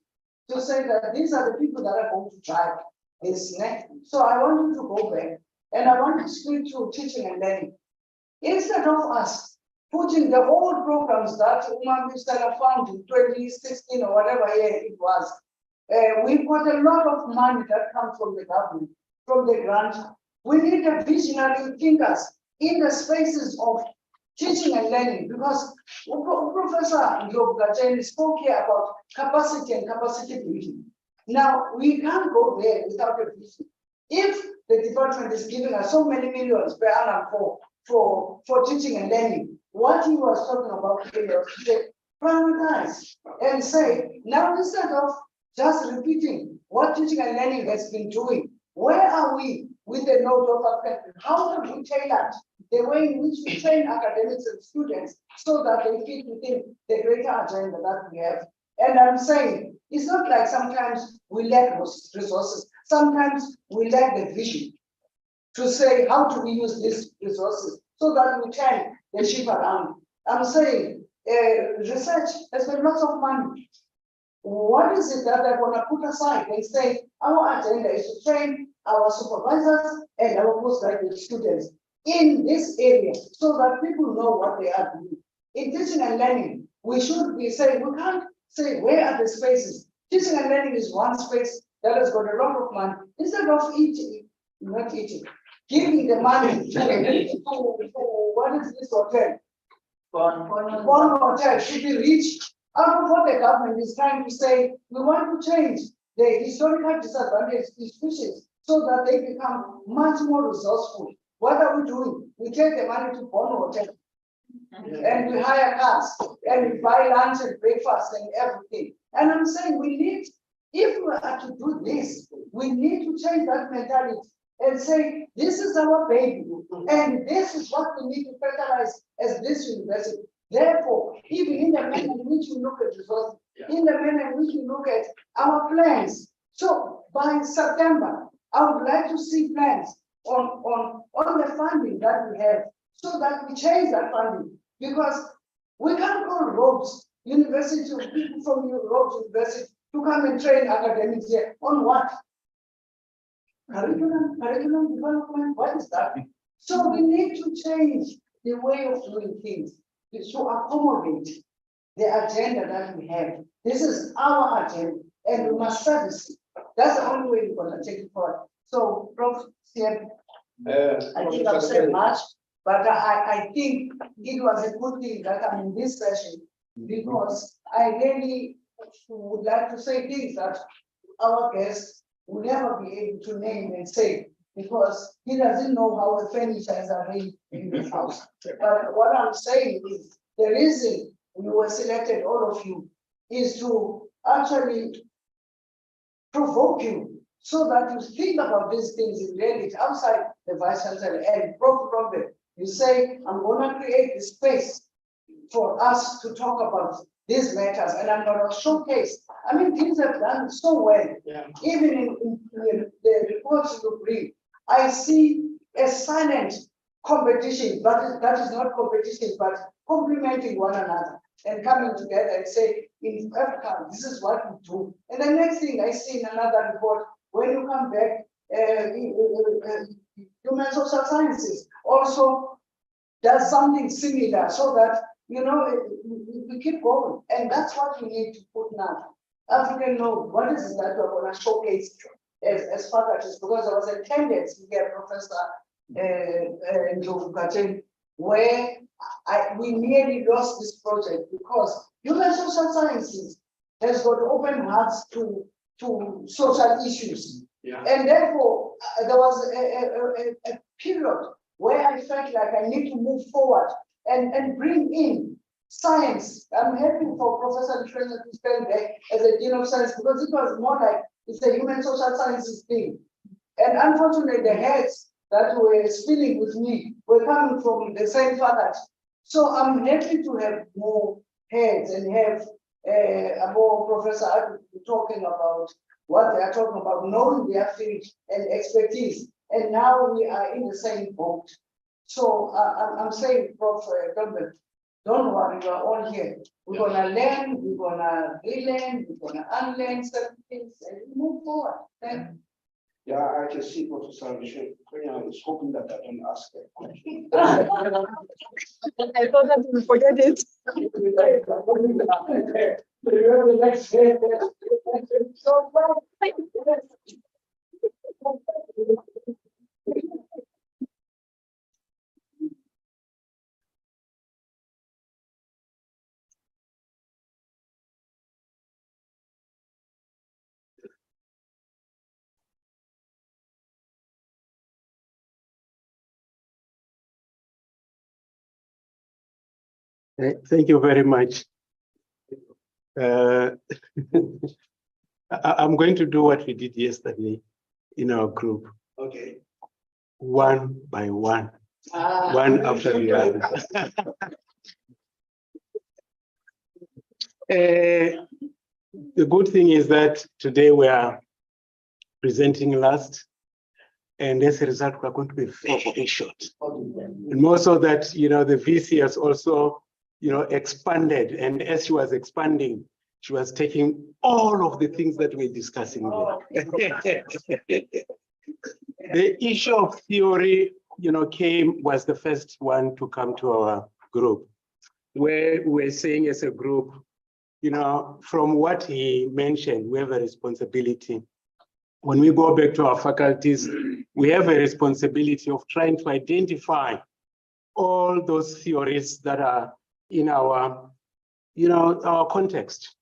to say that these are the people that are going to drive this next. So I want you to go back and I want to speak to teaching and learning. Instead of us putting the old programs that Umar Mistala found in 2016 or whatever year it was, we've got a lot of money that comes from the government, from the grant. We need a visionary thinkers in the spaces of teaching and learning, because Professor Ndlovu spoke here about capacity and capacity building. Now, we can't go there without a vision. If the department is giving us so many millions per annum for teaching and learning, what he was talking about earlier, prioritize and say, now instead of just repeating what teaching and learning has been doing, where are we with the note of affected? How can we tailor the way in which we train academics and students so that they fit within the greater agenda that we have? And I'm saying, it's not like sometimes we lack resources. Sometimes we lack the vision to say, how do we use these resources so that we turn the ship around? I'm saying, research has got lots of money. What is it that they're going to put aside and say, our agenda is to train our supervisors and our postgraduate students in this area so that people know what they are doing. In teaching and learning, we should be saying, we can't say, where are the spaces? Teaching and learning is one space that has got a lot of money. Instead of giving the money to what is this hotel? One hotel should be reached out of what the government is trying to say. We want to change the historical disadvantaged species so that they become much more resourceful. What are we doing? We take the money to Bono Hotel and we hire cars and we buy lunch and breakfast and everything. And I'm saying we need, if we are to do this, we need to change that mentality and say, this is our baby and this is what we need to fertilize as this university. Therefore, even in the manner in which we look at resources, in the manner in which we look at our plans. So by September, I would like to see plans on the funding that we have so that we change that funding, because we can't call Rhodes University or people from Rhodes University to come and train academics here on what? Curriculum development, what is that? So we need to change the way of doing things to accommodate the agenda that we have. This is our agenda and we must service it. That's the only way we're going to take it forward. So, Prof. I think I've said much, but I think it was a good thing that I'm in this session, because I really would like to say things that our guests will never be able to name and say, because he doesn't know how the furniture is arranged in his house. But what I'm saying is, the reason we were selected, all of you, is to actually provoke you so that you think about these things in reality outside the Vice Chancellor. And Prof. Robert, you say, I'm going to create this space for us to talk about these matters, and I'm going to showcase. I mean, things have done so well. Yeah. Even in the reports you bring, I see a silent competition, but that is not competition, but complementing one another and coming together and say, in Africa, this is what we do. And the next thing I see in another report, when you come back, human social sciences also does something similar, so that, you know, we keep going. And that's what we need to put now. African Node, what is it that we're going to showcase as faculties? Because I was attended here, Professor Ndlovu, where we nearly lost this project because human social sciences has got open hearts to social issues. Yeah. And therefore, there was a period where I felt like I need to move forward and bring in science. I'm happy for Professor Ndlovu to stand there as a Dean of Science, because it was more like it's a human social sciences thing. And unfortunately, the heads that were speaking with me were coming from the same faculty. So I'm happy to have more heads and have a more professor talking about what they are talking about, knowing their field and expertise. And now we are in the same boat. So I'm saying, Prof. Gilbert, don't worry, we are all here. We're gonna learn, we're gonna relearn, we're gonna unlearn certain things and move forward. Thank you. Yeah, I can see Professor Michelle. I was hoping that I don't ask her. I thought that we forget it. Thank you very much. I'm going to do what we did yesterday in our group. Okay. One by one, one after the other. The good thing is that today we are presenting last, and as a result, we're going to be very short. And more so that, you know, the VC has also, you know, expanded. And as she was expanding, she was taking all of the things that we're discussing here. The issue of theory, you know, was the first one to come to our group, where we're saying as a group, you know, from what he mentioned, we have a responsibility. When we go back to our faculties, we have a responsibility of trying to identify all those theories that are in our, you know, our context.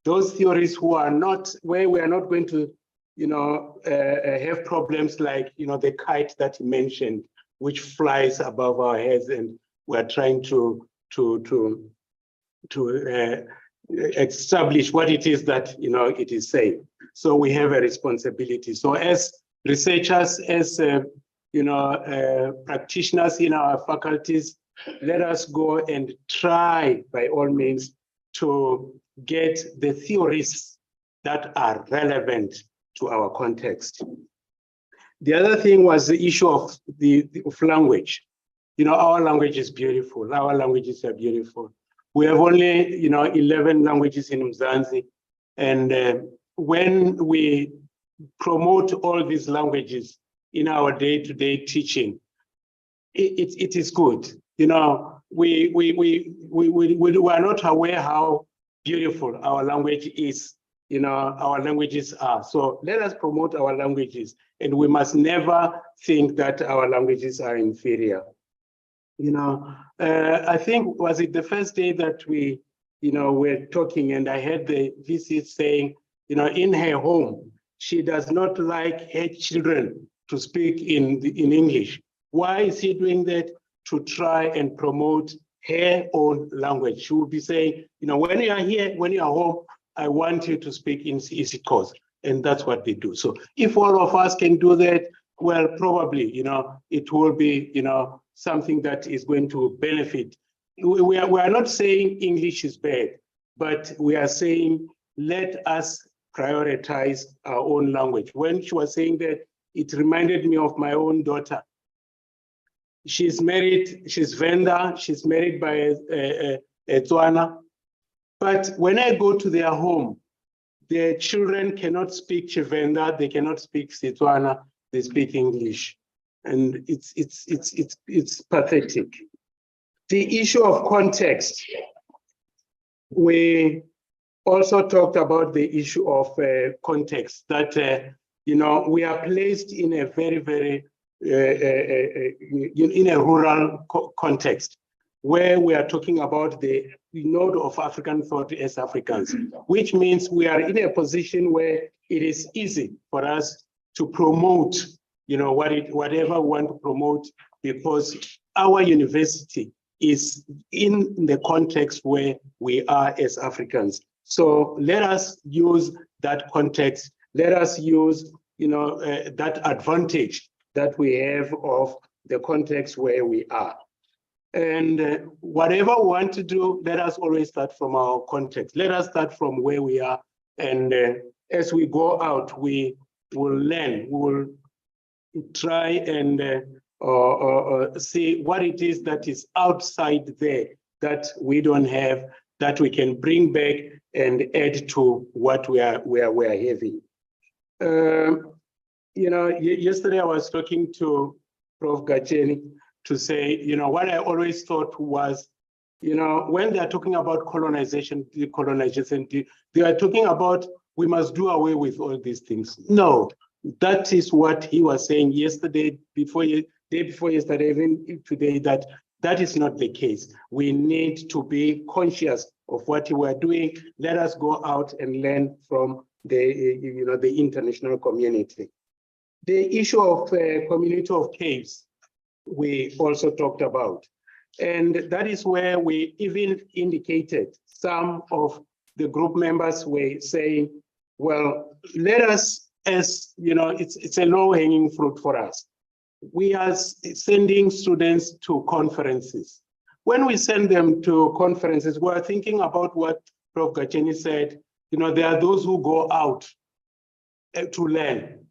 Those theories who are not, where we are not going to, you know, have problems like, you know, the kite that he mentioned, which flies above our heads, and we're trying to establish what it is that, you know, it is saying. So we have a responsibility. So as researchers, as you know, practitioners in our faculties, let us go and try by all means to get the theories that are relevant to our context. The other thing was the issue of of language. You know, our language is beautiful. Our languages are beautiful. We have only, you know, 11 languages in Mzansi. And when we promote all these languages in our day-to-day teaching, it is good. You know, we are not aware how beautiful our language is. You know, our languages are. So let us promote our languages, and we must never think that our languages are inferior. You know, I think, was it the first day that we, you know, were talking, and I heard the VC saying, you know, in her home, she does not like her children to speak in English. Why is she doing that? To try and promote her own language. She will be saying, you know, when you are here, when you are home, I want you to speak in isiXhosa, and that's what they do. So if all of us can do that, well, probably, you know, it will be, you know, something that is going to benefit. We are not saying English is bad, but we are saying let us prioritize our own language. When she was saying that, it reminded me of my own daughter. She's married, she's Venda, she's married by a Tswana. But when I go to their home, their children cannot speak Chivenda, they cannot speak Setswana, they speak English. And it's pathetic. The issue of context. We also talked about the issue of context, that you know, we are placed in a very in a rural context, where we are talking about the node of African thought as Africans, which means we are in a position where it is easy for us to promote, you know, whatever we want to promote, because our university is in the context where we are as Africans. So let us use that context. Let us use that advantage that we have of the context where we are. And whatever we want to do, let us always start from our context. Let us start from where we are. And as we go out, we will learn, we will try and see what it is that is outside there that we don't have, that we can bring back and add to what we are having. Yesterday I was talking to Prof. Gacheni to say, what I always thought was, when they are talking about colonization, decolonization, they are talking about we must do away with all these things. No, that is what he was saying yesterday, day before yesterday, even today, that is not the case. We need to be conscious of what we are doing. Let us go out and learn from the international community. The issue of community of caves, we also talked about. And that is where we even indicated some of the group members were saying, well, let us, it's a low-hanging fruit for us. We are sending students to conferences. When we send them to conferences, we're thinking about what Prof. Gacheni said, there are those who go out to learn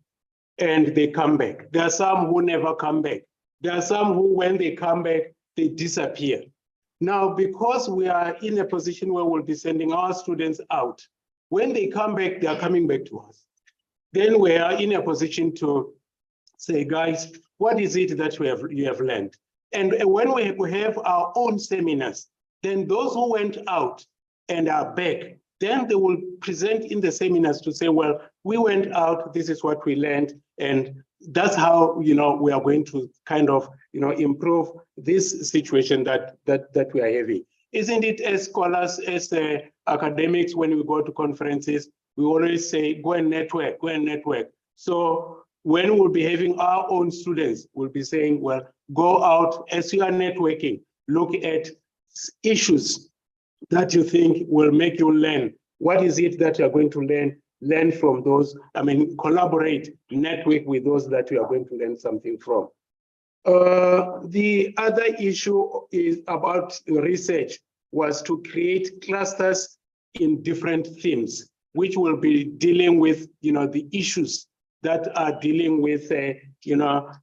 and they come back. There are some who never come back. There are some who, when they come back, they disappear. Now, because we are in a position where we'll be sending our students out, when they come back, they are coming back to us. Then we are in a position to say, guys, what is it that you have learned? And when we have our own seminars, then those who went out and are back, then they will present in the seminars to say, well, we went out, this is what we learned, and that's how we are going to kind of improve this situation that we are having. Isn't it, as scholars, as academics, when we go to conferences, we always say, go and network, go and network. So when we'll be having our own students, we'll be saying, well, go out as you are networking, look at issues that you think will make you learn. What is it that you're going to learn? Learn from those, collaborate, network with those that you are going to learn something from. The other issue is about research, was to create clusters in different themes, which will be dealing with, the issues that are dealing with,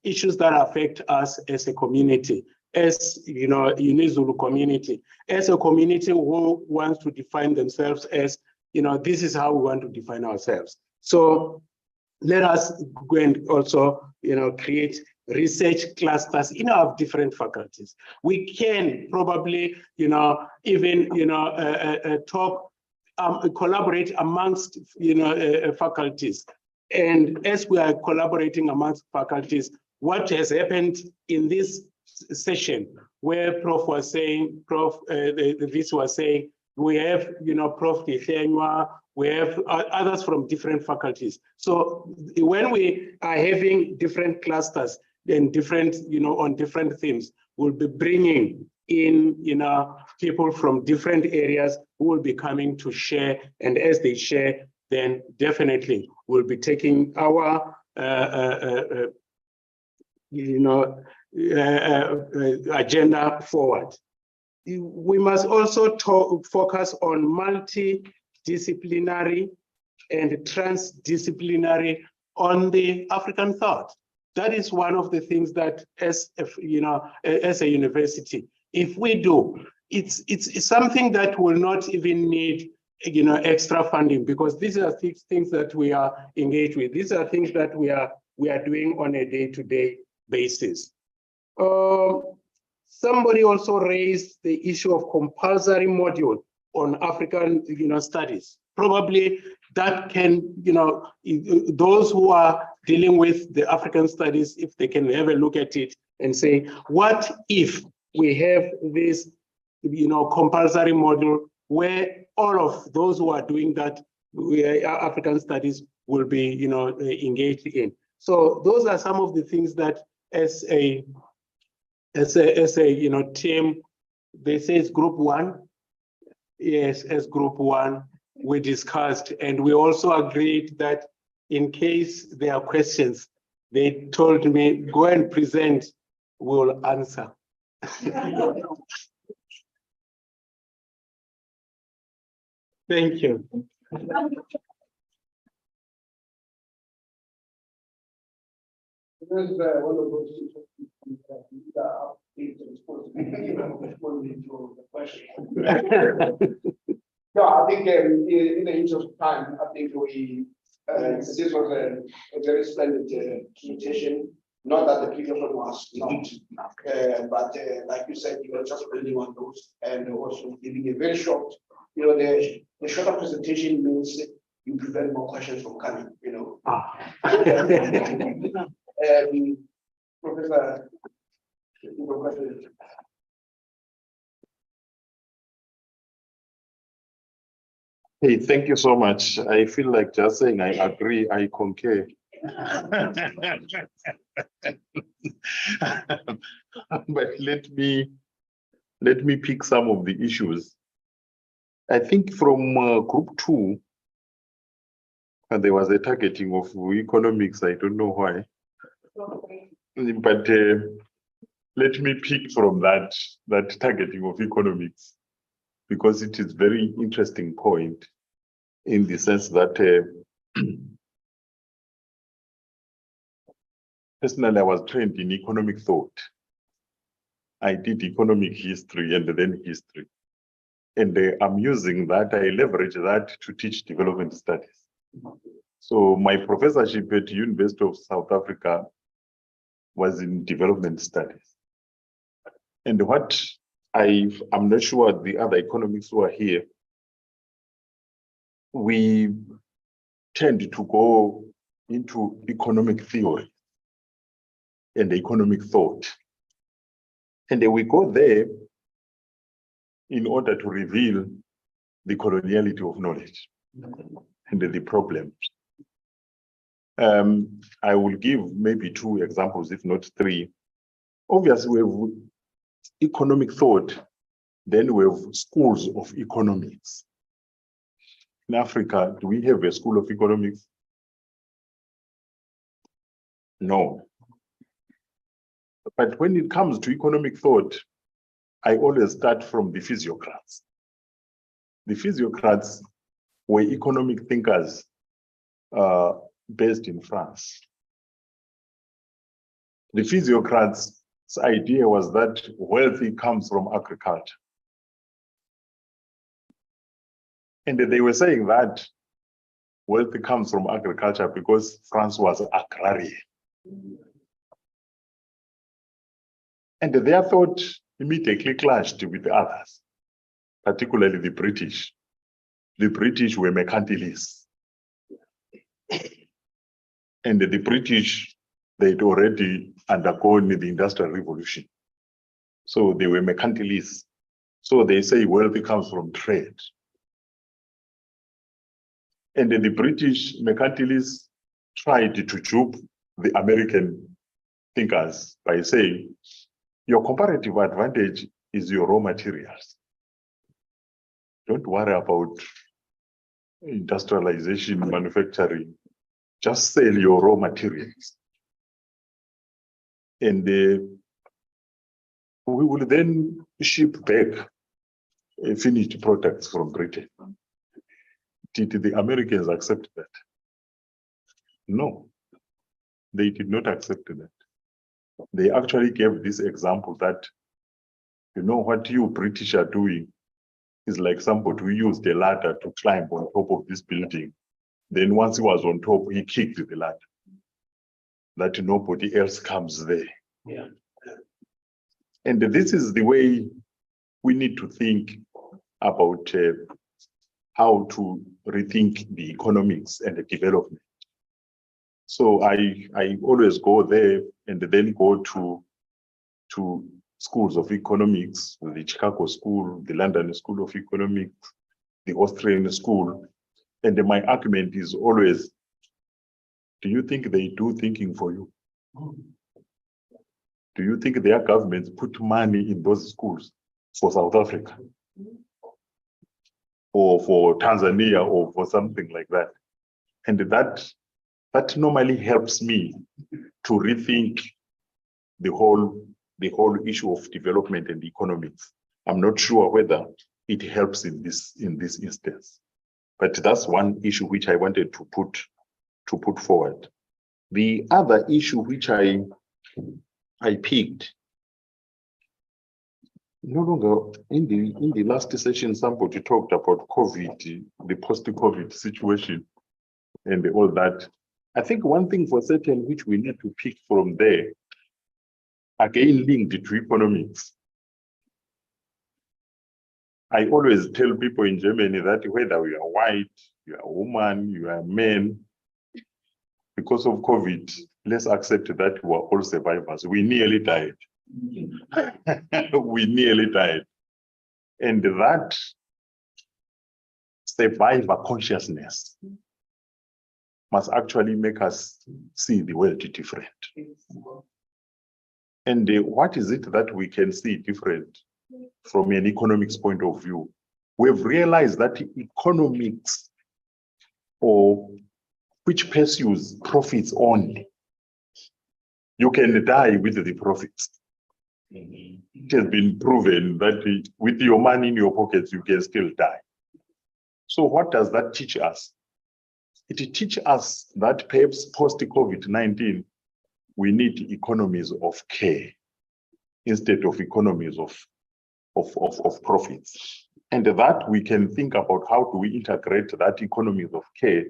issues that affect us as a community, as, UniZulu community, as a community who wants to define themselves as, this is how we want to define ourselves. So let us go and also, create research clusters in our different faculties. We can probably, even, collaborate amongst, faculties. And as we are collaborating amongst faculties, what has happened in this session, where Prof was saying, the VC was saying, we have, Prof. Dithenwa, we have others from different faculties. So when we are having different clusters and different, on different themes, we'll be bringing in, people from different areas who will be coming to share. And as they share, then definitely we'll be taking our, agenda forward. We must also focus on multidisciplinary and transdisciplinary on the African thought. That is one of the things that, as a university, if we do, it's something that will not even need extra funding, because these are things that we are engaged with. These are things that we are doing on a day-to-day basis. Somebody also raised the issue of compulsory module on African, studies. Probably that can, those who are dealing with the African studies, if they can have a look at it and say, what if we have this, compulsory module where all of those who are doing that, African studies, will be, engaged in. So those are some of the things that, as a team, they say it's group one. Yes, as group one, we discussed, and we also agreed that, in case there are questions, they told me, go and present, we'll answer. Thank you. One of those No, I think in the interest of time, I think we this was a very splendid presentation. Not that the previous one was not, but like you said, you were just building on those and also giving a very short. The shorter presentation means you prevent more questions from coming. Professor, Hey, thank you so much. I feel like just saying I agree, I concur. But let me pick some of the issues. I think from group 2, there was a targeting of economics. I don't know why, but let me pick from that targeting of economics, because it is very interesting point in the sense that personally I was trained in economic thought. I did economic history and then history. And I'm using that, I leverage that to teach development studies. So my professorship at University of South Africa was in development studies. And what I'm not sure the other economists who are here, we tend to go into economic theory and economic thought. And then we go there in order to reveal the coloniality of knowledge and the problems. I will give maybe 2 examples, if not 3. Obviously, we have economic thought, then we have schools of economics. In Africa, do we have a school of economics? No. But when it comes to economic thought, I always start from the physiocrats. The physiocrats were economic thinkers based in France. The physiocrats' idea was that wealth comes from agriculture. And they were saying that wealth comes from agriculture because France was agrarian. And their thought immediately clashed with others, particularly the British. The British were mercantilists. And the British, they'd already undergone the Industrial Revolution. So they were mercantilists. So they say wealth comes from trade. And the British mercantilists tried to dupe the American thinkers by saying, your comparative advantage is your raw materials. Don't worry about industrialization, manufacturing. Just sell your raw materials. And we will then ship back finished products from Britain. Did the Americans accept that? No, they did not accept that. They actually gave this example that, what you British are doing is like somebody who used a ladder to climb on top of this building. Then once he was on top, he kicked the ladder, that nobody else comes there. Yeah. And this is the way we need to think about how to rethink the economics and the development. So I always go there and then go to schools of economics, the Chicago School, the London School of Economics, the Austrian School. And my argument is always, do you think they do thinking for you? Do you think their governments put money in those schools for South Africa? Or for Tanzania or for something like that? And that that normally helps me to rethink the whole issue of development and economics. I'm not sure whether it helps in this instance, but that's one issue which I wanted to put forward. The other issue which I picked, no longer in the last session, somebody talked about COVID, the post-COVID situation, and all that. I think one thing for certain which we need to pick from there, again linked to economics. I always tell people in Germany that whether you are white, you are a woman, you are a man, because of COVID, let's accept that we are all survivors. We nearly died. We nearly died. And that survivor consciousness must actually make us see the world different. And what is it that we can see different from an economics point of view? We've realized that economics, or which pursues profits only, you can die with the profits. It has been proven that with your money in your pockets, you can still die. So what does that teach us? It teaches us that perhaps post-COVID-19, we need economies of care instead of economies of profits. And that we can think about how do we integrate that economies of care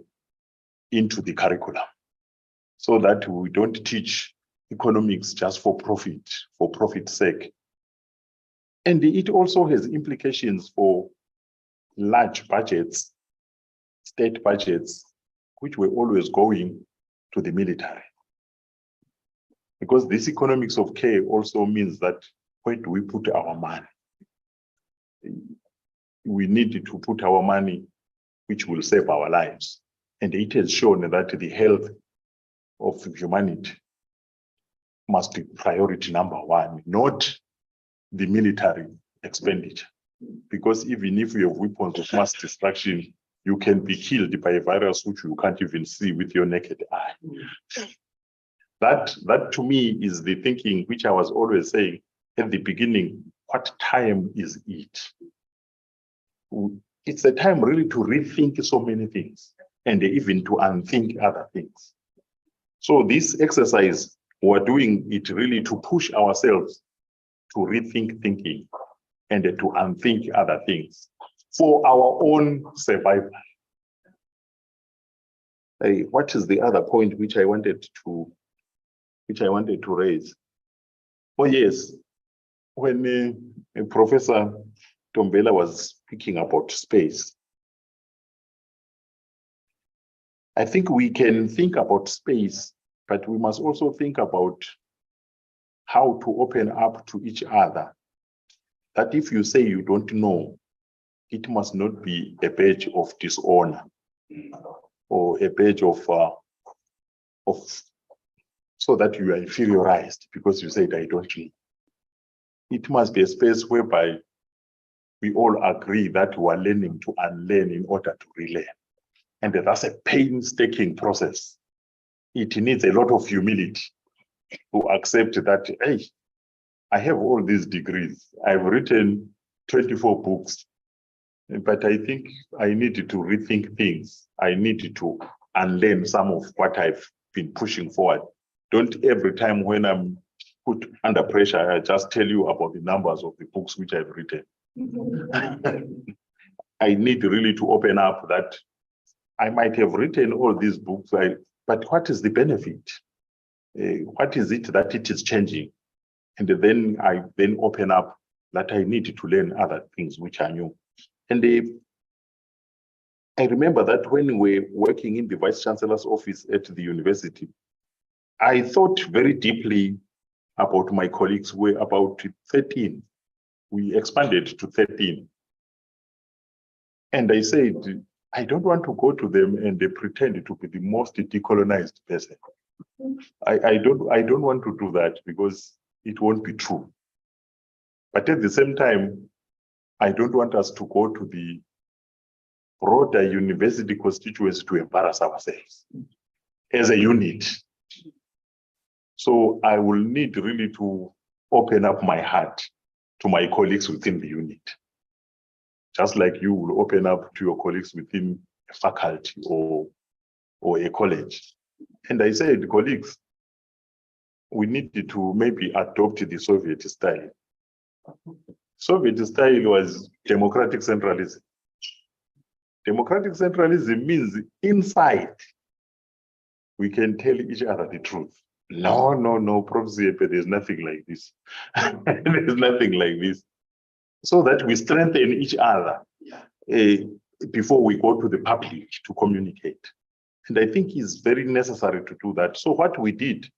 into the curriculum, so that we don't teach economics just for profit's sake. And it also has implications for large budgets, state budgets, which were always going to the military. Because this economics of care also means that where do we put our money? We need to put our money which will save our lives. And it has shown that the health of humanity must be priority number one, not the military expenditure. Because even if you have weapons of mass destruction, you can be killed by a virus which you can't even see with your naked eye. That to me is the thinking which I was always saying at the beginning, what time is it? It's a time really to rethink so many things and even to unthink other things. So this exercise, we're doing it really to push ourselves to rethink thinking and to unthink other things for our own survival. What is the other point which I wanted to raise? Oh yes, when Professor Tombela was speaking about space, I think we can think about space, but we must also think about how to open up to each other. That if you say you don't know, it must not be a badge of dishonor or a badge of so that you are inferiorized because you said I don't know. It must be a space whereby we all agree that we are learning to unlearn in order to relearn. And that's a painstaking process. It needs a lot of humility to accept that, hey, I have all these degrees. I've written 24 books, but I think I need to rethink things. I need to unlearn some of what I've been pushing forward. Don't every time when I'm put under pressure, I just tell you about the numbers of the books which I've written. I need really to open up that I might have written all these books, but what is the benefit? What is it that it is changing? And then I open up that I need to learn other things which are new. And I remember that when we were working in the Vice Chancellor's office at the university, I thought very deeply about my colleagues who were about 13. We expanded to 13. And I said, I don't want to go to them and they pretend to be the most decolonized person. I don't want to do that because it won't be true. But at the same time, I don't want us to go to the broader university constituency to embarrass ourselves. as a unit. So I will need really to open up my heart to my colleagues within the unit. Just like you will open up to your colleagues within a faculty or a college. And I said, colleagues, we needed to maybe adopt the Soviet style. Soviet style was democratic centralism. Democratic centralism means inside we can tell each other the truth. No, Prof. Ziepe, there's nothing like this. There's nothing like this. So that we strengthen each other before we go to the public to communicate. And I think it's very necessary to do that. So what we did,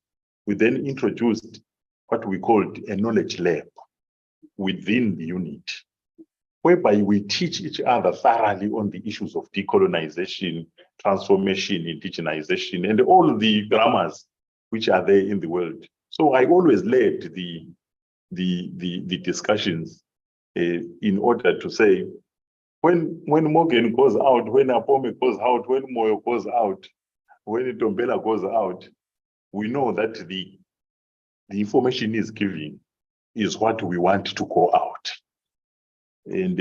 we then introduced what we called a knowledge lab within the unit, whereby we teach each other thoroughly on the issues of decolonization, transformation, indigenization, and all the grammars which are there in the world. So I always led the discussions in order to say, when Morgan goes out, when Apome goes out, when Moyo goes out, when Tombela goes out, we know that the information is given is what we want to go out. And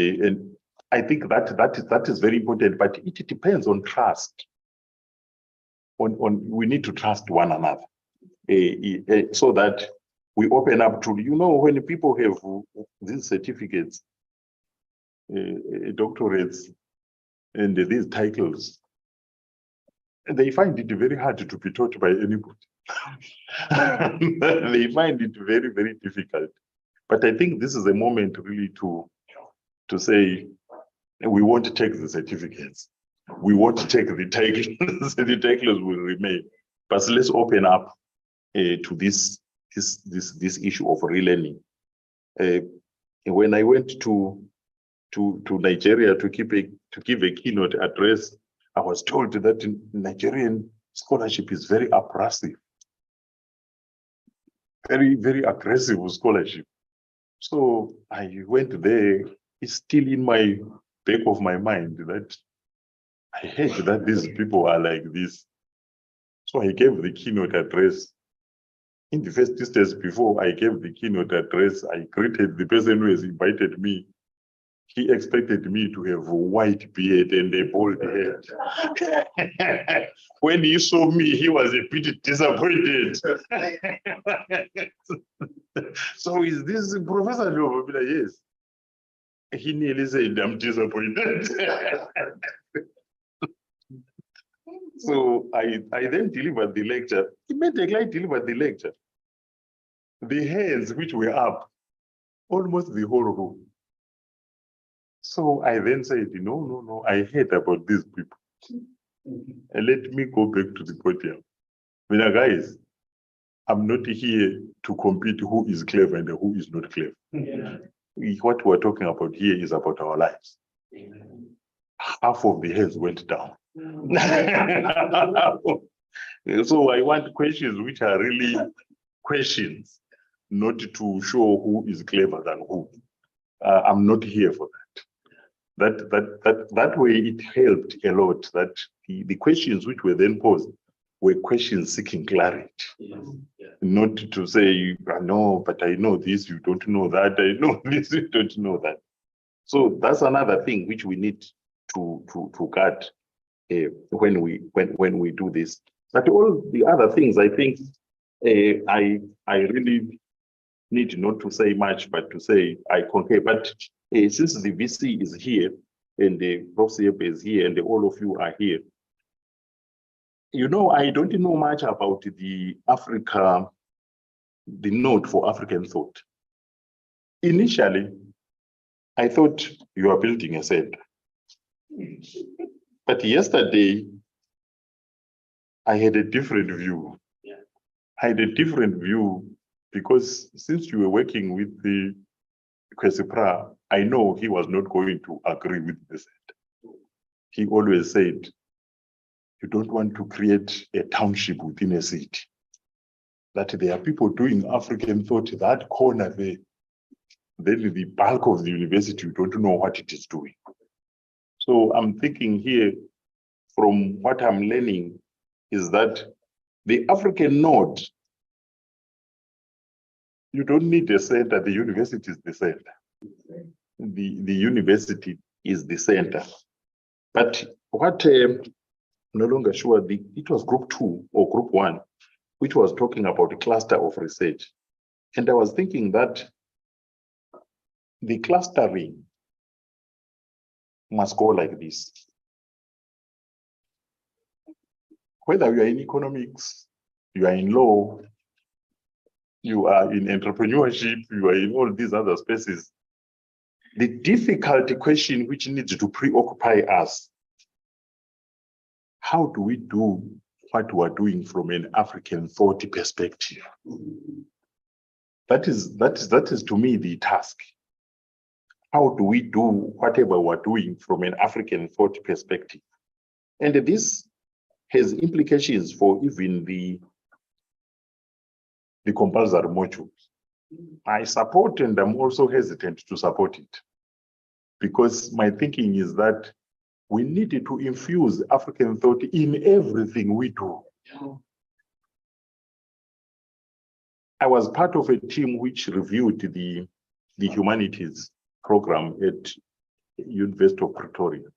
I think that is very important, but it depends on trust. We need to trust one another so that we open up to, when people have these certificates, doctorates, and these titles, they find it very hard to be taught by anybody. They find it very, very difficult. But I think this is a moment really to say, we won't take the certificates. We won't take the titles. The titles will remain. But let's open up to this issue of relearning. When I went to Nigeria to give a keynote address, I was told that Nigerian scholarship is very abrasive, very, very aggressive scholarship. So I went there. It's still in my back of my mind that I hate that these people are like this. So I gave the keynote address. In the first instance, before I gave the keynote address, I greeted the person who has invited me. He expected me to have a white beard and a bald head. When he saw me, he was a bit disappointed. So is this Professor Lobo? Yes. He nearly said, I'm disappointed. So I then delivered the lecture. Immediately I delivered the lecture. The hands which were up, almost the whole room. So I then said, no, I hate about these people. And let me go back to the podium. Guys, I'm not here to compete who is clever and who is not clever. Yeah. What we're talking about here is about our lives. Half of the heads went down. So I want questions which are really questions, not to show who is clever than who. I'm not here for that. That way it helped a lot, that the questions which were then posed were questions seeking clarity. Yes. Yeah. Not to say, no, but I know this, you don't know that, I know this, you don't know that. So that's another thing which we need to guard when we do this. But all the other things, I think I really need not to say much, but to say I concur. But since the VC is here and the Prof. Ziepe is here and all of you are here, I don't know much about the node for African thought. Initially, I thought you are building a center. But yesterday, I had a different view. Yeah. I had a different view because since you were working with the Kwesipra, I know he was not going to agree with the center. He always said, you don't want to create a township within a city. That there are people doing African thought, that corner there, then the bulk of the university, you don't know what it is doing. So I'm thinking here, from what I'm learning, is that The African node, you don't need a center, the university is the center. The university is the center. But what, I'm no longer sure, it was group 2 or group 1, which was talking about a cluster of research. And I was thinking that the clustering must go like this. Whether you are in economics, you are in law, you are in entrepreneurship, you are in all these other spaces, the difficult question which needs to preoccupy us, how do we do what we are doing from an African thought perspective? That is to me the task. How do we do whatever we're doing from an African thought perspective? And this has implications for even the compulsory modules. I support, and I'm also hesitant to support it, because my thinking is that we need to infuse African thought in everything we do. I was part of a team which reviewed the humanities program at University of Pretoria.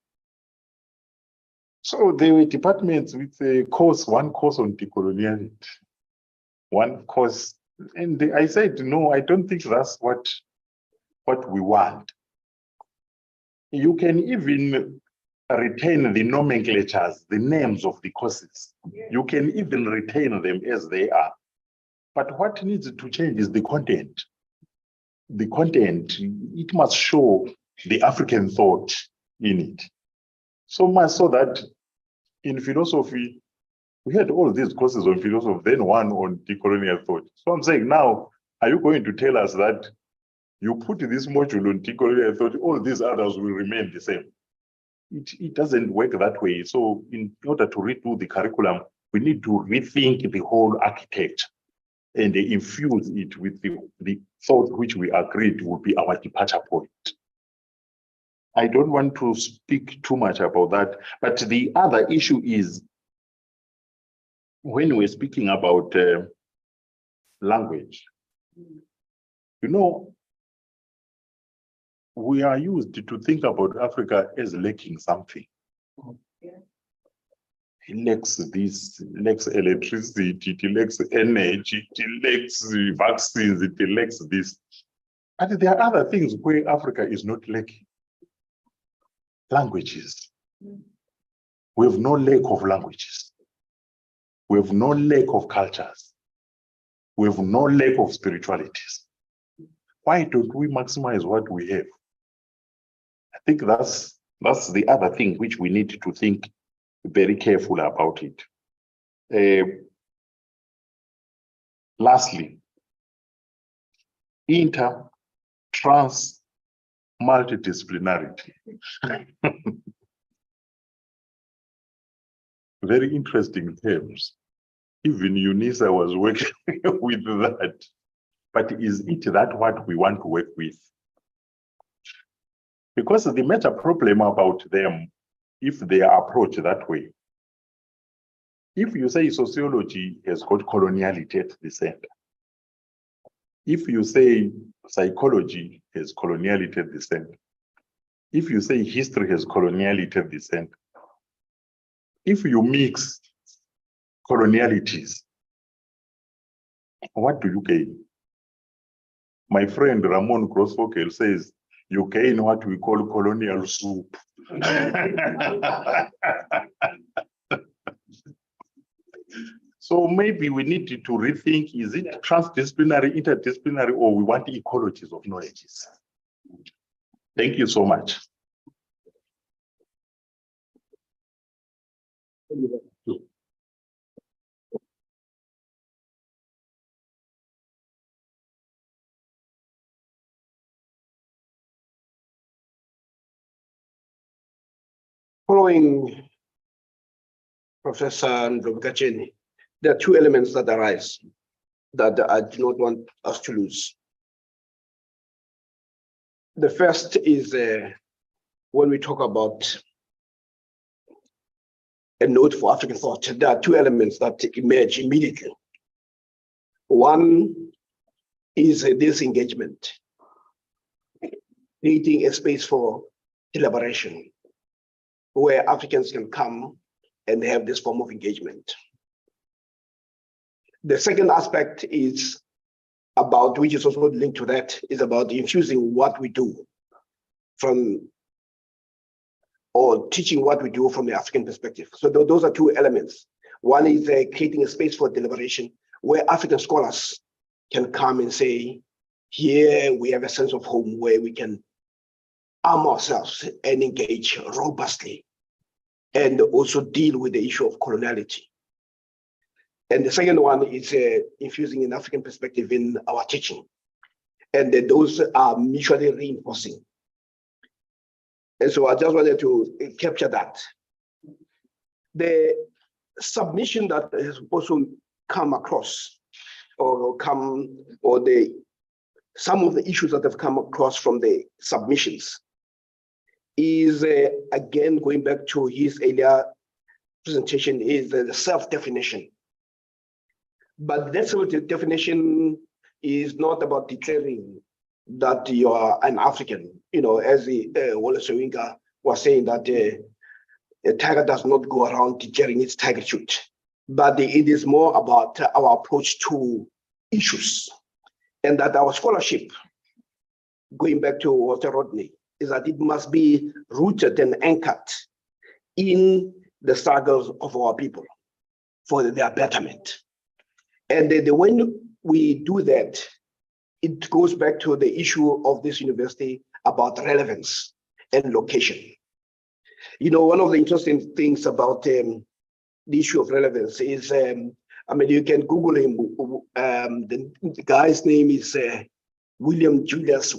So there were departments with one course on decoloniality, one course, and I said, no, I don't think that's what we want. You can even retain the nomenclatures, the names of the courses. You can even retain them as they are. But what needs to change is the content. The content, it must show the African thought in it. So much so that in philosophy, we had all these courses on philosophy, then one on decolonial thought. So I'm saying now, are you going to tell us that you put this module on decolonial thought, all these others will remain the same? It doesn't work that way. So in order to redo the curriculum, we need to rethink the whole architecture and infuse it with the thought which we agreed would be our departure point. I don't want to speak too much about that, but the other issue is when we're speaking about language, you know, we are used to think about Africa as lacking something. It lacks this, it lacks electricity, it lacks energy, it lacks vaccines, it lacks this. But there are other things where Africa is not lacking. Languages. We have no lack of languages. We have no lack of cultures. We have no lack of spiritualities. Why don't we maximize what we have? I think that's the other thing which we need to think very carefully about it. Lastly, trans, multidisciplinarity. Very interesting terms. Even UNISA was working with that. But is it that what we want to work with? Because the major problem about them, if they are approached that way, if you say sociology has got coloniality at the center, if you say psychology has coloniality at the center, if you say history has coloniality at the center, if you mix colonialities, what do you gain? My friend Ramon Grossfogel says, you gain what we call colonial soup. So maybe we need to rethink, is it transdisciplinary, interdisciplinary, or we want ecologies of knowledges? Thank you so much. Following Professor Ndobukacheni, there are two elements that arise that I do not want us to lose. The first is when we talk about a note for African thought, there are two elements that emerge immediately. One is this engagement, creating a space for deliberation where Africans can come and have this form of engagement. The second aspect is about, which is also linked to that, is about infusing what we do from, or teaching what we do from the African perspective. So those are two elements. One is creating a space for deliberation where African scholars can come and say, here we have a sense of home where we can arm ourselves and engage robustly and also deal with the issue of coloniality. And the second one is infusing an African perspective in our teaching. And those are mutually reinforcing. And so I just wanted to capture that. The submission that has also come across, some of the issues that have come across from the submissions is, again, going back to his earlier presentation, is the self-definition. But that self-definition is not about declaring that you are an African. You know, as Wallace Owinga was saying, that a tiger does not go around declaring its tigerhood, but it is more about our approach to issues, and that our scholarship, going back to Walter Rodney, is that it must be rooted and anchored in the struggles of our people for their betterment. And when we do that, it goes back to the issue of this university about relevance and location. You know, one of the interesting things about the issue of relevance is, I mean, you can Google him. The guy's name is William Julius,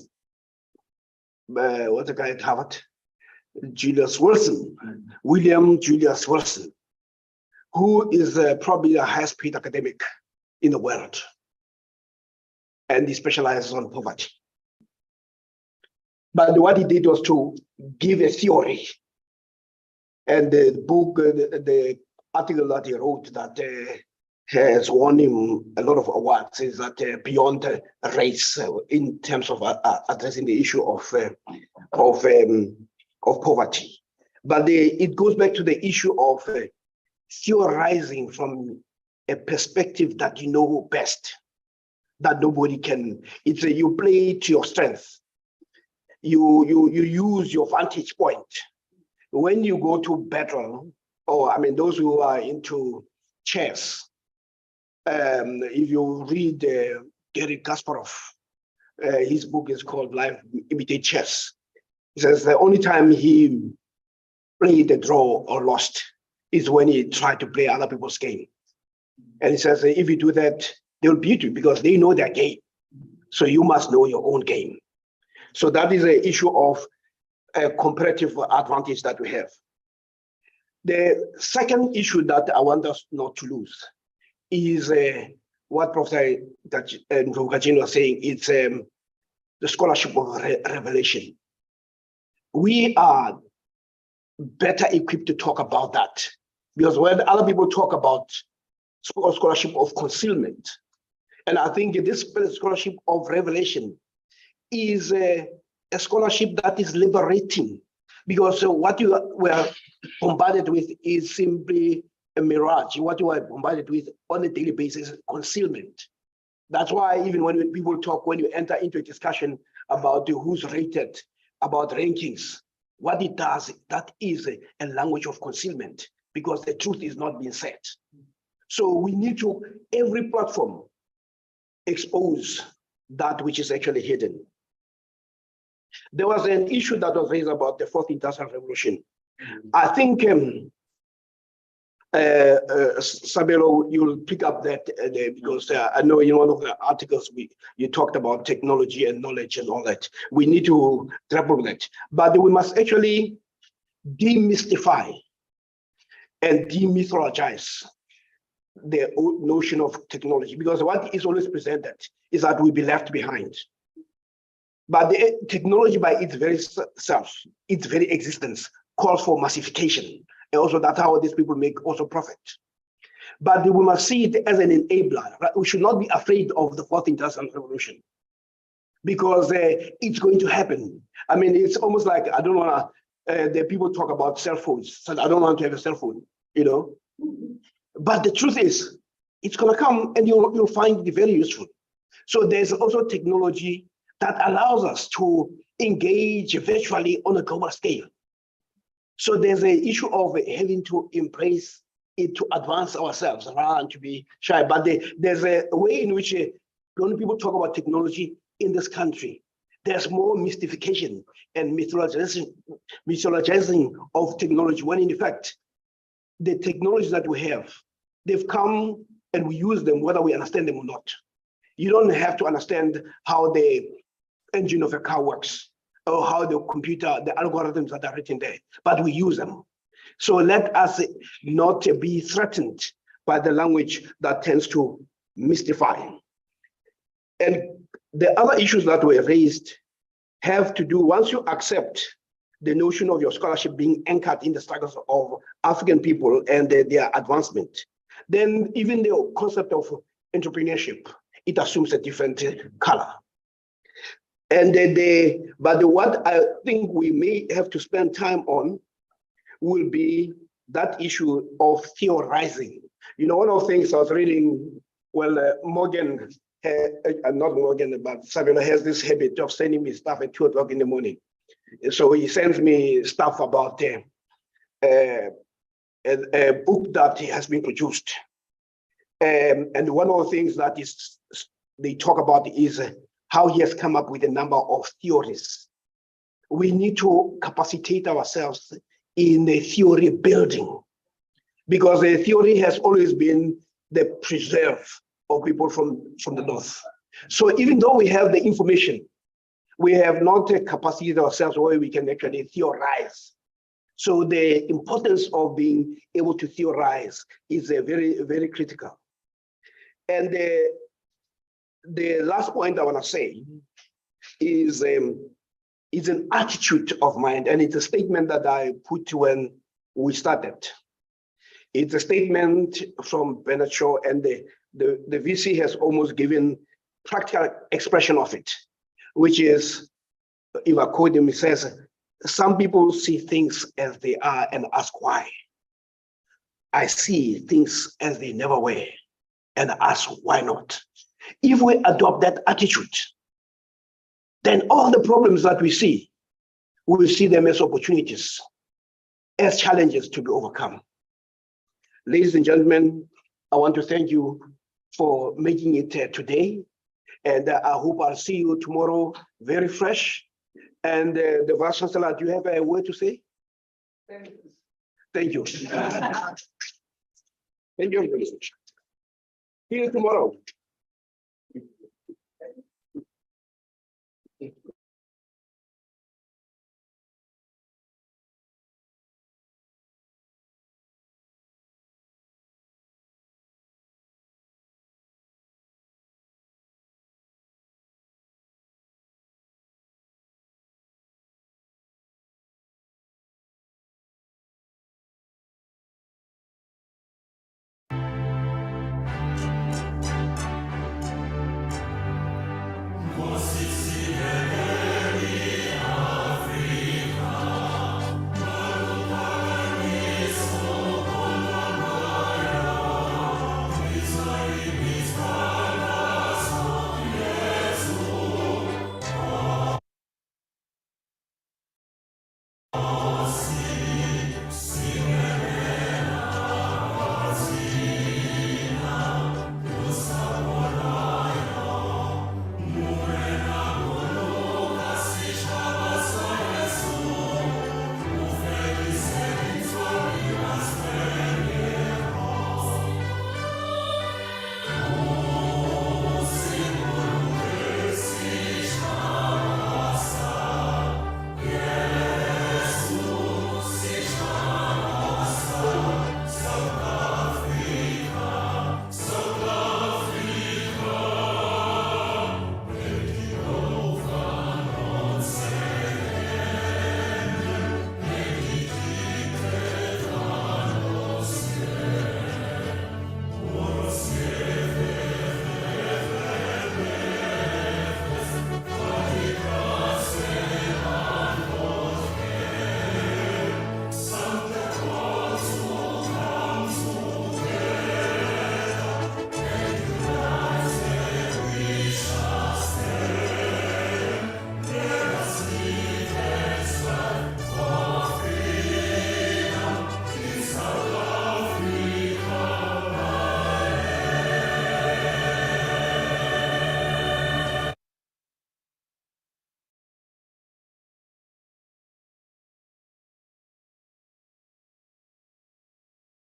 what's the guy at Harvard? Julius Wilson, William Julius Wilson, who is probably the highest paid academic in the world. And he specializes on poverty. But what he did was to give a theory. And the book, the article that he wrote that has won him a lot of awards is that beyond race, in terms of addressing the issue of poverty. But it goes back to the issue of theorizing from a perspective that you know best, that nobody can. It's you play to your strength. You use your vantage point. When you go to battle, or I mean, those who are into chess, if you read Garry Kasparov, his book is called Life Imitate Chess. He says the only time he played a draw or lost is when he tried to play other people's game. And he says, if you do that, they'll beat you because they know their game. So you must know your own game. So that is an issue of a comparative advantage that we have. The second issue that I want us not to lose is what Professor Ndrugajin was saying. It's the scholarship of revelation. We are better equipped to talk about that, because when other people talk about scholarship of concealment, and I think this scholarship of revelation is a scholarship that is liberating, because what you were bombarded with is simply a mirage. What you are bombarded with on a daily basis is concealment. That's why even when people talk, when you enter into a discussion about who's rated, about rankings, what it does, that is a language of concealment, because the truth is not being said. So we need to, every platform, expose that which is actually hidden. There was an issue that was raised about the Fourth Industrial Revolution. I think, Sabelo, you'll pick up that because I know in one of the articles you talked about technology and knowledge and all that. We need to grapple with that. But we must actually demystify and demythologize the notion of technology, because what is always presented is that we'll be left behind. But the technology by its very self, its very existence, calls for massification And also that's how these people make also profit. But we must see it as an enabler. Right? We should not be afraid of the fourth industrial revolution because it's going to happen. I mean, it's almost like, I don't want to, the people talk about cell phones. So I don't want to have a cell phone, you know. But the truth is, it's going to come and you'll find it very useful. So there's also technology that allows us to engage virtually on a global scale. So there's an issue of having to embrace it to advance ourselves rather than to be shy. But there's a way in which when people talk about technology in this country, there's more mystification and mythologizing of technology, when in fact, the technologies that we have, they've come and we use them whether we understand them or not. You don't have to understand how the engine of a car works or how the computer, the algorithms that are written there, but we use them. So let us not be threatened by the language that tends to mystify. And the other issues that were raised have to do, once you accept the notion of your scholarship being anchored in the struggles of African people and their advancement, then even the concept of entrepreneurship, it assumes a different color. And but what I think we may have to spend time on will be that issue of theorizing. You know, one of the things I was reading, well, Morgan, not Morgan, but Samuel has this habit of sending me stuff at 2 o'clock in the morning. So he sends me stuff about a book that has been produced. And one of the things that they talk about is how he has come up with a number of theories. We need to capacitate ourselves in the theory building, because the theory has always been the preserve of people from the North. So even though we have the information, we have not capacitated ourselves where we can actually theorize. So the importance of being able to theorize is very, very critical. And the last point I want to say is an attitude of mind, and it's a statement that I put when we started. It's a statement from Bernard Shaw, and the VC has almost given practical expression of it, which is, if I quote him, he says, some people see things as they are and ask why. I see things as they never were and ask why not. If we adopt that attitude, then all the problems that we see, we will see them as opportunities, as challenges to be overcome. Ladies and gentlemen, I want to thank you for making it today. And I hope I'll see you tomorrow very fresh. And the Vice Chancellor, do you have a word to say? Thank you. Thank you very much. See you tomorrow.